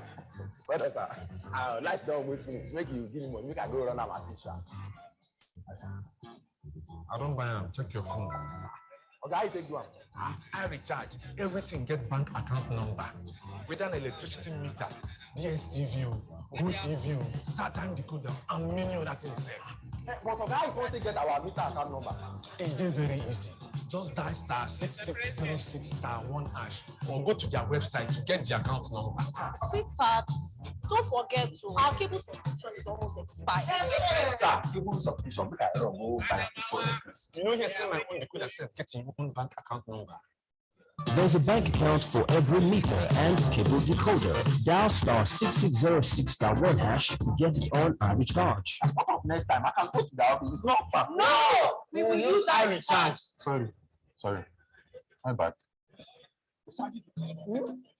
S20: what else? Lights don't almost finish. Make you give me money. We can go run our assistant.
S21: I don't buy them. Check your phone.
S20: Okay, I take one.
S21: With iRecharge, everything get bank account number. With an electricity meter, DSTV, GoTV, StarTime decoder, and many other things.
S20: But okay, I can't get our meter account number.
S21: It's very easy. Just dial *6606*1 hash or go to their website to get the account number.
S4: Sweetheart, don't forget to our cable subscription is almost expired.
S21: Sir, cable subscription, we can go buy before the Christmas. You know, here say my own decoder self get your own bank account number.
S22: There's a bank account for every meter and cable decoder. Dial *6606*1 hash to get it on iRecharge.
S20: Next time I can go to the office. It's not far.
S4: No! We will use iRecharge.
S21: Sorry. My bad.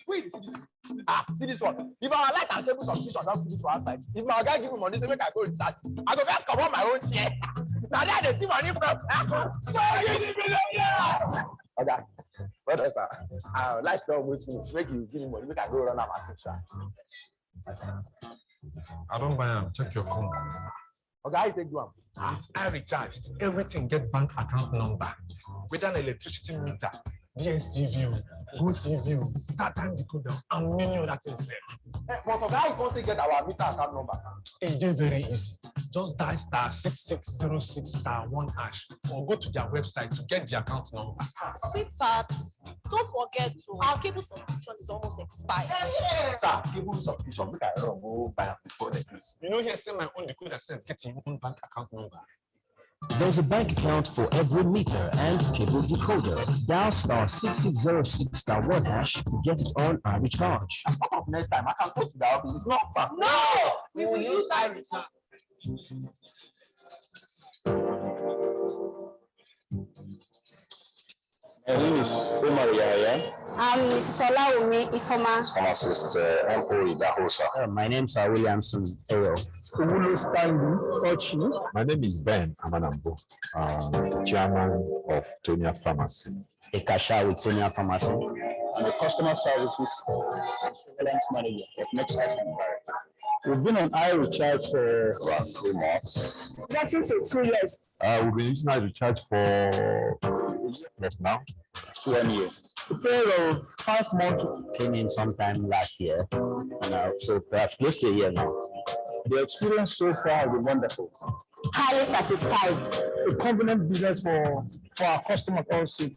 S20: Wait, see this. See this one. If our light and cable subscription don't finish for our side, if my guy give me money, say make I go recharge. I go just come on my own share. Now there they see money from. Okay, what else? Lights don't almost finish. Make you give me money. Make I go run our assistant.
S21: I don't buy them. Check your phone.
S20: Okay, I take one.
S21: With iRecharge, everything get bank account number. With an electricity meter, DSTV, GoTV, StarTime decoder, and many other things.
S20: But okay, I can't get our meter account number.
S21: It's very easy. Just dial *6606*1 hash or go to their website to get the account number.
S4: Sweetheart, don't forget to our cable subscription is almost expired.
S21: Sir, cable subscription, we can go buy before the Christmas. You know, here say my own decoder self get your own bank account number.
S22: There's a bank account for every meter and cable decoder. Dial *6606*1 hash to get it on iRecharge.
S20: Next time I can go to the office. It's not far.
S4: No! We will use iRecharge.
S24: My name is Omar Yahya.
S25: I'm Mrs. Olawumi Ifoma.
S24: Pharmacist MO Idahosa.
S22: My name is Williamson Ero.
S24: My name is Ben Amanambo, chairman of Tonia Pharmacy.
S22: A cashier with Tonia Pharmacy.
S24: I'm a customer services surveillance manager of Next Action. We've been on iRecharge for around 2 months.
S25: Getting to 2 years.
S24: We've been using iRecharge for years now. 1 year.
S22: The period of 5 months came in sometime last year, and so perhaps close to a year now.
S24: The experience so far has been wonderful.
S25: Highly satisfied.
S24: A convenient business for our customers also.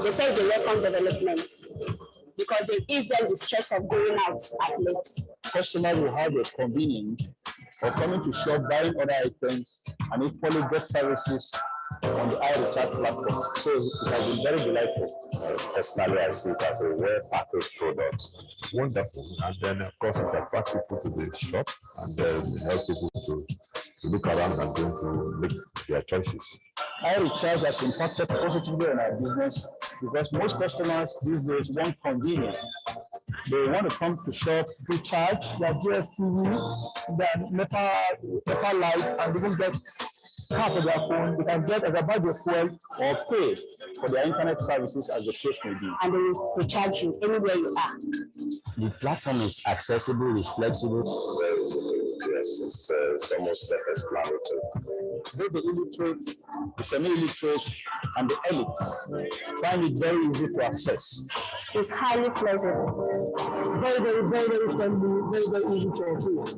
S25: They say it's a welcome development because they ease them the stress of going out at late.
S24: Customers will have a convenience of coming to shop, buying other items, and equally get services on the iRecharge platform. So it has been very delightful. Personally, I see it as a well-packaged product. Wonderful. And then, of course, it attracts people to the shop and helps people to to look around and going to make their choices. iRecharge has impacted positively on our business because most customers these days want convenience. They want to come to shop, recharge their DSTV, their NEPA lights, and even get half of their phone. They can get as about their fuel or pay for their internet services as the case may be.
S25: And they will recharge you anywhere you are.
S22: The platform is accessible, it's flexible.
S24: Yes, it's almost self-explanatory. Both the illiterate, the semi-illiterate, and the elites find it very easy to access.
S25: It's highly flexible.
S21: Very friendly, very easy to operate.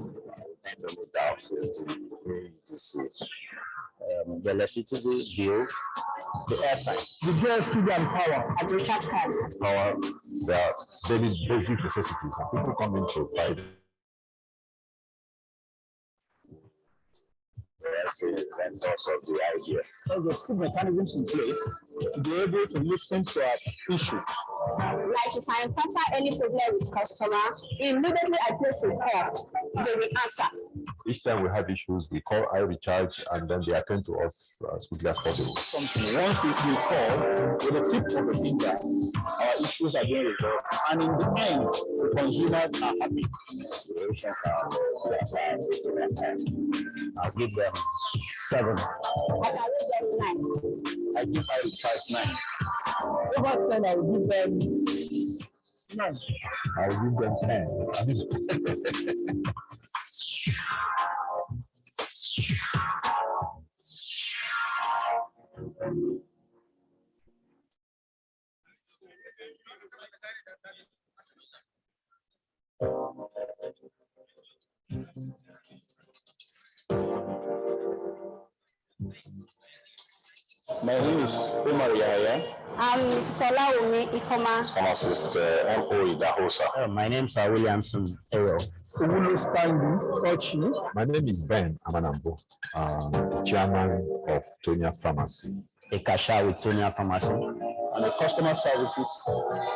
S24: No doubt is the to see.
S22: The electricity bills,
S24: the airtime,
S21: the DSTV and power,
S25: and recharge cards.
S24: Power, they are very basic necessities, and people come in to buy them. Vendors of the idea.
S21: So there's two mechanisms in place to be able to listen to our issues.
S25: Like if I encounter any problem with customer, immediately I place a call, they will answer.
S24: Each time we have issues, we call iRecharge and then they attend to us as quickly as possible.
S21: Once we call with the tip of the finger, our issues are being resolved, and in the end, the consumers are happy.
S24: I'll give them 7.
S25: I can give them 9.
S21: I give iRecharge 9. Over 10, I will give them 9.
S24: I'll give them 10. My name is Omar Yahya.
S25: I'm Mrs. Olawumi Ifoma.
S24: Pharmacist M.O. Idahosa.
S22: My name is Williamson Ayo.
S24: My name is Ben Amanambo, the chairman of Tonia Pharmacy.
S22: A cashier with Tonia Pharmacy.
S21: And a customer services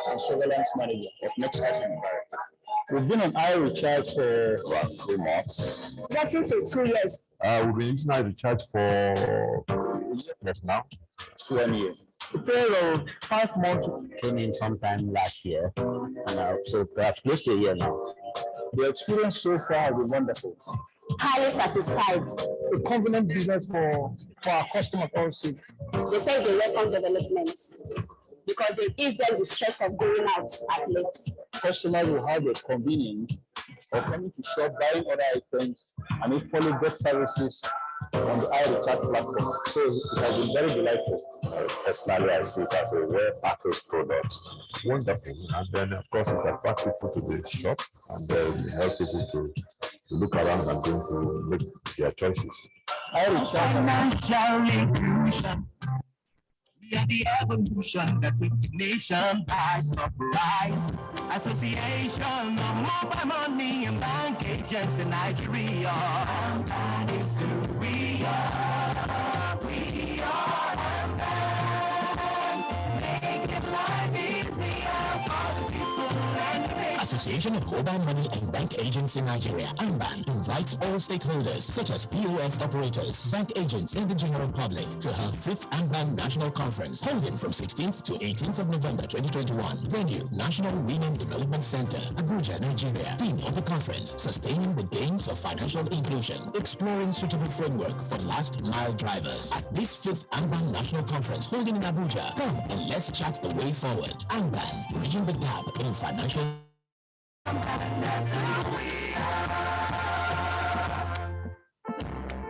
S21: and surveillance manager of Next Action. We've been on iRecharge for
S24: about 3 months.
S25: Getting to 2 years.
S24: We've been using iRecharge for years now.
S21: 1 year. The period of 5 months
S22: came in sometime last year, and so perhaps close to a year now.
S21: The experience so far has been wonderful.
S25: Highly satisfied.
S21: A convenient business for our customers also.
S25: They say it's a welcome development because it eases them the stress of going out at late.
S21: Customers will have the convenience of coming to shop, buying other items, and equally get services on the iRecharge platform. So it has been very delightful.
S24: Personally, I see it as a well-packaged product. Wonderful. And then, of course, it attracts people to the shop and then it helps people to look around and going to make their choices.
S1: Financial inclusion. We are the evolution that took the nation by surprise. Association of mobile money and bank agents in Nigeria. AMMBAN is who we are. We are AMMBAN. Making life easier for the people and the nation.
S22: Association of Mobile Money and Bank Agents in Nigeria, AMMBAN, invites all stakeholders, such as POS operators, bank agents, and the general public, to her 5th AMMBAN National Conference, holding from 16th to 18th of November 2021. Venue, National Women Development Center, Abuja, Nigeria. Theme of the conference, Sustaining the Gains of Financial Inclusion, exploring suitable framework for last-mile drivers. At this 5th AMMBAN National Conference, holding in Abuja, come and let's chart the way forward. AMMBAN, bridging the gap in financial.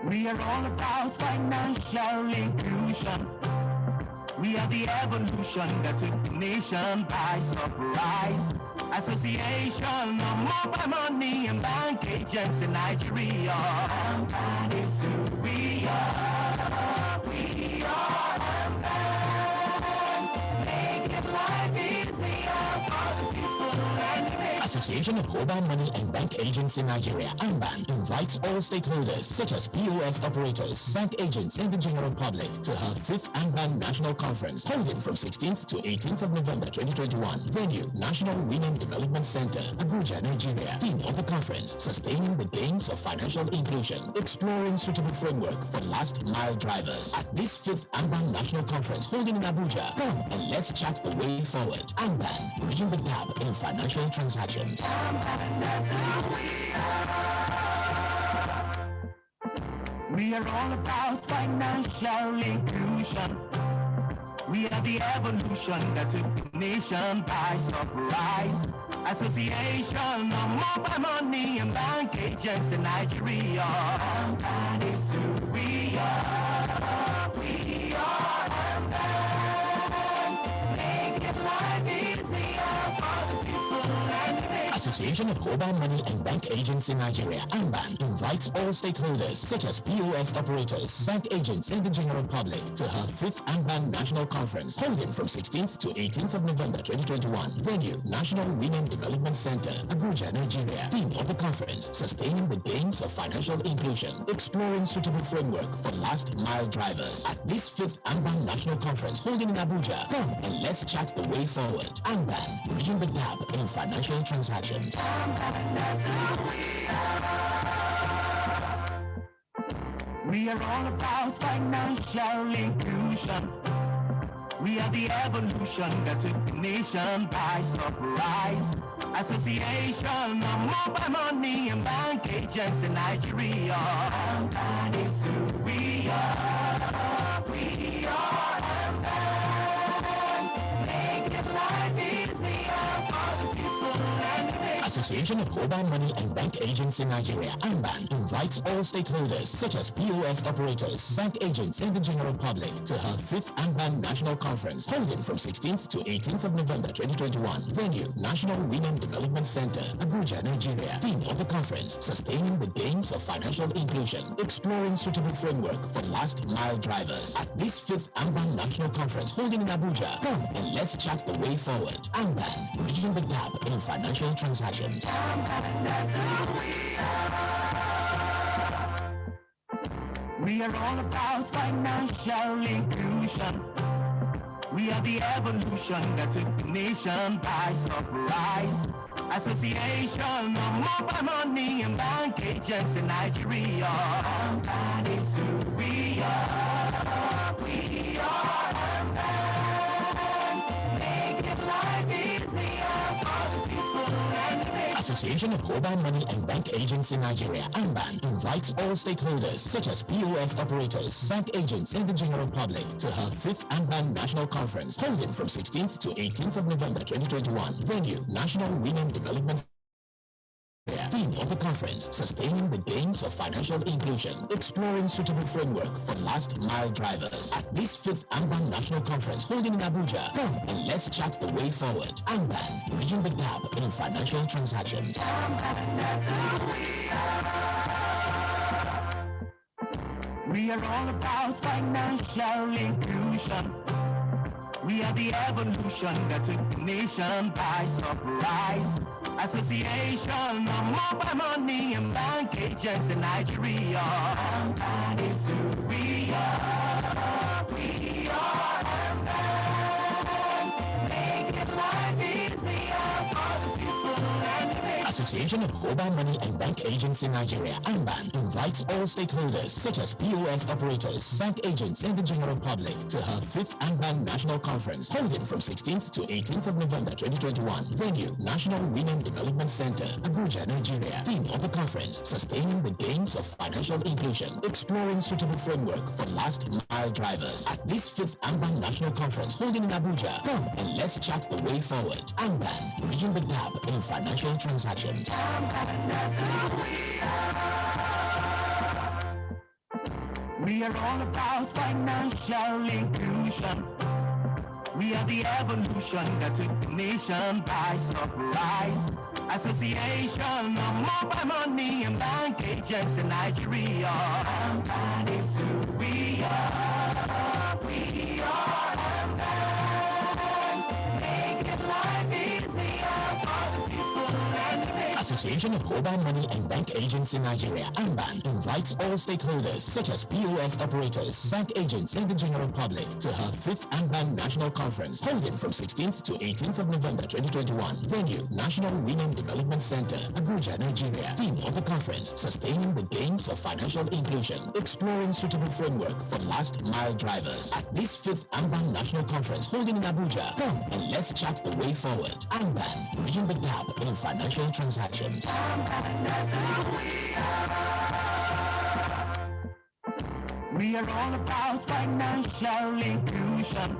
S1: We are all about financial inclusion. We are the evolution that took the nation by surprise. Association of mobile money and bank agents in Nigeria. AMMBAN is who we are. We are AMMBAN. Making life easier for the people and the nation.
S22: Association of Mobile Money and Bank Agents in Nigeria, AMMBAN, invites all stakeholders such as POS operators, bank agents, and the general public to her 5th AMMBAN National Conference, holding from 16th to 18th of November 2021. Venue, National Women Development Center, Abuja, Nigeria. Theme of the conference, sustaining the gains of financial inclusion, exploring suitable framework for last mile drivers. At this 5th AMMBAN National Conference, holding in Abuja, come and let's chat the way forward. AMMBAN, bridging the gap in financial transactions.
S1: We are all about financial inclusion. We are the evolution that took the nation by surprise. Association of Mobile Money and Bank Agents in Nigeria. AMMBAN is who we are. We are AMMBAN. Making life easier for the people and the nation.
S22: Association of Mobile Money and Bank Agents in Nigeria, AMMBAN, invites all stakeholders such as POS operators, bank agents, and the general public to her 5th AMMBAN National Conference, holding from 16th to 18th of November 2021. Venue, National Women Development Center, Abuja, Nigeria. Theme of the conference, sustaining the gains of financial inclusion, exploring suitable framework for last mile drivers. At this 5th AMMBAN National Conference, holding in Abuja, come and let's chat the way forward. AMMBAN, bridging the gap in financial transactions.
S1: We are all about financial inclusion. We are the evolution that took the nation by surprise. Association of Mobile Money and Bank Agents in Nigeria. AMMBAN is who we are. We are AMMBAN. Making life easier for the people and the nation.
S22: Association of Mobile Money and Bank Agents in Nigeria, AMMBAN, invites all stakeholders such as POS operators, bank agents, and the general public to her 5th AMMBAN National Conference, holding from 16th to 18th of November 2021. Venue, National Women Development Center, Abuja, Nigeria. Theme of the conference, sustaining the gains of financial inclusion, exploring suitable framework for last mile drivers. At this 5th AMMBAN National Conference, holding in Abuja, come and let's chat the way forward. AMMBAN, bridging the gap in financial transactions.
S1: We are all about financial inclusion. We are the evolution that took the nation by surprise. Association of Mobile Money and Bank Agents in Nigeria. AMMBAN is who we are. We are AMMBAN. Making life easier for the people and the nation.
S22: Association of Mobile Money and Bank Agents in Nigeria, AMMBAN, invites all stakeholders such as POS operators, bank agents, and the general public to her 5th AMMBAN National Conference, holding from 16th to 18th of November 2021. Venue, National Women Development. Theme of the conference, sustaining the gains of financial inclusion, exploring suitable framework for last mile drivers. At this 5th AMMBAN National Conference, holding in Abuja, come and let's chat the way forward. AMMBAN, bridging the gap in financial transactions.
S1: We are all about financial inclusion. We are the evolution that took the nation by surprise. Association of Mobile Money and Bank Agents in Nigeria. AMMBAN is who we are. We are AMMBAN. Making life easier for the people and the nation.
S22: Association of Mobile Money and Bank Agents in Nigeria, AMMBAN, invites all stakeholders such as POS operators, bank agents, and the general public to her 5th AMMBAN National Conference, holding from 16th to 18th of November 2021. Venue, National Women Development Center, Abuja, Nigeria. Theme of the conference, sustaining the gains of financial inclusion, exploring suitable framework for last mile drivers. At this 5th AMMBAN National Conference, holding in Abuja, come and let's chat the way forward. AMMBAN, bridging the gap in financial transactions.
S1: We are all about financial inclusion. We are the evolution that took the nation by surprise. Association of Mobile Money and Bank Agents in Nigeria. AMMBAN is who we are. We are AMMBAN. Making life easier for the people and
S22: Association of Mobile Money and Bank Agents in Nigeria, AMMBAN, invites all stakeholders such as POS operators, bank agents, and the general public to her 5th AMMBAN National Conference, holding from 16th to 18th of November 2021. Venue, National Women Development Center, Abuja, Nigeria. Theme of the conference, sustaining the gains of financial inclusion, exploring suitable framework for last mile drivers. At this 5th AMMBAN National Conference, holding in Abuja, come and let's chart the way forward. AMMBAN, bridging the gap in financial transactions.
S1: We are all about financial inclusion.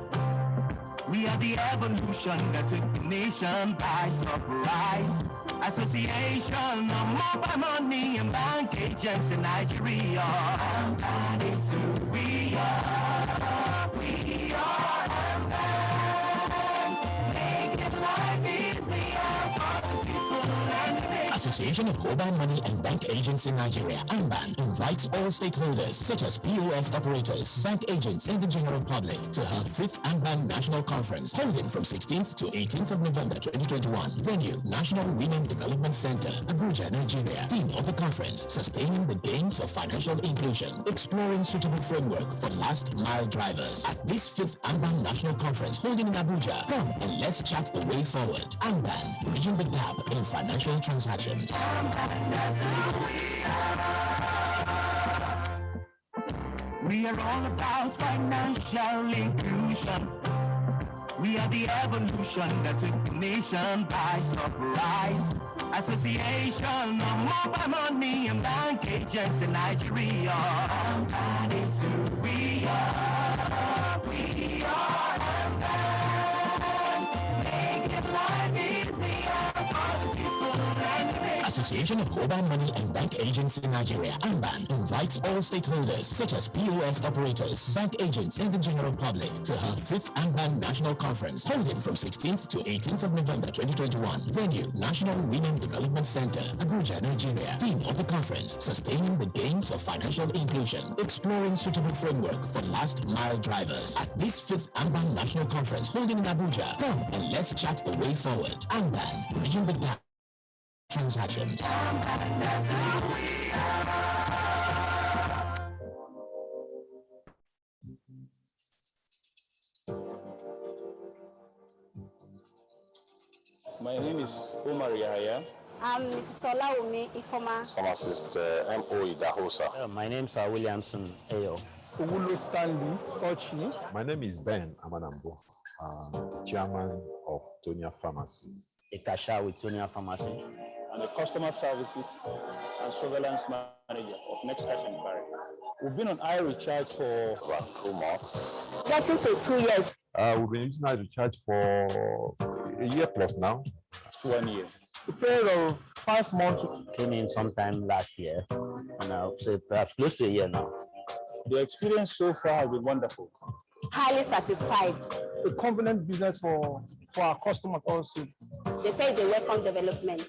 S1: We are the evolution that took the nation by surprise. Association of Mobile Money and Bank Agents in Nigeria. AMMBAN is who we are. We are AMMBAN. Making life easier for the people and the nation.
S22: Association of Mobile Money and Bank Agents in Nigeria, AMMBAN, invites all stakeholders such as POS operators, bank agents, and the general public to her 5th AMMBAN National Conference, holding from 16th to 18th of November 2021. Venue, National Women Development Center, Abuja, Nigeria. Theme of the conference, sustaining the gains of financial inclusion, exploring suitable framework for last mile drivers. At this 5th AMMBAN National Conference, holding in Abuja, come and let's chart the way forward. AMMBAN, bridging the gap in financial transactions.
S1: We are all about financial inclusion. We are the evolution that took the nation by surprise. Association of Mobile Money and Bank Agents in Nigeria. AMMBAN is who we are. We are AMMBAN. Making life easier for the people and the nation.
S22: Association of Mobile Money and Bank Agents in Nigeria, AMMBAN, invites all stakeholders such as POS operators, bank agents, and the general public to her 5th AMMBAN National Conference, holding from 16th to 18th of November 2021. Venue, National Women Development Center, Abuja, Nigeria. Theme of the conference, sustaining the gains of financial inclusion, exploring suitable framework for last mile drivers. At this 5th AMMBAN National Conference, holding in Abuja, come and let's chart the way forward. AMMBAN, bridging the gap transactions.
S21: My name is Omar Yahya.
S25: I'm Mrs. Olaumi Ifoma.
S21: Pharmacist M.O. Idahosa.
S5: My name is Williamson Ayo.
S21: Ugulu Stanley Ochi.
S8: My name is Ben Amanambo, chairman of Tonia Pharmacy.
S5: Ikasha with Tonia Pharmacy.
S21: And the customer services and surveillance manager of Next Cash and Barry. We've been on iRecharge for about 2 months.
S25: Getting to 2 years.
S8: We've been using iRecharge for a year plus now.
S21: It's 1 year. The period of 5 months
S5: came in sometime last year, and I'll say perhaps close to a year now.
S21: The experience so far has been wonderful.
S25: Highly satisfied.
S21: A convenient business for our customers also.
S25: They say it's a welcome development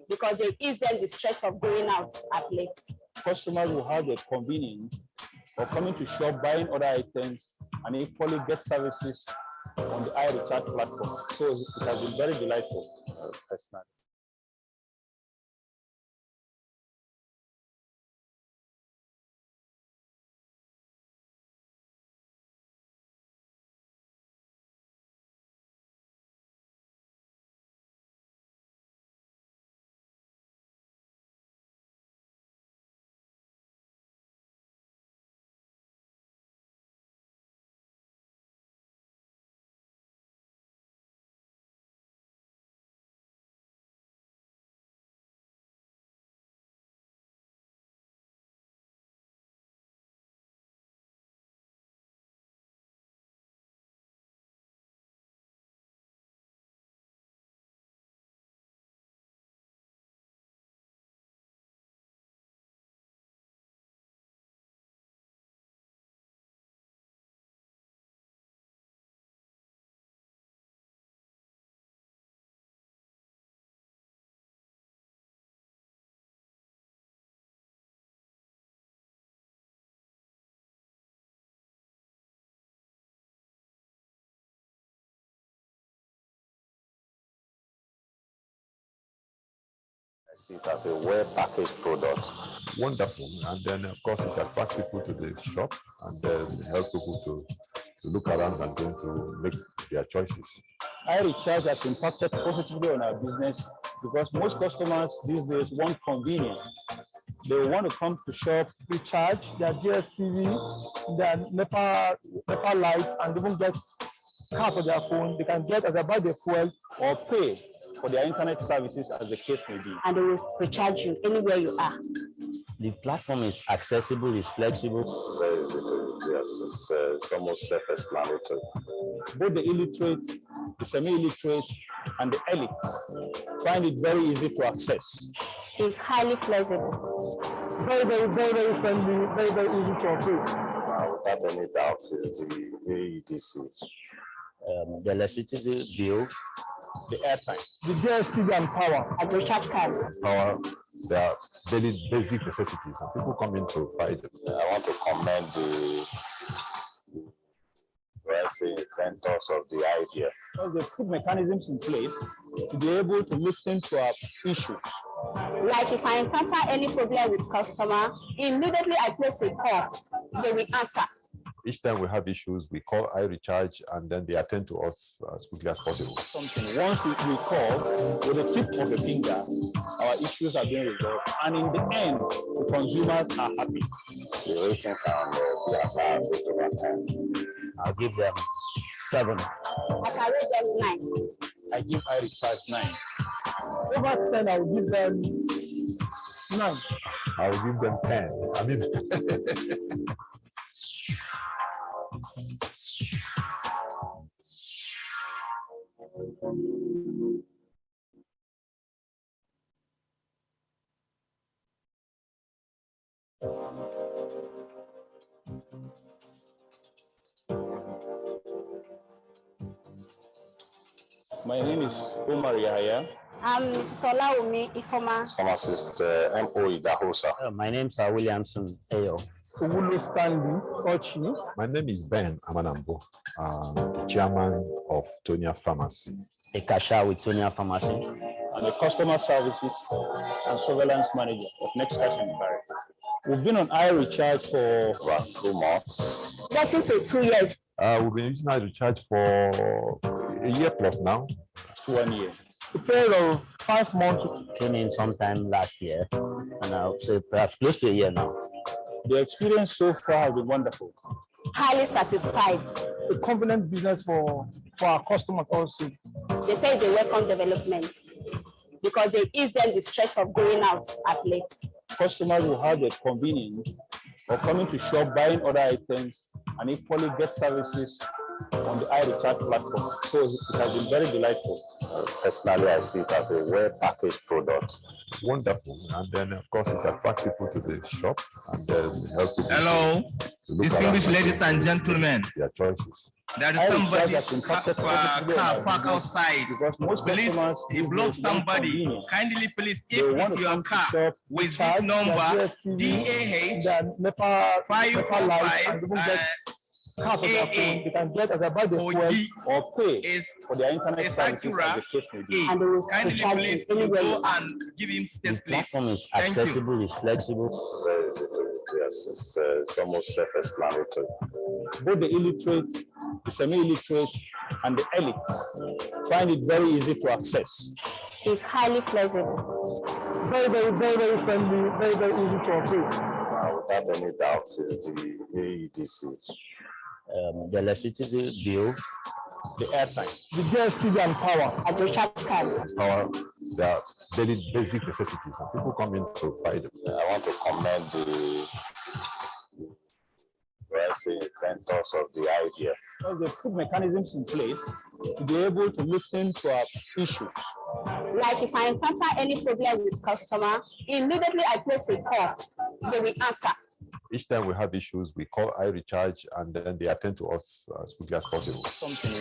S25: because they ease them the stress of going out at late.
S21: Customers will have the convenience of coming to shop, buying other items, and equally get services on the iRecharge platform. So it has been very delightful personally.
S24: I see it as a well-packaged product.
S8: Wonderful. And then, of course, it attracts people to the shop and then helps people to look around and then to make their choices.
S21: iRecharge has impacted positively on our business because most customers these days want convenience. They want to come to shop, recharge their DSTV, their NEPA lights, and even get car for their phone. They can get as about the fuel or pay for their internet services as the case may be.
S25: And they will recharge you anywhere you are.
S5: The platform is accessible, it's flexible.
S24: Very easy. Yes, it's almost self-explanatory.
S21: Both the illiterate, the semi-illiterate, and the elites find it very easy to access.
S25: It's highly flexible.
S23: Very friendly, very easy to operate.
S24: Without any doubt, is the AEDC.
S5: The electricity bills,
S21: the airtime,
S23: the DSTV and power.
S25: And recharge cards.
S8: Power, they are daily basic necessities, and people come in to find them.
S24: I want to commend the inventors of the idea.
S21: Because they put mechanisms in place to be able to listen to our issues.
S25: Like if I encounter any problem with customer, immediately I place a call, they will answer.
S8: Each time we have issues, we call iRecharge and then they attend to us as quickly as possible.
S21: Once we call with the tip of the finger, our issues are being resolved. And in the end, the consumers are happy.
S24: The rating can be as high as 8 over 10.
S5: I'll give them 7.
S25: I can rate them 9.
S21: I give iRecharge 9.
S23: Over 10, I will give them 9.
S8: I will give them 10. I mean,
S21: My name is Omar Yahya.
S25: I'm Mrs. Olaumi Ifoma.
S24: Pharmacist M.O. Idahosa.
S5: My name is Williamson Ayo.
S23: Owulo Stanley Ochi.
S8: My name is Ben Amanambo, chairman of Tonia Pharmacy.
S5: A cashier with Tonia Pharmacy.
S21: And a customer services and surveillance manager of Next Cash and Barrett. We've been on iRecharge for
S24: about 2 months.
S25: Getting to 2 years.
S8: We've been using iRecharge for a year plus now.
S21: It's 1 year.
S23: A period of 5 months.
S5: Came in sometime last year, and I'll say perhaps close to a year now.
S21: The experience so far has been wonderful.
S25: Highly satisfied.
S23: A convenient business for our customers also.
S25: They say it's a welcome development because they ease them the stress of going out at late.
S21: Customers will have the convenience of coming to shop, buying other items, and equally get services on the iRecharge platform. So it has been very delightful.
S24: Personally, I see it as a well-packaged product.
S8: Wonderful. And then, of course, it attracts people to the shop and then helps people.
S6: Hello, distinguished ladies and gentlemen.
S8: Their choices.
S6: There is somebody's car parked outside. Please, if you block somebody, kindly please, if it's your car with this number, DAH 545
S23: they can get as about the fuel
S21: or pay for their internet services as the case may be.
S25: And they will
S6: kindly
S25: recharge
S6: please
S25: you anywhere you
S6: go
S25: are.
S6: and give him space,
S5: The
S6: please.
S5: platform is
S6: Thank you.
S5: accessible, it's flexible.
S24: Very easy. Yes, it's almost self-explanatory.
S21: Both the illiterate, the semi-illiterate, and the elites find it very easy to access.
S25: It's highly flexible.
S23: very friendly, very easy to operate.
S24: Without any doubt, is the AEDC.
S5: The electricity bills,
S21: the airtime,
S23: the DSTV and power.
S25: And recharge cards.
S8: Power, they are daily basic necessities, and people come in to find them.
S24: I want to commend the inventors of the idea.
S21: Because they put mechanisms in place to be able to listen to our issues.
S25: Like if I encounter any problem with customer, immediately I place a call, they will answer.
S8: Each time we have issues, we call iRecharge and then they attend to us as quickly as possible.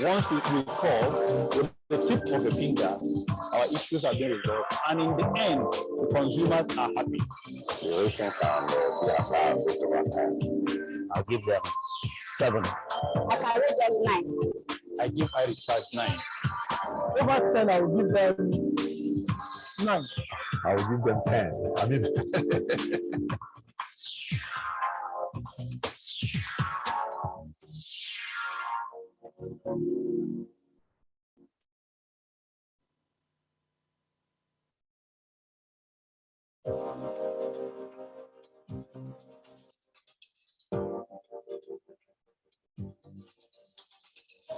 S21: Once we call with the tip of the finger, our issues are being resolved. And in the end, the consumers are happy.
S24: The rating can be as high as 8 over 10.
S5: I'll give them 7.
S25: I can rate them 9.
S21: I give iRecharge 9.
S23: Over 10, I will give them 9.
S8: I will give them 10. I mean,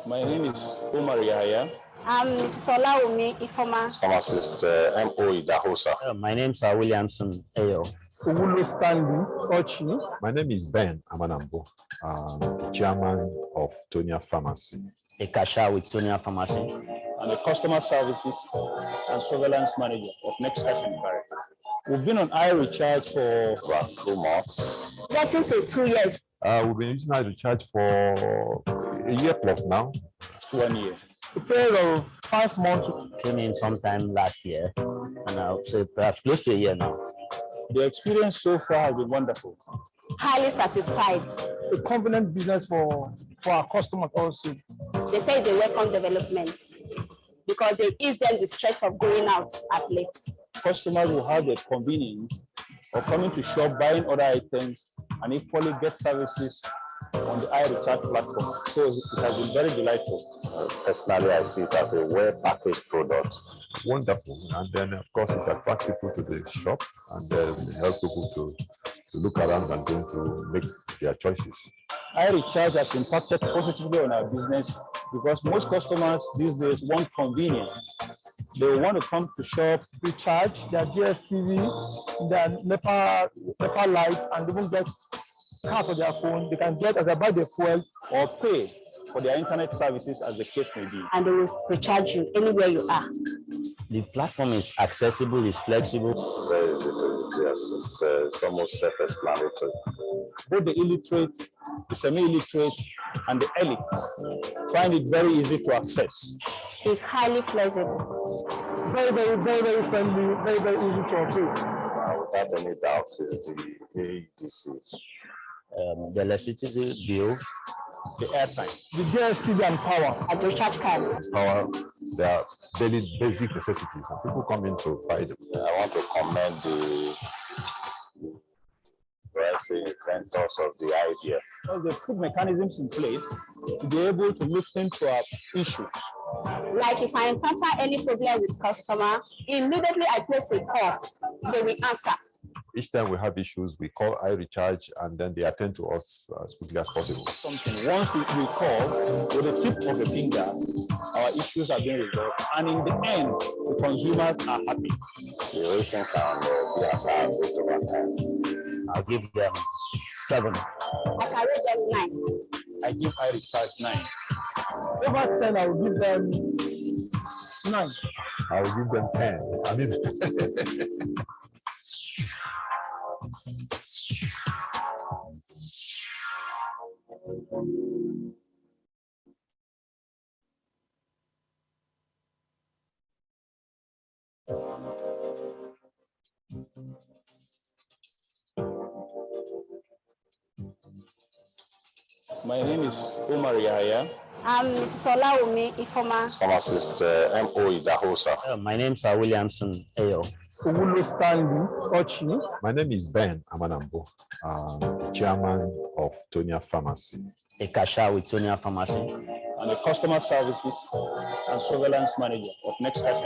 S21: My name is Omar Yahya.
S25: I'm Mrs. Olaomi Ifoma.
S24: Pharmacist M.O. Idahosa.
S5: My name is Williamson Ayo.
S23: Ugulo Stanley Ochi.
S8: my name is Ben Amanambo, chairman of Tonia Pharmacy.
S5: A cashier with Tonia Pharmacy.
S21: I'm a customer services and surveillance manager of Next Cash. We've been on iRecharge for
S24: about 2 months.
S25: Getting to 2 years.
S8: We've been using iRecharge for a year plus now.
S21: It's 1 year.
S23: A period of 5 months.
S5: Came in sometime last year, and I would say perhaps close to a year now.
S21: The experience so far has been wonderful.
S25: Highly satisfied.
S23: A convenient business for our customers also.
S25: They say it's a welcome development because they ease them the stress of going out at late.
S21: Customers will have the convenience of coming to shop, buying other items, and equally get services on the iRecharge platform. So it has been very delightful.
S24: Personally, I see it as a well-packaged product.
S8: Wonderful. And then, of course, it attracts people to the shop and then helps people to look around and going to make their choices.
S21: iRecharge has impacted positively on our business because most customers these days want convenience. They want to come to shop,
S23: recharge their DSTV, their NEPA lights, and even get car for their phone. They can get as they buy the fuel
S21: or pay for their internet services as the case may be.
S25: And they will recharge you anywhere you are.
S5: The platform is accessible, it's flexible.
S24: Very easy to use. It's almost self-explanatory.
S21: Both the illiterate, the semi-illiterate, and the elites find it very easy to access.
S25: It's highly flexible.
S23: Very, very, very, very friendly, very, very easy to operate.
S24: Without any doubt, is the ADC.
S5: The electricity bills,
S21: the airtime,
S23: the DSTV and power,
S25: and recharge cards.
S8: Power, they are daily basic necessities, and people come in to buy them.
S24: I want to commend the inventors of the idea.
S21: Well, they put mechanisms in place to be able to listen to our issues.
S25: Like if I encounter any problem with customer, immediately I place a call, they will answer.
S8: Each time we have issues, we call iRecharge and then they attend to us as quickly as possible.
S21: Once we call with the tip of the finger, our issues are being resolved, and in the end, the consumers are happy.
S24: The rating can be as high as 8 over 10.
S5: I'll give them 7.
S25: I can rate them 9.
S21: I give iRecharge 9.
S23: Over 10, I will give them 9.
S8: I will give them 10. I mean,
S21: My name is Omar Yahya.
S25: I'm Mrs. Olaomi Ifoma.
S24: Pharmacist M.O. Idahosa.
S5: My name is Williamson Ayo.
S23: Ugulo Stanley Ochi.
S8: my name is Ben Amanambo, chairman of Tonia Pharmacy.
S5: A cashier with Tonia Pharmacy.
S21: I'm a customer services and surveillance manager of Next Cash.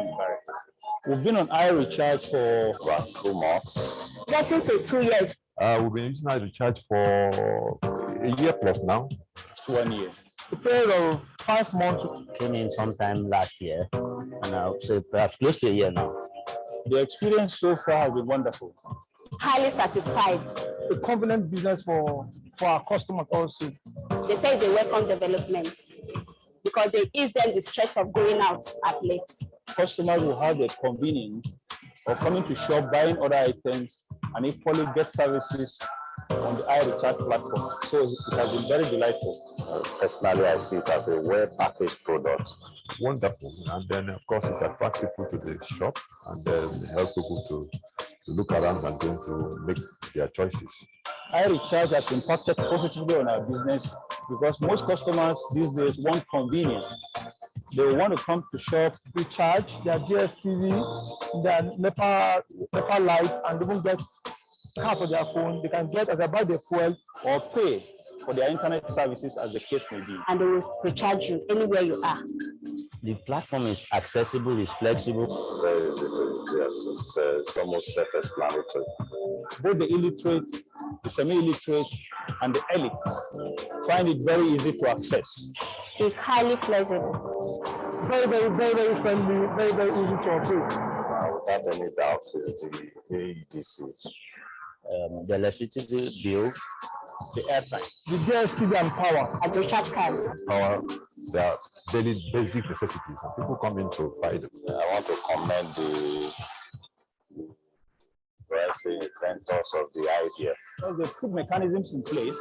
S21: We've been on iRecharge for
S24: about 2 months.
S25: Getting to 2 years.
S8: We've been using iRecharge for a year plus now.
S21: It's 1 year.
S23: A period of 5 months.
S5: Came in sometime last year, and I would say perhaps close to a year now.
S21: The experience so far has been wonderful.
S25: Highly satisfied.
S23: A convenient business for our customers also.
S25: They say it's a welcome development because they ease them the stress of going out at late.
S21: Customers will have the convenience of coming to shop, buying other items, and equally get services on the iRecharge platform. So it has been very delightful.
S24: Personally, I see it as a well-packaged product.
S8: Wonderful. And then, of course, it attracts people to the shop and then helps people to look around and going to make their choices.
S21: iRecharge has impacted positively on our business because most customers these days want convenience.
S23: they want to come to shop, recharge their DSTV, their NEPA lights, and even get car for their phone. They can get either buy the fuel or pay for their internet services as the case may be.
S25: And they will recharge you anywhere you are.
S5: The platform is accessible, is flexible.
S8: Very easy to use. It's almost self-explanatory.
S24: Both the illiterate, the semi-illiterate, and the elites find it very easy to access.
S25: It's highly flexible.
S23: Very, very, very, very friendly, very, very easy to operate.
S8: Without any doubt, is the AEDC.
S5: The electricity bills,
S24: the airtime,
S23: the DSTV and power,
S25: and the recharge cards.
S8: Power, they are daily basic necessities, and people come in to find them. I want to commend the inventors of the idea.
S24: Well, they put mechanisms in place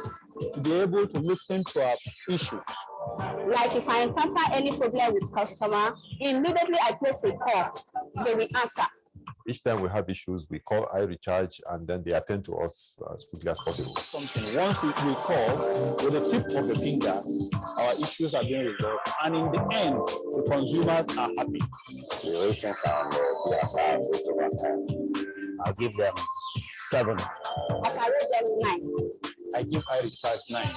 S24: to be able to listen to our issues.
S25: Like if I encounter any problem with customer, immediately I place a call, they will answer.
S8: Each time we have issues, we call iRecharge, and then they attend to us as quickly as possible.
S24: Once we call, with the tip of the finger, our issues are being resolved, and in the end, the consumers are happy.
S8: The rating can be as high as 8 over 10.
S5: I'll give them 7.
S25: I can rate them 9.
S24: I give iRecharge 9.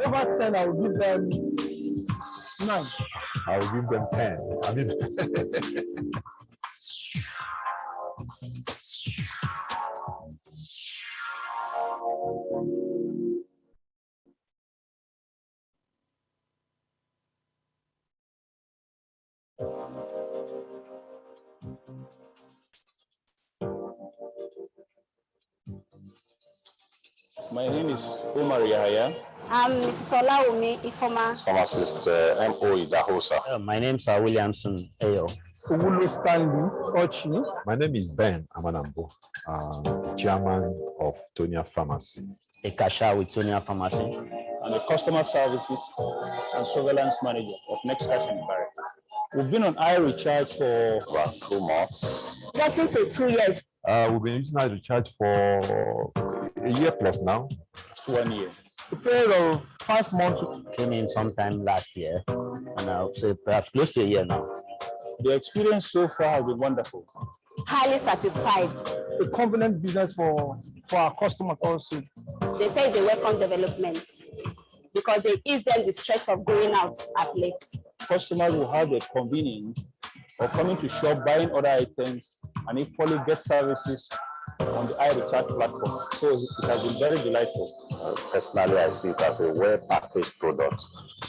S23: Over 10, I will give them 9.
S8: I will give them 10. I mean,
S24: My name is Omar Yahya.
S25: I'm Mrs. Olaomi Ifoma.
S8: Pharmacist M.O. Idahosa.
S5: My name is Williamson Ayo.
S23: Ugulo Stanley Ochi.
S8: My name is Ben Amanambo, chairman of Tonia Pharmacy.
S5: A cashier with Tonia Pharmacy.
S24: And the customer services and surveillance manager of Next Cash and Barrett. We've been on iRecharge for
S8: about 2 months.
S25: Getting to 2 years.
S8: We've been using iRecharge for a year plus now.
S24: It's 1 year.
S23: A period of 5 months.
S5: Came in sometime last year, and I'll say perhaps close to a year now.
S24: The experience so far has been wonderful.
S25: Highly satisfied.
S23: A convenient business for our customers also.
S25: They say it's a welcome development because they ease them the stress of going out at late.
S24: Customers will have the convenience of coming to shop, buying other items, and equally get services on the iRecharge platform. So it has been very delightful.
S8: Personally, I see it as a well-packaged product.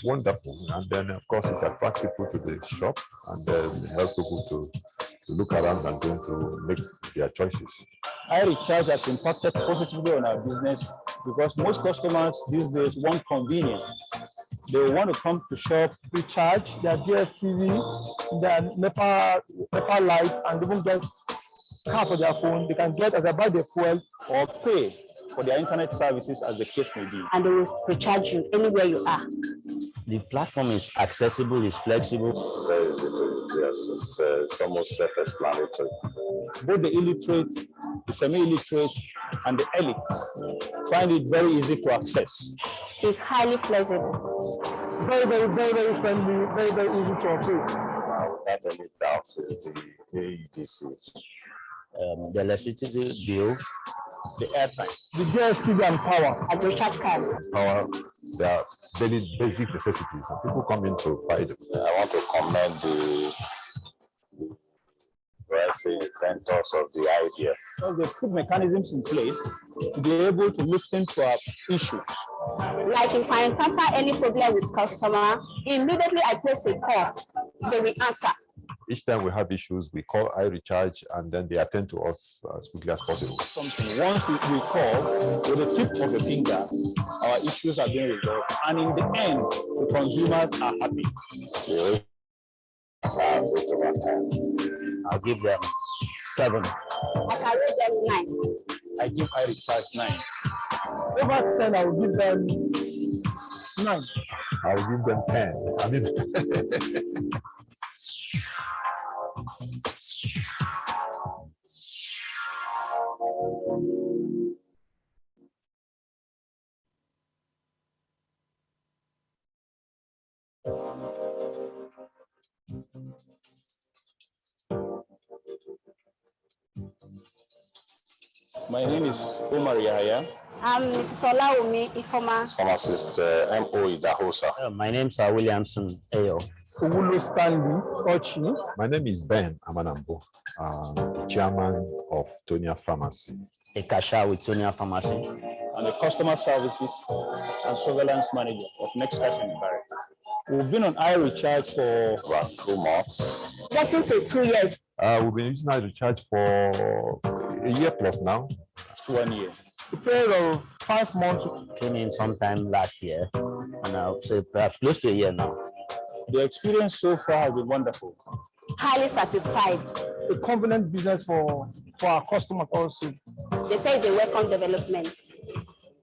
S8: Wonderful. And then, of course, it attracts people to the shop, and then it helps people to look around and going to make their choices.
S24: iRecharge has impacted positively on our business because most customers these days want convenience. They want to come to shop,
S23: recharge their DSTV, their NEPA lights, and even get car for their phone. They can get either buy the fuel
S24: or pay for their internet services as the case may be.
S25: And they will recharge you anywhere you are.
S5: The platform is accessible, is flexible.
S8: Very easy to use. It's almost self-explanatory.
S24: Both the illiterate, the semi-illiterate, and the elites find it very easy to access.
S25: It's highly flexible.
S23: Very, very, very, very friendly, very, very easy to operate.
S8: Without any doubt, is the AEDC.
S5: The electricity bills,
S24: the airtime,
S23: the DSTV and power,
S25: and the recharge cards.
S8: Power, they are daily basic necessities, and people come in to find them. I want to commend the inventors of the idea.
S24: Well, they put mechanisms in place to be able to listen to our issues.
S25: Like if I encounter any problem with customer, immediately I place a call, they will answer.
S8: Each time we have issues, we call iRecharge, and then they attend to us as quickly as possible.
S24: Once we call, with the tip of the finger, our issues are being resolved, and in the end, the consumers are happy.
S8: The
S5: I'll give them 7.
S25: I can rate them 9.
S24: I give iRecharge 9.
S23: Over 10, I will give them 9.
S8: I will give them 10. I mean,
S21: My name is Omar Yahya.
S25: I'm Mrs. Olawumi Ifoma.
S8: Pharmacist M.O. Idahosa.
S5: My name is Williamson Ayo.
S23: Owulo Stanley Ochi.
S8: My name is Ben Amanambo, chairman of Tonia Pharmacy.
S5: A cashier with Tonia Pharmacy.
S21: And the customer services and surveillance manager of Next Cash and Barrett. We've been on iRecharge for
S8: about 2 months.
S25: Getting to 2 years.
S8: We've been using iRecharge for a year plus now.
S21: It's 1 year.
S23: The period of 5 months
S5: came in sometime last year, and I'll say perhaps close to a year now.
S21: The experience so far has been wonderful.
S25: Highly satisfied.
S23: A convenient business for our customers also.
S25: They say it's a welcome development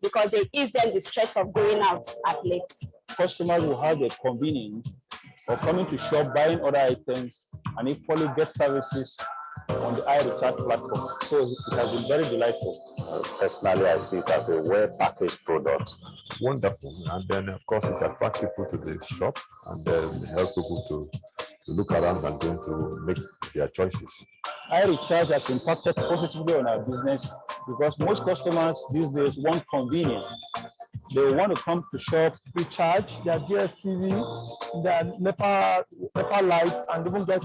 S25: because they ease them the stress of going out at late.
S21: Customers will have the convenience of coming to shop, buying other items, and equally get services on the iRecharge platform. So it has been very delightful.
S8: Personally, I see it as a well-packaged product. Wonderful. And then, of course, it attracts people to the shop and then helps people to look around and going to make their choices.
S21: iRecharge has impacted positively on our business because most customers these days want convenience. They want to come to shop,
S23: recharge their DSTV, their NEPA lights, and even get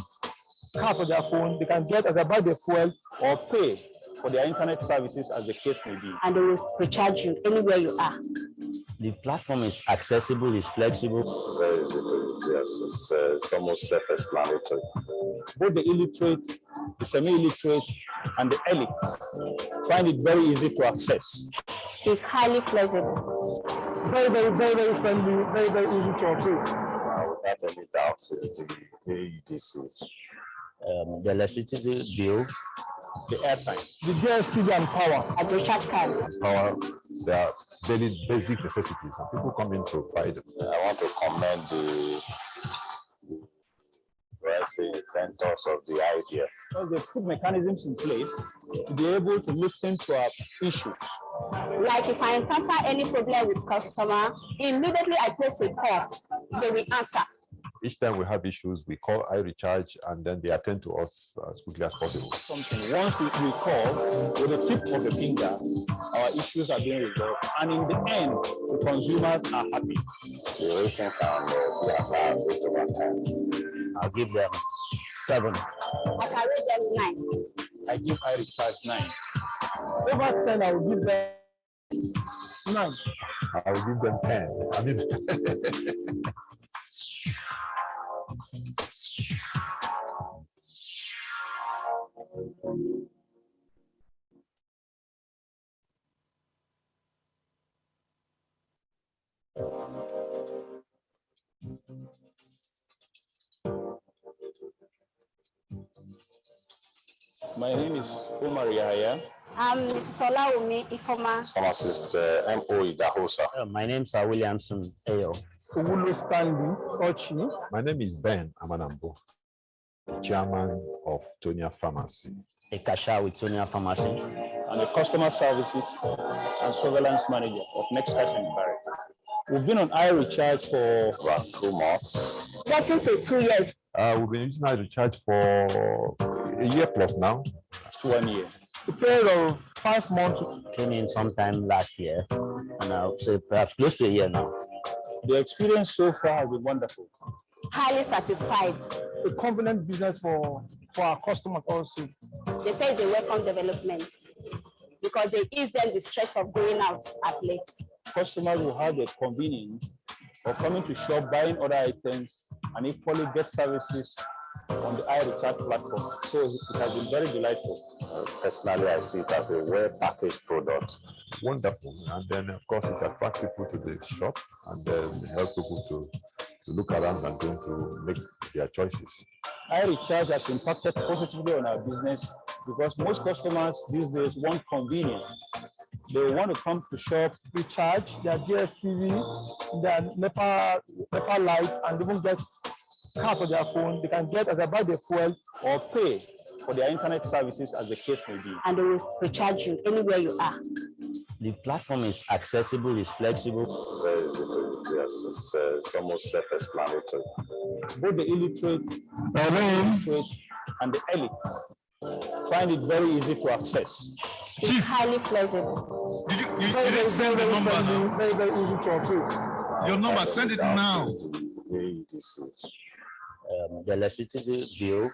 S23: car for their phone. They can get as they buy the fuel
S21: or pay for their internet services as the case may be.
S25: And they will recharge you anywhere you are.
S5: The platform is accessible, it's flexible.
S8: Very easy to use. It's almost self-explanatory.
S21: Both the illiterate, the semi-illiterate, and the elites find it very easy to access.
S25: It's highly flexible.
S23: Very, very, very, very friendly, very, very easy to operate.
S8: Without any doubt, is the AEDC.
S5: The electricity bills,
S21: the airtime,
S23: the DSTV and power,
S25: and recharge cards.
S8: Power, they are daily basic necessities, and people come in to find them. I want to commend the inventors of the idea.
S21: Well, they put mechanisms in place to be able to listen to our issues.
S25: Like if I encounter any problem with customer, immediately I place a call, they will answer.
S8: Each time we have issues, we call iRecharge and then they attend to us as quickly as possible.
S21: Once we call with the tip of the finger, our issues are being resolved. And in the end, the consumers are happy.
S8: The rating can be as high as 8 over 10.
S5: I'll give them 7.
S25: I can rate them 9.
S21: I give iRecharge 9.
S23: Over 10, I will give them 9.
S8: I will give them 10. I mean,
S21: My name is Omar Yahya.
S25: I'm Mrs. Olawumi Ifoma.
S8: Pharmacist M.O. Idahosa.
S5: My name is Williamson Ayo.
S23: Owulo Stanley Ochi.
S8: My name is Ben Amanambo, chairman of Tonia Pharmacy.
S5: A cashier with Tonia Pharmacy.
S21: And the customer services and surveillance manager of Next Cash and Barrett. We've been on iRecharge for
S8: about 2 months.
S25: Getting to 2 years.
S8: We've been using iRecharge for a year plus now.
S21: It's 1 year.
S23: The period of 5 months
S5: came in sometime last year, and I'll say perhaps close to a year now.
S21: The experience so far has been wonderful.
S25: Highly satisfied.
S23: A convenient business for our customers also.
S25: They say it's a welcome development because they ease them the stress of going out at late.
S21: Customers will have the convenience of coming to shop, buying other items, and equally get services on the iRecharge platform. So it has been very delightful.
S8: Personally, I see it as a well-packaged product. Wonderful. And then, of course, it attracts people to the shop and then helps people to look around and going to make their choices.
S21: iRecharge has impacted positively on our business because most customers these days want convenience. They want to come to shop,
S23: recharge their DSTV, their NEPA lights, and even get car for their phone. They can get as they buy the fuel
S21: or pay for their internet services as the case may be.
S25: And they will recharge you anywhere you are.
S5: The platform is accessible, it's flexible.
S8: Very easy to use. It's almost self-explanatory.
S21: Both the illiterate, and the elites find it very easy to access.
S25: It's highly flexible.
S3: You didn't send the number now.
S23: Very, very easy to operate.
S3: Your number, send it now.
S5: The electricity bill,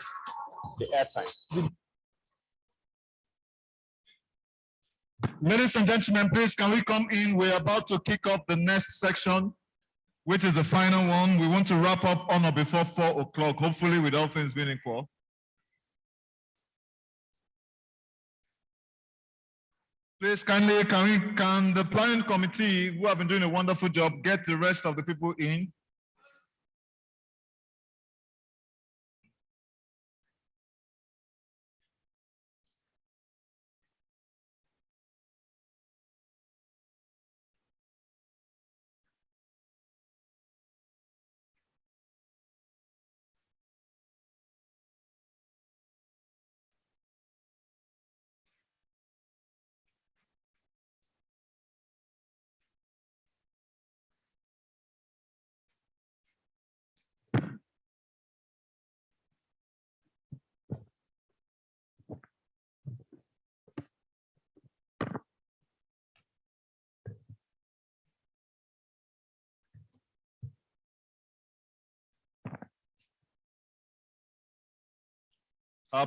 S5: the airtime.
S3: Ladies and gentlemen, please, can we come in? We're about to kick off the next section, which is the final one. We want to wrap up on or before 4 o'clock, hopefully with all things being equal. Please kindly, can the planning committee, who have been doing a wonderful job, get the rest of the people in?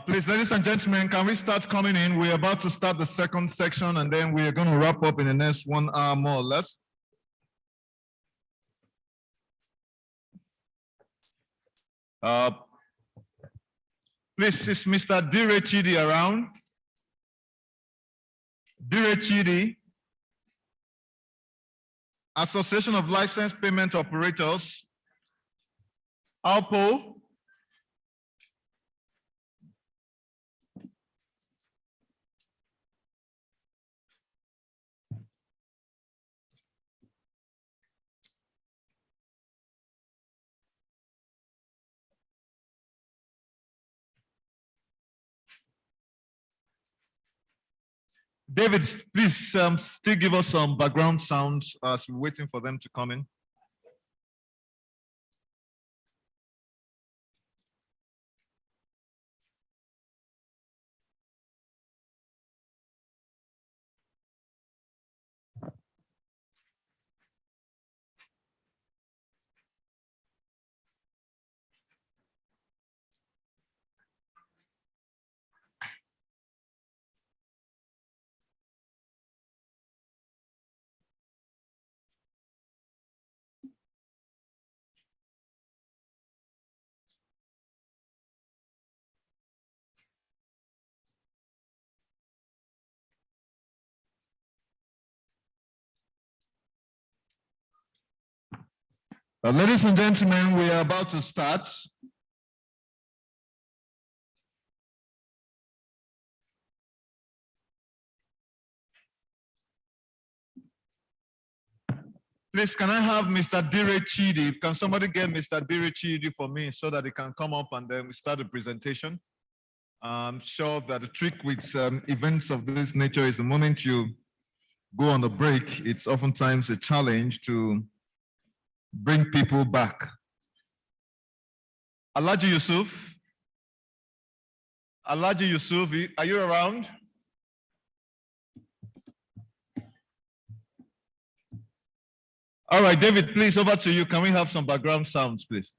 S3: Please, ladies and gentlemen, can we start coming in? We're about to start the second section, and then we're going to wrap up in the next 1 hour more or less. Please, is Mr. Dire Chidi around? Dire Chidi, Association of Licensed Payment Operators, ALPO. David, please still give us some background sounds as we're waiting for them to come in. Ladies and gentlemen, we are about to start. Please, can I have Mr. Dire Chidi? Can somebody get Mr. Dire Chidi for me so that he can come up and then we start the presentation? I'm sure that the trick with events of this nature is the moment you go on a break, it's oftentimes a challenge to bring people back. Alhaji Yusuf? Alhaji Yusuf, are you around? All right, David, please, over to you. Can we have some background sounds, please?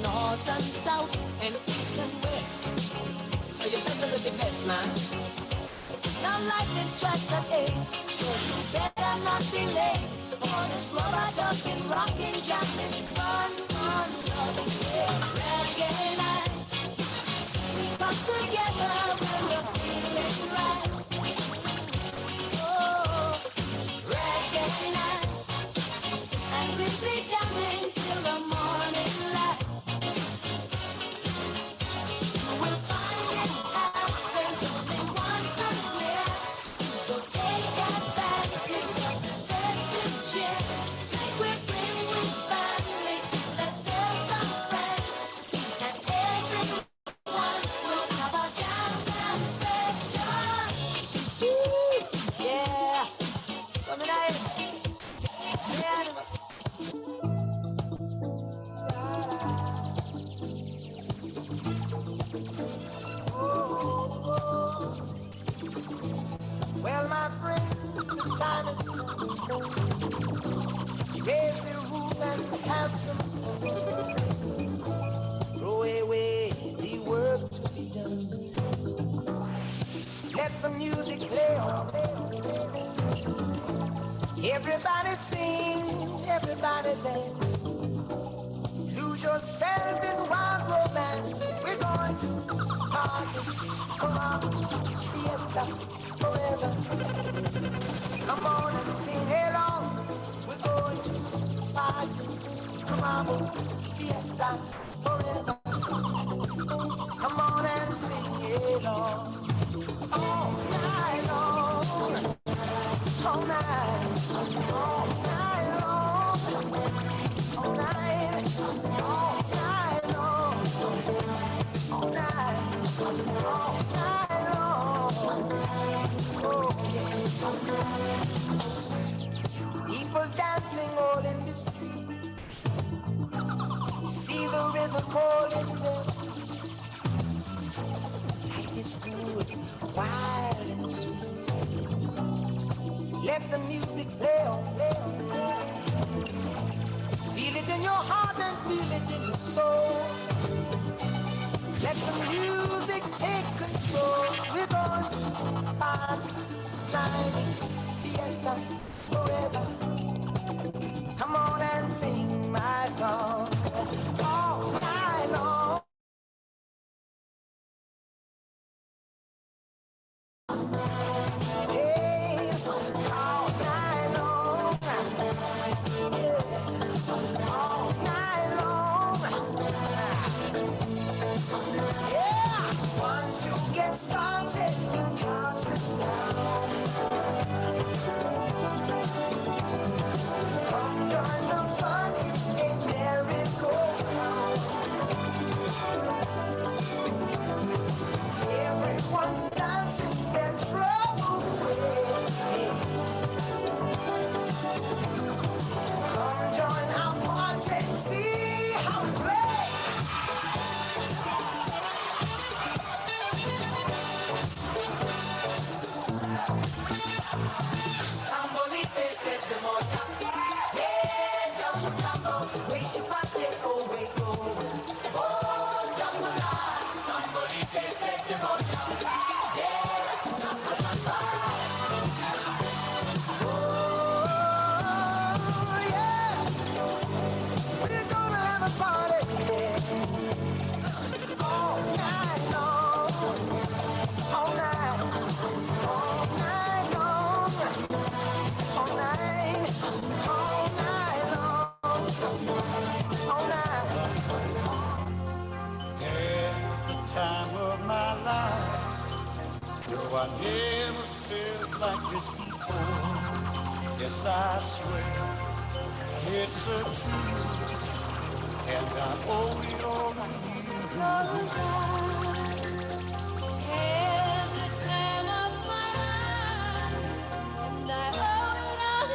S1: North and south and east and west, so you better look the best, man. lightning strikes at 8, so you better not be late. For this robot ducking, rocking, jumping, fun, run. Yeah, reggae night. We come together when we're feeling right. Oh, reggae night. And we'll be jamming till the morning light. You will find it happens only once a year. So take advantage of this festive cheer. Like we bring with family, let's tell some friends. And everyone will have a jam session. Woo! Yeah, coming out. Well, my friends, the time has come. Raise the roof and have some fun. Throw away the work to be done. Let the music play on. Everybody sing, everybody dance. Lose yourself in wild romance. We're going to party, come on, fiesta, forever. Come on and sing along. We're going to party, come on, fiesta, forever. Come on and sing along. All night long, all night, all night long, all night, all night long, all night, all night long. Oh, yeah. People dancing all in the street. See the rhythm all in them. Life is good, wild and sweet. Let the music play on, play on, play on. Feel it in your heart and feel it in your soul. Let the music take control. We're going to party, night, fiesta, forever. Come on and sing my song all night long. Yes, all night long. Yeah, all night long. Yeah, once you get started, you can't sit down. Come join the fun, it's a merry-go-round. Everyone's dancing their troubles away. Come join our party, see how we play. Sambolite set the motor. Hey, jump, wait your party, oh, wait, go. Oh, jump, Sambolite set the motor. Yeah, jump, oh, yeah. We're gonna have a party, yeah. All night long, all night, all night long, all night, all night long, all night.
S7: Every time of my life, no, I never felt like this before. Yes, I swear it's a truth, and I owe it all to you.
S1: Every time of my life, and I owe it all to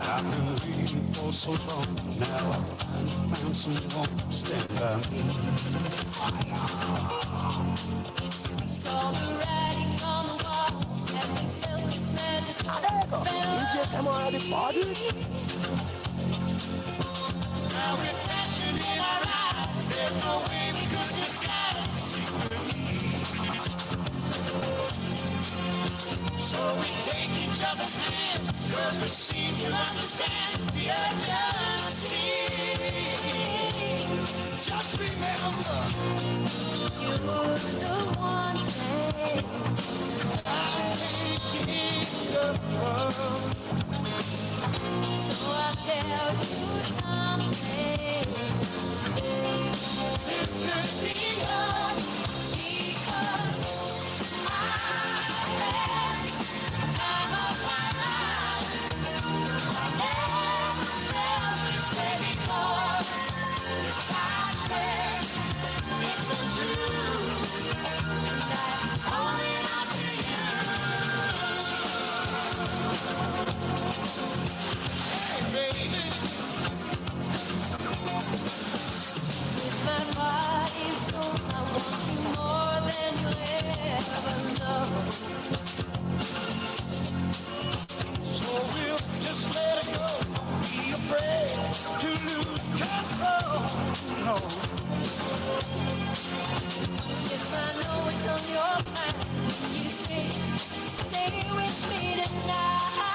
S7: I've been waiting for so long, now I found someone to stand by me.
S1: We saw the writing on the wall as we felt this magic.
S20: DJ, come on, the party.
S7: Now with passion in our eyes, there's no way we could disguise secretly. So we take each other's hand, cause we seem to understand the urgency. Just remember, you're the one thing I can't give up. So I'll tell you something. This could be love because I had the time of my life. I never felt this way before. I swear it's so true that I owe it all to you. Hey, baby. With my body and soul, I want you more than you ever know. So we'll just let it go. Be afraid to lose control. No. Yes, I know it's on your mind. You say, stay with me tonight.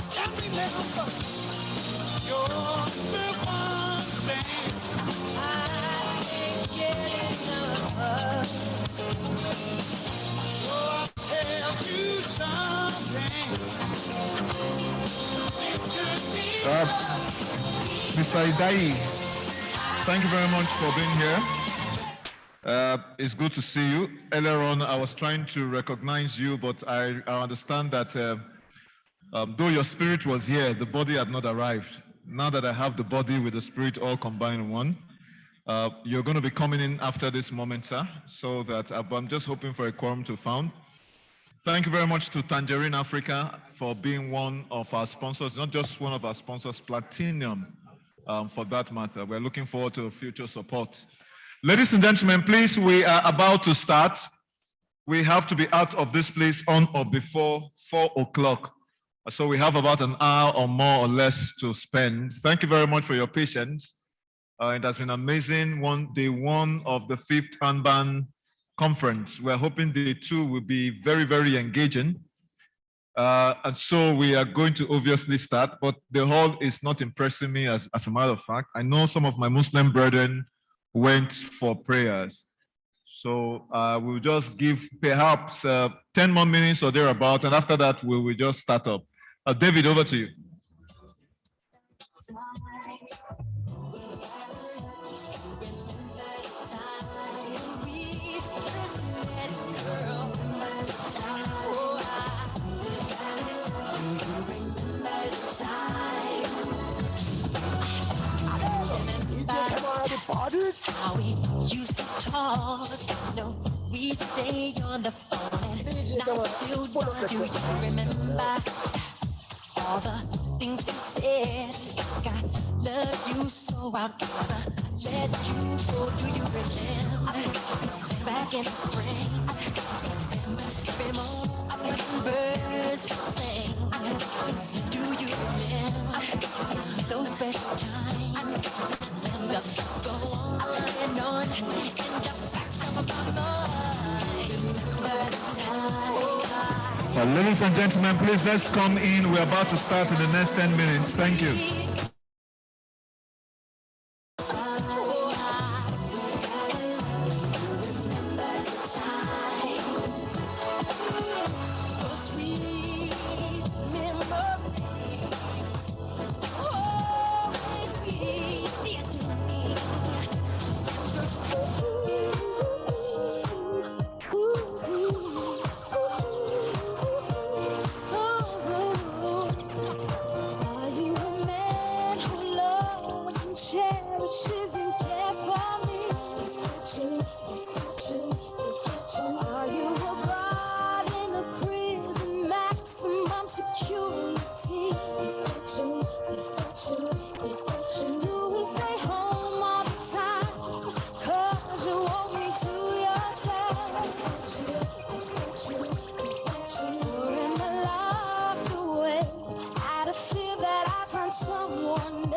S7: Just remember, you're the one thing I can't get enough of. So I'll tell you something. This could be
S3: Mr. Idai, thank you very much for being here. It's good to see you. Earlier on, I was trying to recognize you, but I understand that though your spirit was here, the body had not arrived. Now that I have the body with the spirit all combined in one, you're going to be coming in after this moment, sir, so that I'm just hoping for a quorum to found. Thank you very much to Tangerine Africa for being one of our sponsors, not just one of our sponsors, Platinum, for that matter. We're looking forward to future support. Ladies and gentlemen, please, we are about to start. We have to be out of this place on or before 4 o'clock. So we have about an hour or more or less to spend. Thank you very much for your patience. It has been amazing. Day one of the 5th AMMBAN conference. We're hoping day 2 will be very, very engaging. And so we are going to obviously start, but the hall is not impressing me as a matter of fact. I know some of my Muslim brethren went for prayers. So we'll just give perhaps 10 more minutes or thereabout, and after that, we will just start up. David, over to you.
S9: How we used to talk, no, we'd stay on the phone and not till dawn. Do you remember all the things we said? Like I love you so I'll never let you go. Do you remember back in the spring? Every morning birds would sing. Do you remember those special times? Just go on and on in the back of my mind.
S3: Ladies and gentlemen, please let's come in. We're about to start in the next 10 minutes. Thank you.
S9: Someone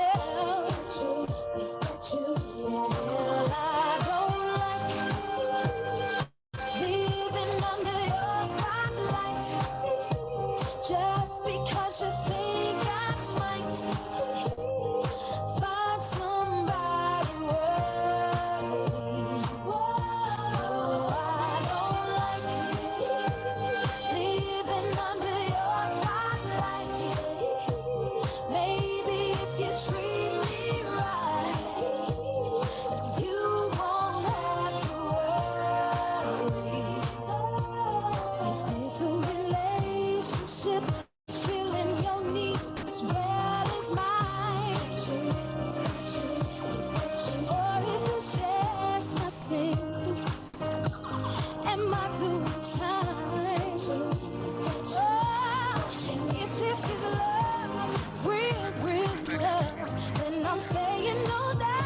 S9: saying no doubt.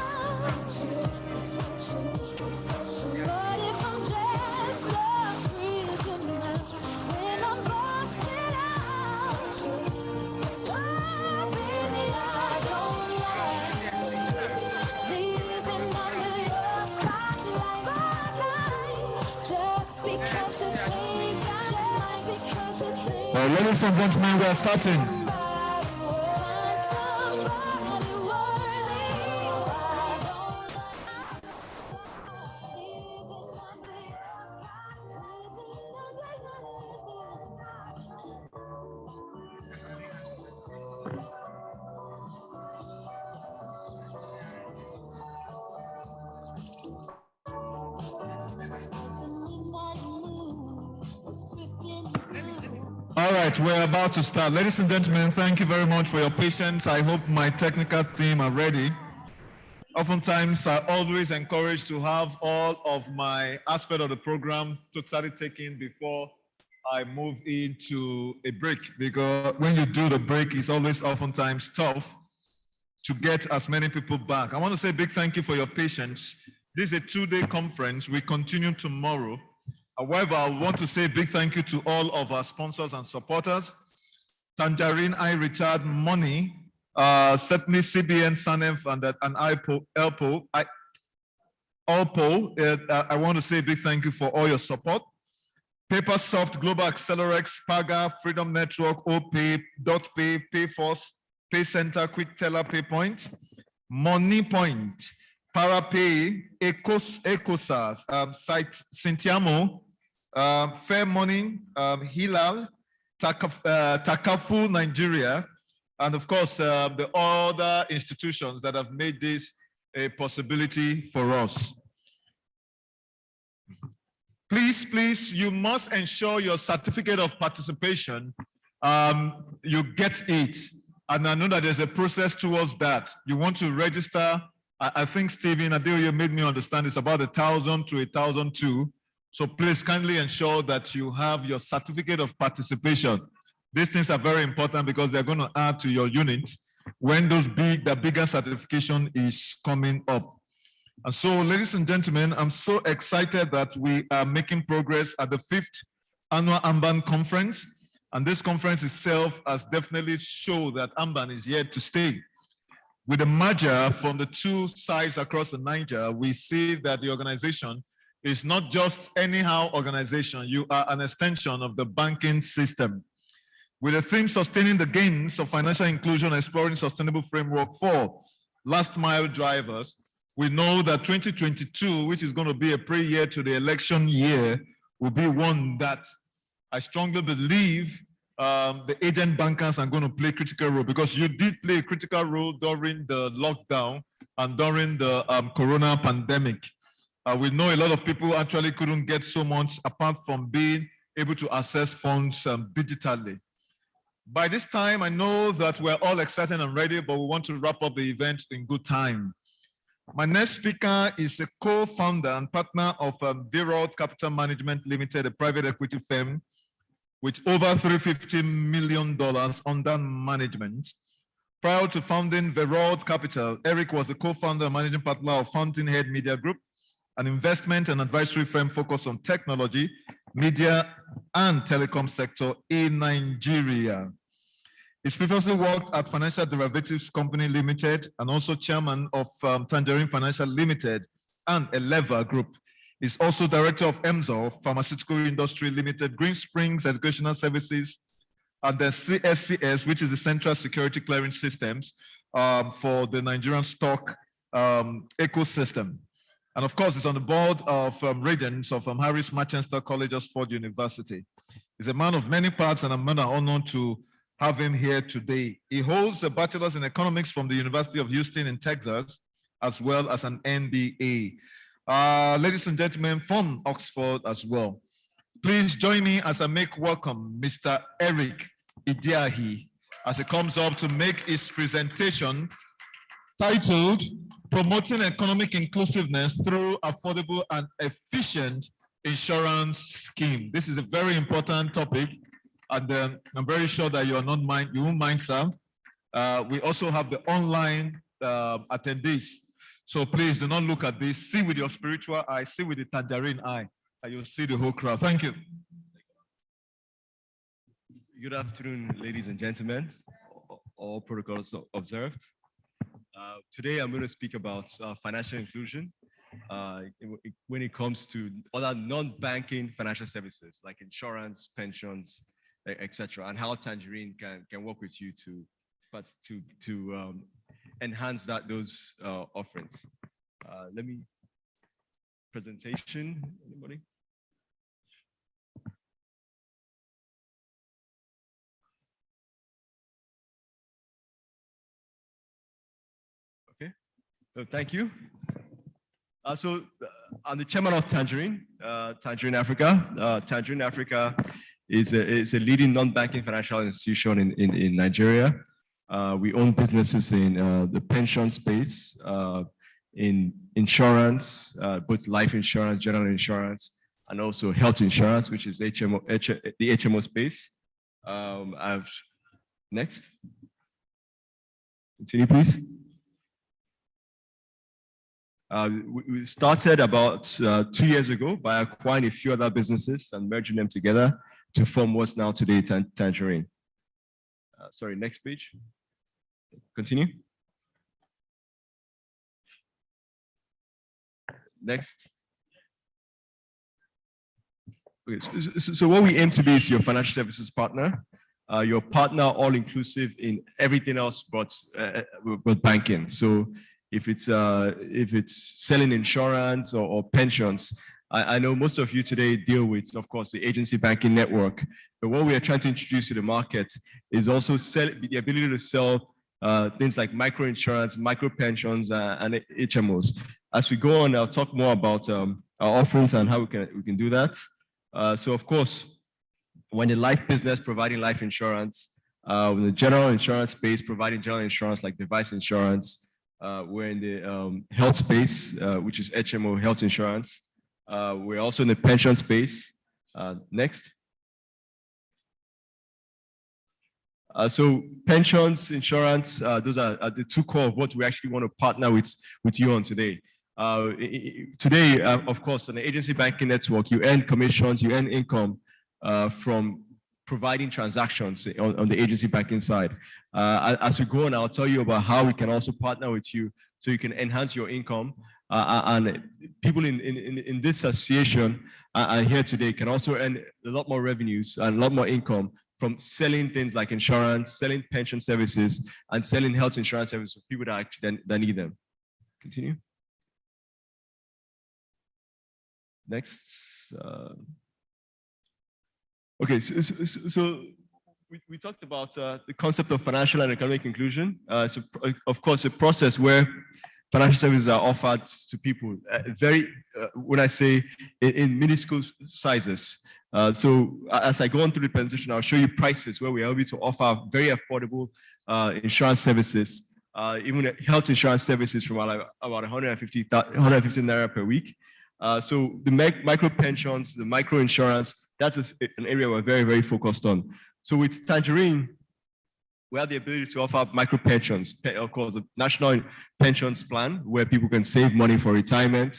S9: But if I'm just a prisoner, when I'm busted out, oh, baby, I don't like living under your spotlight. Just because you think just because you think
S3: Ladies and gentlemen, we are starting. All right, we're about to start. Ladies and gentlemen, thank you very much for your patience. I hope my technical team are ready. Oftentimes, I always encourage to have all of my aspect of the program totally taken before I move into a break, because when you do the break, it's always oftentimes tough to get as many people back. I want to say a big thank you for your patience. This is a two-day conference. We continue tomorrow. However, I want to say a big thank you to all of our sponsors and supporters. Tangerine, Richard, Money, certainly CBN, SANEF, and ELPO. I want to say a big thank you for all your support. Papersoft, Global Accelerex, Paga, Freedom Network, OPay, DotPay, Payforce, PayCenter, Quick Teller, PayPoint, MoneyPoint, ParaPay, Ecosas, Site Cintiamo, Fair Money, Hilal, Takafu Nigeria, and of course the other institutions that have made this a possibility for us. Please, you must ensure your certificate of participation, you get it. And I know that there's a process towards that. You want to register. I think Stephen Adeoye made me understand it's about 1,000 to 1,002. So please kindly ensure that you have your certificate of participation. These things are very important because they're going to add to your unit when the bigger certification is coming up. And so, ladies and gentlemen, I'm so excited that we are making progress at the 5th annual AMMBAN conference. And this conference itself has definitely shown that AMMBAN is here to stay. With the merger from the two sides across the Niger, we see that the organization is not just anyhow organization. You are an extension of the banking system. With the theme sustaining the gains of financial inclusion, exploring sustainable framework for last mile drivers, we know that 2022, which is going to be a pre-year to the election year, will be one that I strongly believe the agent bankers are going to play a critical role, because you did play a critical role during the lockdown and during the corona pandemic. We know a lot of people actually couldn't get so much apart from being able to access funds digitally. By this time, I know that we're all excited and ready, but we want to wrap up the event in good time. My next speaker is a co-founder and partner of Verod Capital Management Limited, a private equity firm with over $350 million under management. Prior to founding Verod Capital, Eric was the co-founder and managing partner of Fountainhead Media Group, an investment and advisory firm focused on technology, media, and telecom sector in Nigeria. He's previously worked at Financial Derivatives Company Limited and also chairman of Tangerine Financial Limited and Eleva Group. He's also director of EMSO, Pharmaceutical Industry Limited, Green Springs Educational Services, and the CSCS, which is the Central Security Clearing Systems for the Nigerian stock ecosystem. And of course, he's on the board of regents of Harris Manchester College, Oxford University. He's a man of many parts, and I'm honored to have him here today. He holds a bachelor's in economics from the University of Houston in Texas, as well as an MBA. Ladies and gentlemen, from Oxford as well. Please join me as I make welcome Mr. Eric Idiahi as he comes up to make his presentation titled Promoting Economic Inclusiveness Through Affordable and Efficient Insurance Scheme. This is a very important topic, and I'm very sure that you won't mind, sir. We also have the online attendees. So please do not look at this. See with your spiritual eye, see with the tangerine eye, and you'll see the whole crowd. Thank you.
S13: Good afternoon, ladies and gentlemen. All protocols observed. Today, I'm going to speak about financial inclusion when it comes to other non-banking financial services like insurance, pensions, etc., and how Tangerine can work with you to enhance those offerings. Let me presentation. Anybody? So thank you. I'm the chairman of Tangerine, Tangerine Africa. Tangerine Africa is a leading non-banking financial institution in Nigeria. We own businesses in the pension space, in insurance, both life insurance, general insurance, and also health insurance, which is the HMO space. Next. Continue, please. We started about 2 years ago by acquiring a few other businesses and merging them together to form what's now today Tangerine. Sorry, next page. Continue. Next. Okay, so what we aim to be is your financial services partner, your partner all-inclusive in everything else but banking. So if it's selling insurance or pensions, I know most of you today deal with, of course, the agency banking network. But what we are trying to introduce to the market is also the ability to sell things like micro insurance, micro pensions, and HMOs. As we go on, I'll talk more about our offerings and how we can do that. So, of course, when the life business providing life insurance, with the general insurance space providing general insurance like device insurance. We're in the health space, which is HMO health insurance. We're also in the pension space. Next. So pensions, insurance, those are the two core of what we actually want to partner with you on today. Today, of course, on the agency banking network, you earn commissions, you earn income from providing transactions on the agency banking side. As we go on, I'll tell you about how we can also partner with you so you can enhance your income. And people in this association and here today can also earn a lot more revenues and a lot more income from selling things like insurance, selling pension services, and selling health insurance services for people that actually that need them. Continue. Next. Okay, so we talked about the concept of financial and economic inclusion. So, of course, a process where financial services are offered to people, when I say in minuscule sizes. So as I go on through the presentation, I'll show you prices where we are able to offer very affordable insurance services, even health insurance services from about 150 Naira per week. So the micro pensions, the micro insurance, that's an area we're very, very focused on. So with Tangerine, we have the ability to offer micro pensions, of course, a national pensions plan where people can save money for retirement.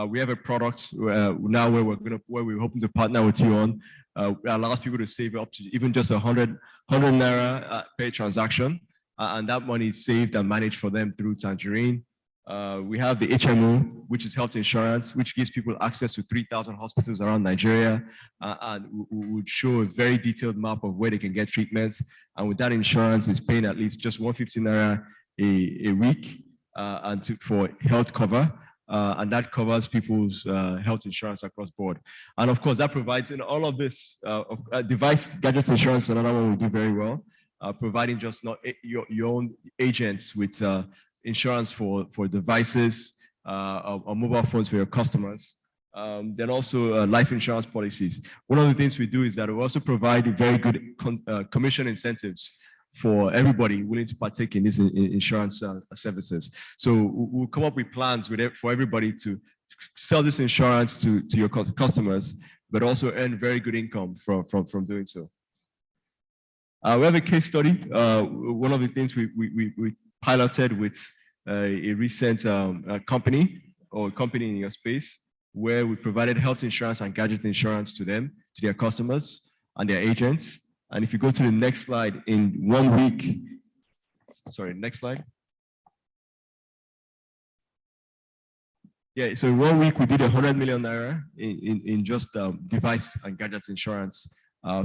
S13: We have a product now where we're hoping to partner with you on. It allows people to save up to even just 100 Naira per transaction. And that money is saved and managed for them through Tangerine. We have the HMO, which is health insurance, which gives people access to 3,000 hospitals around Nigeria, and would show a very detailed map of where they can get treatments. And with that insurance, it's paying at least just 150 Naira a week for health cover. And that covers people's health insurance across board. And of course, that provides in all of this, device gadgets insurance, another one we do very well, providing just not your own agents with insurance for devices or mobile phones for your customers. Then also life insurance policies. One of the things we do is that we also provide very good commission incentives for everybody willing to partake in these insurance services. So we'll come up with plans for everybody to sell this insurance to your customers, but also earn very good income from doing so. We have a case study. One of the things we piloted with a recent company or company in your space where we provided health insurance and gadget insurance to them, to their customers and their agents. And if you go to the next slide, in 1 week, sorry, next slide. Yeah, so in 1 week, we did 100 million naira in just device and gadgets insurance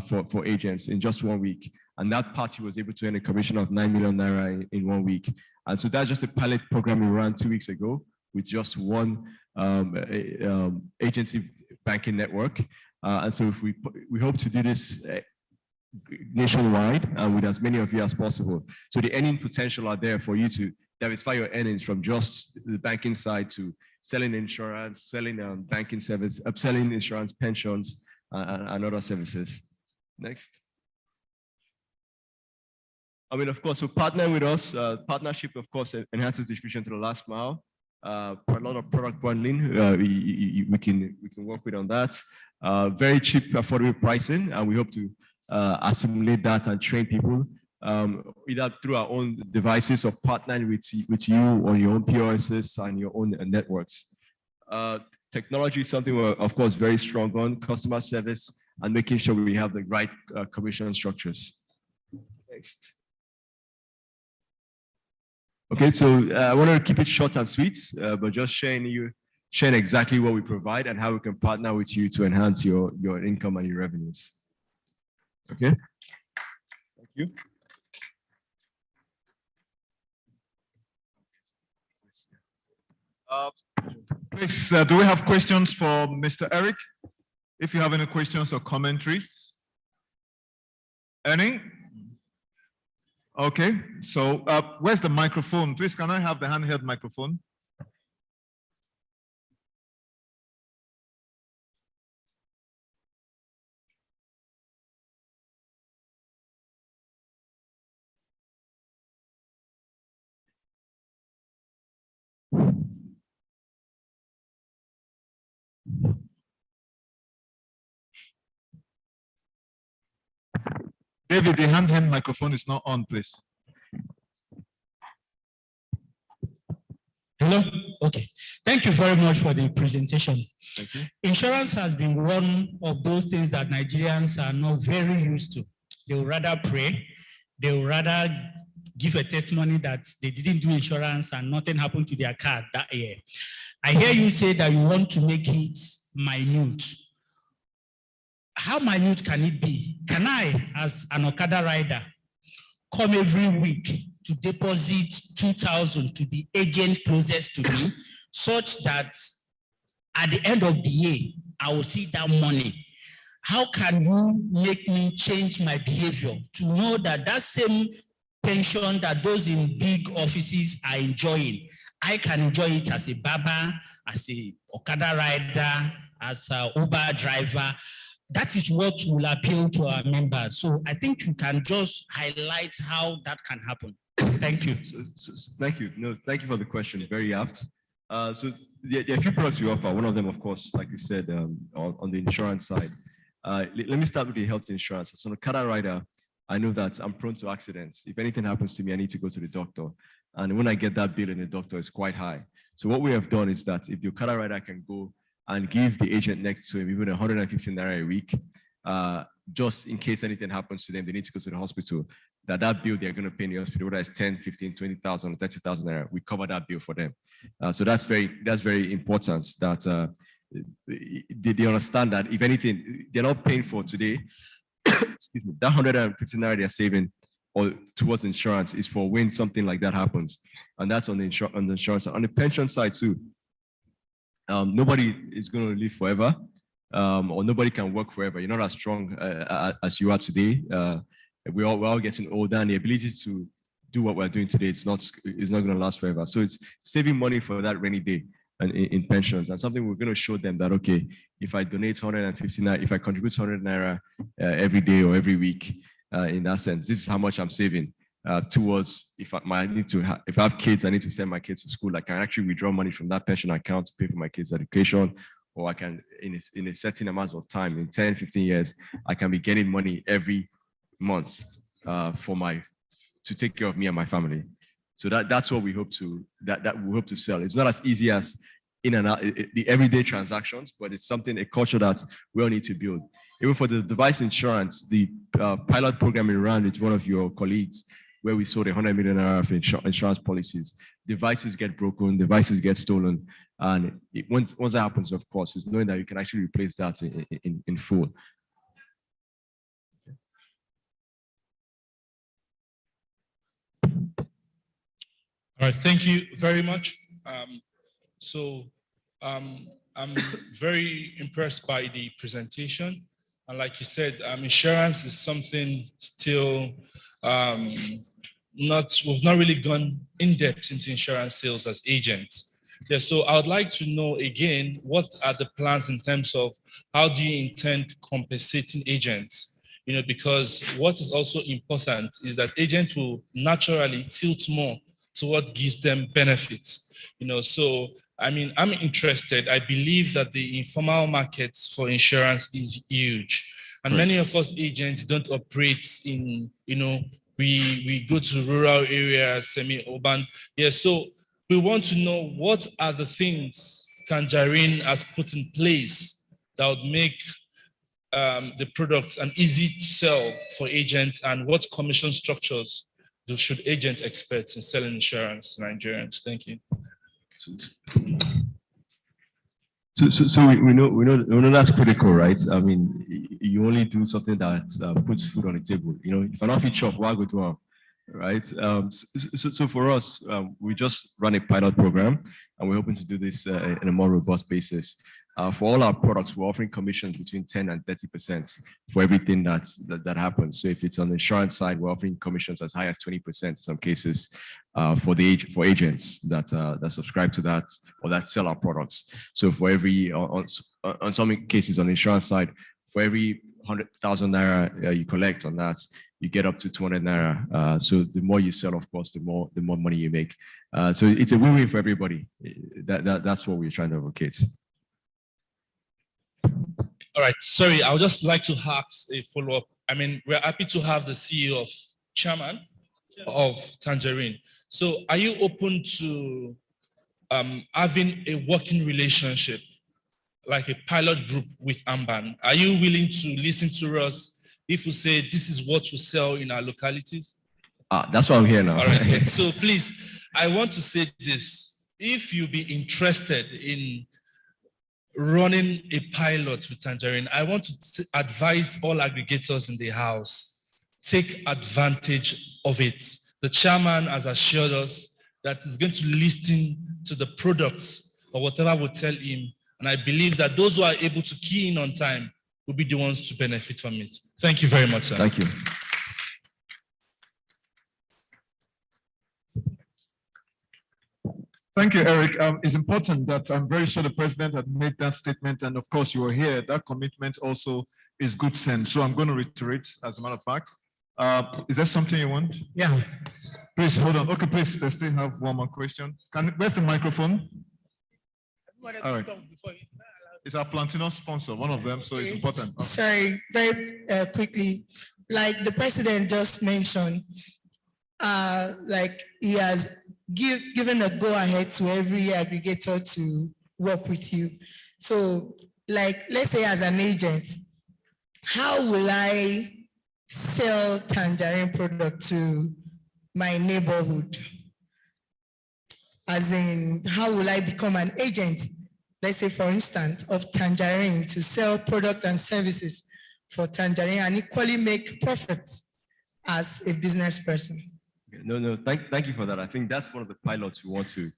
S13: for agents in just 1 week. And that party was able to earn a commission of 9 million naira in 1 week. And so that's just a pilot program we ran 2 weeks ago with just one agency banking network. And so if we hope to do this nationwide and with as many of you as possible. So the earning potential are there for you to diversify your earnings from just the banking side to selling insurance, selling banking service, upselling insurance, pensions, and other services. Next. I mean, of course, so partner with us, partnership, of course, enhances distribution to the last mile. A lot of product bundling, we can work with on that. Very cheap, affordable pricing, and we hope to assimilate that and train people either through our own devices or partnering with you on your own POSs and your own networks. Technology is something we're, of course, very strong on, customer service, and making sure we have the right commission structures. Next. Okay, so I want to keep it short and sweet, but just sharing exactly what we provide and how we can partner with you to enhance your income and your revenues. Okay, thank you.
S3: Please, do we have questions for Mr. Eric? If you have any questions or commentary. Any? Okay, so where's the microphone? Please, can I have the handheld microphone? David, the handheld microphone is not on, please.
S14: Hello? Okay. Thank you very much for the presentation.
S3: Thank you.
S14: Insurance has been one of those things that Nigerians are not very used to. They would rather pray. They would rather give a testimony that they didn't do insurance and nothing happened to their car that year. I hear you say that you want to make it minute. How minute can it be? Can I, as an Okada rider, come every week to deposit 2,000 to the agent closest to me, such that at the end of the year, I will see that money? How can you make me change my behavior to know that that same pension that those in big offices are enjoying, I can enjoy it as a barber, as a Okada rider, as an Uber driver? That is what will appeal to our members. So I think you can just highlight how that can happen. Thank you.
S13: Thank you. No, thank you for the question. Very apt. So there are a few products we offer. One of them, of course, like you said, on the insurance side. Let me start with the health insurance. So on a Okada rider, I know that I'm prone to accidents. If anything happens to me, I need to go to the doctor. And when I get that bill in the doctor, it's quite high. So what we have done is that if the Okada rider can go and give the agent next to him even 150 naira a week, just in case anything happens to them, they need to go to the hospital, that bill they're going to pay in the hospital, whether it's 10, 15, 20,000, 30,000 naira, we cover that bill for them. So that's very important that they understand that if anything, they're not paying for today, excuse me, that 150 naira they're saving or towards insurance is for when something like that happens. And that's on the insurance. On the pension side too, nobody is going to live forever, or nobody can work forever. You're not as strong as you are today. We're all getting older, and the ability to do what we're doing today is not going to last forever. So it's saving money for that rainy day and in pensions, and something we're going to show them that, okay, if I donate 150 naira, if I contribute 100 naira every day or every week, in that sense, this is how much I'm saving. Towards if I have kids, I need to send my kids to school. I can actually withdraw money from that pension account to pay for my kids' education, or I can, in a certain amount of time, in 10, 15 years, I can be getting money every month to take care of me and my family. So that's what we hope to sell. It's not as easy as in and out the everyday transactions, but it's a culture that we all need to build. Even for the device insurance, the pilot program we ran with one of your colleagues, where we sold 100 million of insurance policies. Devices get broken, devices get stolen, and once that happens, of course, is knowing that you can actually replace that in full.
S12: All right, thank you very much. I'm very impressed by the presentation. And like you said, insurance is something still we've not really gone in depth into insurance sales as agents. Yeah, so I would like to know again, what are the plans in terms of how do you intend compensating agents? You know, because what is also important is that agents will naturally tilt more to what gives them benefits. You know, so I mean, I'm interested. I believe that the informal markets for insurance is huge. And many of us agents don't operate in, you know, we go to rural areas, semi-urban. Yeah, so we want to know what are the things Tangerine has put in place that would make the product an easy to sell for agents, and what commission structures should agents expect in selling insurance to Nigerians? Thank you.
S13: So we know that's critical, right? I mean, you only do something that puts food on the table. You know, if I don't fit shop, why go to right? So for us, we just run a pilot program, and we're hoping to do this in a more robust basis. For all our products, we're offering commissions between 10 and 30% for everything that happens. So if it's on the insurance side, we're offering commissions as high as 20% in some cases for agents that subscribe to that or that sell our products. So for every on some cases on the insurance side, for every 100,000 naira you collect on that, you get up to 200 naira. So the more you sell, of course, the more money you make. So it's a win-win for everybody. That's what we're trying to advocate.
S12: All right, sorry, I would just like to ask a follow-up. I mean, we're happy to have the CEO chairman of Tangerine. So are you open to having a working relationship, like a pilot group with AMMBAN? Are you willing to listen to us if we say this is what we sell in our localities?
S13: That's why I'm here now.
S12: All right, so please, I want to say this. If you be interested in running a pilot with Tangerine, I want to advise all aggregators in the house, take advantage of it. The chairman has assured us that he's going to listen to the products or whatever we tell him. And I believe that those who are able to key in on time will be the ones to benefit from it. Thank you very much, sir.
S13: Thank you.
S3: Thank you, Eric. It's important that I'm very sure the president had made that statement, and of course you were here. That commitment also is good sense. So I'm going to reiterate, as a matter of fact. Is there something you want?
S10: Yeah.
S3: Please hold on. Okay, please. I still have one more question. Where's the microphone? All right. It's our Plantino sponsor, one of them, so it's important. Okay.
S10: Sorry, very quickly. Like the president just mentioned, like he has given a go-ahead to every aggregator to work with you. So, like, let's say as an agent, how will I sell Tangerine product to my neighborhood? As in, how will I become an agent, let's say, for instance, of Tangerine to sell product and services for Tangerine and equally make profits as a business person?
S13: No, thank you for that. I think that's one of the pilots we want to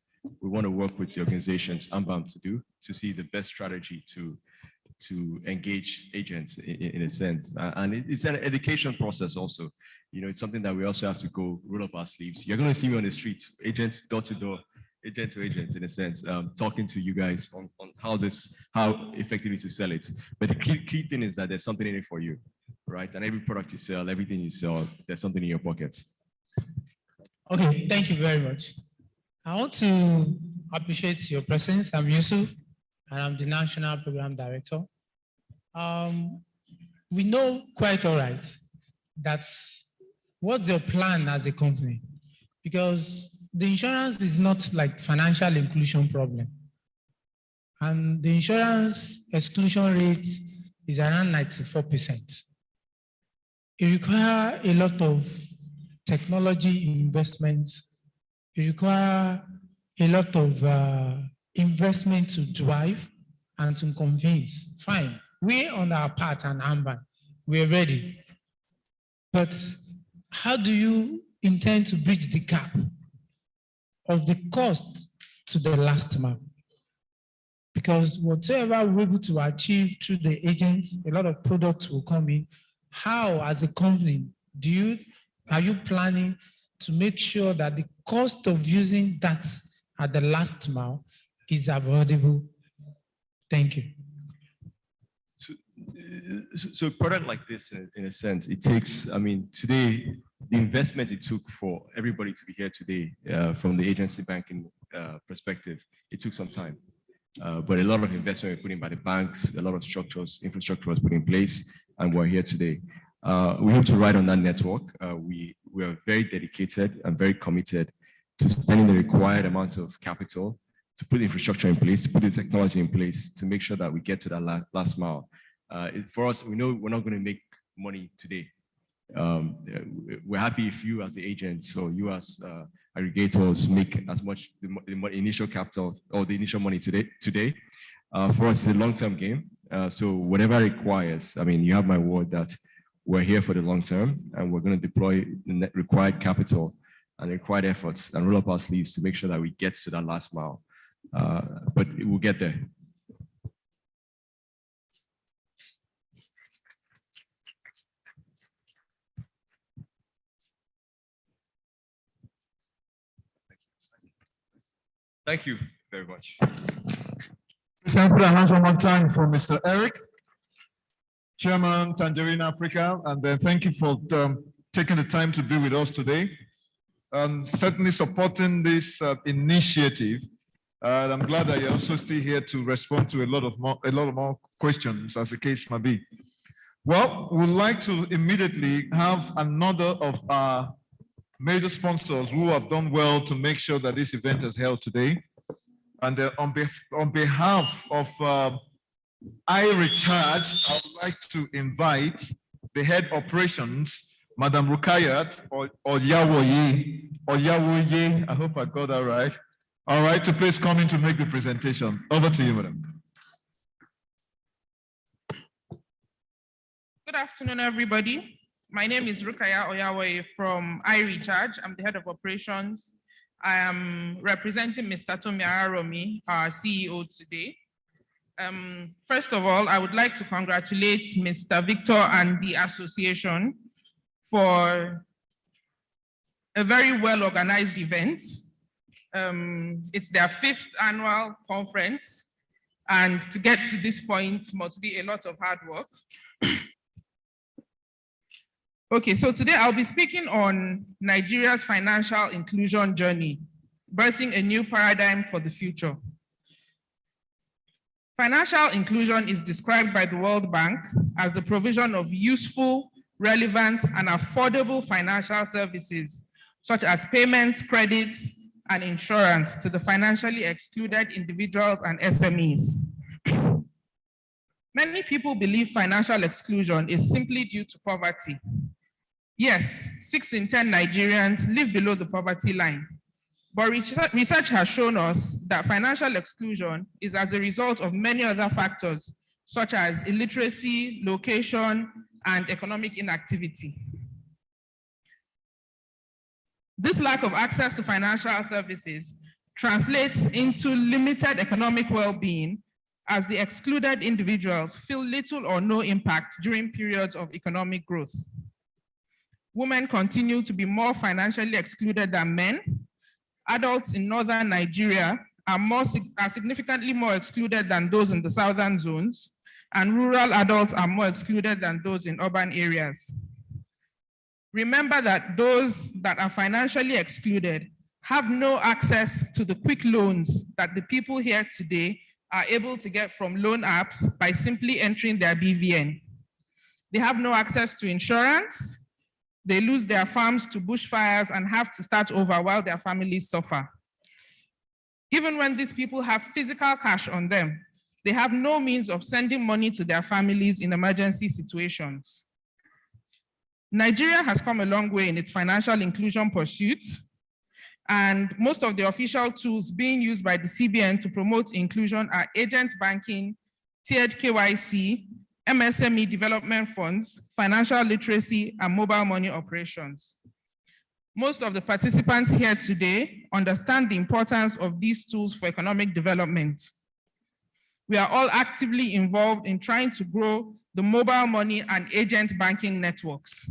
S13: work with the organizations, AMMBAN, to do, to see the best strategy to engage agents in a sense. And it's an education process also. You know, it's something that we also have to go roll up our sleeves. You're going to see me on the street, agents door to door, agent to agent, in a sense, talking to you guys on how effectively to sell it. But the key thing is that there's something in it for you, right? And every product you sell, everything you sell, there's something in your pockets.
S19: Okay, thank you very much. I want to appreciate your presence. I'm Yusuf, and I'm the National Program Director. We know quite all right that's what's your plan as a company, because the insurance is not like financial inclusion problem. And the insurance exclusion rate is around 94%. It requires a lot of technology investment. It requires a lot of investment to drive and to convince. Fine, we're on our part and AMMBAN, we're ready. But how do you intend to bridge the gap of the cost to the last mile? Because whatever we're able to achieve through the agents, a lot of products will come in. How, as a company, are you planning to make sure that the cost of using that at the last mile is avoidable? Thank you.
S13: So a product like this, in a sense, it takes, I mean, today, the investment it took for everybody to be here today, from the agency banking perspective, it took some time. But a lot of investment were put in by the banks, a lot of infrastructure was put in place, and we're here today. We hope to ride on that network. We are very dedicated and very committed to spending the required amount of capital to put the infrastructure in place, to put the technology in place, to make sure that we get to that last mile. For us, we know we're not going to make money today. We're happy if you as the agents or you as aggregators make as much the initial capital or the initial money today. For us, it's a long-term game. So whatever it requires, I mean, you have my word that we're here for the long term, and we're going to deploy the required capital and required efforts and roll up our sleeves to make sure that we get to that last mile. But we'll get there. Thank you very much.
S3: Please can I put a hand one more time for Mr. Eric, Chairman, Tangerine Africa, and then thank you for taking the time to be with us today and certainly supporting this initiative. And I'm glad that you're also still here to respond to a lot of more questions, as the case may be. Well, we'd like to immediately have another of our major sponsors who have done well to make sure that this event is held today. And on behalf of iRecharge, I would like to invite the head operations, Madam Rukayat or Yawoye, I hope I got that right. All right, to please come in to make the presentation. Over to you, madam.
S11: Good afternoon, everybody. My name is Rukaya Oyawe from iRecharge. I'm the head of operations. I am representing Mr. Tomi Araromi, our CEO today. First of all, I would like to congratulate Mr. Victor and the association for a very well-organized event. It's their 5th annual conference, and to get to this point must be a lot of hard work. Okay, so today I'll be speaking on Nigeria's financial inclusion journey, birthing a new paradigm for the future. Financial inclusion is described by the World Bank as the provision of useful, relevant, and affordable financial services, such as payments, credit, and insurance to the financially excluded individuals and SMEs. Many people believe financial exclusion is simply due to poverty. Yes, 6 in 10 Nigerians live below the poverty line. But research has shown us that financial exclusion is as a result of many other factors, such as illiteracy, location, and economic inactivity. This lack of access to financial services translates into limited economic well-being, as the excluded individuals feel little or no impact during periods of economic growth. Women continue to be more financially excluded than men. Adults in northern Nigeria are significantly more excluded than those in the southern zones, and rural adults are more excluded than those in urban areas. Remember that those that are financially excluded have no access to the quick loans that the people here today are able to get from loan apps by simply entering their BVN. They have no access to insurance. They lose their farms to bushfires and have to start over while their families suffer. Even when these people have physical cash on them, they have no means of sending money to their families in emergency situations. Nigeria has come a long way in its financial inclusion pursuits, and most of the official tools being used by the CBN to promote inclusion are agent banking, tiered KYC, MSME development funds, financial literacy, and mobile money operations. Most of the participants here today understand the importance of these tools for economic development. We are all actively involved in trying to grow the mobile money and agent banking networks.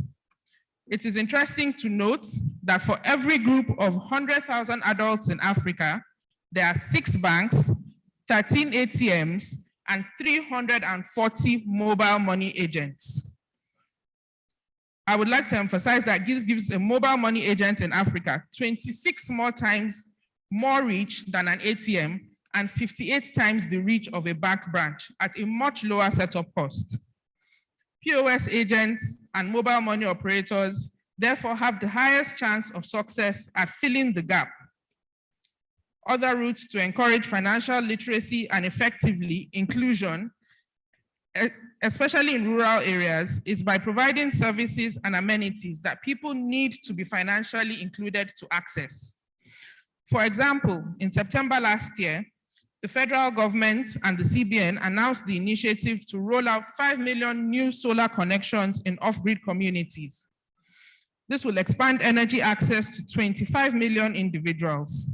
S11: It is interesting to note that for every group of 100,000 adults in Africa, there are 6 banks, 13 ATMs, and 340 mobile money agents. I would like to emphasize that this gives a mobile money agent in Africa 26 more times more reach than an ATM and 58 times the reach of a bank branch at a much lower setup cost. POS agents and mobile money operators therefore have the highest chance of success at filling the gap. Other routes to encourage financial literacy and effectively inclusion, especially in rural areas, is by providing services and amenities that people need to be financially included to access. For example, in September last year, the federal government and the CBN announced the initiative to roll out 5 million new solar connections in off-grid communities. This will expand energy access to 25 million individuals.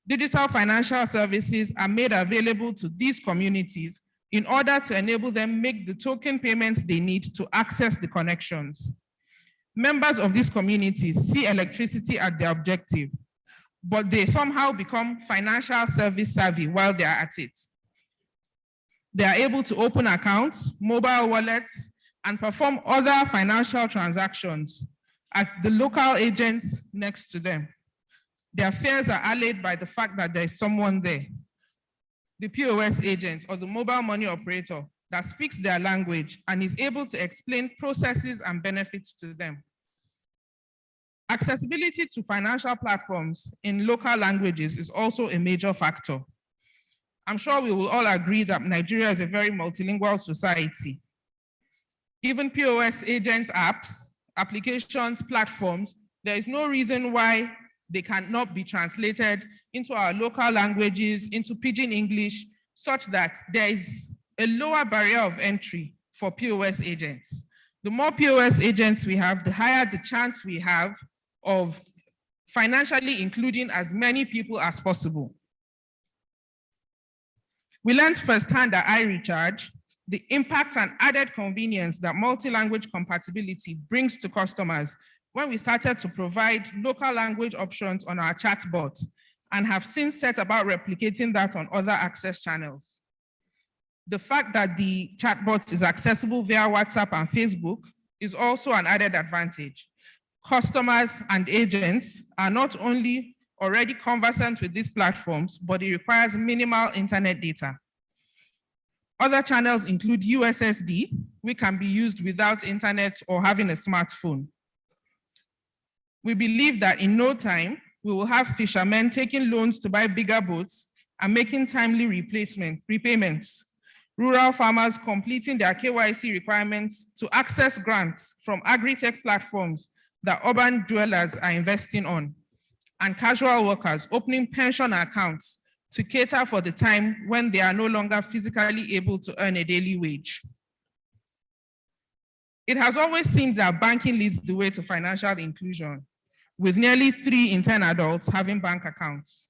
S11: Digital financial services are made available to these communities in order to enable them make the token payments they need to access the connections. Members of these communities see electricity as their objective, but they somehow become financial service savvy while they are at it. They are able to open accounts, mobile wallets, and perform other financial transactions at the local agents next to them. Their fears are allayed by the fact that there is someone there, the POS agent or the mobile money operator, that speaks their language and is able to explain processes and benefits to them. Accessibility to financial platforms in local languages is also a major factor. I'm sure we will all agree that Nigeria is a very multilingual society. Even POS agent apps, applications, platforms, there is no reason why they cannot be translated into our local languages, into Pidgin English, such that there is a lower barrier of entry for POS agents. The more POS agents we have, the higher the chance we have of financially including as many people as possible. We learned firsthand at iRecharge the impact and added convenience that multi-language compatibility brings to customers when we started to provide local language options on our chatbot, and have since set about replicating that on other access channels. The fact that the chatbot is accessible via WhatsApp and Facebook is also an added advantage. Customers and agents are not only already conversant with these platforms, but it requires minimal internet data. Other channels include USSD, which can be used without internet or having a smartphone. We believe that in no time, we will have fishermen taking loans to buy bigger boats and making timely repayments. Rural farmers completing their KYC requirements to access grants from agri-tech platforms that urban dwellers are investing on, and casual workers opening pension accounts to cater for the time when they are no longer physically able to earn a daily wage. It has always seemed that banking leads the way to financial inclusion, with nearly 3 in 10 adults having bank accounts.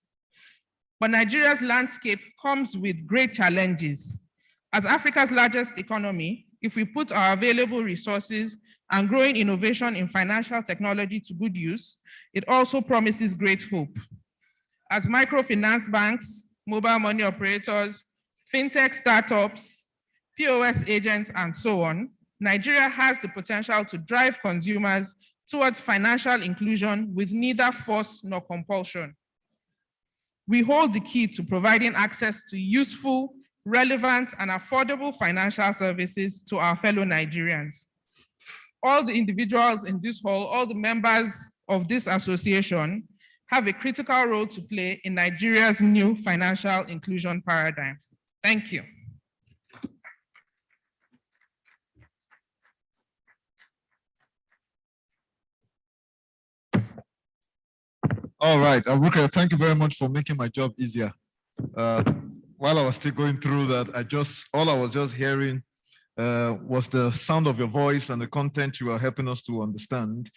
S11: But Nigeria's landscape comes with great challenges. As Africa's largest economy, if we put our available resources and growing innovation in financial technology to good use, it also promises great hope. As microfinance banks, mobile money operators, fintech startups, POS agents, and so on, Nigeria has the potential to drive consumers towards financial inclusion with neither force nor compulsion. We hold the key to providing access to useful, relevant, and affordable financial services to our fellow Nigerians. all the individuals in this hall, all the members of this association have a critical role to play in Nigeria's new financial inclusion paradigm. Thank you.
S3: All right, Abuka, thank you very much for making my job easier. While I was still going through that, all I was just hearing was the sound of your voice and the content you are helping us to understand.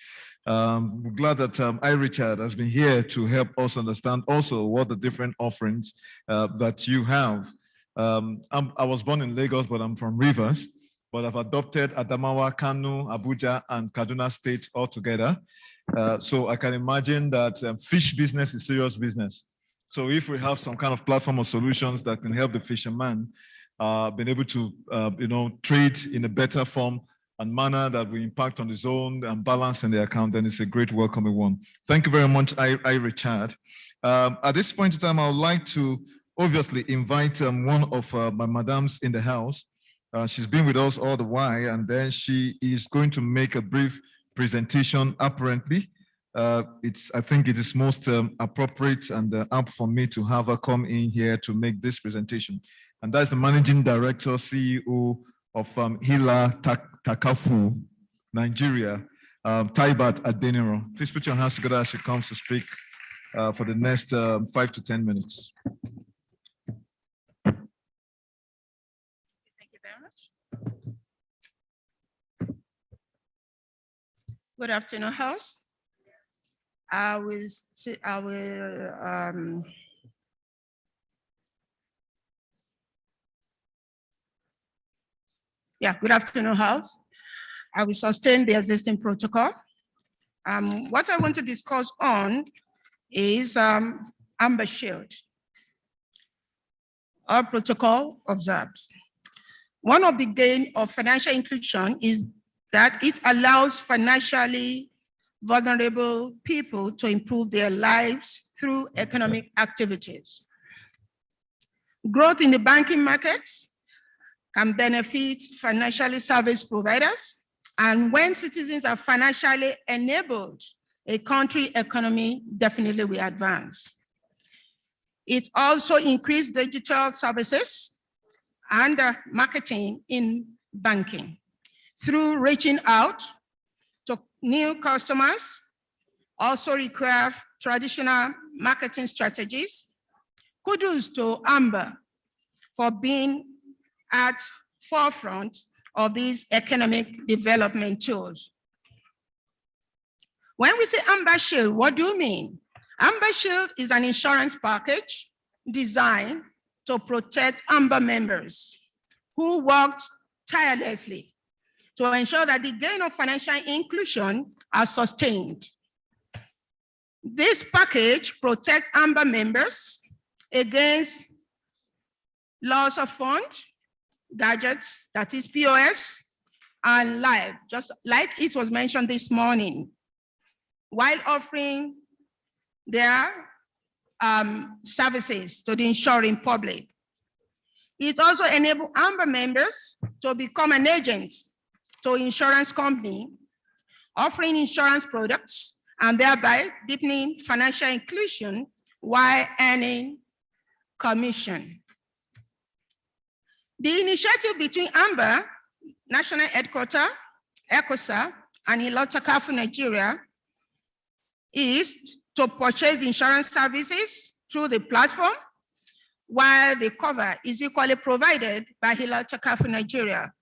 S3: We're glad that Richard has been here to help us understand also what the different offerings that you have. I was born in Lagos, but I'm from Rivers, but I've adopted Adamawa, Kano, Abuja, and Kaduna State all together. So I can imagine that fish business is serious business. So if we have some kind of platform or solutions that can help the fisherman being able to, trade in a better form and manner that will impact on his own and balance in the account, then it's a great welcoming one. Thank you very much, Richard. At this point in time, I would like to obviously invite one of my madams in the house. She's been with us all the while, and then she is going to make a brief presentation. Apparently, I think it is most appropriate and apt for me to have her come in here to make this presentation. And that's the Managing Director, CEO of Hila Takafu, Nigeria, Taibat Adeniro. Please put your hands together as she comes to speak for the next 5 to 10 minutes.
S2: Thank you very much. Good afternoon, House. Good afternoon, House. I will sustain the existing protocol. What I want to discuss on is AMMBAN Shield. Our protocol observes. One of the gains of financial inclusion is that it allows financially vulnerable people to improve their lives through economic activities. Growth in the banking market can benefit financially service providers, and when citizens are financially enabled, a country economy definitely will advance. It also increased digital services and marketing in banking through reaching out to new customers, also require traditional marketing strategies. Kudos to AMMBAN for being at forefront of these economic development tools. When we say AMMBAN Shield, what do you mean? AMMBAN Shield is an insurance package designed to protect AMMBAN members who worked tirelessly to ensure that the gain of financial inclusion are sustained. This package protects AMMBAN members against loss of funds, gadgets, that is POS, and life, just like it was mentioned this morning, while offering their services to the insuring public. It also enables AMMBAN members to become an agent to insurance company, offering insurance products and thereby deepening financial inclusion while earning commission. The initiative between AMMBAN, National Headquarters, ECOSA, and Ilotakafu, Nigeria, is to purchase insurance services through the platform, while the cover is equally provided by Ilotakafu, Nigeria.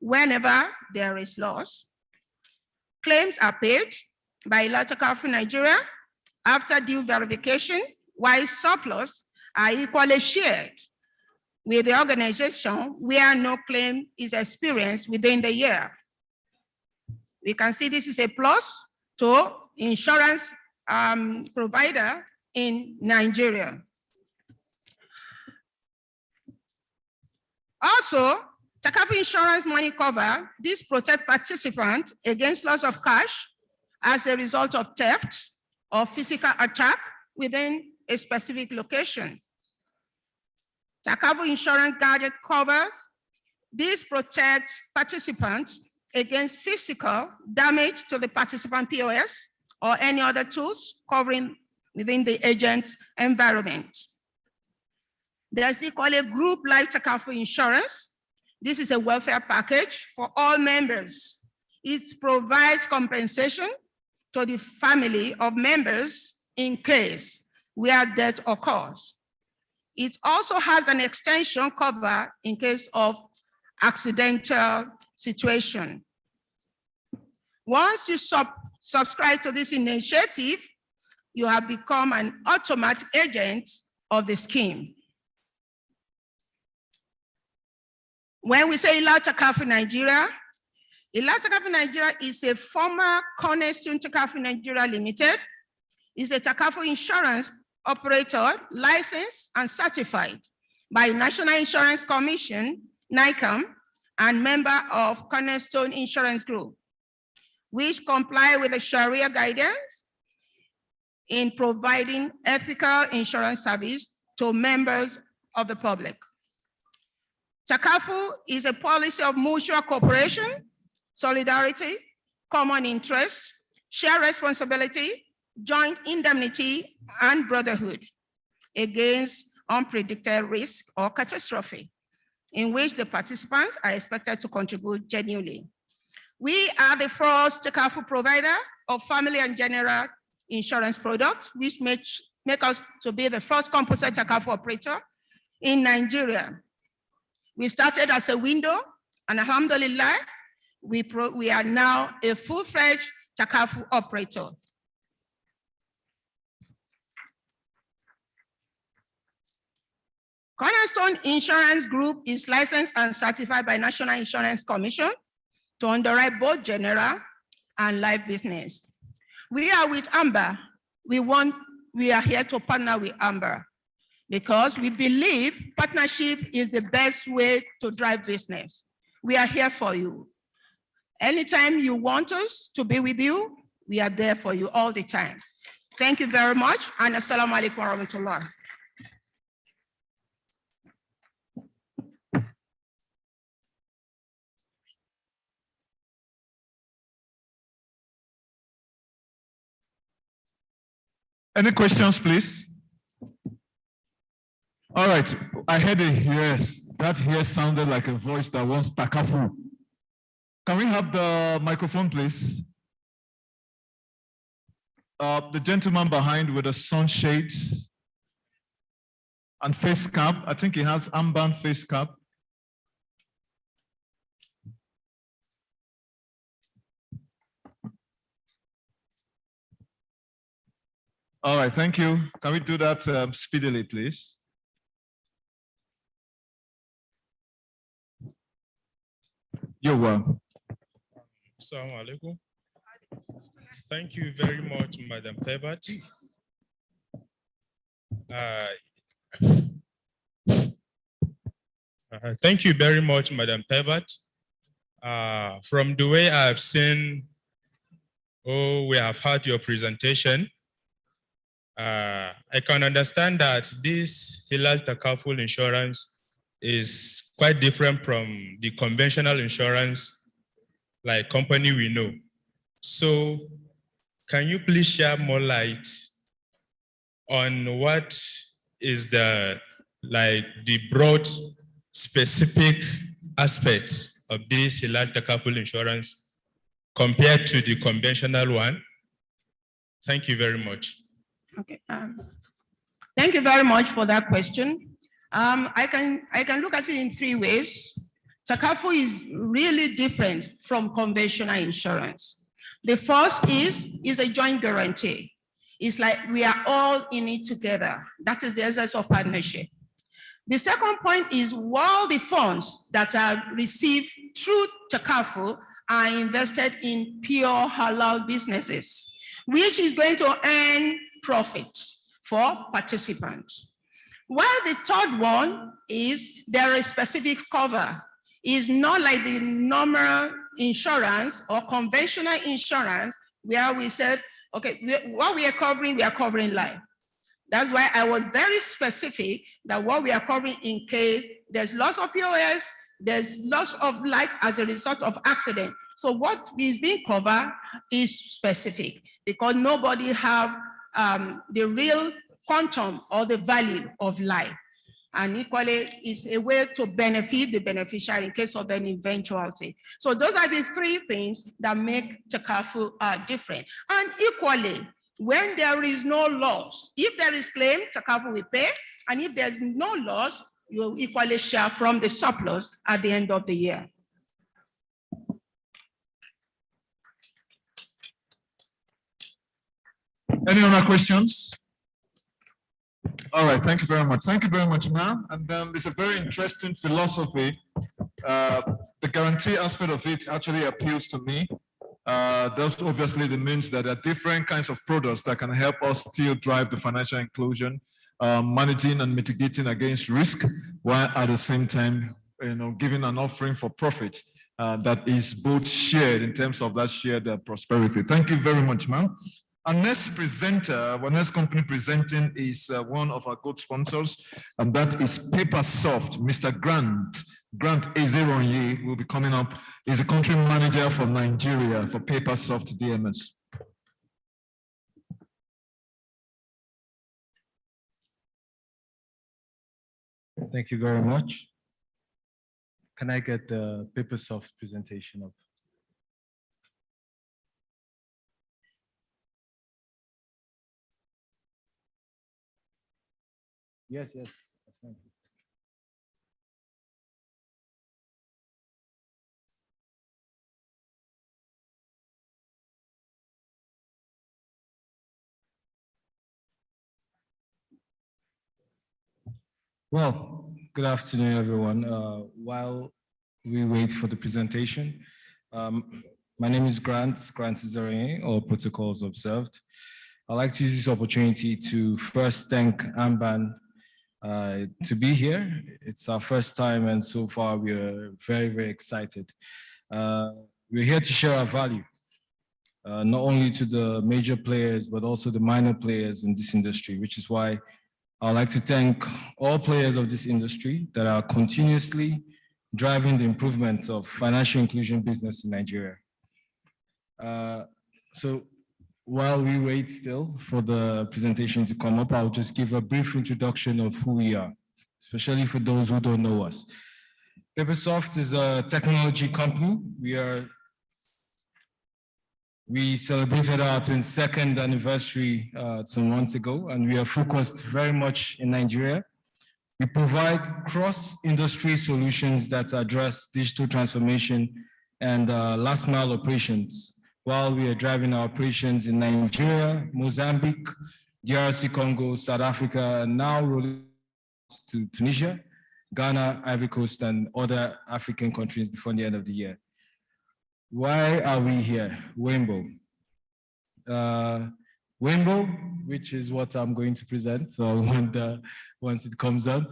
S2: Whenever there is loss, claims are paid by Ilotakafu, Nigeria after due verification, while surplus are equally shared with the organization where no claim is experienced within the year. We can see this is a plus to insurance provider in Nigeria. Also, Takafu Insurance Money Cover, this protects participants against loss of cash as a result of theft or physical attack within a specific location. Takafu Insurance Gadget covers, this protects participants against physical damage to the participant POS or any other tools covering within the agent's environment. There's equally group life Takafu insurance. This is a welfare package for all members. It provides compensation to the family of members in case where death occurs. It also has an extension cover in case of accidental situation. Once you subscribe to this initiative, you have become an automatic agent of the scheme. When we say Ila Takafu Nigeria, Ila Takafu Nigeria is a former Cornerstone Takafu Nigeria Limited. It's a Takafu insurance operator licensed and certified by National Insurance Commission, NICAM, and member of Cornerstone Insurance Group, which comply with the Sharia guidance in providing ethical insurance service to members of the public. Takafu is a policy of mutual cooperation, solidarity, common interest, shared responsibility, joint indemnity, and brotherhood against unpredicted risk or catastrophe, in which the participants are expected to contribute genuinely. We are the first Takafu provider of family and general insurance products, which make us to be the first composite Takafu operator in Nigeria. We started as a window, and alhamdulillah, we are now a full-fledged Takafu operator. Cornerstone Insurance Group is licensed and certified by National Insurance Commission to underwrite both general and life business. We are with AMMBAN. We are here to partner with AMMBAN because we believe partnership is the best way to drive business. We are here for you. Anytime you want us to be with you, we are there for you all the time. Thank you very much, and assalamu alaikum wa rahmatullah.
S3: Any questions, please? All right, I heard a yes. That yes sounded like a voice that wants Takafu. Can we have the microphone, please? The gentleman behind with the sunshades and face cap. I think he has AMMBAN face cap. All right, thank you. Can we do that speedily, please? You're welcome.
S4: Assalamu alaikum. Thank you very much, Madam Tebat. Thank you very much, Madam Tebat. From the way I've seen, we have heard your presentation, I can understand that this Hilal Takaful insurance is quite different from the conventional insurance like company we know. So can you please share more light on what is the broad specific aspects of this Hilal Takaful insurance compared to the conventional one? Thank you very much.
S2: Okay. Thank you very much for that question. I can look at it in three ways. Takafu is really different from conventional insurance. The first is a joint guarantee. It's like we are all in it together. That is the essence of partnership. The second point is while the funds that are received through Takafu are invested in pure halal businesses, which is going to earn profit for participants. While the third one is there is specific cover. It's not like the normal insurance or conventional insurance where we said, okay, what we are covering life. That's why I was very specific that what we are covering in case there's loss of POS, there's loss of life as a result of accident. So what is being covered is specific because nobody have the real quantum or the value of life. And equally, it's a way to benefit the beneficiary in case of an eventuality. So those are the three things that make Takafu different. And equally, when there is no loss, if there is claim, Takafu will pay. And if there's no loss, you will equally share from the surplus at the end of the year.
S3: Any other questions? All right, thank you very much. Thank you very much, ma'am. And it's a very interesting philosophy. The guarantee aspect of it actually appeals to me. That's obviously the means that there are different kinds of products that can help us still drive the financial inclusion, managing and mitigating against risk, while at the same time, giving an offering for profit that is both shared in terms of that shared prosperity. Thank you very much, ma'am. Our next presenter, our next company presenting is one of our good sponsors, and that is PaperSoft. Mr. Grant Ezeronye will be coming up. He's the country manager for Nigeria for PaperSoft DMS.
S15: Thank you very much. Can I get the PaperSoft presentation up? Yes, yes. Thank you. Well, good afternoon, everyone. While we wait for the presentation, my name is Grant Ezeronye, or Protocols Observed. I'd like to use this opportunity to first thank AMMBAN to be here. It's our first time, and so far we are very, very excited. We're here to share our value, not only to the major players, but also the minor players in this industry, which is why I'd like to thank all players of this industry that are continuously driving the improvement of financial inclusion business in Nigeria. So while we wait still for the presentation to come up, I'll just give a brief introduction of who we are, especially for those who don't know us. PaperSoft is a technology company. We celebrated our 22nd anniversary some months ago, and we are focused very much in Nigeria. We provide cross-industry solutions that address digital transformation and last mile operations, while we are driving our operations in Nigeria, Mozambique, DRC Congo, South Africa, and now rolling to Tunisia, Ghana, Ivory Coast, and other African countries before the end of the year. Why are we here? Wimbo. Wimbo, which is what I'm going to present, so once it comes on,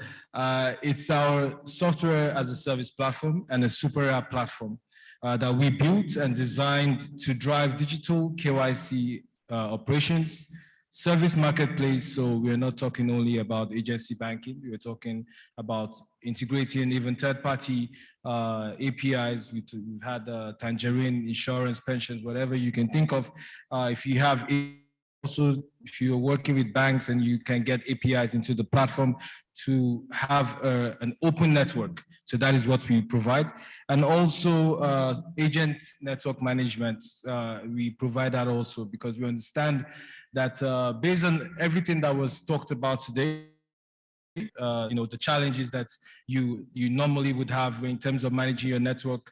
S15: it's our software as a service platform and a super app platform that we built and designed to drive digital KYC operations, service marketplace. So we're not talking only about agency banking. We're talking about integrating even third-party APIs. We've had Tangerine, insurance, pensions, whatever you can think of. If you have also, if you're working with banks and you can get APIs into the platform to have an open network. So that is what we provide. And also agent network management, we provide that also because we understand that based on everything that was talked about today, the challenges that you normally would have in terms of managing your network,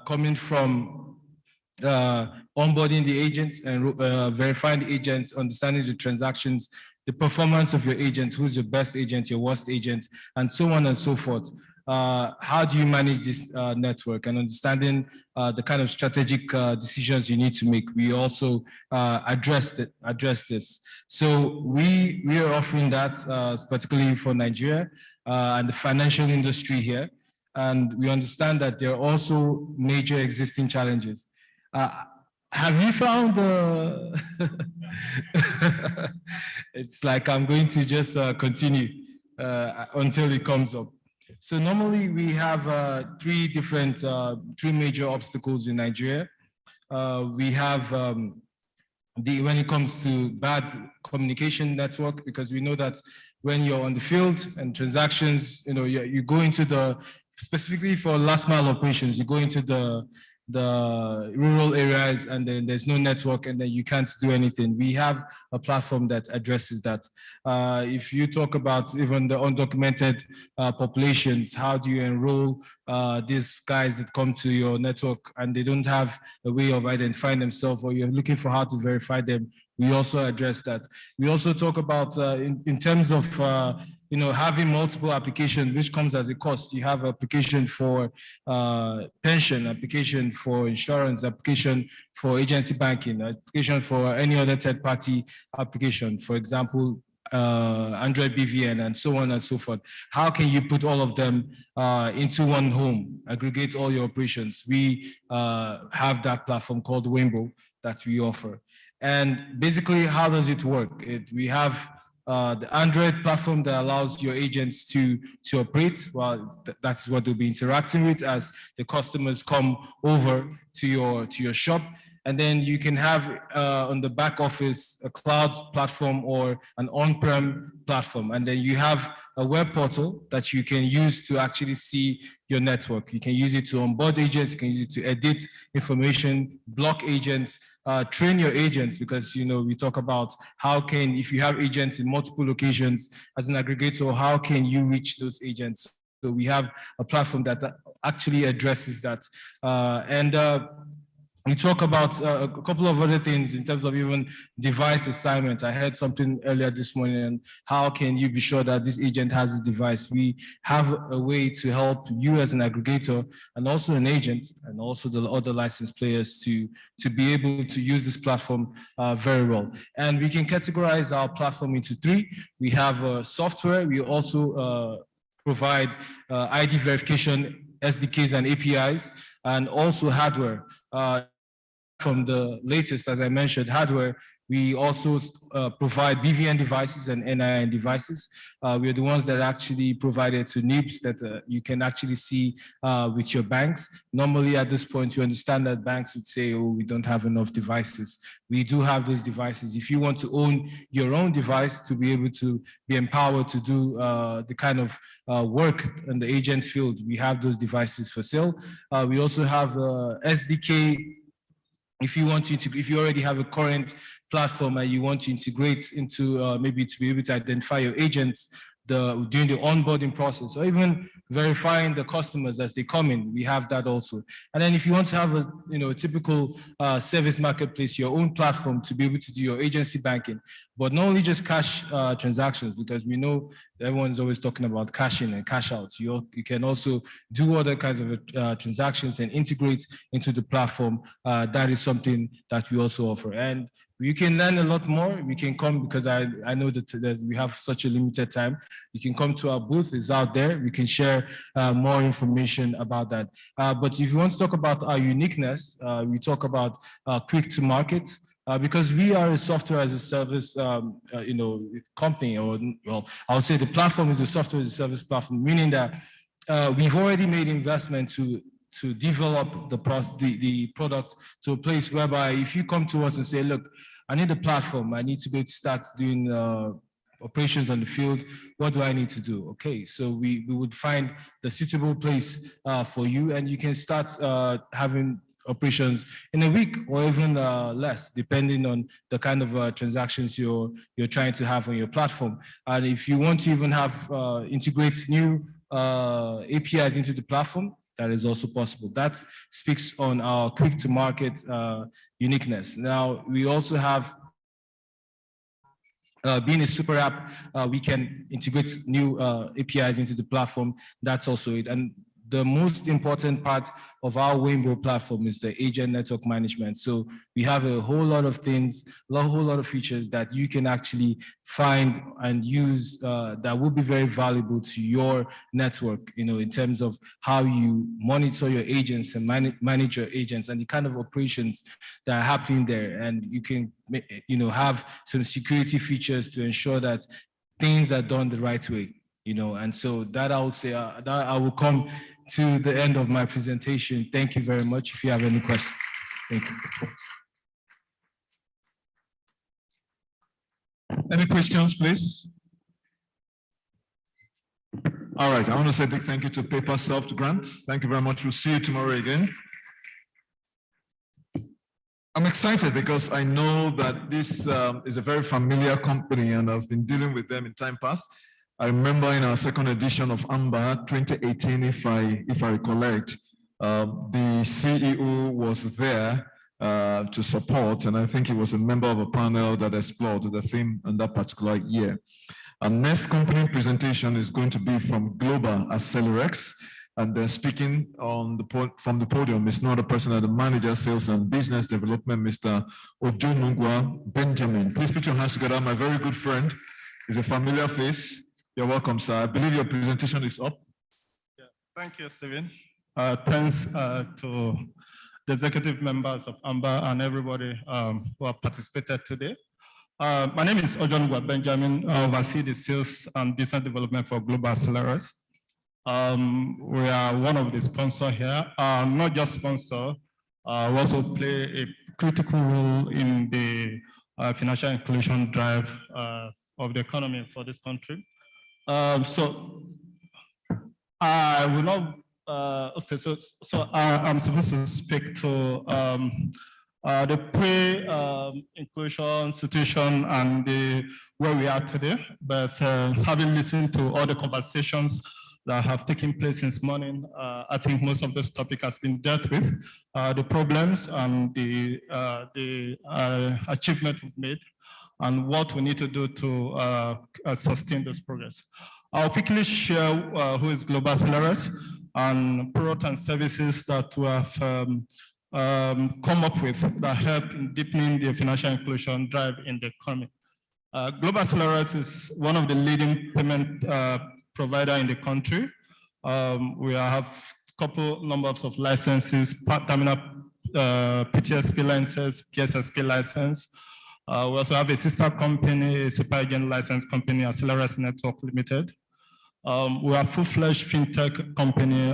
S15: coming from onboarding the agents and verifying the agents, understanding the transactions, the performance of your agents, who's your best agent, your worst agent, and so on and so forth. How do you manage this network and understanding the kind of strategic decisions you need to make? We also address this. So we are offering that particularly for Nigeria and the financial industry here. And we understand that there are also major existing challenges. Have you found it's like I'm going to just continue until it comes up. So normally we have three major obstacles in Nigeria. We have when it comes to bad communication network, because we know that when you're on the field and transactions, you go into specifically for last mile operations, you go into the rural areas and then there's no network and then you can't do anything. We have a platform that addresses that. If you talk about even the undocumented populations, how do you enroll these guys that come to your network and they don't have a way of identifying themselves, or you're looking for how to verify them? We also address that. We also talk about in terms of having multiple applications, which comes as a cost. You have application for pension, application for insurance, application for agency banking, application for any other third-party application, for example, Android BVN, and so on and so forth. How can you put all of them into one home, aggregate all your operations? We have that platform called Rainbow that we offer. And basically, how does it work? We have the Android platform that allows your agents to operate. Well, that's what they'll be interacting with as the customers come over to your shop. And then you can have on the back office a cloud platform or an on-prem platform. And then you have a web portal that you can use to actually see your network. You can use it to onboard agents, you can use it to edit information, block agents, train your agents, because we talk about if you have agents in multiple locations as an aggregator, how can you reach those agents? So we have a platform that actually addresses that. We talk about a couple of other things in terms of even device assignment. I heard something earlier this morning, and how can you be sure that this agent has a device? We have a way to help you as an aggregator and also an agent and also the other licensed players to be able to use this platform very well. And we can categorize our platform into three. We have software. We also provide ID verification, SDKs and APIs, and also hardware. From the latest, as I mentioned, hardware, we also provide BVN devices and NIN devices. We are the ones that actually provided to NIBs that you can actually see with your banks. Normally at this point, you understand that banks would say, oh, we don't have enough devices. We do have those devices. If you want to own your own device to be able to be empowered to do the kind of work in the agent field, we have those devices for sale. We also have SDK. If you already have a current platform and you want to integrate into maybe to be able to identify your agents during the onboarding process, or even verifying the customers as they come in, we have that also. And then if you want to have a typical service marketplace, your own platform to be able to do your agency banking, but not only just cash transactions, because we know everyone's always talking about cash in and cash out. You can also do other kinds of transactions and integrate into the platform. That is something that we also offer. And you can learn a lot more. We can come, because I know that we have such a limited time. You can come to our booth, it's out there. We can share more information about that. But if you want to talk about our uniqueness, we talk about quick to market. Because we are a software as a service, company, or well, I would say the platform is a software as a service platform, meaning that we've already made investment to develop the product to a place whereby if you come to us and say, look, I need a platform, I need to be able to start doing operations on the field, what do I need to do? Okay, so we would find the suitable place for you, and you can start having operations in a week or even less, depending on the kind of transactions you're trying to have on your platform. And if you want to even have integrate new APIs into the platform, that is also possible. That speaks on our quick to market uniqueness. Now, we also have being a super app, we can integrate new APIs into the platform. That's also it. And the most important part of our Rainbow platform is the agent network management. So we have a whole lot of things, a whole lot of features that you can actually find and use that will be very valuable to your network, in terms of how you monitor your agents and manage your agents and the kind of operations that are happening there. And you can, have some security features to ensure that things are done the right way. and so that I will say, that I will come to the end of my presentation. Thank you very much. If you have any questions, thank you.
S3: Any questions, please? All right, I want to say a big thank you to PaperSoft Grant. Thank you very much. We'll see you tomorrow again. I'm excited because I know that this is a very familiar company and I've been dealing with them in time past. I remember in our second edition of AMMBAN 2018, if I recollect, the CEO was there to support, and I think he was a member of a panel that explored the theme in that particular year. Our next company presentation is going to be from Global Accelerex, and then speaking from the podium is no other person than the Manager, Sales and Business Development, Mr. Ojonungwa Benjamin. Please put your hands together. My very good friend is a familiar face. You're welcome, sir. I believe your presentation is up.
S6: Yeah. Thank you, Stephen. Thanks to the executive members of AMMBAN and everybody who have participated today. My name is Ojonungwa Benjamin. I oversee the sales and business development for Global Accelerex. We are one of the sponsors here. Not just sponsor, we also play a critical role in the financial inclusion drive of the economy for this country. So I will not. Okay, so I'm supposed to speak to the pre-inclusion situation and where we are today. But having listened to all the conversations that have taken place since morning, I think most of this topic has been dealt with. The problems and the achievement we've made, and what we need to do to sustain this progress. I'll quickly share who is Global Accelerex and products and services that we have come up with that help in deepening the financial inclusion drive in the economy. Global Accelerex is one of the leading payment provider in the country. We have a numbers of licenses, terminal PTSP licenses, PSSP license. We also have a sister company, a super agent license company, Accelerex Network Limited. We are a full-fledged fintech company.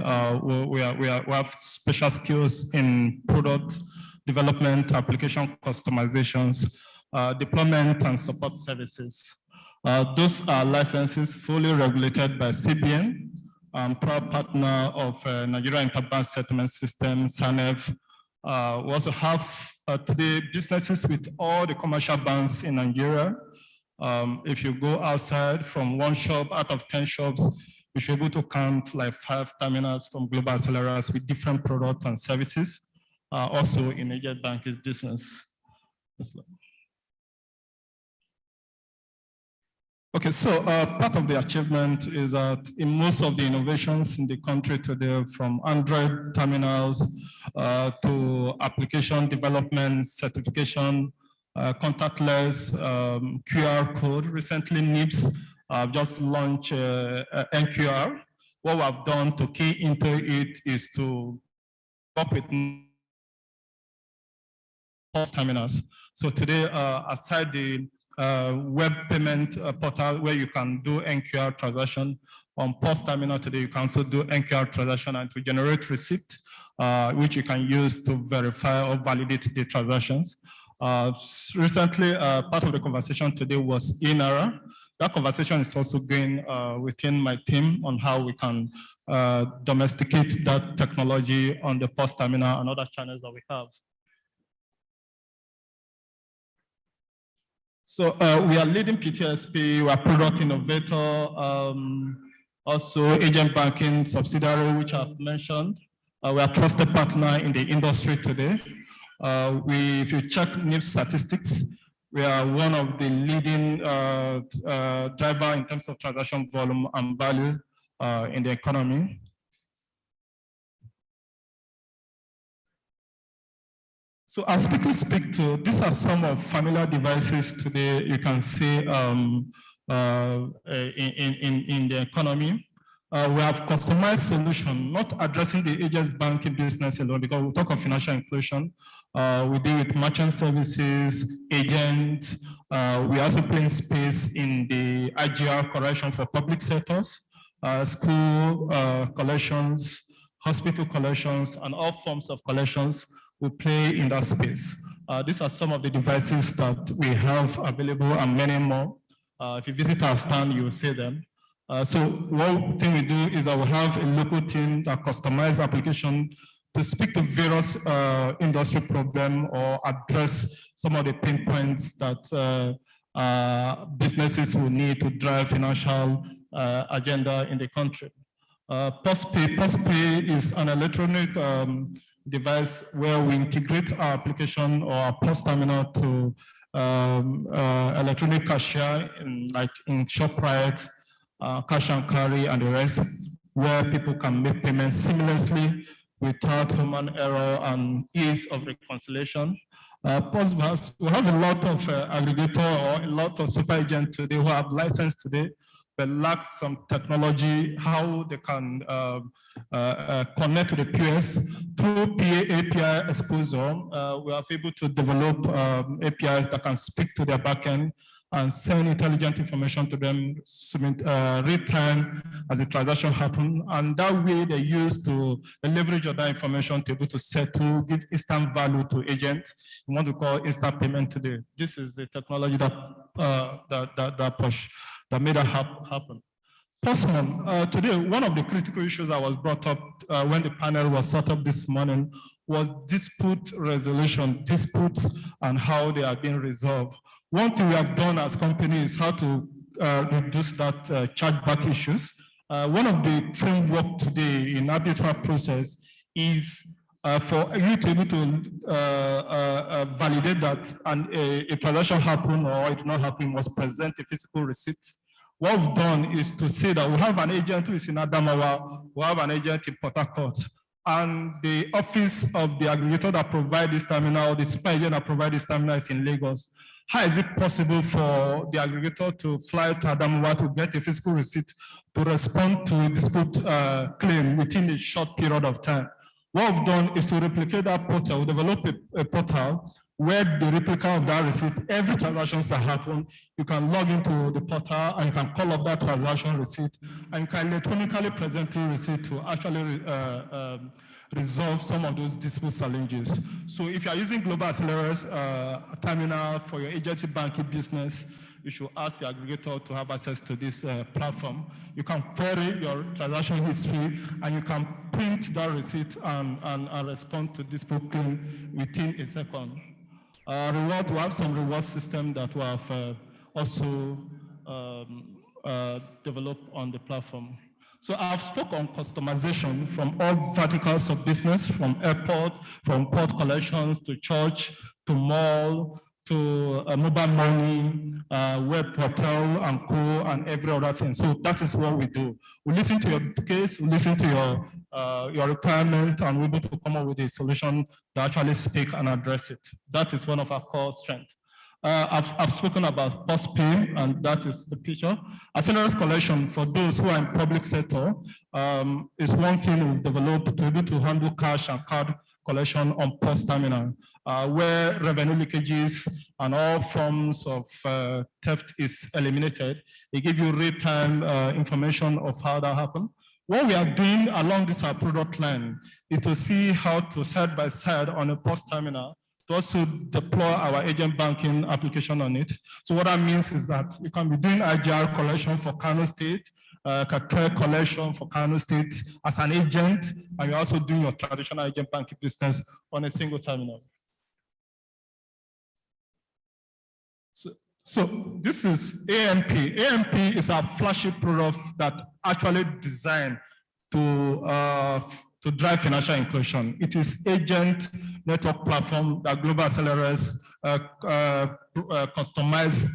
S6: We have special skills in product development, application customizations, deployment and support services. Those are licenses fully regulated by CBN, proud partner of Nigeria Interbank Settlement System, SANEF. We also have today businesses with all the commercial banks in Nigeria. If you go outside from one shop out of 10 shops, you should be able to count like 5 terminals from Global Accelerex with different products and services. Also in Agent Banking business. Okay, so part of the achievement is that in most of the innovations in the country today, from Android terminals to application development, certification, contactless, QR code. Recently, NIPS just launched NQR. What we have done to key into it is to work with POS terminals. So today, aside the web payment portal where you can do NQR transaction, on POS terminal today, you can also do NQR transaction and to generate receipt, which you can use to verify or validate the transactions. Recently, part of the conversation today was INARA. That conversation is also going within my team on how we can domesticate that technology on the POS terminal and other channels that we have. So we are leading PTSP, we are product innovator, also agent banking subsidiary, which I've mentioned. We are trusted partner in the industry today. If you check NIPS statistics, we are one of the leading driver in terms of transaction volume and value in the economy. So as people speak to, these are some of familiar devices today you can see in the economy. We have customized solution, not addressing the agents banking business alone, because we talk of financial inclusion. We deal with merchant services, agents. We also play in space in the IGR collection for public sectors, school collections, hospital collections, and all forms of collections. We play in that space. These are some of the devices that we have available and many more. If you visit our stand, you will see them. So one thing we do is that we have a local team that customize application to speak to various industry problems or address some of the pain points that businesses will need to drive financial agenda in the country. POSPay is an electronic device where we integrate our application or our POS terminal to electronic cashier like in ShopRite, cash and carry, and the rest, where people can make payments seamlessly without human error and ease of reconciliation. POSBAS, we have a lot of aggregator or a lot of super agents today who have license today, but lack some technology, how they can connect to the POS. Through API exposure, we are able to develop APIs that can speak to their backend and send intelligent information to them real time as the transaction happens. And that way they use to leverage of that information to be able to settle, give instant value to agents. We want to call instant payment today. This is the technology that made that happen. Postman, today, one of the critical issues that was brought up when the panel was set up this morning was dispute resolution, disputes and how they are being resolved. One thing we have done as companies is how to reduce that chargeback issues. One of the framework today in arbitral process is for you to be able to validate that a transaction happened or it did not happen, was present a physical receipt. What we've done is to say that we have an agent who is in Adamawa, we have an agent in Port Harcourt, and the office of the aggregator that provides this terminal, the super agent that provides this terminal is in Lagos. How is it possible for the aggregator to fly to Adamawa to get a physical receipt to respond to a dispute claim within a short period of time? What we've done is to replicate that portal. We develop a portal where the replica of that receipt, every transaction that happen, you can log into the portal and you can call up that transaction receipt and you can electronically present the receipt to actually resolve some of those dispute challenges. So if you are using Global Accelerers terminal for your agency banking business, you should ask the aggregator to have access to this platform. You can query your transaction history and you can print that receipt and respond to dispute claim within a second. Reward, we have some reward system that we have also developed on the platform. So I've spoken on customization from all verticals of business, from airport, from port collections, to church, to mall, to mobile money, web portal, and co, and every other thing. So that is what we do. We listen to your case, we listen to your requirement, and we're able to come up with a solution that actually speak and address it. That is one of our core strengths. I've spoken about POSPay, and that is the picture. Accelerate collection for those who are in public sector is one thing we've developed to be able to handle cash and card collection on POS terminal, where revenue leakages and all forms of theft is eliminated. They give you real-time information of how that happened. What we are doing along this our product line is to see how to side by side on a POS terminal to also deploy our agent banking application on it. So what that means is that you can be doing IGR collection for Kano State, Kakre collection for Kano State as an agent, and you're also doing your traditional agent banking business on a single terminal. So this is AMP. AMP is our flagship product that actually designed to drive financial inclusion. It is agent network platform that Global Accelerers customize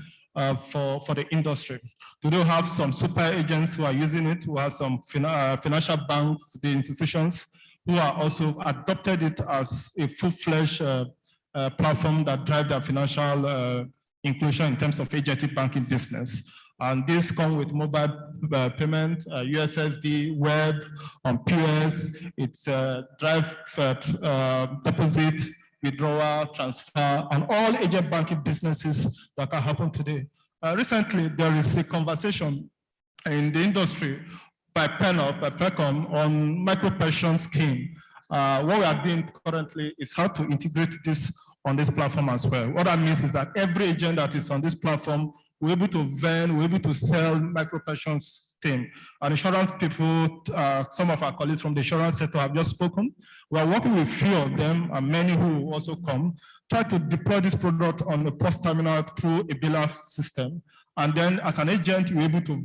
S6: for the industry. We do have some super agents who are using it. We have some financial banks, the institutions, who are also adopted it as a full-fledged platform that drive their financial inclusion in terms of agency banking business. And this comes with mobile payment, USSD, web, on POS. It's drive deposit, withdrawal, transfer, and all agent banking businesses that can happen today. Recently, there is a conversation in the industry by PECOM on micro-pension scheme. What we are doing currently is how to integrate this on this platform as well. What that means is that every agent that is on this platform, we're able to vend, we're able to sell micro-pension scheme. And insurance people, some of our colleagues from the insurance sector have just spoken. We are working with few of them and many who will also come, try to deploy this product on the post-terminal through a biller system. And then as an agent, you're able to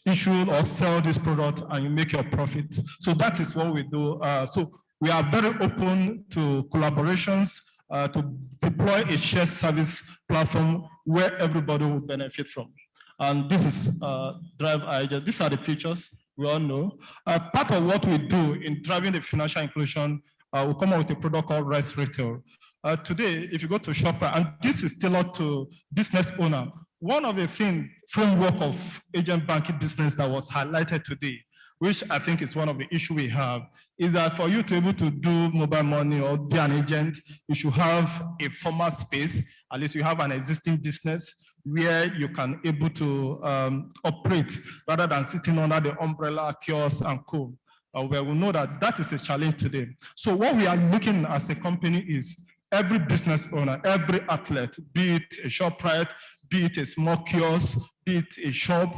S6: issue or sell this product and you make your profit. So that is what we do. So we are very open to collaborations, to deploy a shared service platform where everybody will benefit from. And this is Drive Agent. These are the features we all know. Part of what we do in driving the financial inclusion, we come up with a product called Rest Retail. Today, if you go to Shopper, and this is tailored to business owner, one of the framework of agent banking business that was highlighted today, which I think is one of the issues we have, is that for you to be able to do mobile money or be an agent, you should have a formal space, at least you have an existing business where you can able to operate rather than sitting under the umbrella, kiosk and co. Where we know that that is a challenge today. So what we are looking as a company is every business owner, every outlet, be it a ShopRite, be it a small kiosk, be it a shop,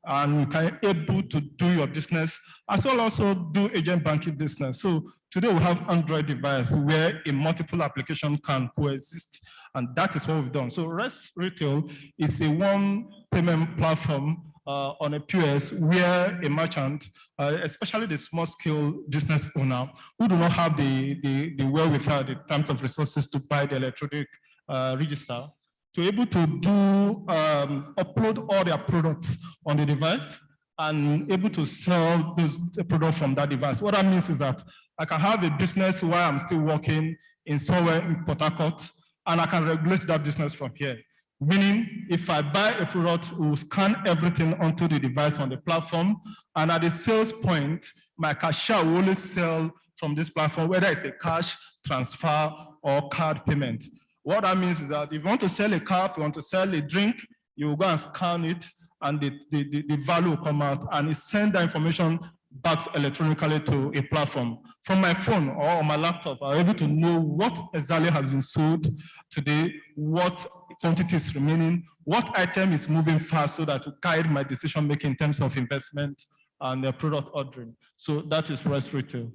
S6: and you can able to do your business, as well also do agent banking business. So today we have Android device where a multiple application can coexist, and that is what we've done. So Rest Retail is a one payment platform on a POS where a merchant, especially the small scale business owner who do not have the wherewithal, the terms of resources to buy the electronic register, to be able to do upload all their products on the device and able to sell those products from that device. What that means is that I can have a business while I'm still working in somewhere in Port Harcourt, and I can regulate that business from here. Meaning, if I buy a product, we will scan everything onto the device on the platform, and at the sales point, my cashier will only sell from this platform, whether it's a cash, transfer, or card payment. What that means is that if you want to sell a cup, you want to sell a drink, you will go and scan it, and the value will come out, and it sends that information back electronically to a platform. From my phone or on my laptop, I'm able to know what exactly has been sold today, what quantity is remaining, what item is moving fast, so that to guide my decision making in terms of investment and the product ordering. So that is Rest Retail.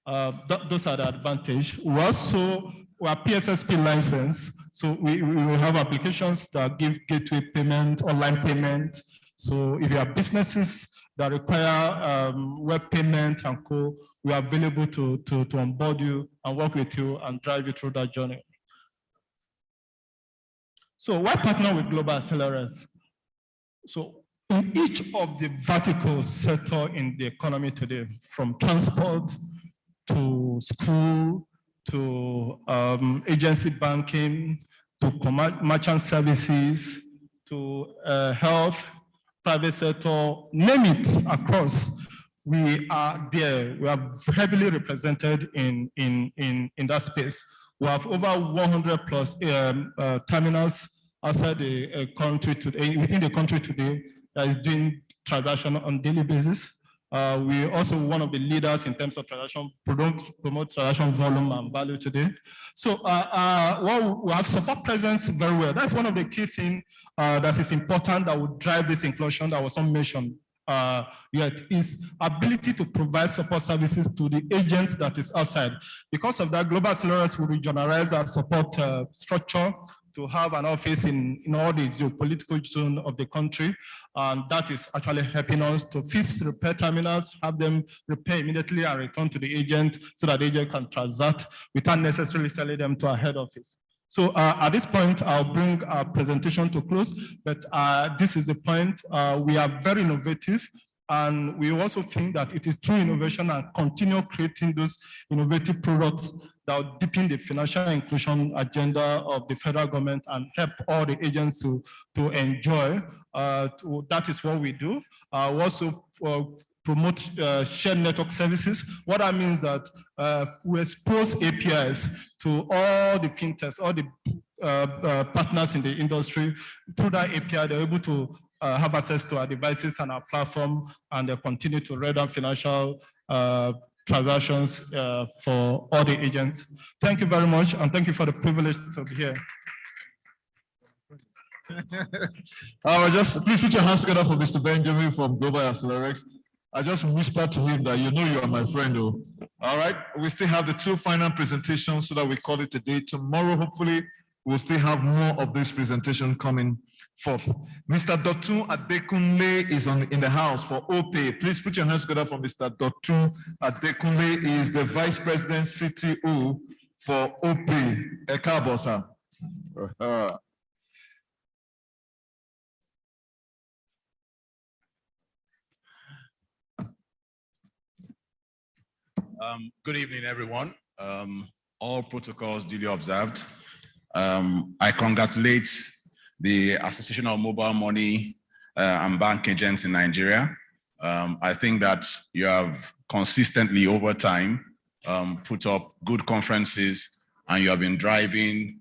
S6: Those are the advantages. We also are PSSP license, so we have applications that give gateway payment, online payment. So if you have businesses that require web payment and co, we are available to onboard you and work with you and drive you through that journey. So why partner with global accelerators? So in each of the vertical sector in the economy today, from transport to school, to agency banking, to merchant services, to health, private sector, name it across, we are there. We are heavily represented in that space. We have over 100 plus terminals outside the country today, within the country today, that is doing transaction on daily basis. We're also one of the leaders in terms of transaction, promote transaction volume and value today. So well, we have support presence very well. That's one of the key things that is important that would drive this inclusion that was not mentioned yet, is ability to provide support services to the agents that is outside. Because of that, Global Accelerators will regionalize our support structure to have an office in all the geopolitical zone of the country. And that is actually helping us to fix repair terminals, have them repair immediately and return to the agent so that the agent can transact without necessarily selling them to our head office. So at this point, I'll bring our presentation to close, but this is the point. We are very innovative, and we also think that it is through innovation and continue creating those innovative products that will deepen the financial inclusion agenda of the federal government and help all the agents to enjoy. That is what we do. We also promote shared network services. What that means that we expose APIs to all the fintechs, all the partners in the industry. Through that API, they're able to have access to our devices and our platform, and they continue to render financial transactions for all the agents. Thank you very much, and thank you for the privilege to be here.
S3: Please put your hands together for Mr. Benjamin from Global Accelerex. I just whispered to him that you know you are my friend, though. All right, we still have the 2 final presentations so that we call it a day. Tomorrow, hopefully, we'll still have more of this presentation coming forth. Mr. Dotun Adekunle is in the house for OPay. Please put your hands together for Mr. Dotun Adekunle. He is the Vice President CTO for OPay. Ekabo, sir.
S16: Good evening, everyone. All protocols duly observed. I congratulate the Association of Mobile Money and Bank Agents in Nigeria. I think that you have consistently over time put up good conferences, and you have been driving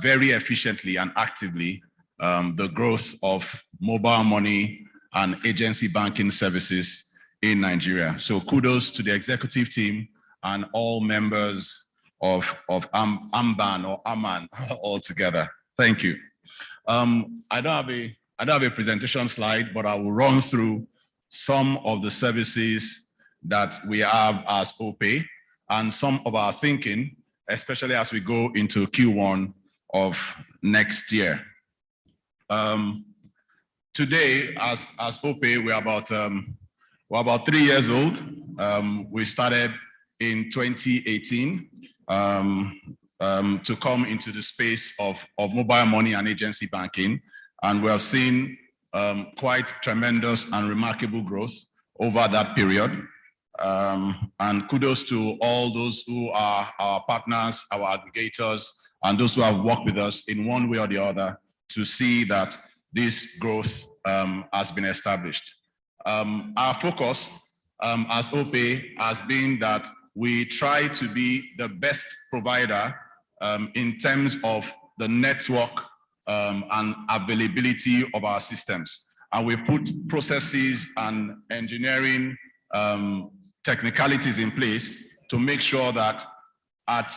S16: very efficiently and actively the growth of mobile money and agency banking services in Nigeria. So kudos to the executive team and all members of AMMBAN or AMMAN all together. Thank you. I don't have a presentation slide, but I will run through some of the services that we have as OPay and some of our thinking, especially as we go into Q1 of next year. Today, as OPay, we're about 3 years old. We started in 2018 to come into the space of mobile money and agency banking. And we have seen quite tremendous and remarkable growth over that period. And kudos to all those who are our partners, our aggregators, and those who have worked with us in one way or the other to see that this growth has been established. Our focus as OPay has been that we try to be the best provider in terms of the network and availability of our systems. And we've put processes and engineering technicalities in place to make sure that at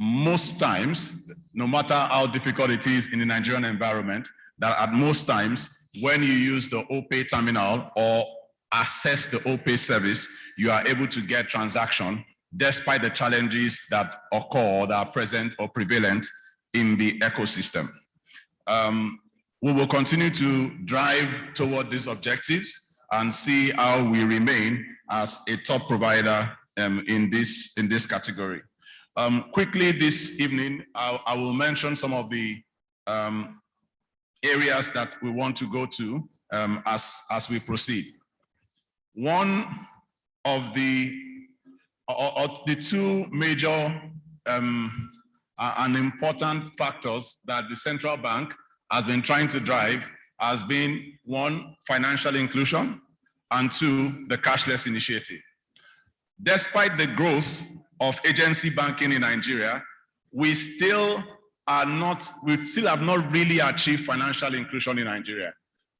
S16: most times, no matter how difficult it is in the Nigerian environment, that at most times, when you use the OPay terminal or access the OPay service, you are able to get transaction despite the challenges that occur or that are present or prevalent in the ecosystem. We will continue to drive toward these objectives and see how we remain as a top provider in this category. Quickly this evening, I will mention some of the areas that we want to go to as we proceed. One of the two major and important factors that the central bank has been trying to drive has been, one, financial inclusion, and two, the cashless initiative. Despite the growth of agency banking in Nigeria, we still have not really achieved financial inclusion in Nigeria,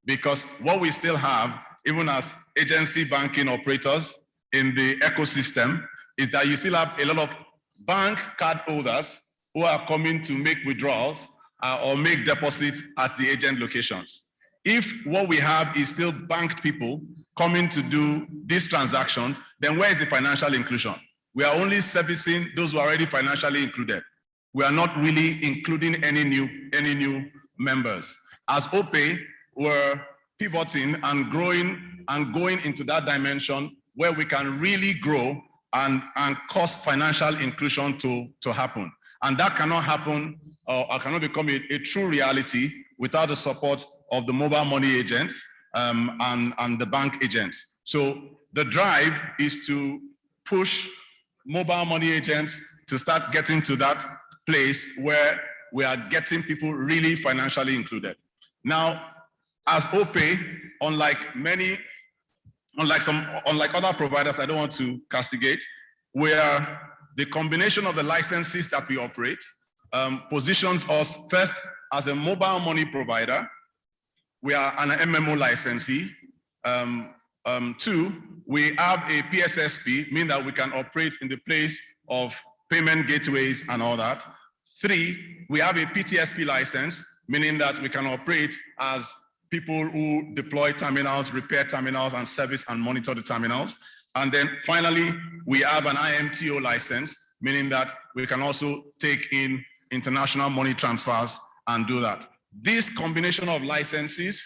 S16: because what we still have, even as agency banking operators in the ecosystem, is that you still have a lot of bank card holders who are coming to make withdrawals or make deposits at the agent locations. If what we have is still banked people coming to do these transactions, then where is the financial inclusion? We are only servicing those who are already financially included. We are not really including any new members. As OPay, we're pivoting and growing and going into that dimension where we can really grow and cause financial inclusion to happen. And that cannot happen or cannot become a true reality without the support of the mobile money agents and the bank agents. So the drive is to push mobile money agents to start getting to that place where we are getting people really financially included. Now, as OPay, unlike other providers, I don't want to castigate, where the combination of the licenses that we operate positions us first as a mobile money provider. We are an MMO licensee. 2, we have a PSSP, meaning that we can operate in the place of payment gateways and all that. 3, we have a PTSP license, meaning that we can operate as people who deploy terminals, repair terminals, and service and monitor the terminals. And then finally, we have an IMTO license, meaning that we can also take in international money transfers and do that. This combination of licenses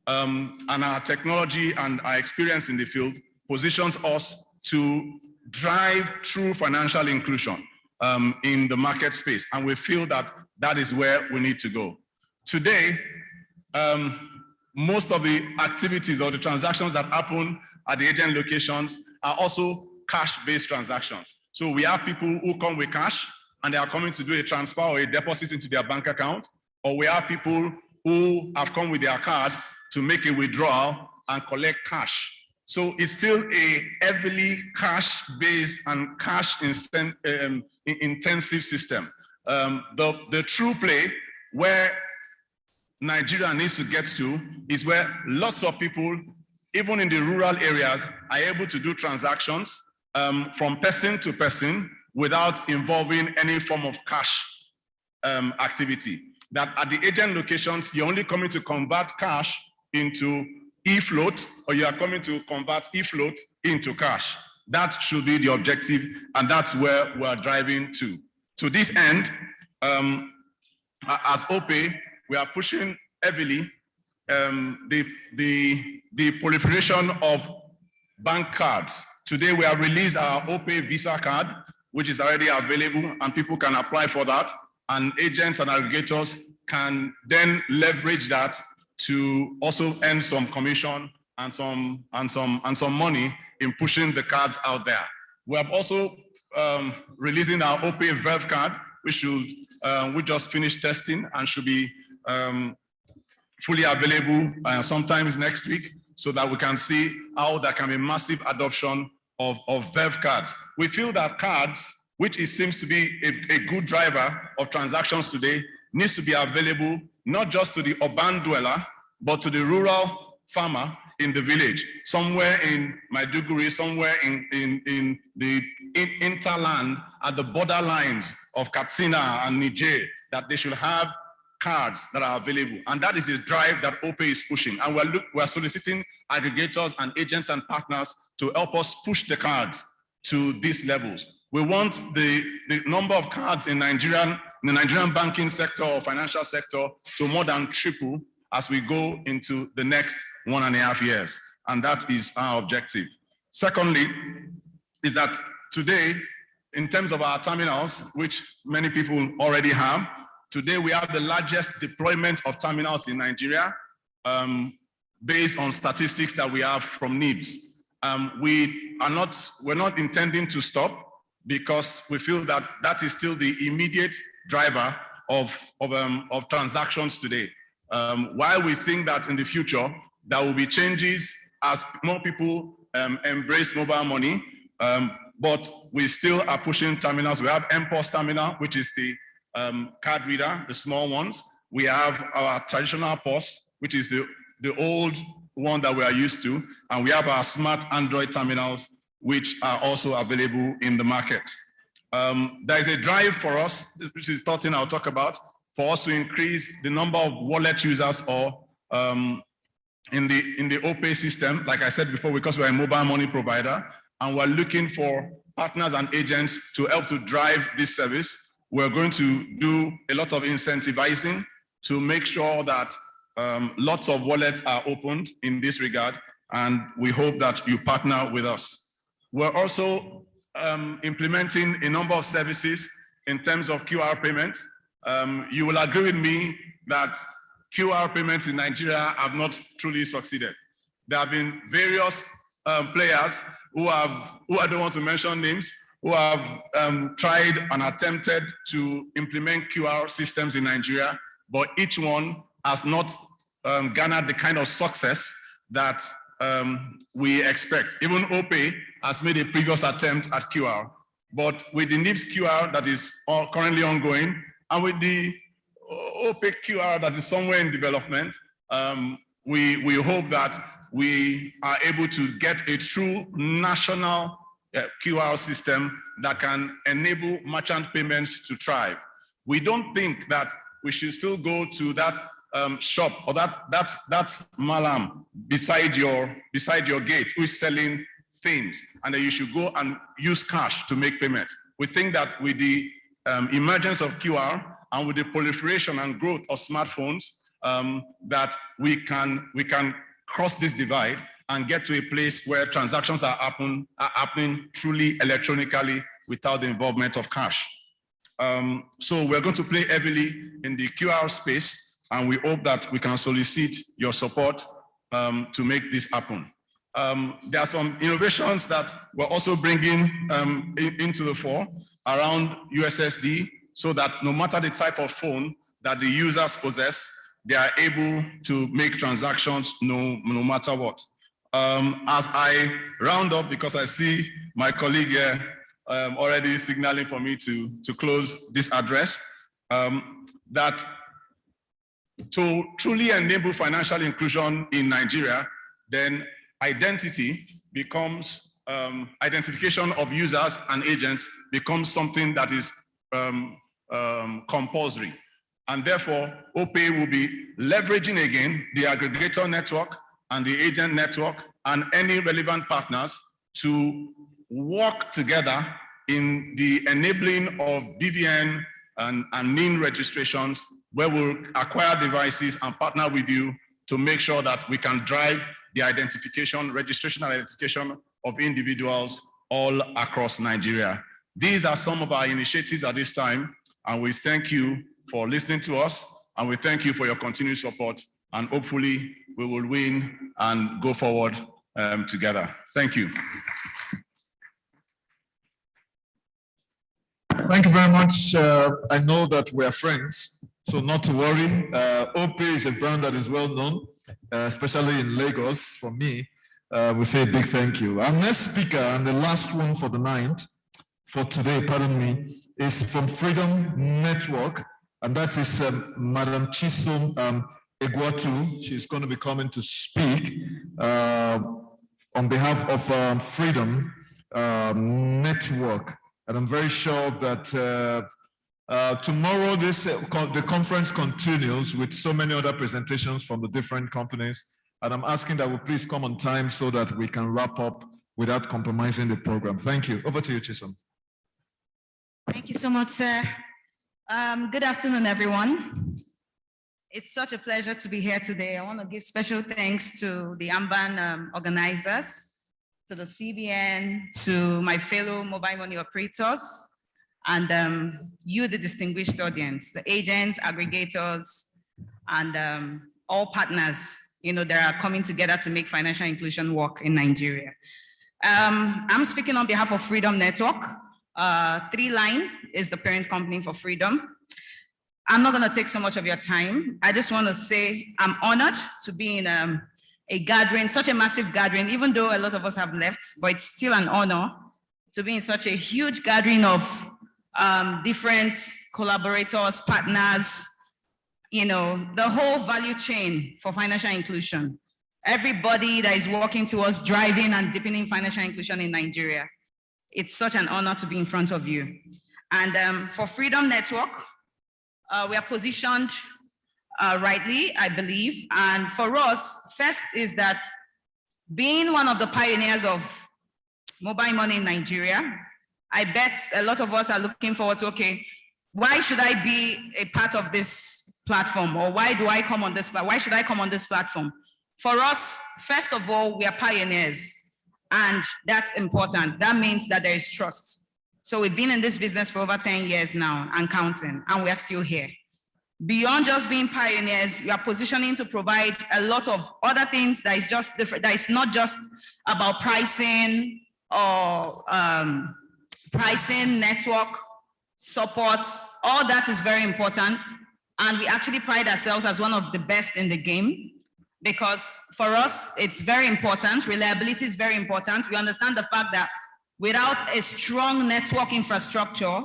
S16: and our technology and our experience in the field positions us to drive true financial inclusion in the market space. And we feel that that is where we need to go. Today, most of the activities or the transactions that happen at the agent locations are also cash-based transactions. So we have people who come with cash and they are coming to do a transfer or a deposit into their bank account, or we have people who have come with their card to make a withdrawal and collect cash. So it's still a heavily cash-based and cash-intensive system. The true play where Nigeria needs to get to is where lots of people, even in the rural areas, are able to do transactions from person to person without involving any form of cash activity. That at the agent locations, you're only coming to convert cash into e-float, or you are coming to convert e-float into cash. That should be the objective, and that's where we're driving to. To this end, as OPay, we are pushing heavily the proliferation of bank cards. Today, we have released our OPay Visa card, which is already available, and people can apply for that. And agents and aggregators can then leverage that to also earn some commission and some money in pushing the cards out there. We have also releasing our OPay Verve card, which we just finished testing and should be fully available sometimes next week, so that we can see how there can be massive adoption of Verve cards. We feel that cards, which it seems to be a good driver of transactions today, needs to be available not just to the urban dweller, but to the rural farmer in the village, somewhere in Maiduguri, somewhere in the interland at the borderlines of Katsina and Niger, that they should have cards that are available. And that is a drive that OPay is pushing. And we're soliciting aggregators and agents and partners to help us push the cards to these levels. We want the number of cards in the Nigerian banking sector or financial sector to more than triple as we go into the next 1.5 years. And that is our objective. Secondly, is that today, in terms of our terminals, which many people already have, today we have the largest deployment of terminals in Nigeria based on statistics that we have from NIBS. We're not intending to stop, because we feel that that is still the immediate driver of transactions today. While we think that in the future, there will be changes as more people embrace mobile money, but we still are pushing terminals. We have MPOS terminal, which is the card reader, the small ones. We have our traditional POS, which is the old one that we are used to. And we have our smart Android terminals, which are also available in the market. There is a drive for us, which is something I'll talk about, for us to increase the number of wallet users or in the OPay system, like I said before, because we're a mobile money provider, and we're looking for partners and agents to help to drive this service. We're going to do a lot of incentivizing to make sure that lots of wallets are opened in this regard, and we hope that you partner with us. We're also implementing a number of services in terms of QR payments. You will agree with me that QR payments in Nigeria have not truly succeeded. There have been various players who I don't want to mention names, who have tried and attempted to implement QR systems in Nigeria, but each one has not garnered the kind of success that we expect. Even OPay has made a previous attempt at QR, but with the NIPS QR that is currently ongoing, and with the OPay QR that is somewhere in development, we hope that we are able to get a true national QR system that can enable merchant payments to thrive. We don't think that we should still go to that shop or that malam beside your gate who is selling things, and that you should go and use cash to make payments. We think that with the emergence of QR and with the proliferation and growth of smartphones, that we can cross this divide and get to a place where transactions are happening truly electronically without the involvement of cash. So we're going to play heavily in the QR space, and we hope that we can solicit your support to make this happen. There are some innovations that we're also bringing into the fore around USSD, so that no matter the type of phone that the users possess, they are able to make transactions no matter what. As I round up, because I see my colleague here already signaling for me to close this address, that to truly enable financial inclusion in Nigeria, then identity becomes, identification of users and agents becomes something that is compulsory. And therefore, OPay will be leveraging again the aggregator network and the agent network and any relevant partners to work together in the enabling of BVN and NIN registrations, where we'll acquire devices and partner with you to make sure that we can drive the identification, registration and identification of individuals all across Nigeria. These are some of our initiatives at this time, and we thank you for listening to us, and we thank you for your continued support, and hopefully we will win and go forward together. Thank you.
S3: Thank you very much. I know that we are friends, so not to worry. OPay is a brand that is well known, especially in Lagos. For me, we say a big thank you. Our next speaker, and the last one for the night, for today, pardon me, is from Freedom Network, and that is Madam Chisom Egwatu. She's going to be coming to speak on behalf of Freedom Network. And I'm very sure that tomorrow the conference continues with so many other presentations from the different companies. And I'm asking that we please come on time so that we can wrap up without compromising the program. Thank you. Over to you, Chisom.
S8: Thank you so much, sir. Good afternoon, everyone. It's such a pleasure to be here today. I want to give special thanks to the AMMBAN organizers, to the CBN, to my fellow mobile money operators, and you, the distinguished audience, the agents, aggregators, and all partners, that are coming together to make financial inclusion work in Nigeria. I'm speaking on behalf of Freedom Network. 3Line is the parent company for Freedom. I'm not going to take so much of your time. I just want to say I'm honored to be in a gathering, such a massive gathering, even though a lot of us have left, but it's still an honor to be in such a huge gathering of different collaborators, partners, the whole value chain for financial inclusion. Everybody that is working towards driving and deepening financial inclusion in Nigeria. It's such an honor to be in front of you. And for Freedom Network, we are positioned rightly, I believe. And for us, first is that being one of the pioneers of mobile money in Nigeria, I bet a lot of us are looking forward to, okay, why should I be a part of this platform? Or why do I come on this platform? Why should I come on this platform? For us, first of all, we are pioneers, and that's important. That means that there is trust. So we've been in this business for over 10 years now and counting, and we are still here. Beyond just being pioneers, we are positioning to provide a lot of other things that is just different, that is not just about pricing or pricing, network, support, all that is very important. And we actually pride ourselves as one of the best in the game, because for us, it's very important. Reliability is very important. We understand the fact that without a strong network infrastructure,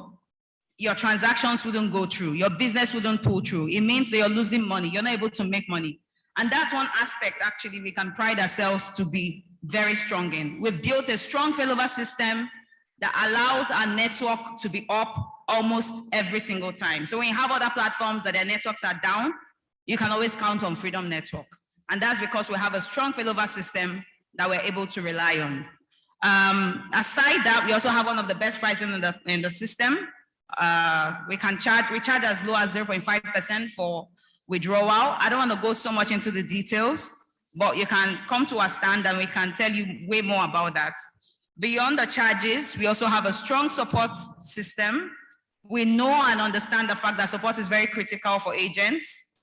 S8: your transactions wouldn't go through, your business wouldn't pull through. It means that you're losing money, you're not able to make money. And that's one aspect actually we can pride ourselves to be very strong in. We've built a strong failover system that allows our network to be up almost every single time. So when you have other platforms that their networks are down, you can always count on Freedom Network. And that's because we have a strong failover system that we're able to rely on. Aside that, we also have one of the best pricing in the system. We charge as low as 0.5% for withdrawal. I don't want to go so much into the details, but you can come to our stand and we can tell you way more about that. Beyond the charges, we also have a strong support system. We know and understand the fact that support is very critical for agents.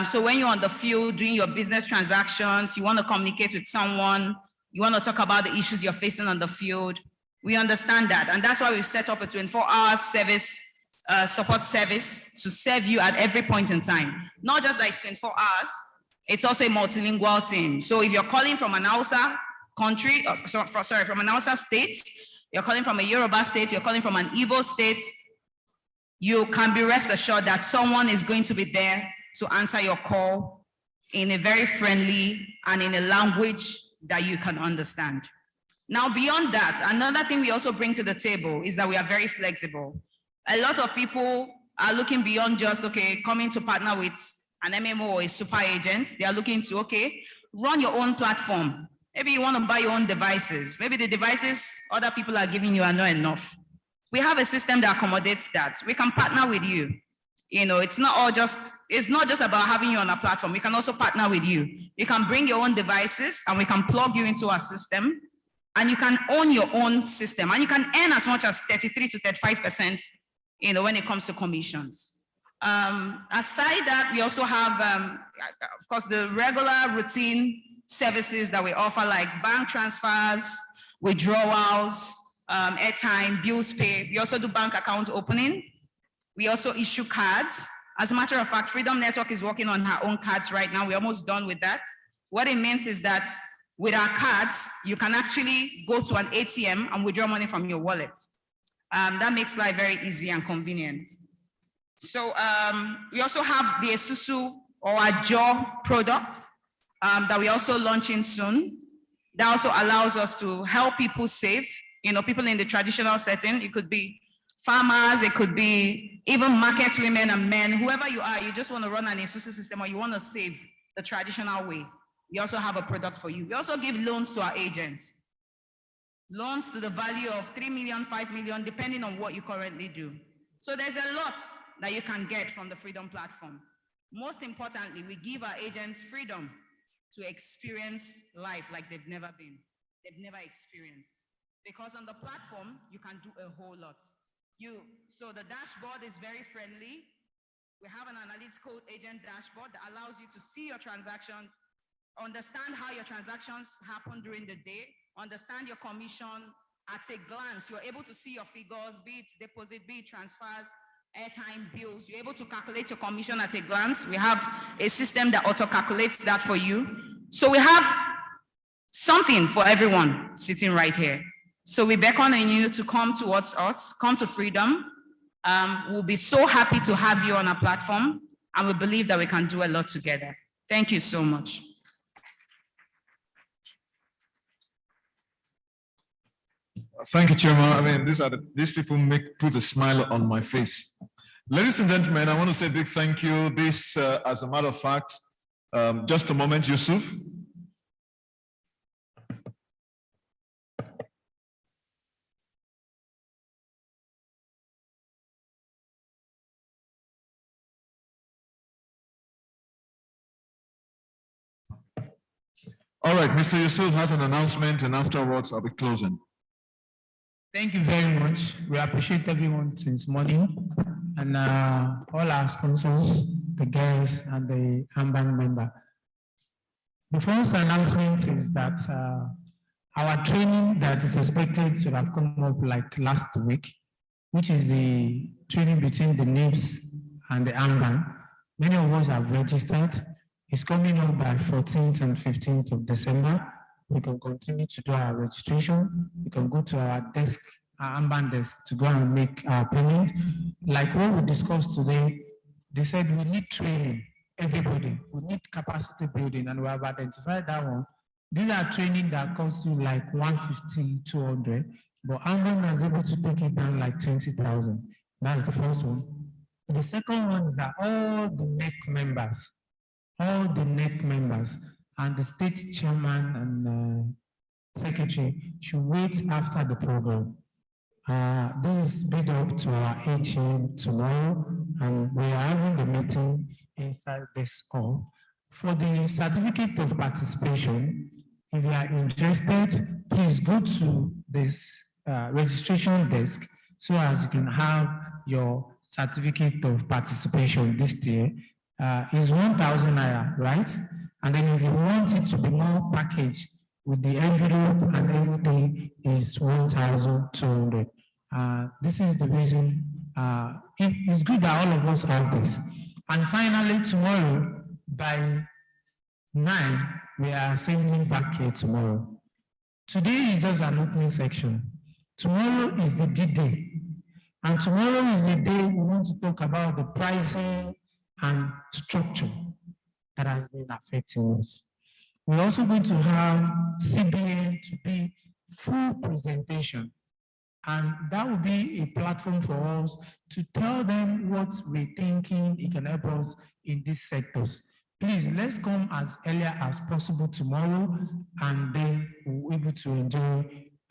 S8: So when you're on the field doing your business transactions, you want to communicate with someone, you want to talk about the issues you're facing on the field, we understand that. And that's why we've set up a 24-hour service, support service to serve you at every point in time. Not just like 24 hours, it's also a multilingual team. So if you're calling from an Hausa country, from an Hausa state, you're calling from a Yoruba state, you're calling from an Igbo state, you can be rest assured that someone is going to be there to answer your call in a very friendly and in a language that you can understand. Now, beyond that, another thing we also bring to the table is that we are very flexible. A lot of people are looking beyond just, okay, coming to partner with an MMO or a super agent. They are looking to, okay, run your own platform. Maybe you want to buy your own devices. Maybe the devices other people are giving you are not enough. We have a system that accommodates that. We can partner with you. You know, it's not just about having you on a platform. We can also partner with you. You can bring your own devices and we can plug you into our system, and you can own your own system, and you can earn as much as 33 to 35%, you know, when it comes to commissions. Aside that, we also have, of course, the regular routine services that we offer, like bank transfers, withdrawals, airtime, bills pay. We also do bank account opening. We also issue cards. As a matter of fact, Freedom Network is working on her own cards right now. We're almost done with that. What it means is that with our cards, you can actually go to an ATM and withdraw money from your wallet. That makes life very easy and convenient. So we also have the Esusu or our Jaw product that we're also launching soon. That also allows us to help people save, you know, people in the traditional setting. It could be farmers, it could be even market women and men, whoever you are, you just want to run an Esusu system or you want to save the traditional way. We also have a product for you. We also give loans to our agents. Loans to the value of 3 million, 5 million, depending on what you currently do. So there's a lot that you can get from the Freedom platform. Most importantly, we give our agents freedom to experience life like they've never experienced. Because on the platform, you can do a whole lot. So the dashboard is very friendly. We have an analytical agent dashboard that allows you to see your transactions, understand how your transactions happen during the day, understand your commission at a glance. You're able to see your figures, be it deposit, be it transfers, airtime, bills. You're able to calculate your commission at a glance. We have a system that auto-calculates that for you. So we have something for everyone sitting right here. So we beckon on you to come towards us, come to Freedom. We'll be so happy to have you on our platform, and we believe that we can do a lot together. Thank you so much.
S3: Thank you, Chairman. I mean, these people put a smile on my face. Ladies and gentlemen, I want to say a big thank you. This, as a matter of fact, just a moment, Yusuf. All right, Mr. Yusuf has an announcement, and afterwards I'll be closing.
S17: Thank you very much. We appreciate everyone since morning, and all our sponsors, the guests, and the AMMBAN member. The first announcement is that Our training that is expected to have come up like last week, which is the training between the NIBS and the AMMBAN. Many of us have registered. It's coming up by 14th and 15th of December. We can continue to do our registration. We can go to our desk, our AMMBAN desk, to go and make our payment. Like what we discussed today, they said we need training, everybody. We need capacity building, and we have identified that one. These are training that costs you like 150, 200, but AMMBAN is able to take it down like 20,000. That's the first one. The second one is that all the NEC members, and the state chairman and secretary should wait after the program. This is built up to our AGM tomorrow, and we are having a meeting inside this hall. For the certificate of participation, if you are interested, please go to this registration desk so as you can have your certificate of participation this year. Is 1,000 naira, right? And then if you want it to be more packaged with the envelope and everything, is 1,200. This is the reason. It's good that all of us have this. And finally, tomorrow by 9, we are assembling back here tomorrow. Today is just an opening section. Tomorrow is the D-Day. And tomorrow is the day we want to talk about the pricing and structure that has been affecting us. We're also going to have CBN to be full presentation. And that will be a platform for us to tell them what we're thinking it can help us in these sectors. Please, let's come as earlier as possible tomorrow, and then we'll be able to enjoy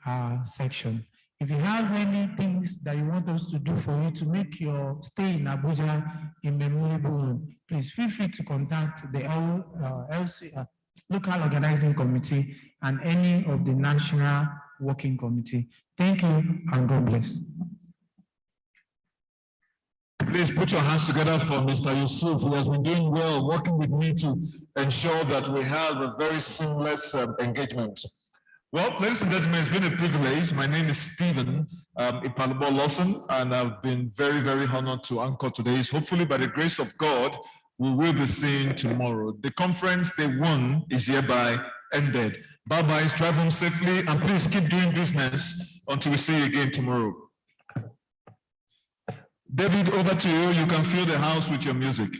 S17: our section. If you have any things that you want us to do for you to make your stay in Abuja a memorable one, please feel free to contact the local organizing committee and any of the national working committee. Thank you, and God bless.
S3: Please put your hands together for Mr. Yusuf, who has been doing well, working with me to ensure that we have a very seamless engagement. Well, ladies and gentlemen, it's been a privilege. My name is Stephen Ipalobo Lawson, and I've been very, very honored to anchor today's. Hopefully, by the grace of God, we will be seeing tomorrow. The conference day 1 is hereby ended. Bye-bye, drive home safely, and please keep doing business until we see you again tomorrow. David, over to you. You can fill the house with your music.